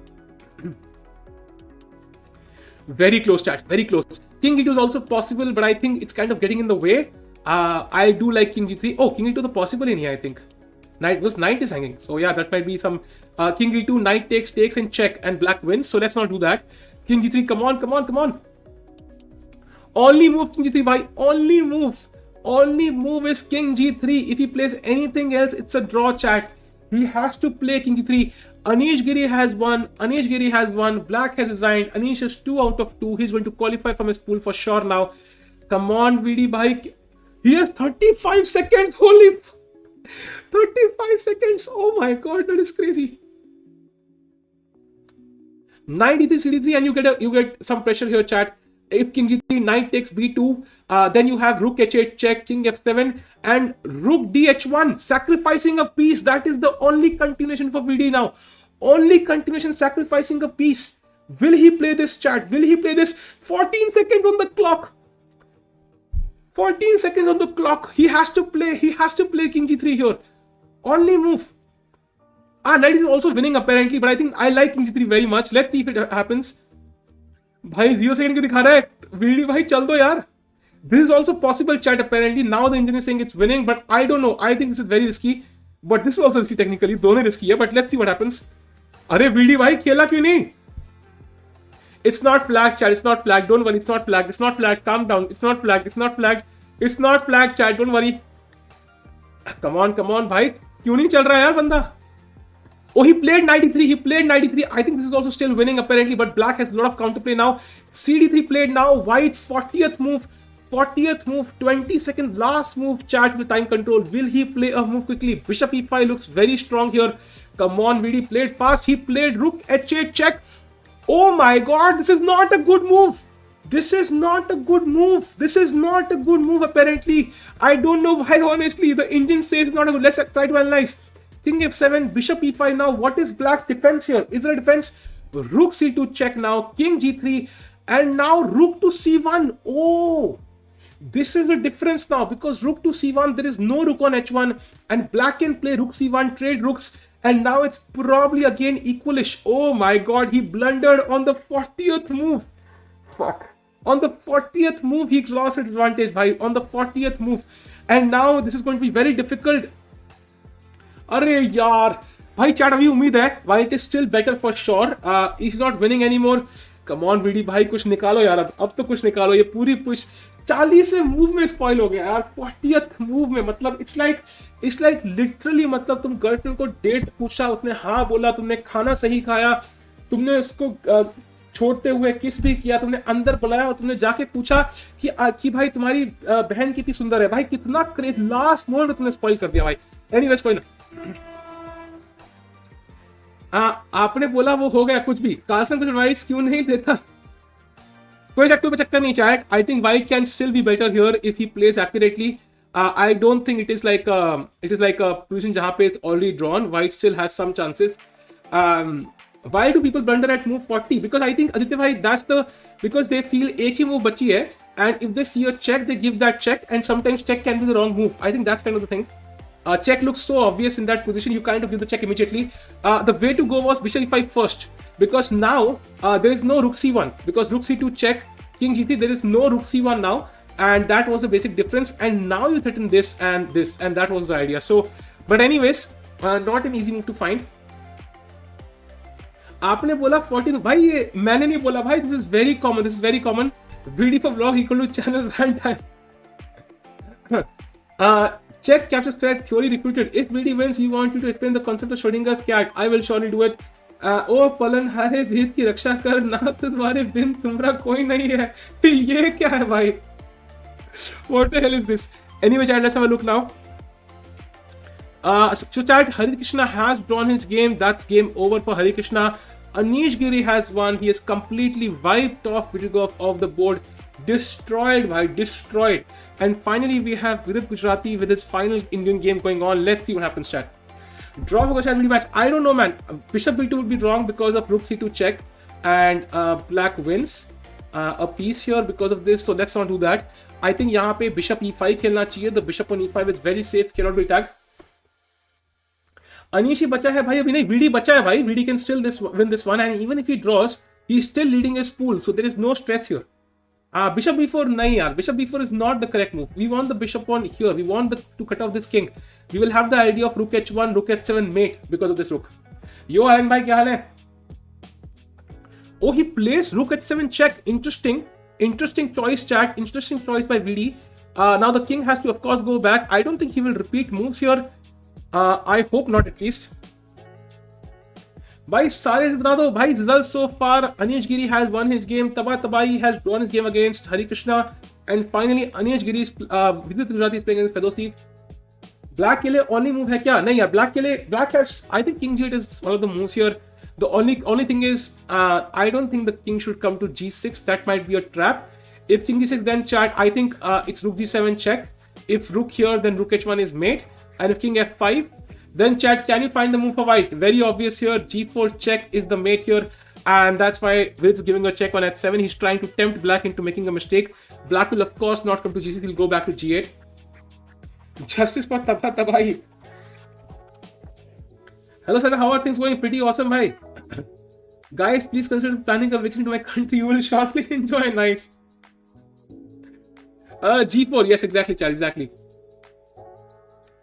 Very close, chat, very close. King E2 is also possible, but I think it's kind of getting in the way. I do like King G3. Oh, King E2 is possible in here, I think. Knight is hanging. So yeah, that might be some King E2, knight takes and check, and black wins. So let's not do that. King G3, come on. Only move King G3, bhai. Only move is King G3. If he plays anything else, it's a draw, chat. He has to play King G3. Anish Giri has won. Black has resigned. Anish is 2 out of 2. He's going to qualify from his pool for sure now. Come on, VD bhai. He has 35 seconds. Holy 35 seconds. Oh my god, that is crazy. 93 CD3, and you get some pressure here, chat. If King G3, knight takes B2, then you have rook H8 check, King F7, and rook DH1, sacrificing a piece. That is the only continuation for VD now. Only continuation, sacrificing a piece. Will he play this, chat? Will he play this? 14 seconds on the clock. 14 seconds on the clock. He has to play King G3 here. Only move. Knight is also winning apparently, but I think I like King G3 very much. Let's see if it happens. भाई 0 second क्यों दिखा रहा है video भाई चल दो यार this is also possible chat apparently now the engine is saying it's winning but I don't know I think this is very risky but this is also risky technically दोनों risky है but let's see what happens अरे video भाई खेला क्यों नहीं it's not flagged chat it's not flagged don't worry it's not flagged calm down it's not flagged chat don't worry come on भाई क्यों नहीं चल रहा है यार बंदा Oh, he played knight e3. I think this is also still winning apparently, but black has a lot of counterplay now. CD3 played now. White's 40th move. 20 second last move. Chat with time control. Will he play a move quickly? Bishop e5 looks very strong here. Come on, VD played fast. He played rook h8 check. Oh my god, this is not a good move. This is not a good move apparently. I don't know why honestly. The engine says it's not a good. Let's try to analyze. King f7, bishop e5 now. What is black's defense here? Is there a defense? Rook c2 check now. King g3 and now rook to c1. Oh, this is a difference now because rook to c1 there is no rook on h1 and black can play rook c1 trade rooks and now it's probably again equalish. Oh my god, he blundered on the 40th move. Fuck. On the 40th move he lost his advantage bhai. On the 40th move and now this is going to be very difficult. अरे यार भाई chat अभी उम्मीद है white is still better for sure is not winning anymore come on VD भाई कुछ निकालो यार अब तो कुछ निकालो ये पूरी पुश 40वें मूव में स्पॉइल हो गया यार 40th मूव में मतलब इट्स लाइक लिटरली मतलब तुम गर्लफ्रेंड को डेट पूछा उसने हाँ बोला तुमने खाना सही खाया तुमने उसको छोड़ते हुए किस भी किया तुमने अंदर बुलाया और तुमने जाके पूछा कि भाई तुम्हारी बहन कितनी सुंदर है भाई कितना क्रेज लास्ट मोमेंट में तुमने स्पॉइल कर दिया भाई एनीवेज कोई ना आपने बोला वो हो गया कुछ भी कार्सन कुछ एडवाइस क्यों नहीं देता कोई चक्कर नहीं chat I think white can still be better here if he plays accurately I don't think it is like a position जहां पे it's already drawn white still has some chances why do people blunder at move 40 because I think Aditya bhai because they feel एक ही move बची है and if they see a check they give that check and sometimes check can be the wrong move. I think that's kind of the thing. Check looks so obvious in that position you kind of give the check immediately. The way to go was bishop e5 first because now there is no rook c1 because rook c2 check king g3 there is no rook c1 now and that was the basic difference and now you threaten this and that was the idea. So but anyways not an easy move to find. आपने बोला 40 भाई ये मैंने नहीं बोला भाई this is very common video for vlog equal to channel one time check capture threat theory refuted if BD wins you want you to explain the concept of Schrodinger's cat I will surely do it. ओ पलन हारे भीत की रक्षा कर ना तुम्हारे बिन तुम्हारा कोई नहीं है ये क्या है भाई what the hell is this anyway chat let's have a look now. So chat Harikrishna has drawn his game that's game over for Harikrishna. Anish Giri has won. He has completely wiped off Vitiugov of the board. Destroyed. And finally we have Vidit Gujrathi with his final Indian game going on. Let's see what happens chat. Draw for chat match. I don't know man. Bishop b2 would be wrong because of rook c2 check and black wins a piece here because of this so let's not do that. I think यहाँ पे bishop e5 खेलना चाहिए. The bishop on e5 is very safe cannot be attacked. Anish ही बचा है भाई, अभी नहीं, VD बचा है भाई. VD can still win this one, and even if he draws, he's still leading his pool, so there is no stress here. Bishop b4, nahi yaar, bishop b4 is not the correct move. We want the bishop on here, we want to cut off this king. We will have the idea of rook h1, rook h7 mate because of this rook. Yo Alan bhai, kya haal hai? Oh, he plays rook h7 check. Interesting choice, chat. Interesting choice by VD. Now the king has to of course go back. I don't think he will repeat moves here. I hope not, at least. भाई सारे बता दो भाई result so far. Anish Giri has won his game. Tabatabaei has drawn his game against Harikrishna, and finally Anish Giri Vidit Gujrathi is playing against Fedoseev. Black के लिए only move है क्या? नहीं यार, black के लिए black has, I think king g8 is one of the moves here. The only thing is I don't think the king should come to g6. That might be a trap. If king g6, then chat, I think it's rook g7 check. If rook here, then rook h1 is mate. And if king f5, then chat, can you find the move for white? Very obvious here. G4 check is the mate here, and that's why Vidit's giving a check on h7. He's trying to tempt black into making a mistake. Black will of course not come to g6. He'll go back to g8. Justice for Tabatabaei. Hello sir, how are things going? Pretty awesome, bhai. Guys, please consider planning a vacation to my country. You will shortly enjoy. Nice. G4, yes, exactly, Chad, exactly.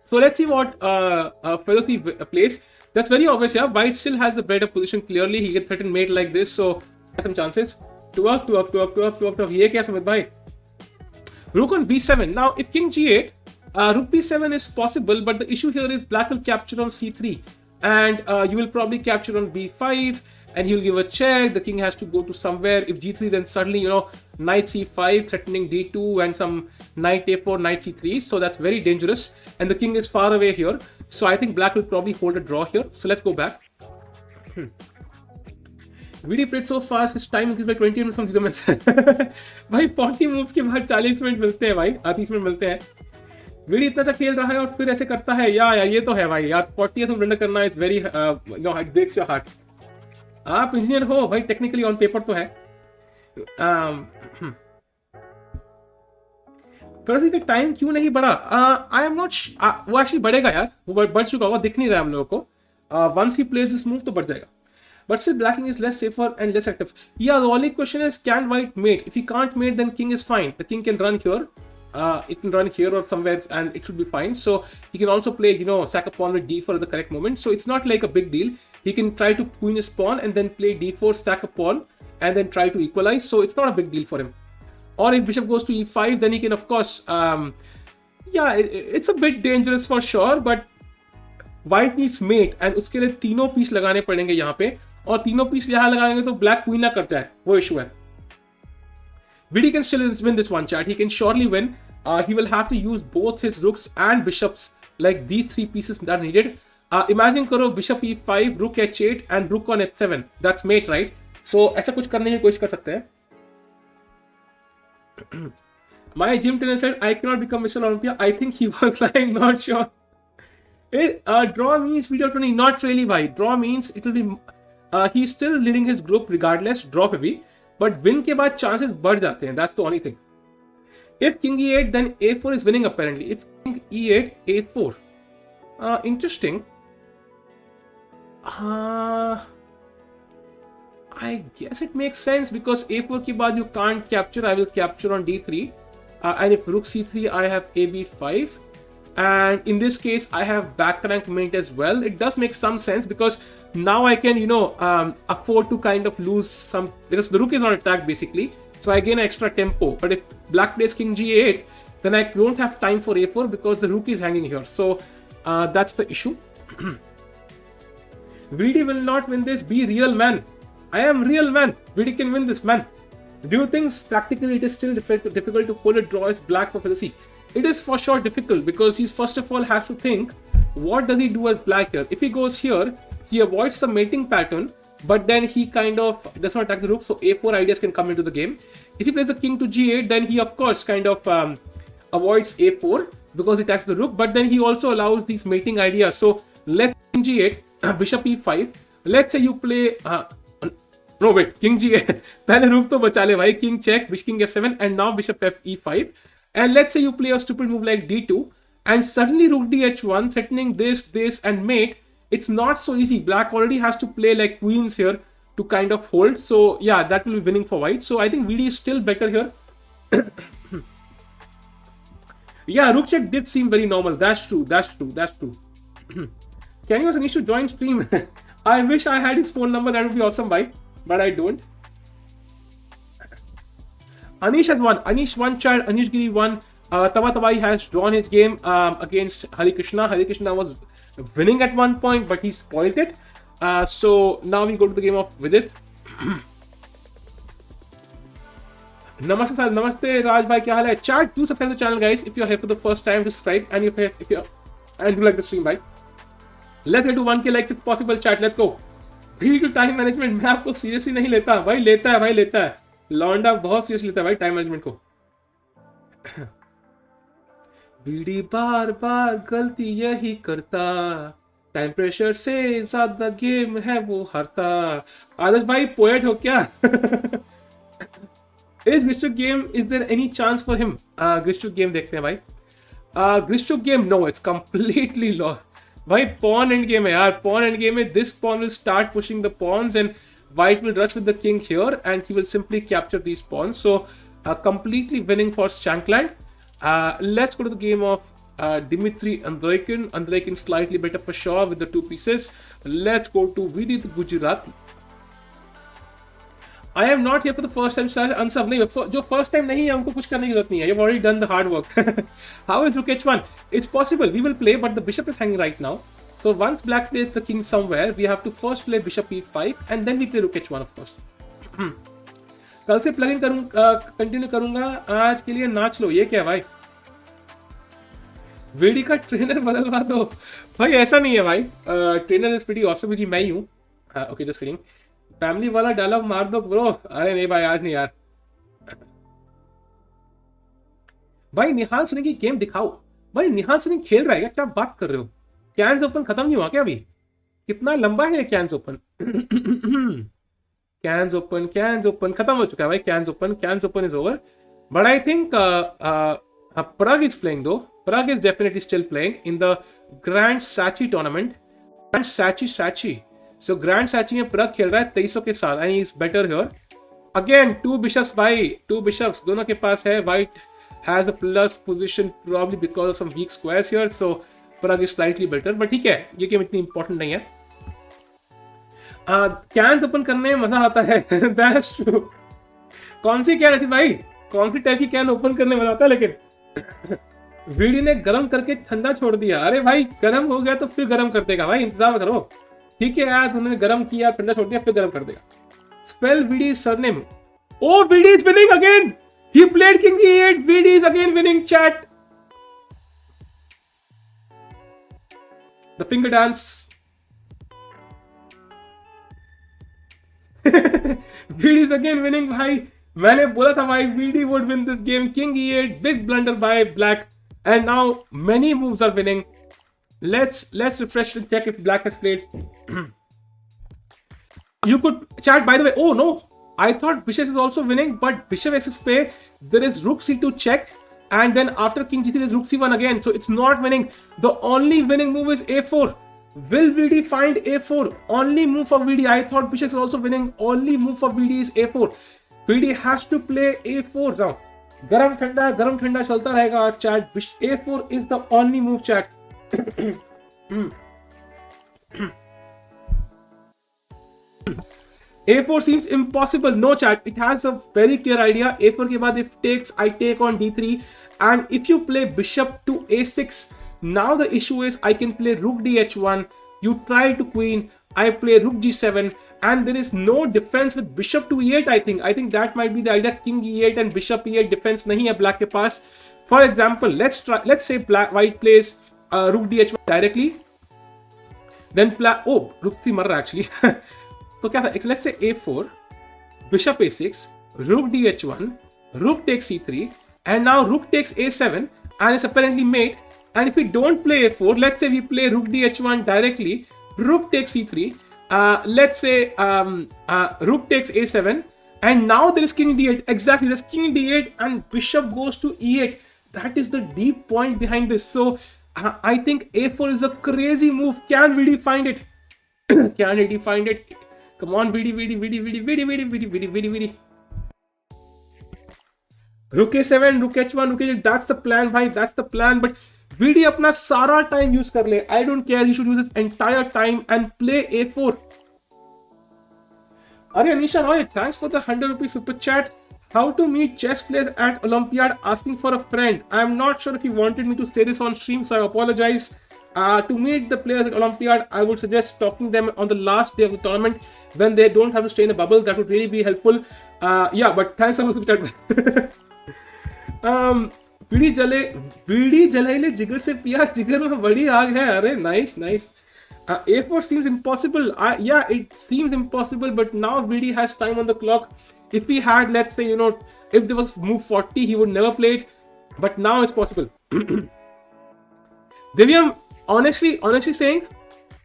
So let's see what Fedoseev plays. That's very obvious, yeah. White still has the better position clearly. He can threaten mate like this, so has some chances. To up. Ye kya samajh bhai? Rook on b7. Now, if king g8, rook b7 is possible, but the issue here is black will capture on c3, and you will probably capture on b5, and he'll give a check. The king has to go to somewhere. If g3, then suddenly, you know, knight c5 threatening d2 and some knight a4, knight c3. So that's very dangerous, and the king is far away here. So I think black will probably hold a draw here. So let's go back. VD played so fast, his time increased by 20 minutes from 0 minutes. भाई 40 moves के बाद 40 minute मिलते हैं भाई, 30 minute मिलते हैं. VD इतना सा खेल रहा है और फिर ऐसे करता है यार ये तो है भाई यार. 40th रन करना is very no, it breaks your heart. आप इंजीनियर हो भाई, टेक्निकली ऑन पेपर तो है. फेडोसेव का टाइम क्यों नहीं बढ़ा? आई एम नॉट, वो एक्चुअली बढ़ेगा यार, वो बढ़ चुका होगा, दिख नहीं रहा है हम लोगों को. Once he plays this move तो बढ़ जाएगा. But still blacking is less safer and less active. Yeah, the only question is, can white mate? If he can't mate, then king is fine. The king can run here. It can run here or somewhere and it should be fine. So he can also play, you know, sack a pawn with d4 at the correct moment. So it's not like a big deal. He can try to queen his pawn and then play d4, stack a pawn, and then try to equalize. So it's not a big deal for him. Or if bishop goes to e5, then he can of course, yeah, it's a bit dangerous for sure, but white needs mate and उसके लिए तीनों piece लगाने पड़ेंगे यहाँ पे, और तीनों piece यहाँ लगाएंगे तो ब्लैक क्वीन ना कर जाए, वो इशू है. VD can still win this one, chat. He can surely win. He will have to use both his rooks and bishops, like these three pieces that are needed. Imagine करो bishop e5, rook h8 and rook on h7. That's mate, right? So ऐसा कुछ करने की कोशिश कर सकते हैं. My gym trainer said I cannot become Mr. Olympia. I think he was lying, not sure. Draw means video 20, not really, bhai. Draw means it will be. He's still leading his group regardless, draw पे भी, but win के बाद chances बढ़ जाते हैं. That's the only thing. If king e8, then a4 is winning apparently. If king e8, a4. Interesting. I guess it makes sense because a4 के बाद you can't capture. I will capture on d3. And if rook c3, I have ab5. And in this case, I have back rank mate as well. It does make some sense because now I can, you know, afford to kind of lose some, because the rook is not attacked basically. So I gain extra tempo. But if black plays king g8, then I don't have time for a4 because the rook is hanging here. So that's the issue. VD will not win this. Be real, man. I am real, man. VD can win this, man. Do you think practically it is still difficult to pull a draw as black for Fedoseev? It is for sure difficult because he first of all has to think, what does he do as black here? If he goes here, he avoids the mating pattern, but then he kind of does not attack the rook, so a4 ideas can come into the game. If he plays the king to g8, then he of course kind of avoids a4 because he attacks the rook, but then he also allows these mating ideas. So let's king g8, bishop e5. Let's say you play no wait, king g8. पहले rook तो बचा ले भाई, king check, king f7, and now bishop f e5. And let's say you play a stupid move like d2, and suddenly rook dh1 threatening this, and mate. it's not so easy. Black already has to play like queens here to kind of hold. So yeah, that will be winning for white. So I think VD is still better here. Yeah, rook check did seem very normal. That's true. Can you ask Anish to join stream? I wish I had his phone number. That would be awesome, bye. But I don't. Anish has won. Anish won, child. Anish Giri won. Tabatabaei has drawn his game against Harikrishna. Harikrishna was winning at one point, but he spoiled it. So now we go to the game of Vidit. Namaste sir, namaste Raj bhai, kya hal hai? Chat, do subscribe to the channel, guys. If you are here for the first time, subscribe, and if you and do like the stream, bhai. Let's get to 1K likes if possible, chat. Let's go. Really to time management, मैं आपको seriously नहीं लेता, भाई लेता है. लौंडा बहुत serious लेता है भाई टाइम मैनेजमेंट को. बीडी बार बार गलती यही करता, टाइम प्रेशर से ज्यादा गेम है वो हारता. आदर्श भाई पोएट हो क्या? Is Grishchuk game, is there any chance for him? Grishchuk game देखते हैं भाई. Grishchuk game, no, it's completely lost. भाई pawn end game है यार, pawn end game में this pawn will start pushing the pawns and white will rush with the king here and he will simply capture these pawns. So completely winning for Shankland. Let's go to the game of Dmitry Andreikin. Andreikin slightly better for sure with the two pieces. Let's go to Vidit Gujrathi. I am not here for the first time. Answer नहीं, जो first time नहीं है उनको कुछ करने की जरूरत नहीं है. You've already done the hard work. How is rook h1? It's possible. We will play, but the bishop is hanging right now. So once black plays the king somewhere, we have to first play bishop e5 and then we play rook h1 of course. कल से plug in continue करूंगा. आज के लिए नाच लो. ये क्या है भाई? वीडी का ट्रेनर बदलवा दो. भाई ऐसा नहीं है भाई. ट्रेनर इज प्रीटी ऑसम क्योंकि मैं ही हूँ. Okay just kidding. फैमिली वाला डायलॉग मार दो ब्रो. अरे नहीं भाई आज नहीं यार. भाई निहाल सिंह की गेम दिखाओ. भाई निहाल सिंह खेल रहा है क्या? क्या बात कर रहे हो? कैंस ओपन खत्म नहीं हुआ क्या अभी? कितना लंबा है कैंस ओपन? कैंस ओपन खत्म हो चुका है भाई. Cannes open is over. But I think Prag is playing though. Prag is definitely still playing in the Grand Sachi tournament. Grand Sachi. So Grand Sachi में Prag खेल रहा है 2300 के साथ and he is better here. Again two bishops भाई. Two bishops दोनों के पास है. White has a plus position probably because of some weak squares here. So Prag is slightly better. But ठीक है. ये गेम इतनी important नहीं है. कैंस ओपन करने में मजा आता है. That's true. कौन सी कैन अच्छी भाई? कौन सी टाइप की कैन ओपन करने में मजा आता है? लेकिन वीडी ने गरम करके ठंडा छोड़ दिया. अरे भाई गरम हो गया तो फिर गरम कर देगा भाई. इंतजार करो. ठीक है यार, तुमने गरम किया ठंडा छोड़ दिया फिर गरम कर देगा. Spell VD surname. Oh VD is winning again. He played king e8. VD is again winning chat. The finger dance. VD is again winning भाई. मैंने बोला था भाई VD would win this game. King e8, big blunder by black, and now many moves are winning. Let's refresh and check if black has played. You could chat by the way. Oh no, I thought bishop is also winning, but bishop x6 play there is rook c2 check, and then after king g3 there is rook c1 again. So it's not winning. The only winning move is a4. Will VD find a4? Only move for VD. I thought bishop is also winning. Only move for VD is a4. VD has to play a4 now. गरम ठंडा चलता रहेगा chat. a4 is the only move chat. a4 seems impossible. No chat. It has a very clear idea. a4 के बाद if takes, I take on d3, and if you play bishop to a6, now the issue is I can play rook dh1. You try to queen. I play rook g7. And there is no defense with bishop to e8. I think that might be the idea. King e8 and bishop e8 defense नहीं है black के पास. For example, let's say white plays rook dh1 directly. Then rook 3 मर रहा actually. तो क्या था? Let's say a4, bishop a6, rook dh1, rook takes c3, and now rook takes a7, and it's apparently mate. And if we don't play a4, let's say we play rook dh1 directly, rook takes c3. Let's say rook takes a7, and now there is king d8. Exactly, there's king d8 and bishop goes to e8. That is the deep point behind this. So I think a4 is a crazy move. Can Vidi find it? Can Vidi find it? Come on, Vidi. Rook a7, rook h1, rook h8. That's the plan, bhai. That's the plan. But Vidi अपना सारा time use कर ले. I don't care. He should use his entire time and play a4. Arey Anisha Roy, thanks for the 100 rupees super chat. How to meet chess players at Olympiad? Asking for a friend. I'm not sure if you wanted me to say this on stream, so I apologize. To meet the players at Olympiad, I would suggest talking them on the last day of the tournament when they don't have to stay in a bubble. That would really be helpful. Yeah, but thanks so much super chat. बीड़ी जलाइले जिगर से पिया जिगर में बड़ी आग है. अरे nice. A4 seems impossible. Yeah, it seems impossible, but now BD has time on the clock. If he had, let's say, if there was move 40, he would never play it, but now it's possible. Divyam, honestly saying,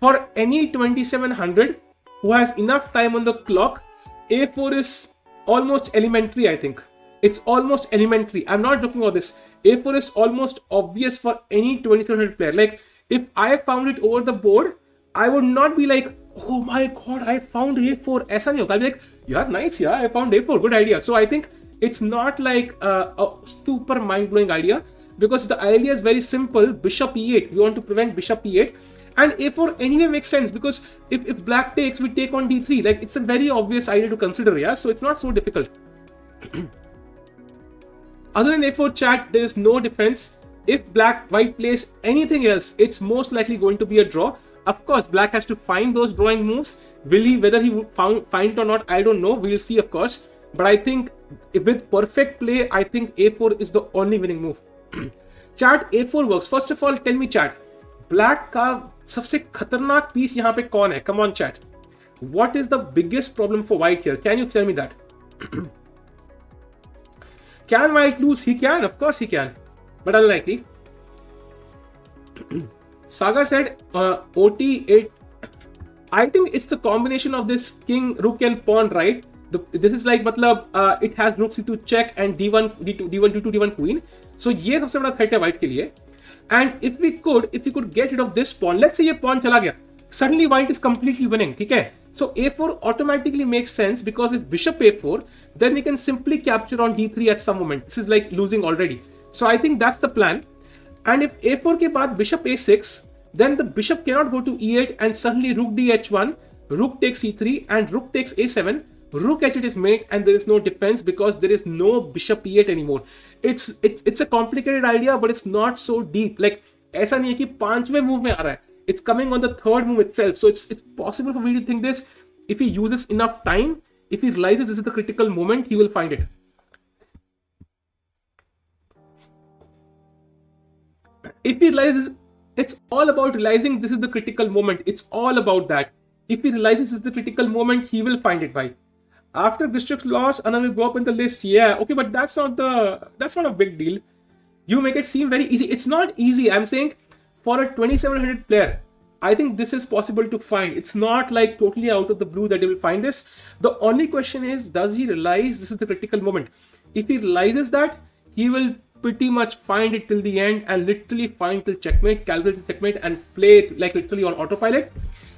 for any 2700 who has enough time on the clock, A4 is almost elementary, I think. It's almost elementary. I'm not joking about this. A4 is almost obvious for any 2700 player. Like, if I found it over the board, I would not be like, oh my god, I found A4. ऐसा नहीं होता. I'll be like, yeah, nice, yeah, I found A4. Good idea. So I think it's not like a super mind-blowing idea, because the idea is very simple. Bishop E8. We want to prevent bishop E8. And A4 anyway makes sense, because if black takes, we take on D3. Like, it's a very obvious idea to consider, yeah? So it's not so difficult. Other than A4 chat, there is no defense. If white plays anything else, it's most likely going to be a draw. Of course, black has to find those drawing moves. Whether he would find it or not, I don't know. We'll see, of course. But I think with perfect play, I think A4 is the only winning move. Chat, A4 works. First of all, tell me, chat, black का सबसे खतरनाक piece यहाँ पे कौन है? Come on, chat. What is the biggest problem for white here? Can you tell me that? Can white lose? He can. Of course he can. But unlikely. Saga said OT8. I think it's the combination of this king, rook and pawn, right? This is like, it has rook c2 check and d1, d2, d1, d2, d1 queen. So ये सबसे बड़ा threat है white के लिए. And if we could get rid of this pawn, let's say ये pawn चला गया, suddenly white is completely winning, ठीक है? So A4 automatically makes sense, because if bishop A4, then we can simply capture on D3 at some moment. This is like losing already. So I think that's the plan. And if A4 के बाद bishop A6, then the bishop cannot go to E8 and suddenly rook dh1, rook takes E3 and rook takes A7, rook h8 is made and there is no defense because there is no bishop E8 anymore. It's a complicated idea, but it's not so deep. Like, ऐसा नहीं है कि पांचवें move में आ रहा है. It's coming on the third move itself. So it's possible for me to think this. If he uses enough time, if he realizes this is the critical moment, he will find it. If he realizes, it's all about realizing this is the critical moment. It's all about that. If he realizes this is the critical moment, he will find it, by. After District's loss, Anna will go up in the list. Yeah, okay, but that's not a big deal. You make it seem very easy. It's not easy. I'm saying for a 2700 player, I think this is possible to find. It's not like totally out of the blue that he will find this. The only question is, does he realize this is the critical moment? If he realizes that, he will pretty much find it till the end and literally find till checkmate, calculate checkmate, and play it like literally on autopilot.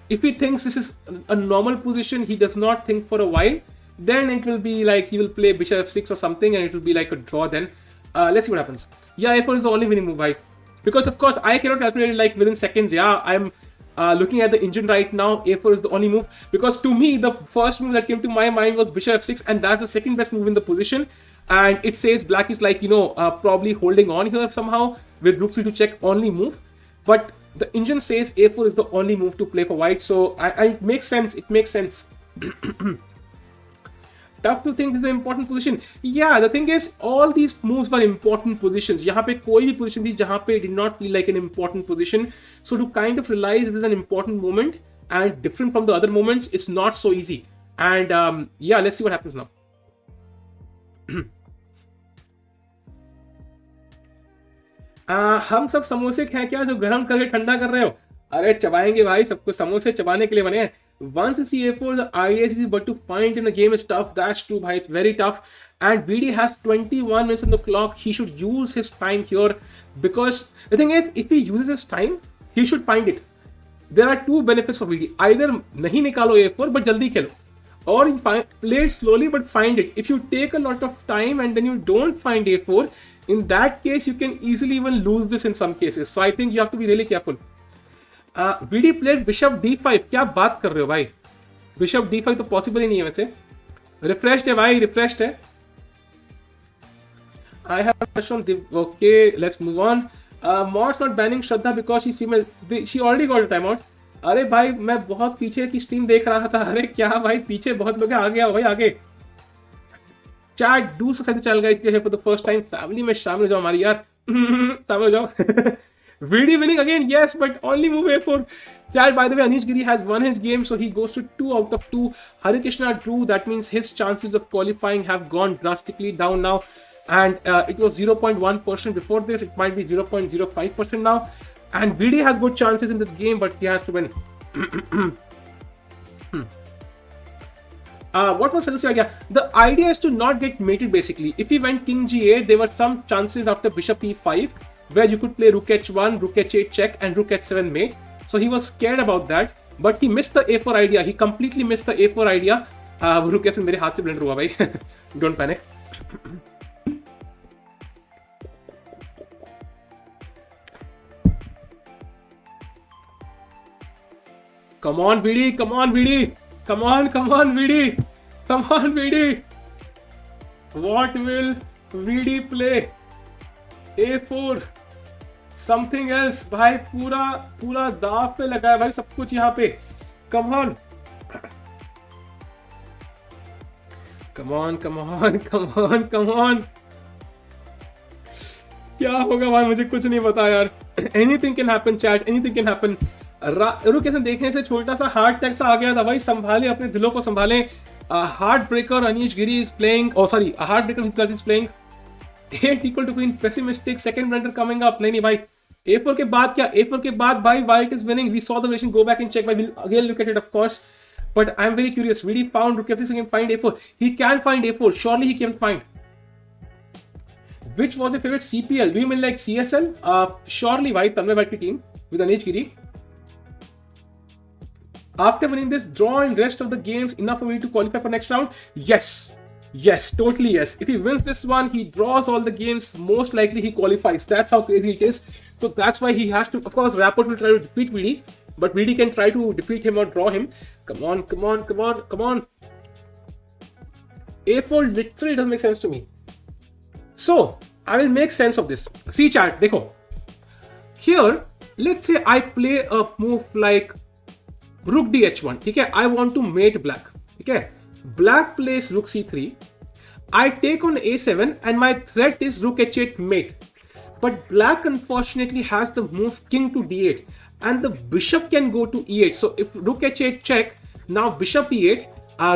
If he thinks this is a normal position, he does not think for a while, then it will be like he will play bishop f6 or something and it will be like a draw then. Let's see what happens. Yeah, A4 is the only winning move, right? Because of course I cannot calculate it like within seconds. Yeah, I'm looking at the engine right now. A4 is the only move, because to me the first move that came to my mind was bishop f6, and that's the second best move in the position. And it says black is like, probably holding on here somehow with rook c2 check only move. But the engine says A4 is the only move to play for white. So it makes sense. It makes sense. Tough to think this is an important position. Yeah, the thing is, all these moves were important positions. यहाँ पे कोई भी position थी जहाँ पे did not feel like an important position. So to kind of realize this is an important moment and different from the other moments, it's not so easy. And yeah, let's see what happens now. हम सब समोसे हैं क्या जो गरम करके ठंडा कर रहे हो? अरे चबाएंगे भाई, सबको समोसे चबाने के लिए बने हैं. Once you see A4, the idea is easy, but to find in a game is tough. That's true, bhai. It's very tough. and VD has 21 minutes on the clock. He should use his time here, because the thing is, if he uses his time, he should find it. There are two benefits of VD. Either nahi nikalo A4 but jaldi khelo, or you play it slowly but find it. If you take a lot of time and then you don't find A4, in that case you can easily even lose this in some cases. So I think you have to be really careful. VD played bishop d5. क्या बात कर रहे हो भाई? Bishop d5 तो possible ही नहीं है वैसे. Refreshed है भाई, refreshed है. I have shown the okay. Let's move on. Mod's not banning Shraddha because she's female. She already got a timeout. अरे भाई मैं बहुत पीछे की स्ट्रीम देख रहा था. अरे क्या भाई, पीछे बहुत लोग हैं. आगे आओ भाई, आगे. Chat, do subscribe to the channel guys. If you're here for the first time, family में शामिल हो जाओ हमारी यार. शामिल हो जाओ. VD winning again, yes, but only move A4. Chat, by the way, Anish Giri has won his game, so he goes to 2 out of 2. Harikrishna drew. That means his chances of qualifying have gone drastically down now. And it was 0.1% before this. It might be 0.05% now. And VD has good chances in this game, but he has to win. What was Fedoseev idea? The idea is to not get mated basically. If he went king g8, there were some chances after bishop e5 where you could play rook h1, rook h8 check and rook h7 mate. So he was scared about that, but he missed the a4 idea. He completely missed the a4 idea. Rook h7 मेरे हाथ से blender हुआ भाई. Don't panic. Come on VD, come on VD. Come on VD. Come on VD. What will VD play? A4. Something else. भाई पूरा दाव पे लगा है भाई सब कुछ यहाँ पे. Come on. Come on. क्या होगा भाई, मुझे कुछ नहीं पता यार. Anything can happen chat. Anything can happen. रुक कैसे देखने से छोटा सा हार्ट अटैक सा आ गया था भाई. संभाले अपने दिलों को संभाले. Heart breaker Anish Giri is playing. Oh sorry, a heart breaker Vidit Gujrathi is playing. 8 equal to queen. Pessimistic. Second blunder coming up. नहीं भाई. A4 के बाद क्या? A4 के बाद भाई white is winning. We saw the relation. Go back and check. We'll again look at it of course. But I'm very curious. VD found rook f6 so he can find A4. He can find A4. Surely he can find. Which was your favorite CPL? Do you mean like CSL? Surely भाई तन्मय भट्ट की team with Anish Giri. After winning this, draw in rest of the games enough for me to qualify for next round? Yes, totally yes. If he wins this one, he draws all the games, most likely he qualifies. That's how crazy it is. So that's why he has to, of course, Rapport will try to defeat VD, but VD can try to defeat him or draw him. Come on. A4 literally doesn't make sense to me. So, I will make sense of this. See chat, dekho. Here, let's say I play a move like rook dh1, ठीक है. I want to mate black, ठीक है. Black plays rook c3. I take on a7 and my threat is rook h8 mate. But black unfortunately has the move king to d8 and the bishop can go to e8. So if rook h8 check, now bishop e8,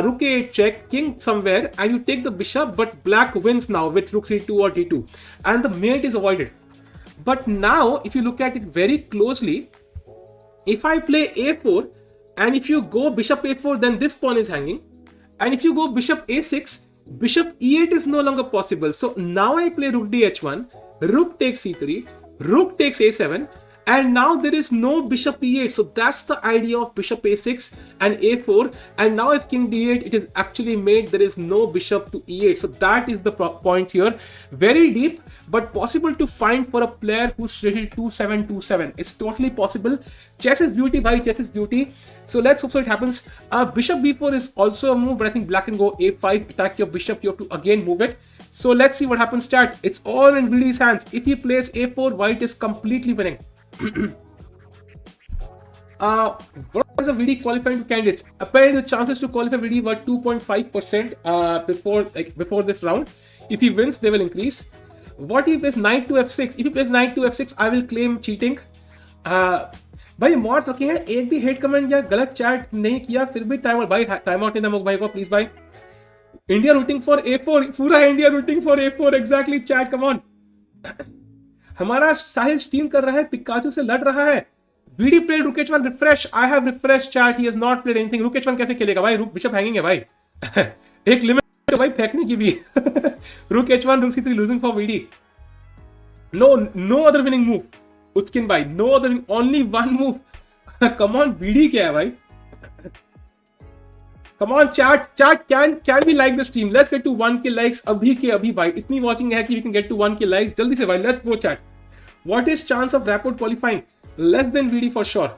rook a8 check, king somewhere and you take the bishop, but black wins now with rook c2 or d2 and the mate is avoided. But now if you look at it very closely, if I play a4 and if you go bishop a4, then this pawn is hanging. And if you go bishop a6, bishop e8 is no longer possible. So now I play rook dh1, rook takes c3, rook takes a7, and now there is no bishop e8. So that's the idea of bishop a6 and a4. And now if king d8, it is actually made. There is no bishop to e8. So that is the point here. Very deep, but possible to find for a player who's rated 2727. It's totally possible. Chess is beauty, bhai. Chess is beauty. So let's hope so it happens. Bishop b4 is also a move, but I think black can go a5, attack your bishop. You have to again move it. So let's see what happens, chat. It's all in VD's hands. If he plays a4, white is completely winning. What is the VD qualifying to candidates? Apparently the chances to qualify VD were 2.5% before this round. If he wins, they will increase. What if he plays knight to f6? If he plays knight to f6, I will claim cheating. भाई mods okay हैं, एक भी hate comment या गलत chat नहीं किया फिर भी टाइम आउट भाई, टाइम आउट नहीं भाई को प्लीज भाई. इंडिया रूटिंग फॉर A4, पूरा India rooting for A4 exactly chat. Come on. हमारा साहिल स्ट्रीम कर रहा है, पिकाचू से लड़ रहा है. VD played rook h1 refresh. I have refresh chat. He has not played anything. rook h1 कैसे खेलेगा भाई? rook बिशप हैंगिंग है भाई. एक लिमिट तो भाई फेंकने की भी रुक h1 रुक c3 losing for VD. No other winning move. Utskin bhai, no other, only one move. Come on, VD क्या है भाई? Come on, chat, can we like this team? Let's get to 1k likes अभी के अभी भाई. इतनी watching है कि we can get to 1k likes. जल्दी से भाई, let's go chat. What is chance of Rapport qualifying? Less than VD for sure.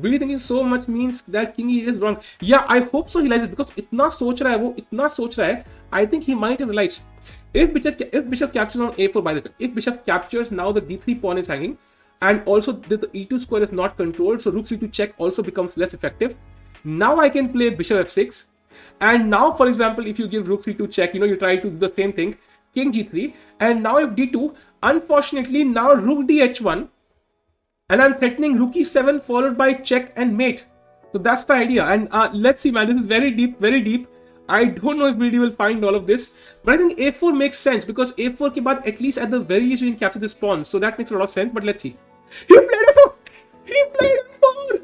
VD thinking so much means that King is wrong. Yeah, I hope so he realizes because इतना सोच रहा है वो, इतना सोच रहा है. I think he might have realized. If bishop captures on a4 by the way, if bishop captures, now the d3 pawn is hanging, and also the e2 square is not controlled, so rook c2 check also becomes less effective. Now I can play bishop f6, and now for example if you give rook c2 check, you try to do the same thing, king g3, and now if d2, unfortunately now rook dh1, and I'm threatening rook e7 followed by check and mate. So that's the idea, and let's see man, this is very deep, very deep. I don't know if VD will find all of this, but I think a4 makes sense because a4 ke baad at least at the very least you can capture this pawn, so that makes a lot of sense. But let's see. He played a4. He played a4.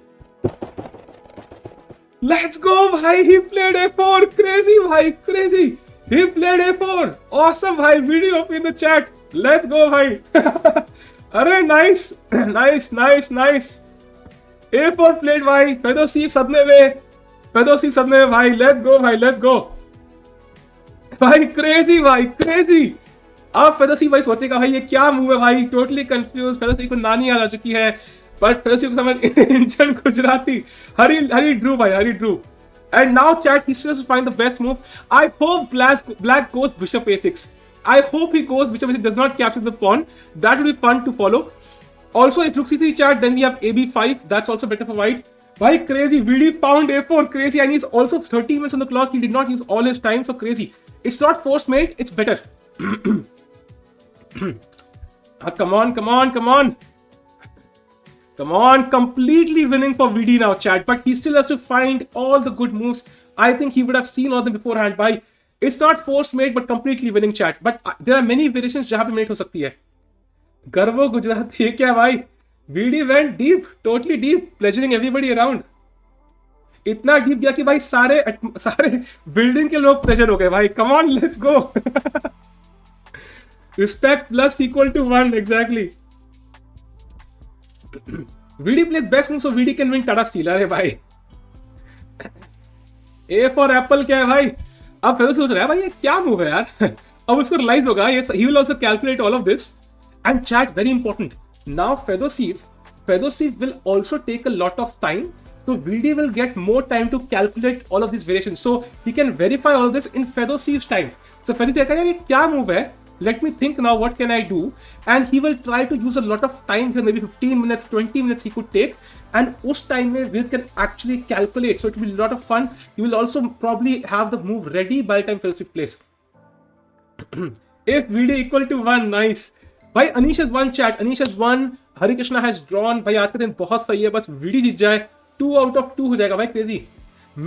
Let's go, bhai. He played a4. Crazy, bhai. Crazy. He played a4. Awesome, bhai. Video in the chat. Let's go, bhai. Arey, nice, nice. A4 played, bhai. Fedoseev sadne mein. Fedoseev sadne mein, bhai. Let's go, bhai. Let's go. भाई crazy भाई crazy. अब फेदोसीव भाई सोचेगा भाई ये क्या move है भाई, टोटली कंफ्यूज. फेदोसीव को नानी याद आ चुकी है, बट फेदोसीव को समझ इंजन गुजराती. हरी ड्रू भाई, हरी Drew. And now chat, he still has to find the best move. I hope black goes bishop a6. I hope he goes bishop a6, does not capture the pawn. That will be fun to follow. Also if rook c3 chat, then we have ab5. That's also better for white. Bhai crazy, VD found a4, crazy, and he's also 30 minutes on the clock. He did not use all his time, so crazy. It's not forced mate, it's better. Come on. Come on, completely winning for VD now, chat. But he still has to find all the good moves. I think he would have seen all them beforehand. Bhai, it's not forced mate, but completely winning, chat. But there are many variations जहाँ पे mate हो सकती है. गर्वो गुजराती, ये क्या भाई? VD went deep, totally deep, pleasuring everybody around. इतना deep गया कि भाई सारे बिल्डिंग के लोग प्लेजर हो गए भाई. Come on, let's go. Respect plus equal to 1, exactly. VD plays best move, so VD can win Tata Steel. अरे भाई. A for Apple क्या है भाई? अब फिर सोच रहा है भाई ये क्या मूव है यार. अब उसको रियलाइज होगा. He will also calculate all of this. And chat, very important. Now Fedoseev will also take a lot of time. So VD will get more time to calculate all of these variations. So he can verify all of this in Fedoseev's time. So Fedoseev कहता है ये क्या move है? Let me think now, what can I do? And he will try to use a lot of time here, maybe 15 minutes, 20 minutes he could take. And उस time में Vidit can actually calculate. So it will be a lot of fun. You will also probably have the move ready by the time Fedoseev plays. If VD equal to 1, nice. भाई Anish has won, chat. Anish has won. Harikrishna has drawn. भाई आज का दिन बहुत सही है, बस VD जीत जाए. 2 out of 2 हो जाएगा भाई. क्रेजी.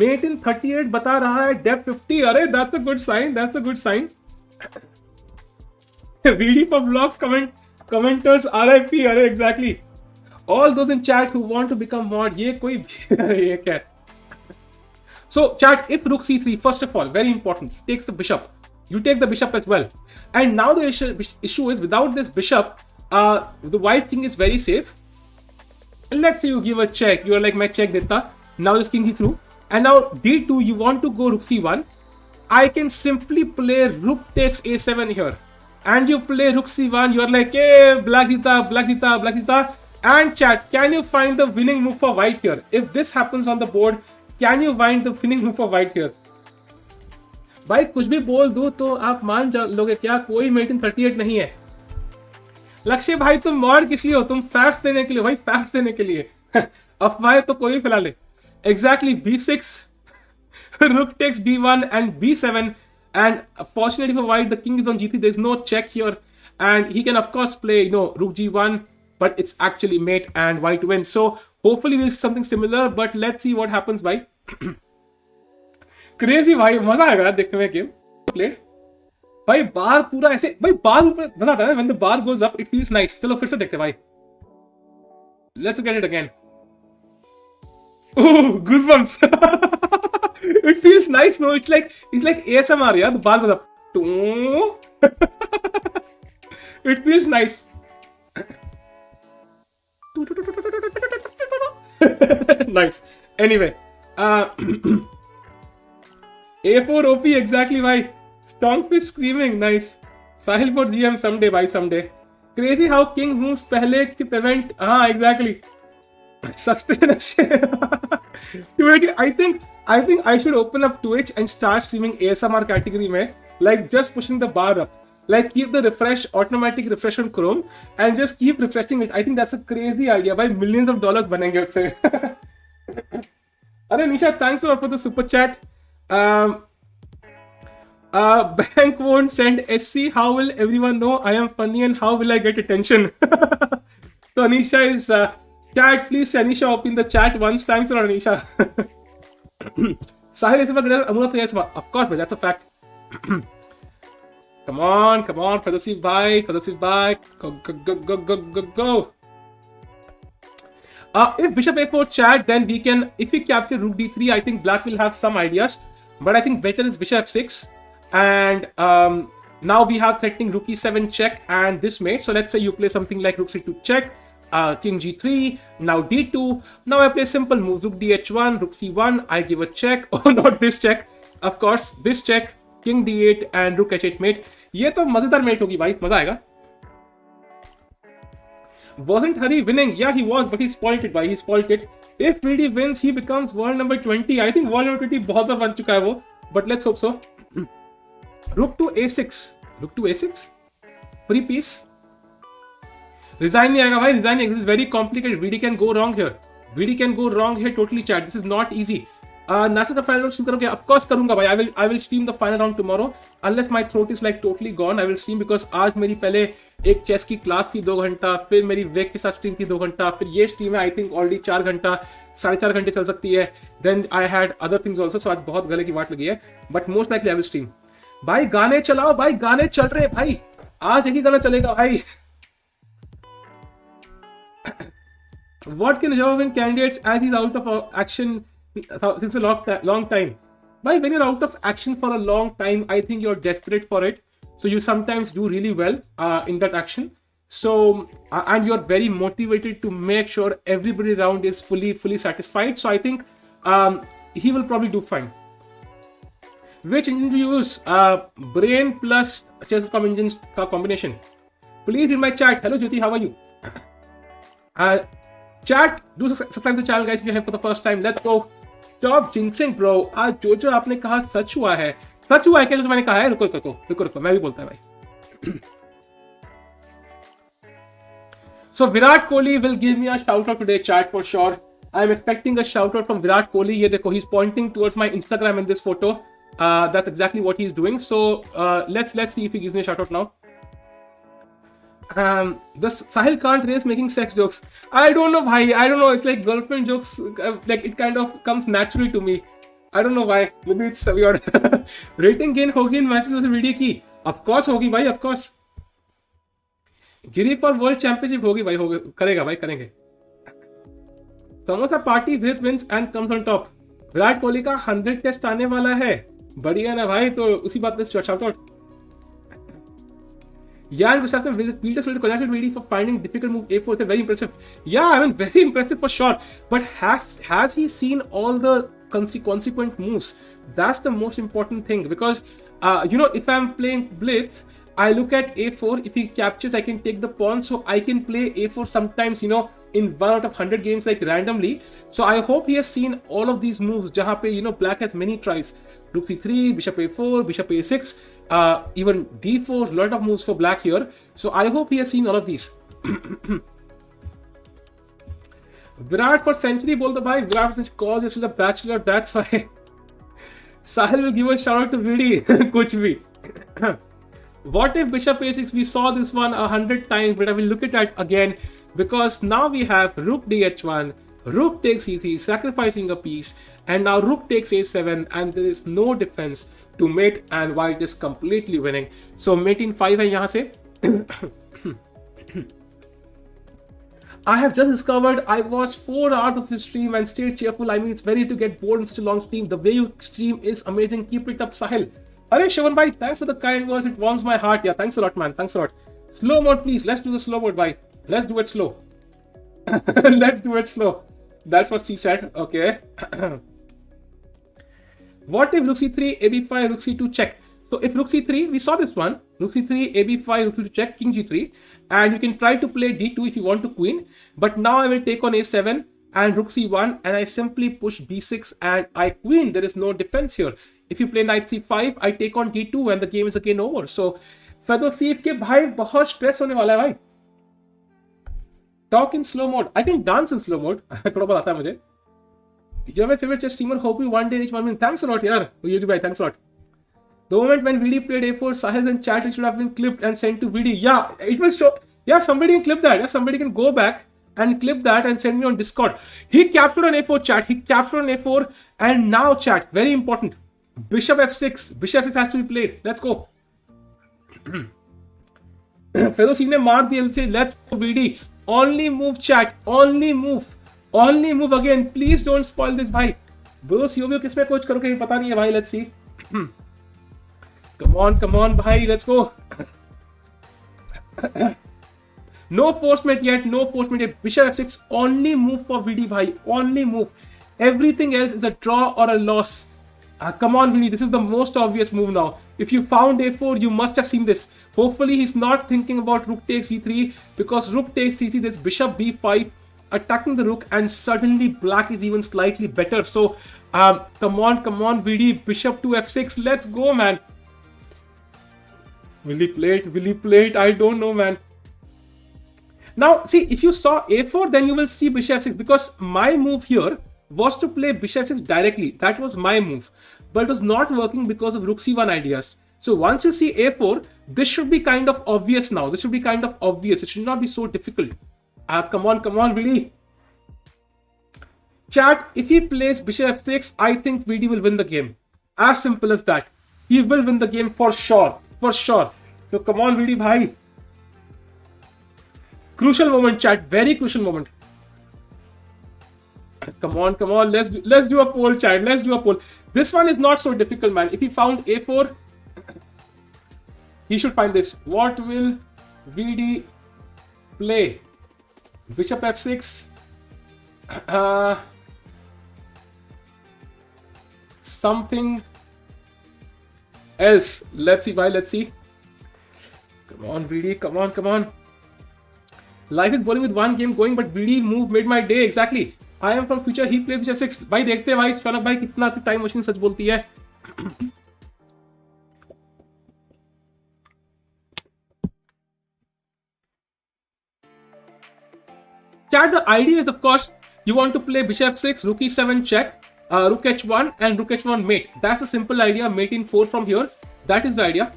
Mate in 38 बता रहा है. Depth 50. अरे that's a good sign. That's a good sign. VD for vlogs commenters RIP. अरे exactly. All those in chat who want to become mod. ये कोई ये क्या? So chat, if rook c3, first of all, very important, takes the bishop. You take the bishop as well. And now the issue is without this bishop, the white king is very safe. And let's say you give a check. You are like, मैं check देता. Now this king he threw. And now d2, you want to go rook c1. I can simply play rook takes a7 here. And you play rook c1. You are like, hey, black jita. And chat, can you find the winning move for white here? If this happens on the board, can you find the winning move for white here? भाई कुछ भी बोल दो तो आप मान लोगे क्या? कोई मेट इन 38 नहीं है. लक्ष्य भाई तुम मॉड किस लिए हो? तुम फैक्ट्स देने के लिए भाई, फैक्ट्स देने के लिए. अफवाह तो कोई फैला ले. Exactly b6, rook takes d1 and b7, and fortunately for white the king is on g3. There is no check here, and he can of course play rook g1, but it's actually mate and white wins. So hopefully we'll see something similar, but let's see what happens. Bhai. Crazy भाई, मजा आएगा देखने में game played. भाई बार पूरा ऐसे, भाई बार ऊपर बताता है when the bar goes up it feels nice. चलो फिर से देखते हैं भाई. Let's get it again. Oh, goosebumps. It feels nice, no? It's like ASMR, yeah. The baal goes up. It feels nice. Nice. Anyway, A4 OP exactly why. Stonkfish screaming, nice. Sahil for GM someday, bhai, someday. Crazy how king moves pehle to prevent. Exactly. Saste nashe. I think I should open up Twitch and start streaming ASMR category mein, like just pushing the bar up. Like keep the automatic refresh on Chrome and just keep refreshing it. I think that's a crazy idea. By millions of dollars banenge usse. Arey Nisha, thanks a lot for the super chat. Bank won't send SC. How will everyone know I am funny and how will I get attention? So Anisha is chat. Please Anisha up in the chat once. Thanks a lot, Anisha. Sahil is of course, but that's a fact. Come on, Fedoseev bhai, go. If bishop a4 chat, then we can, if we capture rook d3, I think black will have some ideas, but I think better is bishop f6, and now we have threatening rook e7 check and this mate. So let's say you play something like rook c2 check, king g3, now d2, now I play simple moves, rook dh1, rook c1, I give a check, oh not this check, of course, this check, king d8 and rook h8 mate. ये तो मजेदार met होगी भाई, मजा आएगा. Wasn't Hari winning? Yeah, he was, but he spoiled it, भाई. He spoiled it. If Vidit wins, he becomes world number 20. I think world number 20 बहुत बार बन चुका है वो, but let's hope so. Rook to a6. Rook to a6. Free piece. Resign नहीं आएगा भाई. Resign नहीं. This is very complicated. Vidit can go wrong here. Vidit can go wrong here totally, chat. This is not easy. National का final round stream करोगे? Of course करूँगा भाई. I will stream the final round tomorrow. Unless my throat is like totally gone, I will stream because आज मेरी पहले एक chess की class थी 2 घंटा, फिर मेरी वेक के साथ स्ट्रीम थी 2 घंटा, फिर ये स्ट्रीम है आई थिंक ऑलरेडी 4 घंटा, 4.5 घंटे चल सकती है. Then I had other things also, so आज बहुत गले की वाट लगी है, but most likely I will stream. भाई गाने चलाओ भाई, गाने चल रहे भाई, आज एक ही गाना चलेगा भाई. What can Shirov win candidates as he's out of action since a long time? Why, when you're out of action for a long time, I think you're desperate for it. So you sometimes do really well in that action. So and you're very motivated to make sure everybody around is fully satisfied. So I think he will probably do fine. Which engine do you use? Brain plus chess.com engines combination. Please read my chat. Hello Jyoti, how are you? Chat, do subscribe to the channel guys if you're here for the first time. Let's go. Stop jinxing bro. आज जो आपने कहा सच हुआ है. सच हुआ है क्या जो मैंने कहा है? रुको मैं भी बोलता है भाई. So Virat Kohli will give me a shout out today, chat, for sure. I'm expecting a shout out from Virat Kohli. ये देखो, he's pointing towards my Instagram in this photo. That's exactly what he's doing. So let's see if he gives me a shout out now. The Sahil can't race making sex jokes. I don't know why. I don't know. It's like girlfriend jokes. Like it kind of comes naturally to me. I don't know why. Maybe it's weird. Rating gain होगी इन matches में video की. Of course होगी भाई. Of course. Giri for world championship होगी भाई. करेगा भाई, करेंगे. Samosa party Vidit wins and comes on top. Virat Kohli का 100 टेस्ट आने वाला है. बढ़िया ना भाई. तो उसी बात पे shout out. Yeah, and Gustav Peter Solid congratulated Vidit for finding difficult move a4. It's very impressive. Yeah, I mean very impressive for sure. But has he seen all the consequent moves? That's the most important thing, because if I'm playing blitz, I look at a4. If he captures, I can take the pawn, so I can play a4 sometimes, in 1 out of 100 games, like randomly. So I hope he has seen all of these moves. Jahan pe black has many tries. Rook c3, bishop a4, bishop a6. Even d4, lot of moves for black here. So I hope he has seen all of these. Virat for century बोल दो भाई. Virat for century calls yourself a bachelor. That's why. Sahil will give a shout out to Vidit. कुछ भी. What if bishop a6? We saw this one 100 times, but I will look at it again, because now we have rook dh1, rook takes e3, sacrificing a piece, and now rook takes a7, and there is no defense to mate, and white is completely winning. So mate in 5 है यहाँ से. I have just discovered I watched 4 hours of his stream and stayed cheerful. I mean, it's very to get bored in such a long stream. The way you stream is amazing. Keep it up, Sahil. Arey, Shivan bhai, thanks for the kind words. It warms my heart. Yeah, thanks a lot, man. Thanks a lot. Slow mode, please. Let's do the slow mode, bhai. Let's do it slow. Let's do it slow. That's what she said. Okay. What if rook c3, ab5, rook c2 check? So if rook c3, we saw this one. Rook c3, ab5, rook c2 check, king g3. And you can try to play d2 if you want to queen. But now I will take on a7 and rook c1. And I simply push b6 and I queen. There is no defense here. If you play knight c5, I take on d2 and the game is again over. So Fedoseev के भाई बहुत stress होने वाला है भाई. Talk in slow mode. I can dance in slow mode. थोड़ा बहुत आता है मुझे. You're my favorite chess streamer. Hope you one day reach 1 million. Thanks a lot, yaar. Yogi bhai, thanks a lot. The moment when VD played a4, Sahil and chat, it should have been clipped and sent to VD. Yeah, it will show. Yeah, somebody can clip that. Yeah, somebody can go back and clip that and send me on Discord. He captured on a4 chat. He captured on a4 and now chat. Very important. Bishop f6. Bishop f6 has to be played. Let's go. Fedoseev ने मार दिया. Let's go VD. Only move chat. Only move. Only move again. Please don't spoil this, भाई. Bro, COBO किस में coach करोगे पता नहीं है भाई. Let's see. Come on, भाई. Let's go. No forcement yet. No forcement yet. Bishop f6. Only move for VD, भाई. Only move. Everything else is a draw or a loss. Come on, VD. This is the most obvious move now. If you found a4, you must have seen this. Hopefully, he's not thinking about rook takes d3 because rook takes c3. There's bishop b5. Attacking the rook, and suddenly black is even slightly better. So come on VD, bishop to f6. Let's go, man. Will he play it? I don't know, man. Now see, if you saw a4, then you will see bishop f6, because my move here was to play bishop f6 directly. That was my move, but it was not working because of rook c1 ideas. So once you see a4, this should be kind of obvious now. This should be kind of obvious. It should not be so difficult. Come on, VD. Chat, if he plays bishop f6, I think VD will win the game. As simple as that. He will win the game for sure. For sure. So come on, VD, bhai. Crucial moment, chat. Very crucial moment. Come on. Let's do a poll, chat. Let's do a poll. This one is not so difficult, man. If he found a4, he should find this. What will VD play? Bishop f6, something else. Let's see, bhai. Let's see. Come on, VD. Come on. Life is boring with one game going, but VD move made my day. Exactly. I am from future. He plays bishop 6. भाई देखते हैं भाई शौनक भाई कितना time machine सच बोलती है. Chat, the idea is, of course, you want to play bishop f6, rook e7 check, rook h1 and rook h1 mate. That's a simple idea. Mate in 4 from here. That is the idea.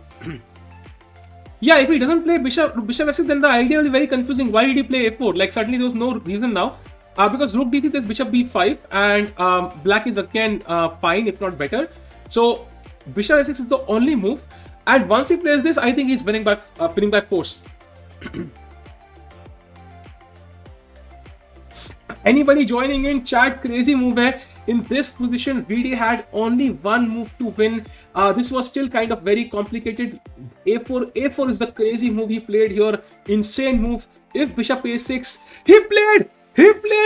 Yeah, if he doesn't play bishop f6, then the idea will be very confusing. Why did he play a4? Like, suddenly there was no reason now. Because rook d3, there's bishop b5 and black is again fine, if not better. So bishop f6 is the only move. And once he plays this, I think he's winning by force. Anybody joining in chat, crazy move hai. In this position, VD had only one move to win. This was still kind of very complicated. A4 is the crazy move he played here. Insane move. If bishop a6, he played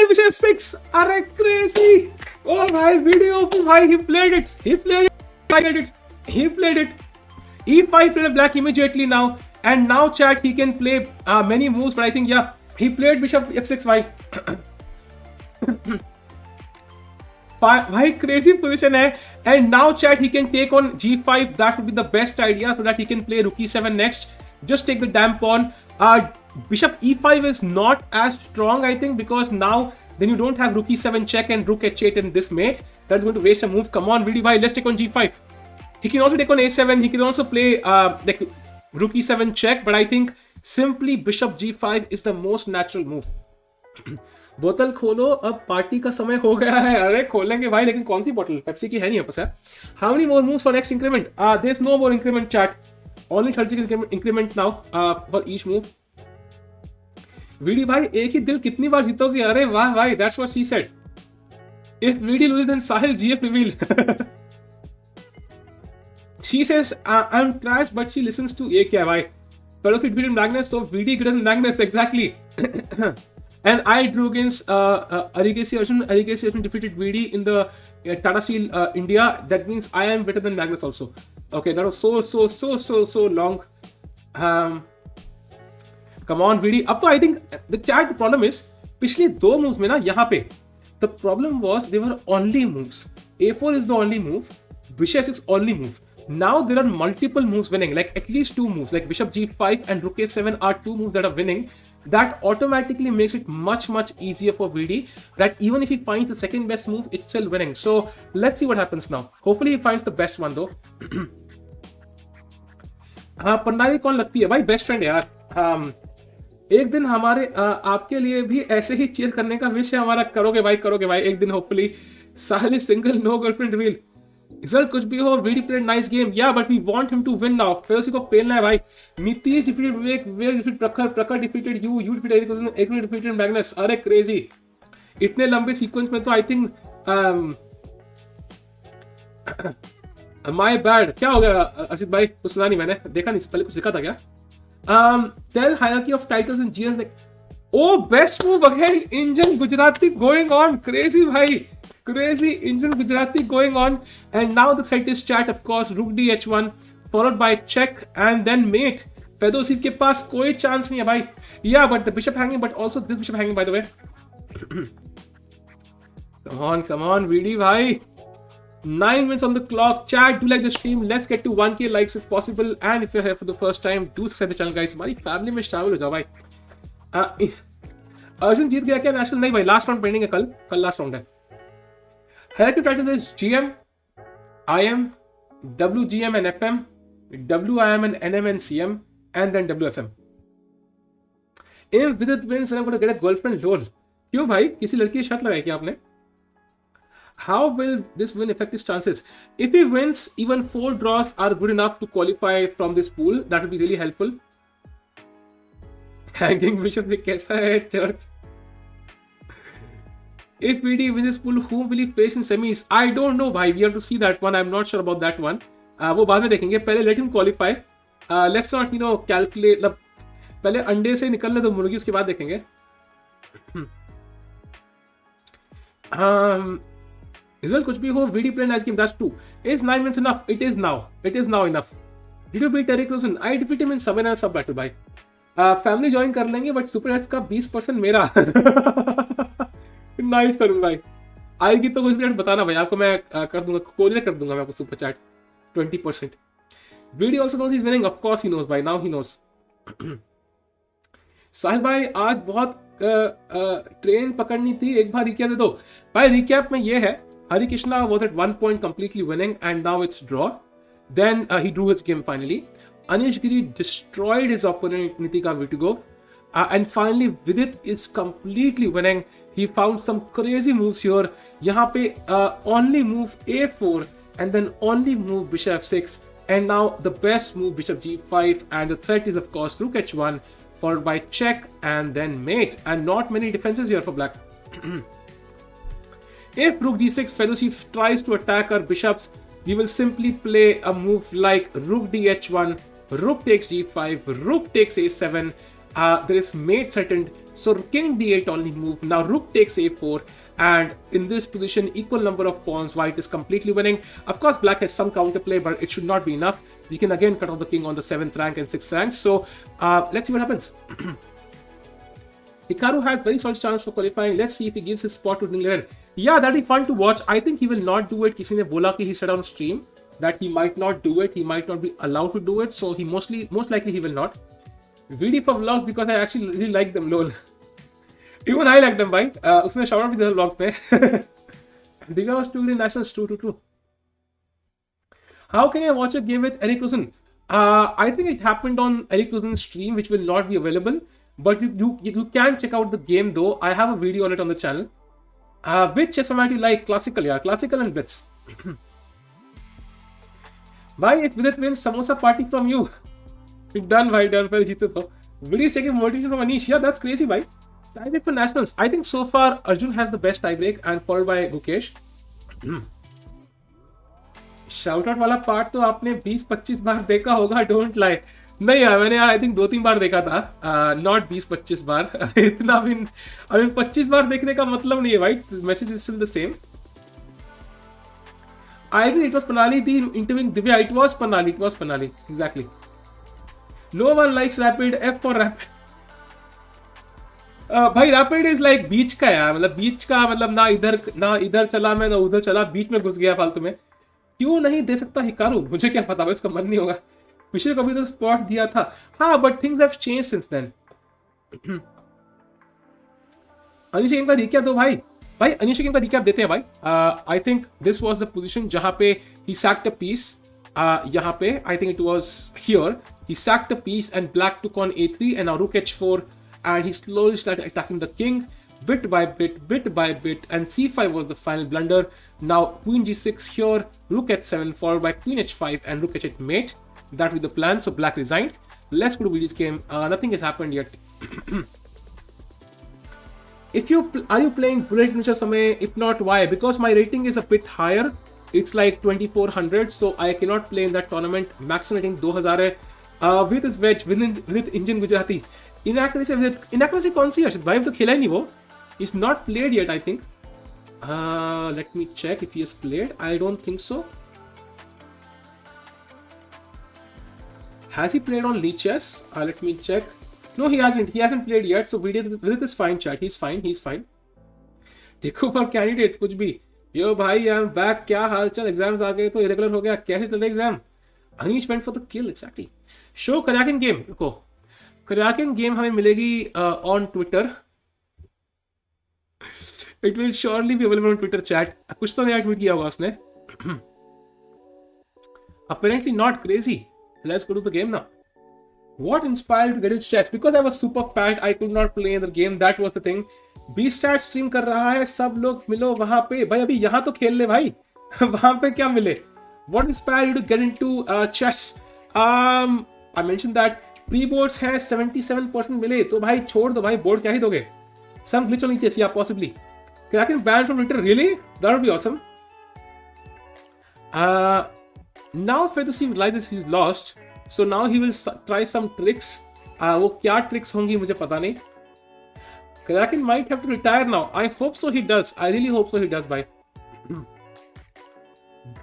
bishop 6. Are crazy. Oh my video, bhai, he played it. He played it. E5 played black immediately now. And now chat, he can play many moves, but I think, yeah, he played bishop f6, bhai. Bhai, crazy position hai. And now chat, he can take on g5. That would be the best idea, so that he can play rook e7 next. Just take the damn pawn. Bishop e5 is not as strong, I think, because now then you don't have rook e7 check and rook h8 in this mate. That's going to waste a move. Come on, VD bhai, let's take on g5. He can also take on a7. He can also play like rook e7 check, but I think simply bishop g5 is the most natural move. बोतल खोलो, अब party का समय हो गया है. अरे खोलेंगे भाई, लेकिन कौन सी बोतल? पेप्सी की है नहीं आपस है. How many more moves for next increment? There's no more increment, chat. Only 36 increment now for each move. VD भाई एक ही दिल कितनी बार जीतोगे? अरे वाह भाई, that's what she said. If VD loses, then Sahil GF reveal. She says, I'm trash, but she listens to A क्या भाई? Fedoseev defeated Magnus, so VD greater than Magnus, exactly. And I drew against Arigesi Arjun. Arigesi Arjun defeated VD in the Tata Steel India. That means I am better than Magnus also. Okay, that was so long. Come on, VD. अब तो I think the chat problem is पिछली दो moves में ना यहाँ पे the problem was they were only moves. A4 is the only move. Bishop 6 only move. Now there are multiple moves winning, like at least two moves, like Bishop G5 and Rook A7 are two moves that are winning. That automatically makes it much easier for VD. That even if he finds the second best move, it's still winning. So let's see what happens now. Hopefully he finds the best one though. हाँ पंडाली कौन लगती है भाई? Best friend यार. एक दिन हमारे आपके लिए भी ऐसे ही चीयर करने का विश है हमारा. करोगे भाई एक दिन hopefully. Sahil single, no girlfriend reveal. Result कुछ भी हो, Vidi played nice game. Yeah but we want him to win now. फिर उसी को पेलना है भाई. Nitish defeated Vivek, Vivek defeated Prakhar, Prakhar defeated you, you defeated एक डिफीटेड मैग्नस. अरे क्रेजी. इतने लंबे सीक्वेंस में तो आई थिंक माय बैड. क्या हो गया अर्षित भाई? कुछ सुना नहीं, मैंने देखा नहीं. पहले कुछ लिखा था क्या? Tell hierarchy of titles and GMs like, oh, best move again, Indian Gujrathi going on. Crazy bhai, crazy Indian Gujrathi going on. And now the threat is chat, of course. Rook D-H1 followed by check and then mate. Fedoseev के पास कोई chance नहीं है भाई. Yeah, but the bishop hanging, but also this bishop hanging by the way. Come on, VD bhai. 9 minutes on the clock. Chat, do like the stream. Let's get to 1k likes if possible. And if you're here for the first time, do subscribe the channel guys. हमारी family में शामिल हो जाओ भाई. अर्जुन जीत गया क्या national? नहीं भाई, लास्ट राउंड पेंडिंग है. कल लास्ट राउंड है. Hierarchy title is GM, IM, WGM and FM, WIM and NM and CM, and then WFM. If Vidit wins, I'm going to get a girlfriend. Lol. क्यों भाई? किसी लड़की की शर्त लगाई क्या आपने? How will this win affect his chances? If he wins, even 4 draws are good enough to qualify from this pool. That would be really helpful. Hanging Bishop में कैसा है church? If VD wins this pool, whom will he face in semis? I don't know भाई. We have to see that one. I'm not sure about that one. वो बाद में देखेंगे. पहले let him qualify. Let's not calculate. मतलब पहले अंडे से निकलने दो मुर्गी, उसके बाद देखेंगे. Result कुछ भी हो, VD play nice game. That's true. Is 9 minutes enough? It is now. It is now enough. Did you beat Harikrishna? I defeat him in sub and sub battle भाई. फैमिली ज्वाइन कर लेंगे but super chat का 20% मेरा. Nice तरुण भाई. आएगी तो कुछ minute बताना भाई, आपको मैं कर दूंगा, कोरियर कर दूंगा मैं आपको super chat 20%. VD also knows he's winning. Of course he knows भाई. Now he knows. साहिल भाई आज बहुत ट्रेन पकड़नी थी, एक बार रिकैप दे दो भाई. रिकैप में ये है, Harikrishna was at 1 point completely winning and now it's draw. Then he drew his game finally. Anish Giri destroyed his opponent Nitika Vitiugov. And finally Vidit is completely winning. He found some crazy moves here. यहाँ पे only move A4 and then only move Bishop F6. And now the best move Bishop G5 and the threat is of course Rook H1 followed by check and then mate. And not many defenses here for black. If Rook G6, Fedoseev tries to attack our bishops, we will simply play a move like Rook DH1, Rook takes G5, Rook takes A7. There is mate threatened, so King D8 only move. Now Rook takes A4, and in this position, equal number of pawns, white is completely winning. Of course, black has some counterplay, but it should not be enough. We can again cut off the king on the 7th rank and 6th rank. So let's see what happens. Hikaru has very solid chance for qualifying. Let's see if he gives his spot to England. Yeah, that'd be fun to watch. I think he will not do it. किसी ने बोला कि he said on stream that he might not do it. He might not be allowed to do it. So he most likely he will not. VD for vlogs because I actually really like them. Lol. Even I like them, भाई. उसने shout out भी दिया vlogs में. Diga was too nationals. True. How can I watch a game with Harikrishna? I think it happened on Harikrishna's stream, which will not be available. But you can check out the game though. I have a video on it on the channel. Which chess format you like? Classical, yeah. Classical and blitz. Bhai, if Vidit wins, samosa party from you. Done, bhai, done. पहले जीते तो. Vidit is taking motivation from Anish. Yeah, that's crazy, bhai. Tiebreak for nationals. I think so far Arjun has the best tiebreak and followed by Gukesh. Shout out वाला part तो आपने 20-25 बार देखा होगा, don't lie. नहीं यार, मैंने I think 2-3 बार देखा था, नॉट 20-25 बार। इतना भी अभी 25 बार देखने का मतलब नहीं है भाई, message is still the same. I agree, it was Panali, the interviewing Divya, it was Panali, exactly. No one likes Rapid, F for Rapid. भाई Rapid is like बीच का यार, मतलब बीच का, मतलब ना इधर चला मैं, ना उधर चला, बीच में घुस गया फालतू में। क्यों नहीं दे सकता हिकारू, मुझे क्या पता भाई, उसका मन नहीं होगा। पिछले कभी तो स्पॉट दिया था, हाँ, but things have change since then. Anish game का रिकैप दो भाई अनिश गेम का रिकैप देते हैं भाई। I think this was the position जहां पे ही सैक्ड अ पीस, यहाँ पे I think it was here, he sacked a piece and black took on a3 and now rook h4 and he slowly started attacking the king bit by bit and c5 was the final blunder. Now queen g6 here, rook h7 followed by queen h5 and rook h8 mate. That was the plan, so black resigned. Let's go to Vidit's game. Nothing has happened yet. Are you playing Bullet Nature Samay? If not, why? Because my rating is a bit higher. It's like 2400, so I cannot play in that tournament. Maximum rating 2000 है. With his wedge, with Indian Gujarati. Inaccuracy कौन सी अर्षित भाई, तो खेला ही नहीं वो. He's not played yet, I think. Let me check if he has played. I don't think so. Has he played on Lee Chess? Let me check. No, he hasn't. He hasn't played yet. So Vidit is fine, chat. He's fine. देखो for candidates कुछ भी. Yo भाई, I'm back. क्या हाल चाल? Exams आ गए तो irregular हो गया. कैसे चल रहा है exam? Anish went for the kill, exactly. Show Kraken game. देखो, Kraken game हमें मिलेगी on Twitter. It will surely be available on Twitter chat. कुछ तो नया ट्वीट किया होगा उसने. Apparently not crazy. Let's go to the game now. What inspired you to get into chess? Because I was super fast, I could not play in the game. That was the thing. B-Stat stream कर रहा है, सब लोग मिलो वहां पे भाई। अभी यहाँ तो खेल ले भाई, वहां पे क्या मिले? What inspired you to get into chess? I mentioned that pre-boards है 77% मिले, तो भाई छोड़ दो भाई, बोर्ड क्या ही दोगे? Some glitch on ETS, yeah, possibly. Kraken banned from Twitter, really? That would be awesome. Now Fedoseev realizes he's lost. So now he will try some tricks. वो क्या tricks होंगी मुझे पता नहीं. Kraken might have to retire now. I hope so he does. I really hope so he does, भाई.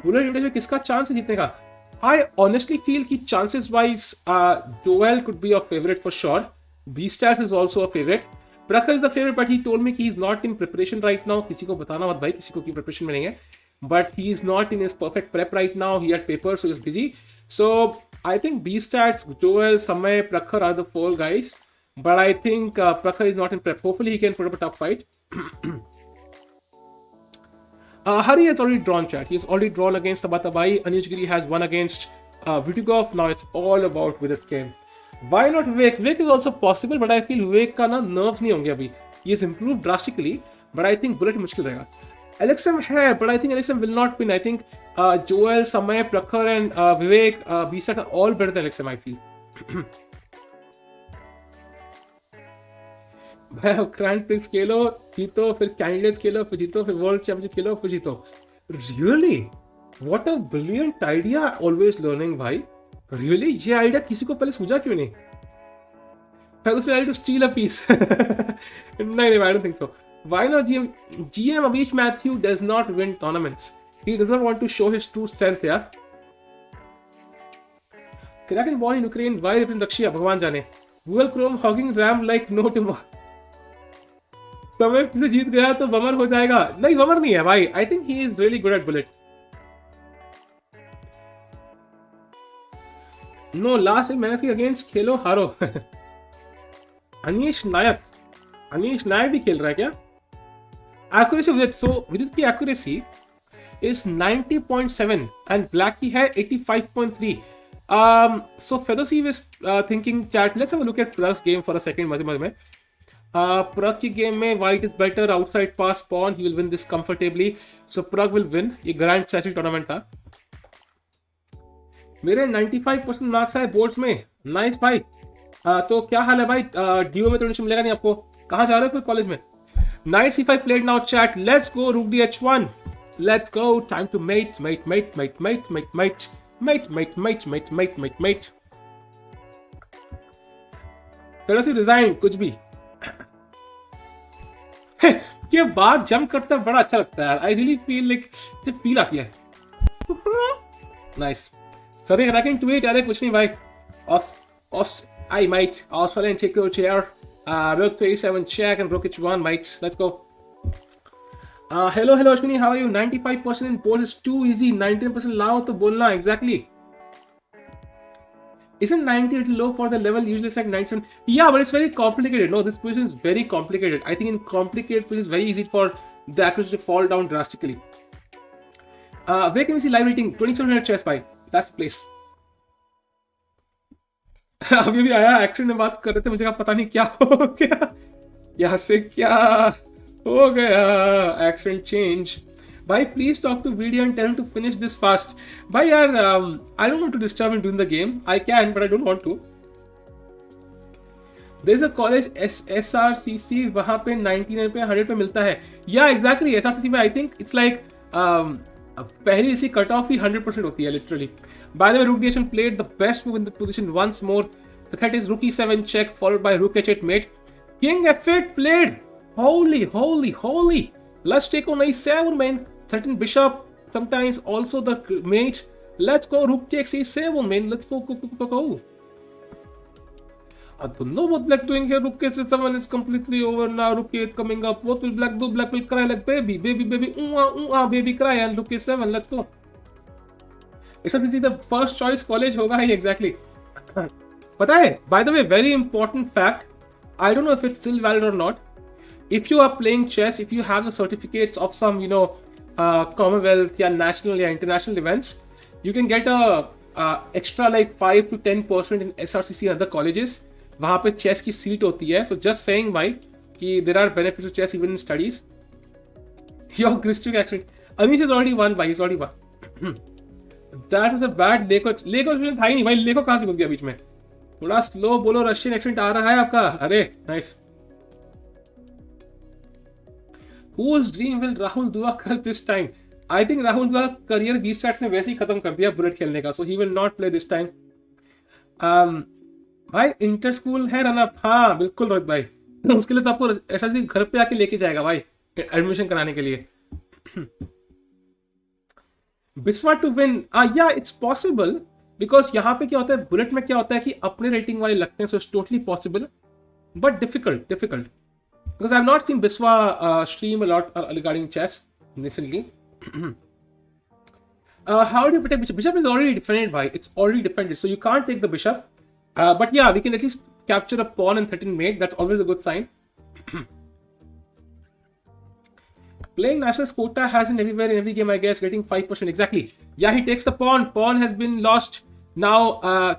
Bullet India में किसका chance है जीतने का? I honestly feel कि chances wise Joel could be a favorite for sure. B-Stars is also a favorite. Prakhar is the favorite, but he told me कि he's not in preparation right now. किसी को बताना मत भाई, किसी को की preparation में नहीं है. But he is not in his perfect prep right now. He had papers, so he's busy. So I think B-Stats, Joel, Samay, Prakhar are the 4 guys. But I think Prakhar is not in prep. Hopefully he can put up a tough fight. Hari has already drawn, chat. He has already drawn against Tabatabaei. Anish Giri has won against Vitiugov. Now it's all about Vidit's game. Why not Vivek? Vivek is also possible, but I feel Vivek का ना nerves नहीं होंगे अभी. He has improved drastically, but I think Bullet मुश्किल रहेगा. Alexei है, but I think Alexei will not win. I think Joel, Samay, Prakhar and Vivek, B-Stats are all better than Alexei, I feel. भाई grand prix खेलो, जीतो, फिर candidates खेलो, फिर जीतो, फिर world championship खेलो, फिर जीतो. Really? What a brilliant idea. Always learning, भाई. Really? ये आइडिया किसी को पहले सूझा क्यों नहीं? Fedoseev to steal a piece. नहीं, I don't think so. Why not GM Avish Matthew does not win tournaments. He doesn't want to show his true strength, yeah. Kraken born in Ukraine, why represent Russia? भगवान जाने. Google Chrome hogging RAM like no tomorrow. समय से जीत गया तो bummer हो जाएगा. नहीं, bummer नहीं है भाई. I think he is really good at bullet. No, last मैंने इसके against खेलो हारो. अनीश नायक भी खेल रहा है क्या? Accuracy Vidit. So Vidit की accuracy is 90.7 and black की है 85.3. So Fedoseev is thinking chat. Let's have a look at Prag's game for a second. मजे में. Prag की game में white is better outside pass pawn. He will win this comfortably. So Prag will win. ये grand session tournament था. मेरे 95% marks आए boards में. Nice भाई. तो क्या हाल है भाई? डीओ में तो एडमिशन मिलेगा नहीं आपको, कहाँ जा रहे हो फिर कॉलेज में? Knight c5 played now chat. Let's go rook dh1. Let's go. Time to mate. Fedoseev resign. कुछ भी ये बात जंप करता है, बड़ा अच्छा लगता है यार. I really feel like इसे फील आती है. Nice. सभी रैकिंग ट्वीट. अरे कुछ नहीं भाई. I might. Australian take your chair. Rook 37 check and rook h1 mates. Let's go. Hello Ashwini, how are you? 95% in pose is too easy. 19% low to bolna. Exactly. Isn't 90 a little low for the level? Usually it's like 97. Yeah, but it's very complicated. No, this position is very complicated. I think in complicated positions, it's very easy for the accuracy to fall down drastically. Where can we see live rating? 2700 chess by. That's the place. अभी भी आया, action में बात कर रहे थे, मुझे कहा पता नहीं क्या हो गया, यहाँ से क्या हो गया. Action change. भाई please talk to Vidi and tell him to finish this fast. भाई यार I don't want to disturb him doing the game. I can but I don't want to. There is a college SRCC, वहां पे 99 पे 100 पे मिलता है. या exactly SRCC में आई थिंक इट्स लाइक पहली इसी कट ऑफ ही 100% होती है literally. By the way, rook d8 played the best move in the position once more. The threat is rook e7 check followed by rook h8 mate. King f8 played. Holy. Let's take on e7 man. Certain bishop. Sometimes also the mate. Let's go rook takes e7 man. Let's go. I don't know what black doing here. Rook h7 is completely over now. Rook e8 coming up. What will black do? Black will cry like baby. Baby cry and rook e7. Let's go. SRCC the first choice college होगा ही exactly. पता है, by the way, very important fact. I don't know if it's still valid or not. If you are playing chess, if you have the certificates of some, Commonwealth या national या international events, you can get a extra like 5 to 10% in SRCC and other colleges. वहाँ पे chess की seat होती है. So just saying भाई कि there are benefits of chess even in studies. Yo, Christian accent. Anish has already won. He's already won. That was a bad लेको था ही नहीं भाई. लेको कहाँ से घुस गया बीच में? थोड़ा स्लो बोलो. रशियन एक्सेंट आ रहा है आपका. अरे nice. Whose dream will Rahul दुआ कर this time? I think Rahul दुआ करियर 20 स्टार्ट्स ने वैसे ही खत्म कर दिया बुलेट खेलने का. So he will not play this time. भाई इंटर स्कूल है रनअप. हाँ बिल्कुल रोहित भाई. उसके लिए तो आपको SRCC घर पे आके लेके जाएगा भाई एडमिशन कराने के लिए. Biswa to win. Yeah it's possible because यहाँ पे क्या होता है, बुलेट में क्या होता है कि अपने रेटिंग वाले लगते हैं. So it's totally possible but difficult because I have not seen Biswa stream a lot regarding chess recently. How do you protect bishop? Bishop is already defended भाई. It's already defended so you can't take the bishop. But yeah we can at least capture a pawn in 13 mate. That's always a good sign. Playing nationals quota has in everywhere in every game, I guess, getting 5% exactly. Yeah, he takes the pawn. Pawn has been lost. Now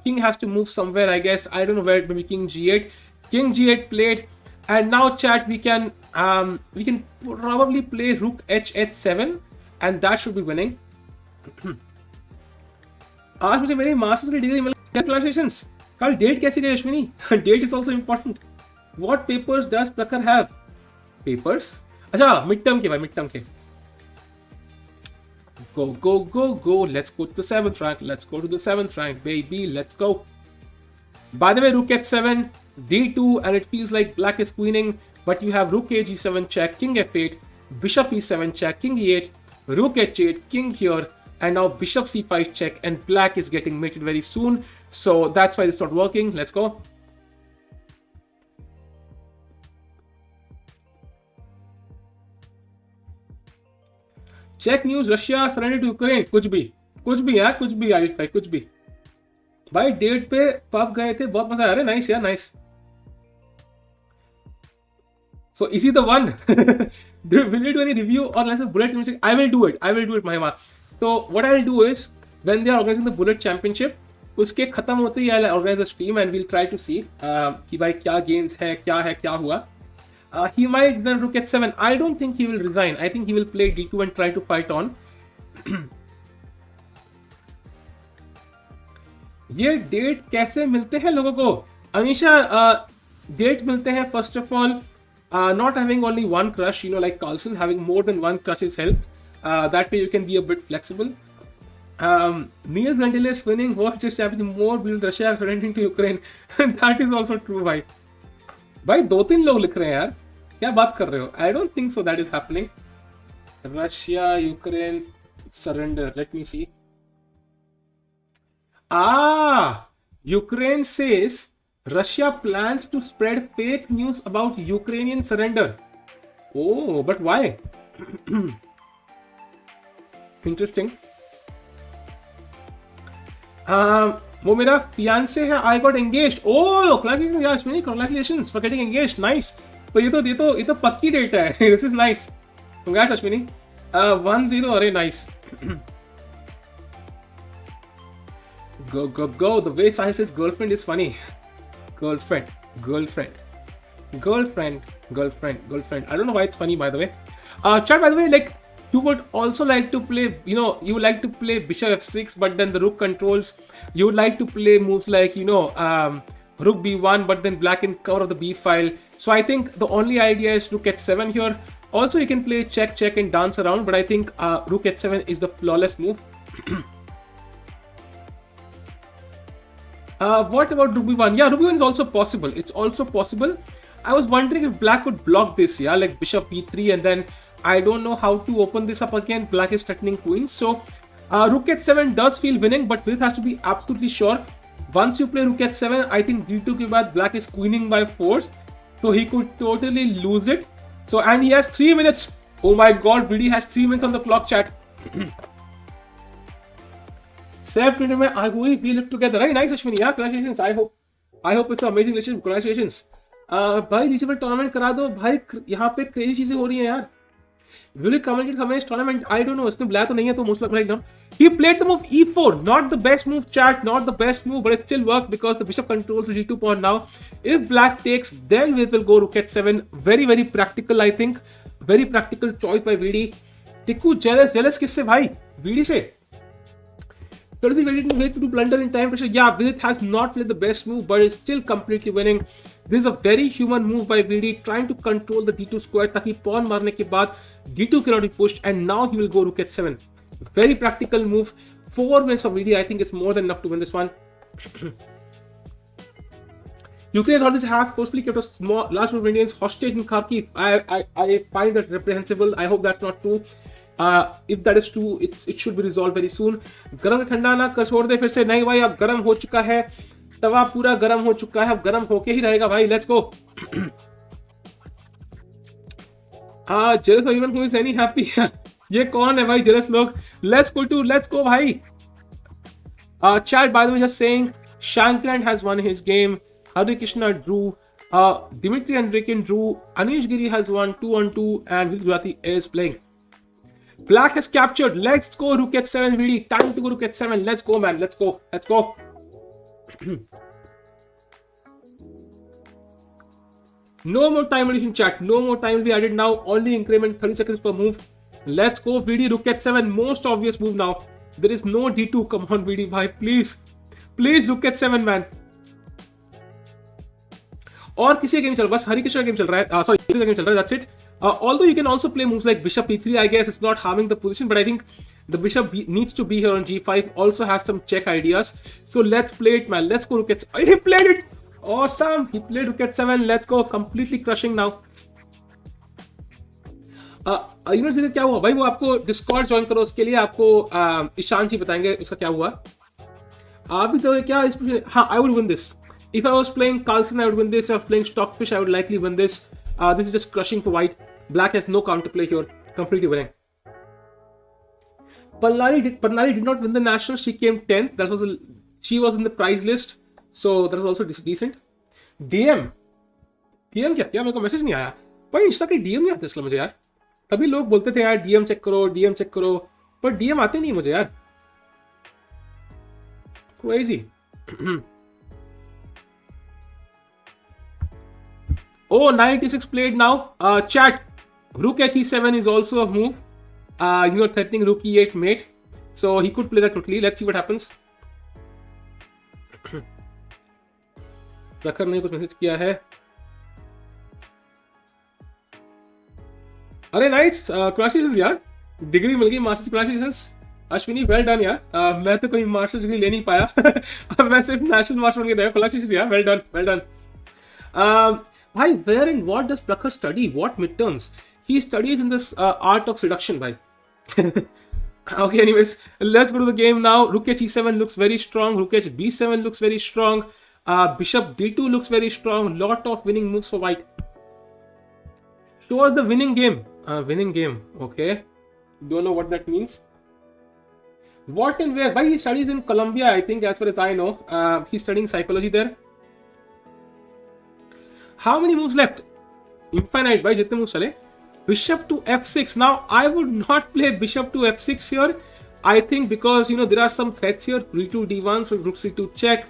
king has to move somewhere, I guess. I don't know where. Maybe king g8. King g8 played, and now chat we can probably play rook h7, and that should be winning. आज मुझे मेरी masters की degree मिली. Congratulations. कल date कैसी गई Ashwini? Date is also important. What papers does Prakhar have? Papers? अच्छा mid term के भाई. मिड टर्म के. Go. Let's go to the 7th rank. Let's go to the 7th rank, baby. Let's go. By the way, rook h7, d2, and it feels like black is queening, but you have rook a g7 check, king f8, bishop e7 check, king e8, rook h8, king here, and now bishop c5 check, and black is getting mated very soon. So that's why it's not working. Let's go. Check news. Russia surrender to Ukraine. कुछ भी यार. कुछ भी आयुष भाई. कुछ भी भाई. Date पे पब गए थे, बहुत मजा आ रहा है. नाइस यार. Nice. So is he the one. Will you do any review और like bullet music? I will do it my man. तो what I will do is when they are organising the bullet championship, उसके खत्म होते ही I organise the stream and we'll try to see कि भाई क्या games है, क्या हुआ. He might resign rook h7. I don't think he will resign. I think he will play d2 and try to fight on. ये date कैसे मिलते हैं लोगों को? Anisha, date मिलते हैं first of all. Not having only one crush, like Carlsen, having more than one crush is help. That way you can be a bit flexible. Niels Gantile is winning World Chess Championship more with Russia surrendering to Ukraine. That is also true, भाई. भाई 2-3 लोग लिख रहे हैं यार. क्या बात कर रहे हो? I don't think so that is happening. Russia, Ukraine, surrender. Let me see. Ukraine says Russia plans to spread fake news about Ukrainian surrender. Oh, but why? Interesting. वो मेरा fiance है. I got engaged. Oh, congratulations, Ashwini. Congratulations for getting engaged. Nice. तो ये तो पक्की date है. This is nice. Congrats, Ashwini. 1-0. अरे nice. Go. The way Sahil says girlfriend is funny. Girlfriend. I don't know why it's funny, by the way. Chat, by the way, like, you would also like to play, you would like to play bishop f6, but then the rook controls. You would like to play moves like, rook b1, but then black can cover the b file. So I think the only idea is rook h7 here. Also, you can play check and dance around, but I think rook h7 is the flawless move. What about rook b1? Yeah, rook b1 is also possible. It's also possible. I was wondering if black could block this, like bishop b3, and then I don't know how to open this up again. Black is threatening queens. So rook h7 does feel winning, but Vidit has to be absolutely sure. Once you play rook h7, I think d2 ke baad black is queening by force. So he could totally lose it. So, and he has 3 minutes. Oh my god, Vidit has 3 minutes on the clock, chat. Self Twitter mein we live together. Right? Nice, Ashwini. Yeah, congratulations. I hope it's an amazing relationship. Congratulations. भाई reachable tournament करा दो भाई. यहाँ पे कई चीजें हो रही हैं यार. Will you commented some tournament? I don't know. इसने बुलाया तो नहीं है तो most likely not. He played the move e4. Not the best move, chat. Not the best move, but it still works because the bishop controls the g2 pawn now. If black takes, then Vidit will go rook h7. Very, very practical, I think. Very practical choice by Vidit. Tikku jealous किससे भाई? Vidit से. Fedoseev Vidit to do blunder in time pressure. Yeah, Vidit has not played the best move, but is still completely winning. This is a very human move by Vidit, trying to control the d2 square ताकि pawn मारने के बाद d2 cannot be pushed, and now he will go rook h7. Very practical move. 4 minutes of Vidit, I think it's more than enough to win this one. Ukraine authorities have forcefully kept a large number of Indians hostage in Kharkiv. I find that reprehensible. I hope that's not true. If that is true, it should be resolved very soon. गरम ठंडा ना कर छोड़ दे फिर से. नहीं भाई, अब गरम हो चुका है. तवा पूरा गरम हो चुका है. अब गरम होके ही रहेगा भाई. Let's go. Jealous of everyone who is any happy. ये कौन है भाई jealous लोग? Let's go भाई. Chat, by the way, just saying, Shankland has won his game. Harikrishna drew. Dmitry Andrekin drew. Anish Giri has won 2-2, and Vidit Gujrathi is playing. Black has captured. Let's go rook h7, Vidit. Time to go rook h7. Let's go, man. Let's go. No more time addition, chat. No more time will be added now. Only increment 30 seconds per move. Let's go, Vidit. Rook h7. Most obvious move now. There is no d2. Come on, Vidit, bhai. Please rook h7, man. और किसी game चल रहा है, बस Harikrishna game चल रहा है. Sorry, game चल रहा है. That's it. Although you can also play moves like bishop e3, I guess it's not harming the position, but I think the bishop needs to be here on g5. Also has some check ideas. So let's play it, man. Let's go rook h7. He played it. Awesome. He played rook h7. Let's go. Completely crushing now. क्या हुआ भाई? वो आपको Discord join करो, उसके लिए आपको ईशान जी बताएंगे उसका क्या हुआ. आप भी तो क्या हाँ, I would win this. If I was playing Carlsen, I would win this. If I was playing Stockfish, I would likely win this. This is just crushing for white. Black has no counterplay here. Completely winning. Pannari did not win the national. She came 10th. She was in the prize list. So that was also decent. DM क्या मेरे को message नहीं आया भाई. Insta के DM नहीं आते इसलिए मुझे यार. तभी लोग बोलते थे यार DM चेक करो, पर DM आते नहीं मुझे यार. Crazy. Oh, 96 played now. Chat. Rook he7 is also a move. Threatening rook e8 mate. So he could play that quickly. Let's see what happens. प्रखर ने कुछ मैसेज किया है। अरे नाइस, कांग्रेचुलेशंस यार, डिग्री मिल गई masters, congratulations Ashwini, well done यार। मैं तो कोई मास्टर्स डिग्री ले नहीं पाया मैं सिर्फ नेशनल मास्टर बन के गया। कांग्रेचुलेशंस यार, वेल डन वेल डन। भाई where and what does Prakhar study? What midterms? He studies in this art of seduction, bhai. Okay, anyways, let's go to the game now. Rook h7 looks very strong. Rook b7 looks very strong. Bishop d2 looks very strong. Lot of winning moves for white. Show us the winning game. Winning game. Okay. Don't know what that means. What and where? Why he studies in Columbia, I think, as far as I know. He's studying psychology there. How many moves left? Infinite, bhai, jitne moves chale. Bishop to f6. Now, I would not play bishop to f6 here. I think because, there are some threats here. d2, d1, so rook c2 check.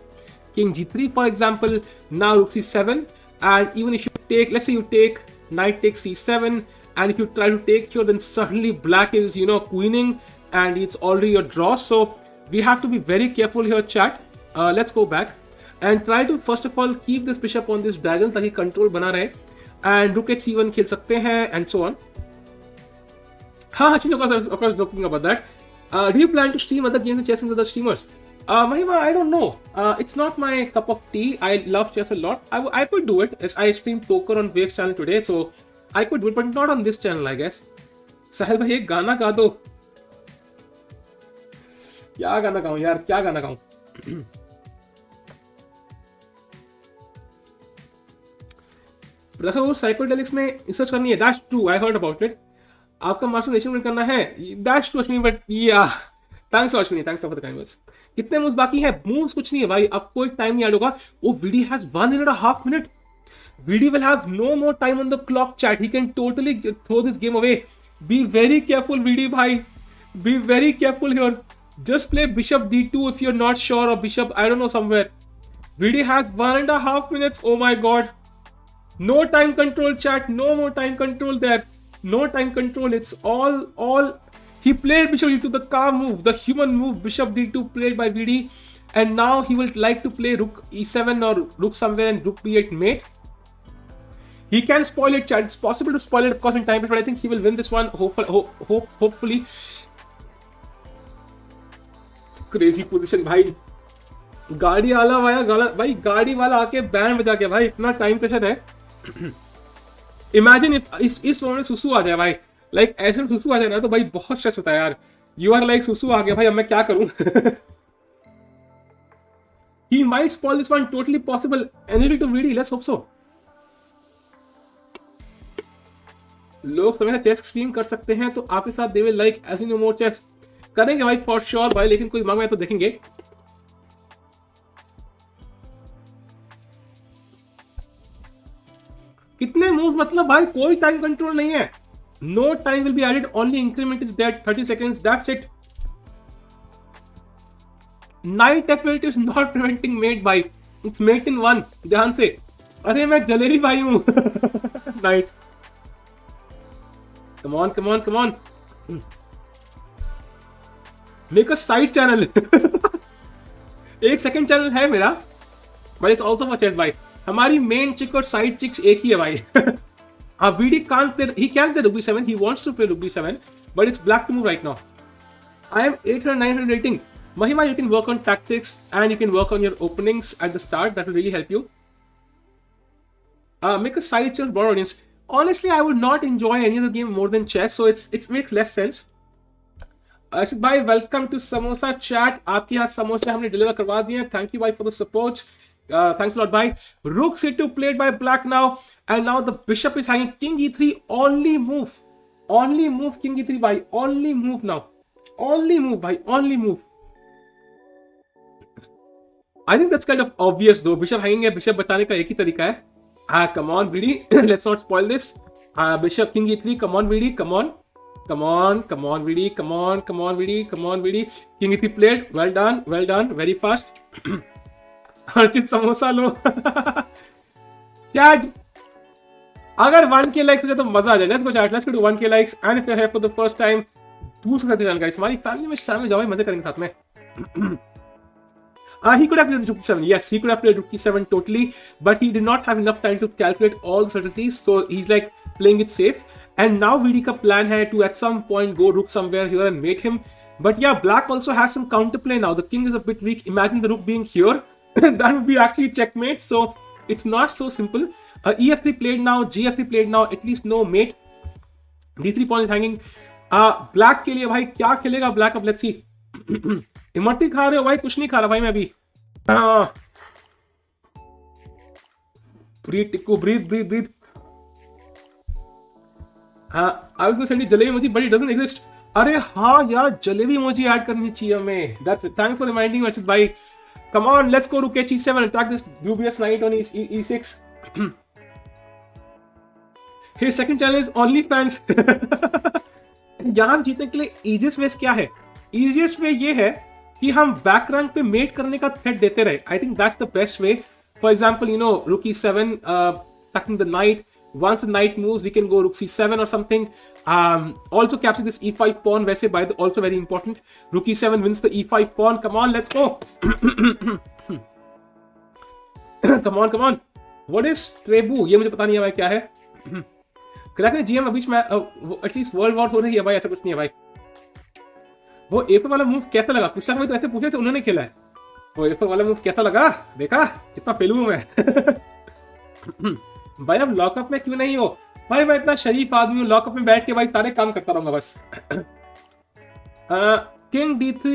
King g3, for example. Now, rook c7. And even if you take, let's say you take knight takes c7. And if you try to take here, then suddenly black is, queening. And it's already a draw. So, we have to be very careful here, chat. Let's go back. And try to first of all keep this bishop on this diagonal ताकि control बना रहे, and rook h7 खेल सकते हैं and so on. हाँ, of course talking about that. Do you plan to stream other games and chess with other streamers? Mahima, I don't know. It's not my cup of tea. I love chess a lot. I could do it. I streamed poker on Wave's channel today, so I could do it, but not on this channel, I guess. साहिल भाई एक गाना गा दो। क्या गाना गाऊं यार, क्या गाना गाऊं? वो साइकोडेलिक्स में रिसर्च करनी है। That's true, I heard about it. आपका मास्टर नेशन करना है। दैट्स ट्रू अश्विनी, बट या thanks Ashwini, thanks for the kind words. कितने मूव्स बाकी हैं? मूव्स कुछ नहीं है भाई, अब कोई टाइम नहीं ऐड होगा। Oh Vidi has 1.5 minute। Vidi will have no more time on the clock, chat. He can totally throw this game away. Be very careful Vidi भाई, be very careful here. Just play bishop d2 if you're not sure, or bishop I don't know somewhere. VD has 1.5 minutes। Oh my god, no time control, chat. No more time control there. No time control. It's all. He played bishop d2, the calm move, the human move. Bishop d2 played by VD, and now he will like to play rook e7 or rook somewhere and rook b8 mate. He can spoil it, chat. It's possible to spoil it, of course, in time, but I think he will win this one. Hopefully. Crazy position, भाई। गाड़ी वाला भाई गाड़ी वाला आके band बजा के, भाई इतना टाइम प्रेशर है। इमेजिन इस ओवर में सुसु आ जाए भाई, लाइक ऐसे सुसु आ जाए ना तो भाई बहुत स्ट्रेस होता है यार। यू आर लाइक सुसु आ गया भाई, अब मैं क्या करूं? He might spoil this one, totally possible. Anything to VD, let's hope so. लोग समय चेस स्ट्रीम कर सकते हैं तो आपके साथ they will like as no more chess करेंगे भाई, फॉर श्योर भाई, लेकिन कोई मांगे तो देखेंगे। कितने मूव्स, मतलब भाई कोई टाइम कंट्रोल नहीं है। No time will be added, only increment is that 30 seconds, that's it. Knight F eight is not preventing mate भाई, इट्स मेट इन 1। ध्यान से। अरे मैं जलेबी भाई हूं। Nice, come on come on come on, make a side channel. एक second channel है मेरा, but it's also for chess भाई। हमारी मेन चिक और साइड चिक्स एक ही है भाई। VD can't play, he can play rook b7, he wants to play rook b7, but it's black to move right now. I am 800-900 rating. Mahima, you can work on tactics and you can work on your openings at the start, that will really help you. Make a side channel, broad audience. Honestly, I would not enjoy any other game more than chess, so it makes less sense. Arshid bhai, welcome to Samosa chat. आपके यहाँ समोसे हमने deliver करवा दिए हैं। Thank you bhai for the support. Thanks a lot, bye. Rook c2 played by black now, and now the bishop is hanging. King e3, only move, king e3 bhai, only move now, only move bhai, only move. I think that's kind of obvious though. Bishop hanging है, bishop बचाने का एक ही तरीका है। Come on VD, let's not spoil this. Bishop king e3, come on VD, come on VD, come on VD. King e3 played, well done, very fast. Archit samosa लो। Chat, अगर 1K likes हो जाए तो मजा आ जाए। Let's go chat, let's go to 1K likes, and if you are here for the first time, do subscribe to the channel guys. हमारी family में शामिल जाओ, मजे करेंगे साथ में। He could have played rook e7. Yes, he could have played rook e7 totally, but he did not have enough time to calculate all the subtleties. So he's like playing it safe. And now VD ka plan hai to at some point go rook somewhere here and mate him. But yeah, black also has some counterplay now. The king is a bit weak. Imagine the rook being here. That would be actually checkmate. So it's not so simple. E3 played now. G3 played now. At least no mate. D3 pawn is hanging. Black के लिए भाई क्या खेलेगा black? अब let's see. Imarti खा रहे हो भाई? कुछ नहीं खा रहा भाई मैं अभी. Breathe Tikku, breathe. I was going to send you jalebi emoji but it doesn't exist. अरे हाँ यार, जलेबी इमोजी ऐड करनी चाहिए हमें. Thanks for reminding me अचित भाई. Come on, let's go rook h7 attack this dubious knight on e6. His second challenge is OnlyFans. यहाँ जीतने के लिए easiest way क्या है? Easiest way ये है कि हम बैक रैंक पे मेट करने का थ्रेट देते रहे. I think that's the best way. For example, you know, rook e7, attacking the knight. Once the knight moves, we can go rook c7 or something. Also capture this e5 pawn. वैसे by the also very important. Rook e7 wins the e5 pawn. Come on, let's go. Come on. What is Trebu? ये मुझे पता नहीं है भाई क्या है. Crack ने जीएम अभी में एटलीस्ट वर्ल्ड वॉर हो रही है भाई, ऐसा कुछ नहीं है भाई. वो एफ वाला मूव कैसा लगा? कुछ भाई तो ऐसे पूछे से उन्होंने खेला है. वो एफ वाला मूव कैसा लगा? देखा कितना फेलू हूं मैं. भाई अब लॉकअप में क्यों नहीं हो भाई? मैं इतना शरीफ आदमी हूँ, लॉकअप में बैठ के भाई सारे काम करता रहूंगा बस. King d3,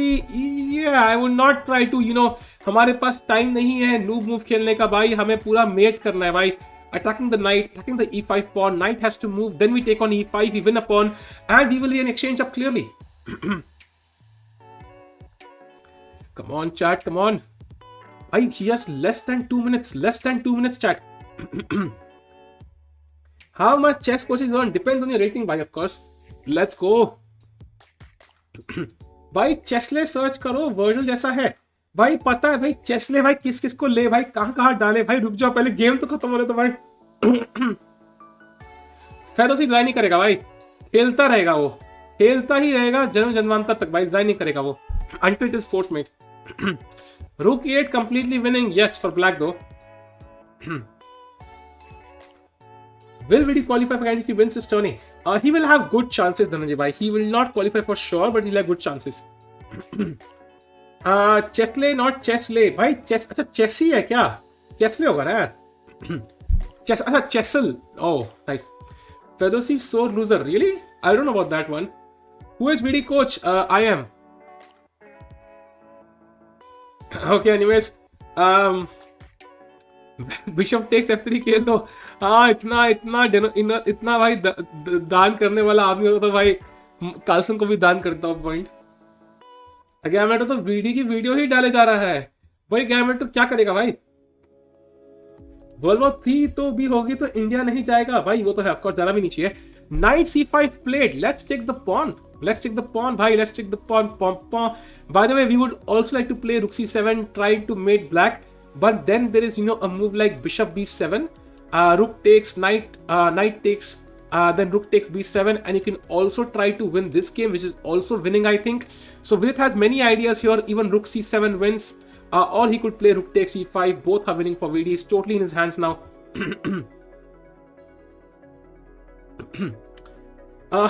yeah, I would not try to, you know, हमारे पास टाइम नहीं है नूब मूव खेलने का भाई. हमें पूरा मेट करना है भाई. Attacking the knight, attacking the e5 pawn. Knight has to move. Then we take on e5. We win a pawn, and we will be an exchange up clearly. Come on, chat. Come on. He has less than 2 minutes. Less than 2 minutes, chat. How much chess coaches learn depends on your rating, bhai. Of course. Let's go. भाई चेसले search करो, verbal जैसा है भाई. पता है भाई चेसले भाई किस किस को ले भाई, कहां डाले भाई. रुक जाओ पहले गेम तो खत्म हो रहा. तो भाई फेडोसीव रिजाइन नहीं करेगा भाई. खेलता रहेगा वो, खेलता ही रहेगा जन्म जन्मांतर तक भाई. रिजाइन नहीं करेगा वो until it is fourth mate. Rook e8 completely winning. Yes, for black though. Will Vidit qualify for if he wins this tourney? He will have good chances, Dhananjay bhai. He will not qualify for sure, but he'll have good chances. चेसले not चेसले भाई. Chess अच्छा chess ही है क्या? चेसले होगा ना यार. Chess अच्छा chisel. Oh nice. Fedoseev sore loser. Really? I don't know about that one. Who is VD coach? I am. Okay anyways, bishop takes f3 खेल दो. हाँ इतना भाई दान करने वाला आदमी होता तो भाई कार्लसन को भी दान करता हूँ पॉइंट. गैमेटो तो वीडी की वीडियो ही डाले जा रहा है भाई. गैमेटो क्या करेगा भाई? वर्ल्ड वॉर 3 तो भी होगी तो इंडिया नहीं जाएगा भाई. वो तो है ऑफकोर्स, जाना भी नहीं चाहिए. Knight c5 played. Let's take the pawn. भाई. Let's take the pawn. By the way we would also like to play rook c7 trying to mate black, but then there is, you know, a move like bishop b7. rook takes knight takes, then rook takes b7, and you can also try to win this game, which is also winning, I think. So Vidit has many ideas here. Even rook c7 wins, or he could play rook takes e5. Both are winning for VD. He's totally in his hands now.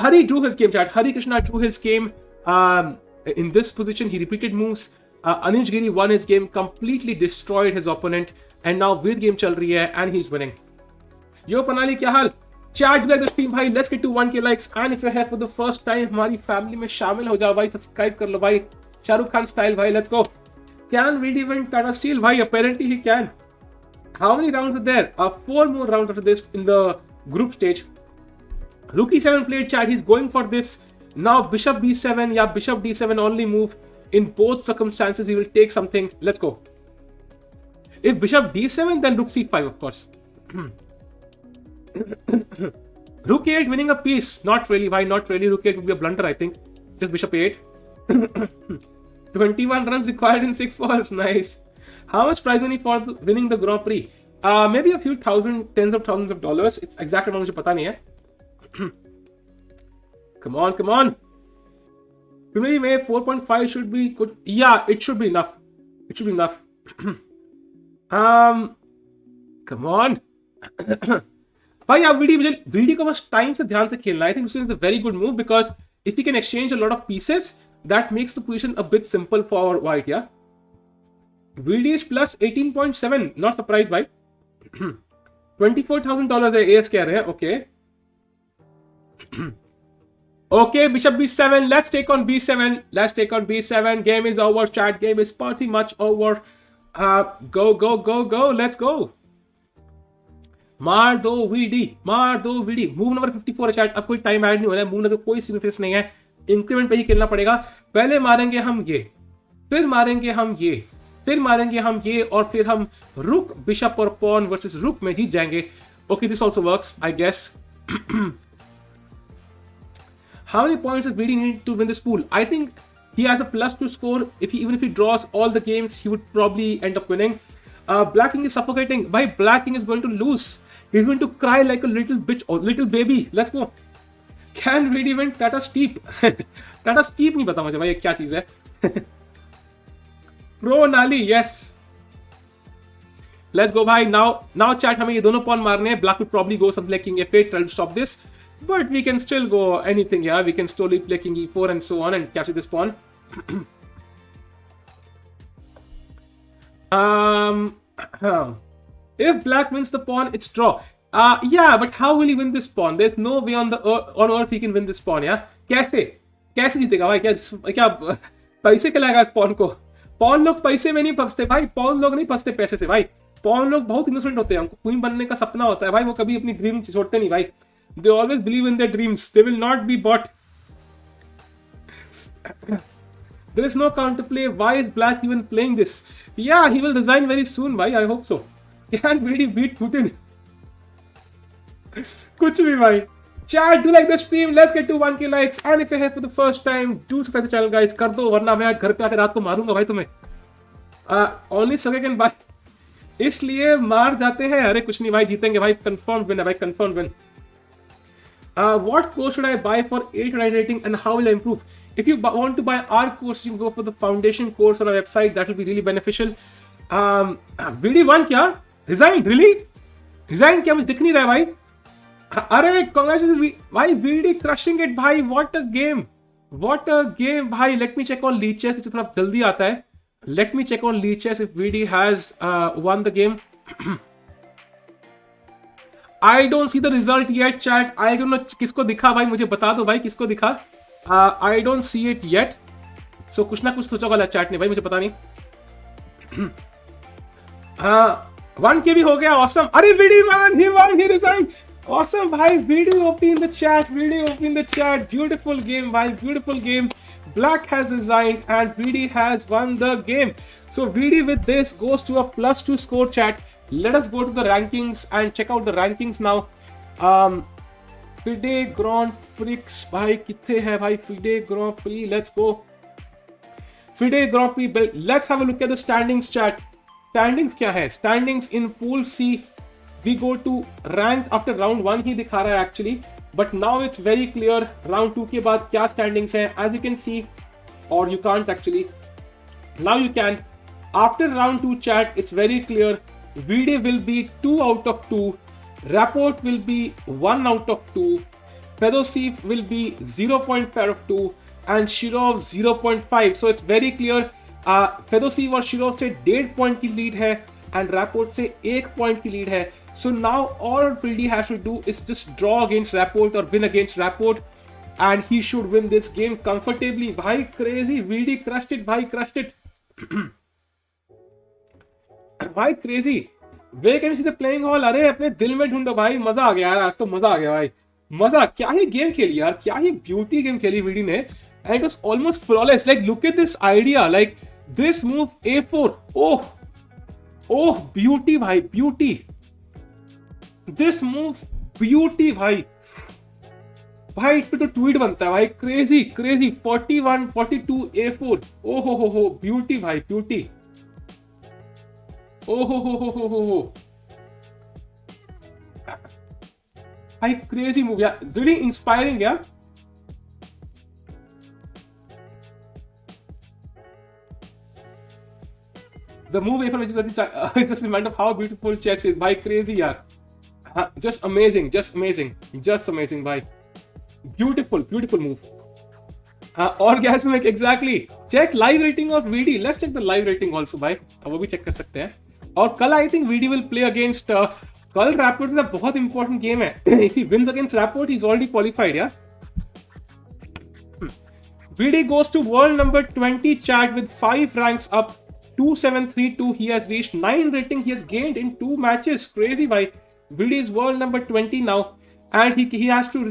Hari drew his game, chat. Harikrishna drew his game in this position. He repeated moves. Anish Giri won his game, completely destroyed his opponent, and now with game chal rahi hai and he's winning. Yo Panali, kya haal? Chat like the stream bhai. Let's get to 1k likes, and if you're here for the first time हमारी family में शामिल हो जाओ भाई. Subscribe कर लो भाई. Shahrukh Khan style भाई. Let's go. Can VD win Tata Steel भाई? Apparently he can. How many rounds are there? 4 more rounds after this in the group stage. Rook e7 played, chat. He's going for this. Now bishop b7 या bishop d7 only move. In both circumstances, he will take something. Let's go. If bishop d7, then rook c5, of course. Rook a8 winning a piece. Not really, why not really? Rook a8 would be a blunder, I think. Just bishop a8. 21 runs required in 6 balls. Nice. How much prize money for winning the Grand Prix? Maybe a few tens of thousands of dollars. It's exact amount मुझे पता नहीं है. Come on. Maybe 4.5 should be good. Yeah, it should be enough. Come on. भाई आप VD को बस time से ध्यान से खेलना. I think this is a very good move because if we can exchange a lot of pieces, that makes the position a bit simple for white. Yeah. VD is plus 18.7. Not surprised by. $24,000 है AS कह रहे हैं. Okay. Okay, bishop b7. Let's take on b7. Let's take on b7. Game is over. Chat, game is pretty much over. Go. Let's go. मार दो VD. Move number 54 है chat. अब कोई time add नहीं हो रहा है. मूव नंबर कोई सिग्निफिकेंस नहीं है. इंक्रीमेंट पे ही खेलना पड़ेगा. पहले मारेंगे हम ये, फिर मारेंगे हम ये, फिर मारेंगे हम ये, और फिर हम रुक, बिशप और पॉन वर्सेस रुक में जीत जाएंगे. Okay, this also works I guess. How many points does VD need to win this pool? I think he has a plus to score. Even if he draws all the games, he would probably end up winning. Black King is suffocating. Why Black King is going to lose? He's going to cry like a little bitch or little baby. Let's go. Can VD win Tata Steep? Tata Steep नहीं पता मुझे भाई ये क्या चीज है. Pro Nali, yes. Let's go भाई. Now chat हमें ये दोनों pawn मारने हैं. Black would probably go something like King F8 try to stop this. But we can still go anything, yeah. We can slowly play King E4 and so on and capture this pawn. If Black wins the pawn, it's draw. Yeah, but how will he win this pawn? There's no way on earth he can win this pawn, yeah. कैसे जीतेगा भाई? क्या पैसे खिलाएगा इस pawn को? pawn लोग पैसे में नहीं फंसते भाई. pawn लोग नहीं फंसते पैसे से भाई. pawn लोग बहुत इनोसेंट होते हैं. उनको क्वीन बनने का सपना होता है भाई. वो कभी अपनी ड्रीम छोड़ते नहीं भाई. They always believe in their dreams. They will not be bought. There is no counterplay. Why is Black even playing this? Yeah, he will resign very soon, bhai. I hope so. Can't really beat Putin. कुछ भी भाई. Chat, do like the stream. Let's get to 1k likes. And if you're here for the first time, do subscribe to the channel, guys. कर दो, वरना मैं घर पे आकर रात को मारूंगा भाई तुम्हें. Only Sage can buy. इसलिए मार जाते हैं. अरे कुछ नहीं भाई, जीतेंगे भाई. Confirmed win है भाई. Confirmed win. What course should I buy for 8 rating and how will I improve? If you want to buy our course, you can go for the foundation course on our website. That will be really beneficial. VD1 क्या? Resigned? Really? Resigned क्या? मुझे दिख नहीं रहा है भाई. अरे congratulations भाई. VD crushing it भाई. What a game. What a game भाई. Let me check on lead chess. ये थोड़ा जल्दी आता है. Let me check on lead chess if VD has won the game. I don't see the result yet, chat. I don't know किसको दिखा भाई. मुझे बता दो भाई किसको दिखा. I don't see it yet. So कुछ ना कुछ सोचा वाला चैट ने भाई, मुझे पता नहीं. 1k भी हो गया. Awesome. अरे VD man, he won, he resigned. Awesome भाई. VD OP in the chat. VD OP in the chat. Beautiful game भाई. Beautiful game. Black has resigned and VD has won the game. So VD with this goes to a +2 score, chat. Let us go to the rankings and check out the rankings now. FIDE Grand Prix भाई कितने है भाई? FIDE Grand Prix, let's go. FIDE Grand Prix, let's have a look at the standings, chat. Standings क्या है? Standings in Pool C. We go to rank after round 1 ही दिखा रहा है actually, but now it's very clear round 2 के बाद क्या standings है. As you can see, or you can't actually. Now you can. After round 2, chat, it's very clear. VD will be 2 out of 2. Rapport will be 1 out of 2. Fedoseev will be 0.5 out of 2. And Shirov 0.5. So it's very clear. Fedoseev और Shirov से 1.5 point की lead है and Rapport से 1 point की lead है. So now all VD has to do is just draw against Rapport or win against Rapport and he should win this game comfortably. भाई crazy. VD crushed it. भाई crushed it. भाई crazy. Way can see the playing hall. अरे अपने दिल में ढूंढो भाई. मजा आ गया यार. आज तो मजा आ गया भाई. मजा. क्या ही गेम खेली यार. क्या ही ब्यूटी गेम खेली वीडी ने. And it was almost flawless. Like look at this idea. Like this move A4. Oh beauty भाई. ब्यूटी. दिस मूव ब्यूटी भाई. भाई इस पे तो ट्वीट बनता है भाई. Crazy 41 42 A4. ओहो ब्यूटी भाई. ब्यूटी. Oh. भाई crazy move, yeah. Really inspiring, yeah. The move away from Vitiugov is just a reminder of how beautiful chess is. Bhai, crazy yaar. Just amazing, just amazing, just amazing, bhai. Beautiful, beautiful move. Orgasmic, exactly. Check live rating of VD. Let's check the live rating also, bhai. वो भी check कर सकते हैं. और कल I think VD will play against. कल Rapport में बहुत important game है. If he wins against Rapport, he's already qualified, yeah. VD goes to world number 20 chat with 5 ranks up. 2732. He has reached 9 rating. He has gained in 2 matches. Crazy, bhai. VD is world number 20 now, and he has to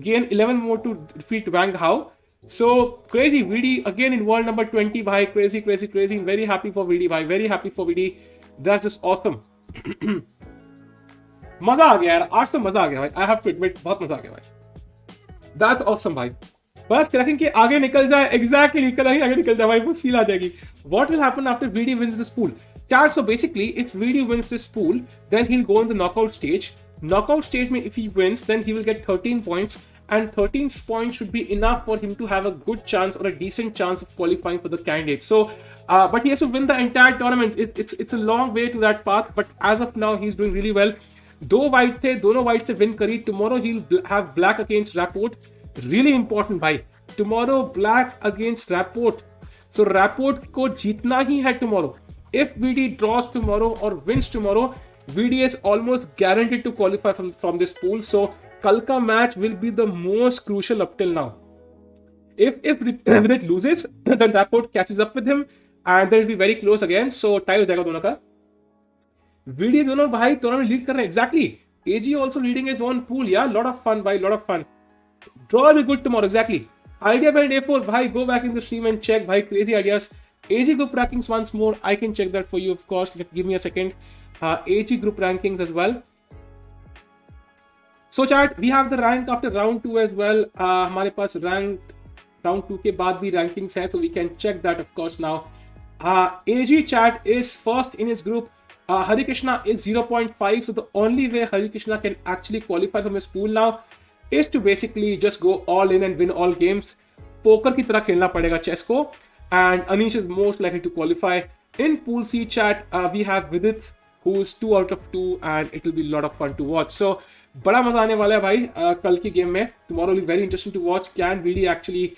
gain 11 more to defeat Wang Hao. So crazy, VD again in world number 20, bhai. Crazy, crazy, crazy. Very happy for VD, bhai. Very happy for VD. That's just awesome. मजा आ गया यार, आज तो मजा आ गया भाई. I have to admit, बहुत मजा आ गया भाई. That's awesome, भाई. बस क्रैकिंग के आगे निकल जाए. Exactly, कहीं आगे निकल जाए भाई, बस फील आ जाएगी. What will happen after VD wins this pool? Chat, so basically, if VD wins this pool, then he'll go in the knockout stage. Knockout stage, if he wins, then he will get 13 points. And 13 points should be enough for him to have a good chance or a decent chance of qualifying for the candidate. So, but he has to win the entire tournament. It's a long way to that path. But as of now, he's doing really well. दो white थे, दोनों white से win करी. Tomorrow he'll have black against Rapport. Really important, भाई. Tomorrow black against Rapport. So Rapport को जीतना ही है tomorrow. If VD draws tomorrow or wins tomorrow, VD is almost guaranteed to qualify from this pool. So Kalka match will be the most crucial up till now. If Vidit loses, then Rapport catches up with him, and then it will be very close again. So tie हो जाएगा दोनों का. VD दोनों भाई tournament lead कर रहे हैं. Exactly. AG also leading his own pool. Yeah, lot of fun, भाई, lot of fun. Draw will be good tomorrow. Exactly. Idea by A4, भाई, go back in the stream and check, भाई, crazy ideas. AG group rankings once more. I can check that for you, of course. Give me a second. AG group rankings as well. So chat, we have the rank after round 2 as well. हमारे पास rank round 2 के बाद भी rankings है, so we can check that, of course, now. AG chat is first in his group. Harikrishna is 0.5, so the only way Harikrishna can actually qualify from his pool now is to basically just go all in and win all games. Poker की तरह खेलना पड़ेगा chess को. And Anish is most likely to qualify. In pool C chat, we have Vidit, who is 2 out of 2, and it will be a lot of fun to watch. So बड़ा मजा आने वाला है भाई कल की गेम में. Tomorrow will be very interesting to watch. Can VD actually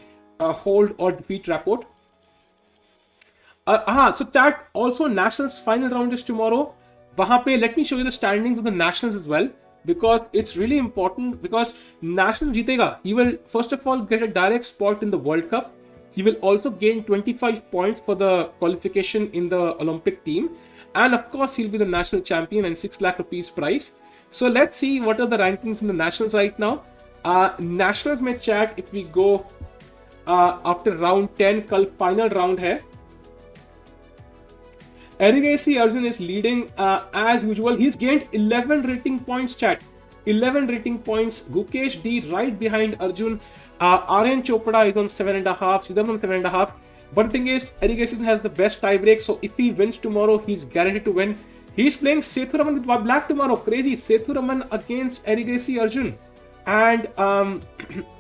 hold or defeat Rapport? So chat, also Nationals final round is tomorrow. वहाँ पे let me show you the standings of the Nationals as well, because it's really important. Because National जीतेगा, he will first of all get a direct spot in the World Cup. He will also gain 25 points for the qualification in the Olympic team, and of course he'll be the national champion and 6 lakh rupees prize. So let's see what are the rankings in the Nationals right now. Nationals में chat, if we go after round 10, कल final round है. Alexei Arjun is leading as usual. He's gained 11 rating points, chat. 11 rating points. Gukesh D right behind Arjun. Aryan Chopra is on 7.5. Shidam on 7.5. But the thing is, Alexei has the best tie break. So if he wins tomorrow, he's guaranteed to win. He's playing Sethuraman with black tomorrow. Crazy. Sethuraman against Alexei Arjun. And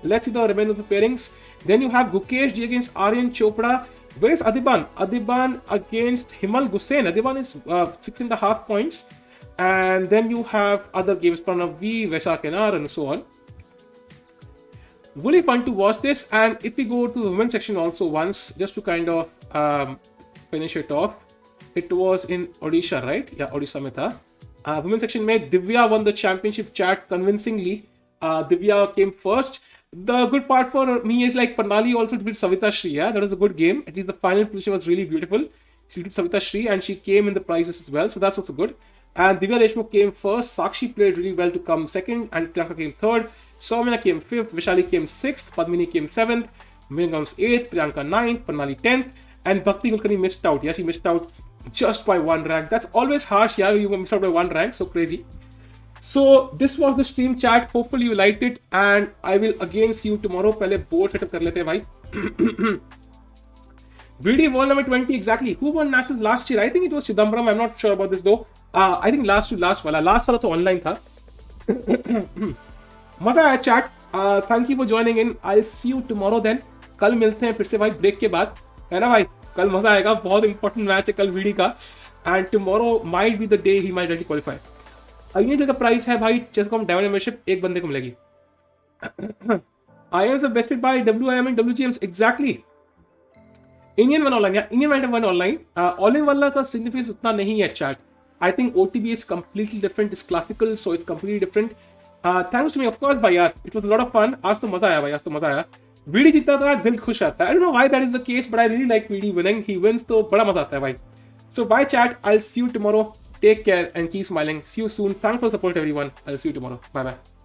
let's see the remainder of the pairings. Then you have Gukesh D against Aryan Chopra. Where is Adiban? Adiban against Himal Gusain. Adiban is 6.5 points. And then you have other games, Pranav, Vesakenar, and so on. Really fun to watch this. And if we go to the women's section also once, just to kind of finish it off. It was in Odisha, right? Yeah, Odisha mein tha. Women's section mein Divya won the championship chat convincingly. Divya came first. The good part for me is like Pannali also beat Savita Shri. Yeah, that was a good game. At least the final position was really beautiful. She beat Savita Shri and she came in the prizes as well. So that's also good. And Divya Deshmukh came first. Sakshi played really well to come second. And Priyanka came third. Soumya came fifth. Vishali came sixth. Padmini came seventh. Megan comes eighth. Priyanka ninth. Pannali 10th. And Bhakti Kulkarni missed out. Yeah, she missed out just by 1 rank. That's always harsh. Yeah, you miss out by 1 rank. So crazy. So this was the stream chat. Hopefully you liked it, and I will again see you tomorrow. पहले board setup कर लेते हैं भाई. VD won number 20 exactly. Who won nationals last year? I think it was Chidambaram. I'm not sure about this though. I think last वाला तो online था. मजा आया chat. Thank you for joining in. I'll see you tomorrow then. कल मिलते हैं फिर से भाई break के बाद, है ना भाई? कल मजा आएगा, बहुत इंपॉर्टेंट मैच है कल वीडी का, and tomorrow might be the day he might directly qualify. ये जो प्राइस है भाई चेस.com डायमंड मेंबरशिप एक बंदे को मिलेगी। IMs are bested by WIM and WGMs, exactly. Indian one online, या Indian might one online, all in वाला का सिग्निफिकेंस उतना नहीं है chat. I think OTB is completely different, it's classical, so it's completely different. Thanks to me, of course भाई यार, it was a lot of fun. आज तो मजा आया भाई, आज तो मजा आया। वीडी जीतता था दिल खुश आता है। I don't know why that is the case, but I really like VD winning. He wins तो बड़ा मजा आता है भाई। So bye chat, I'll see you tomorrow. Take care and keep smiling. See you soon. Thanks for support everyone. I'll see you tomorrow. Bye bye.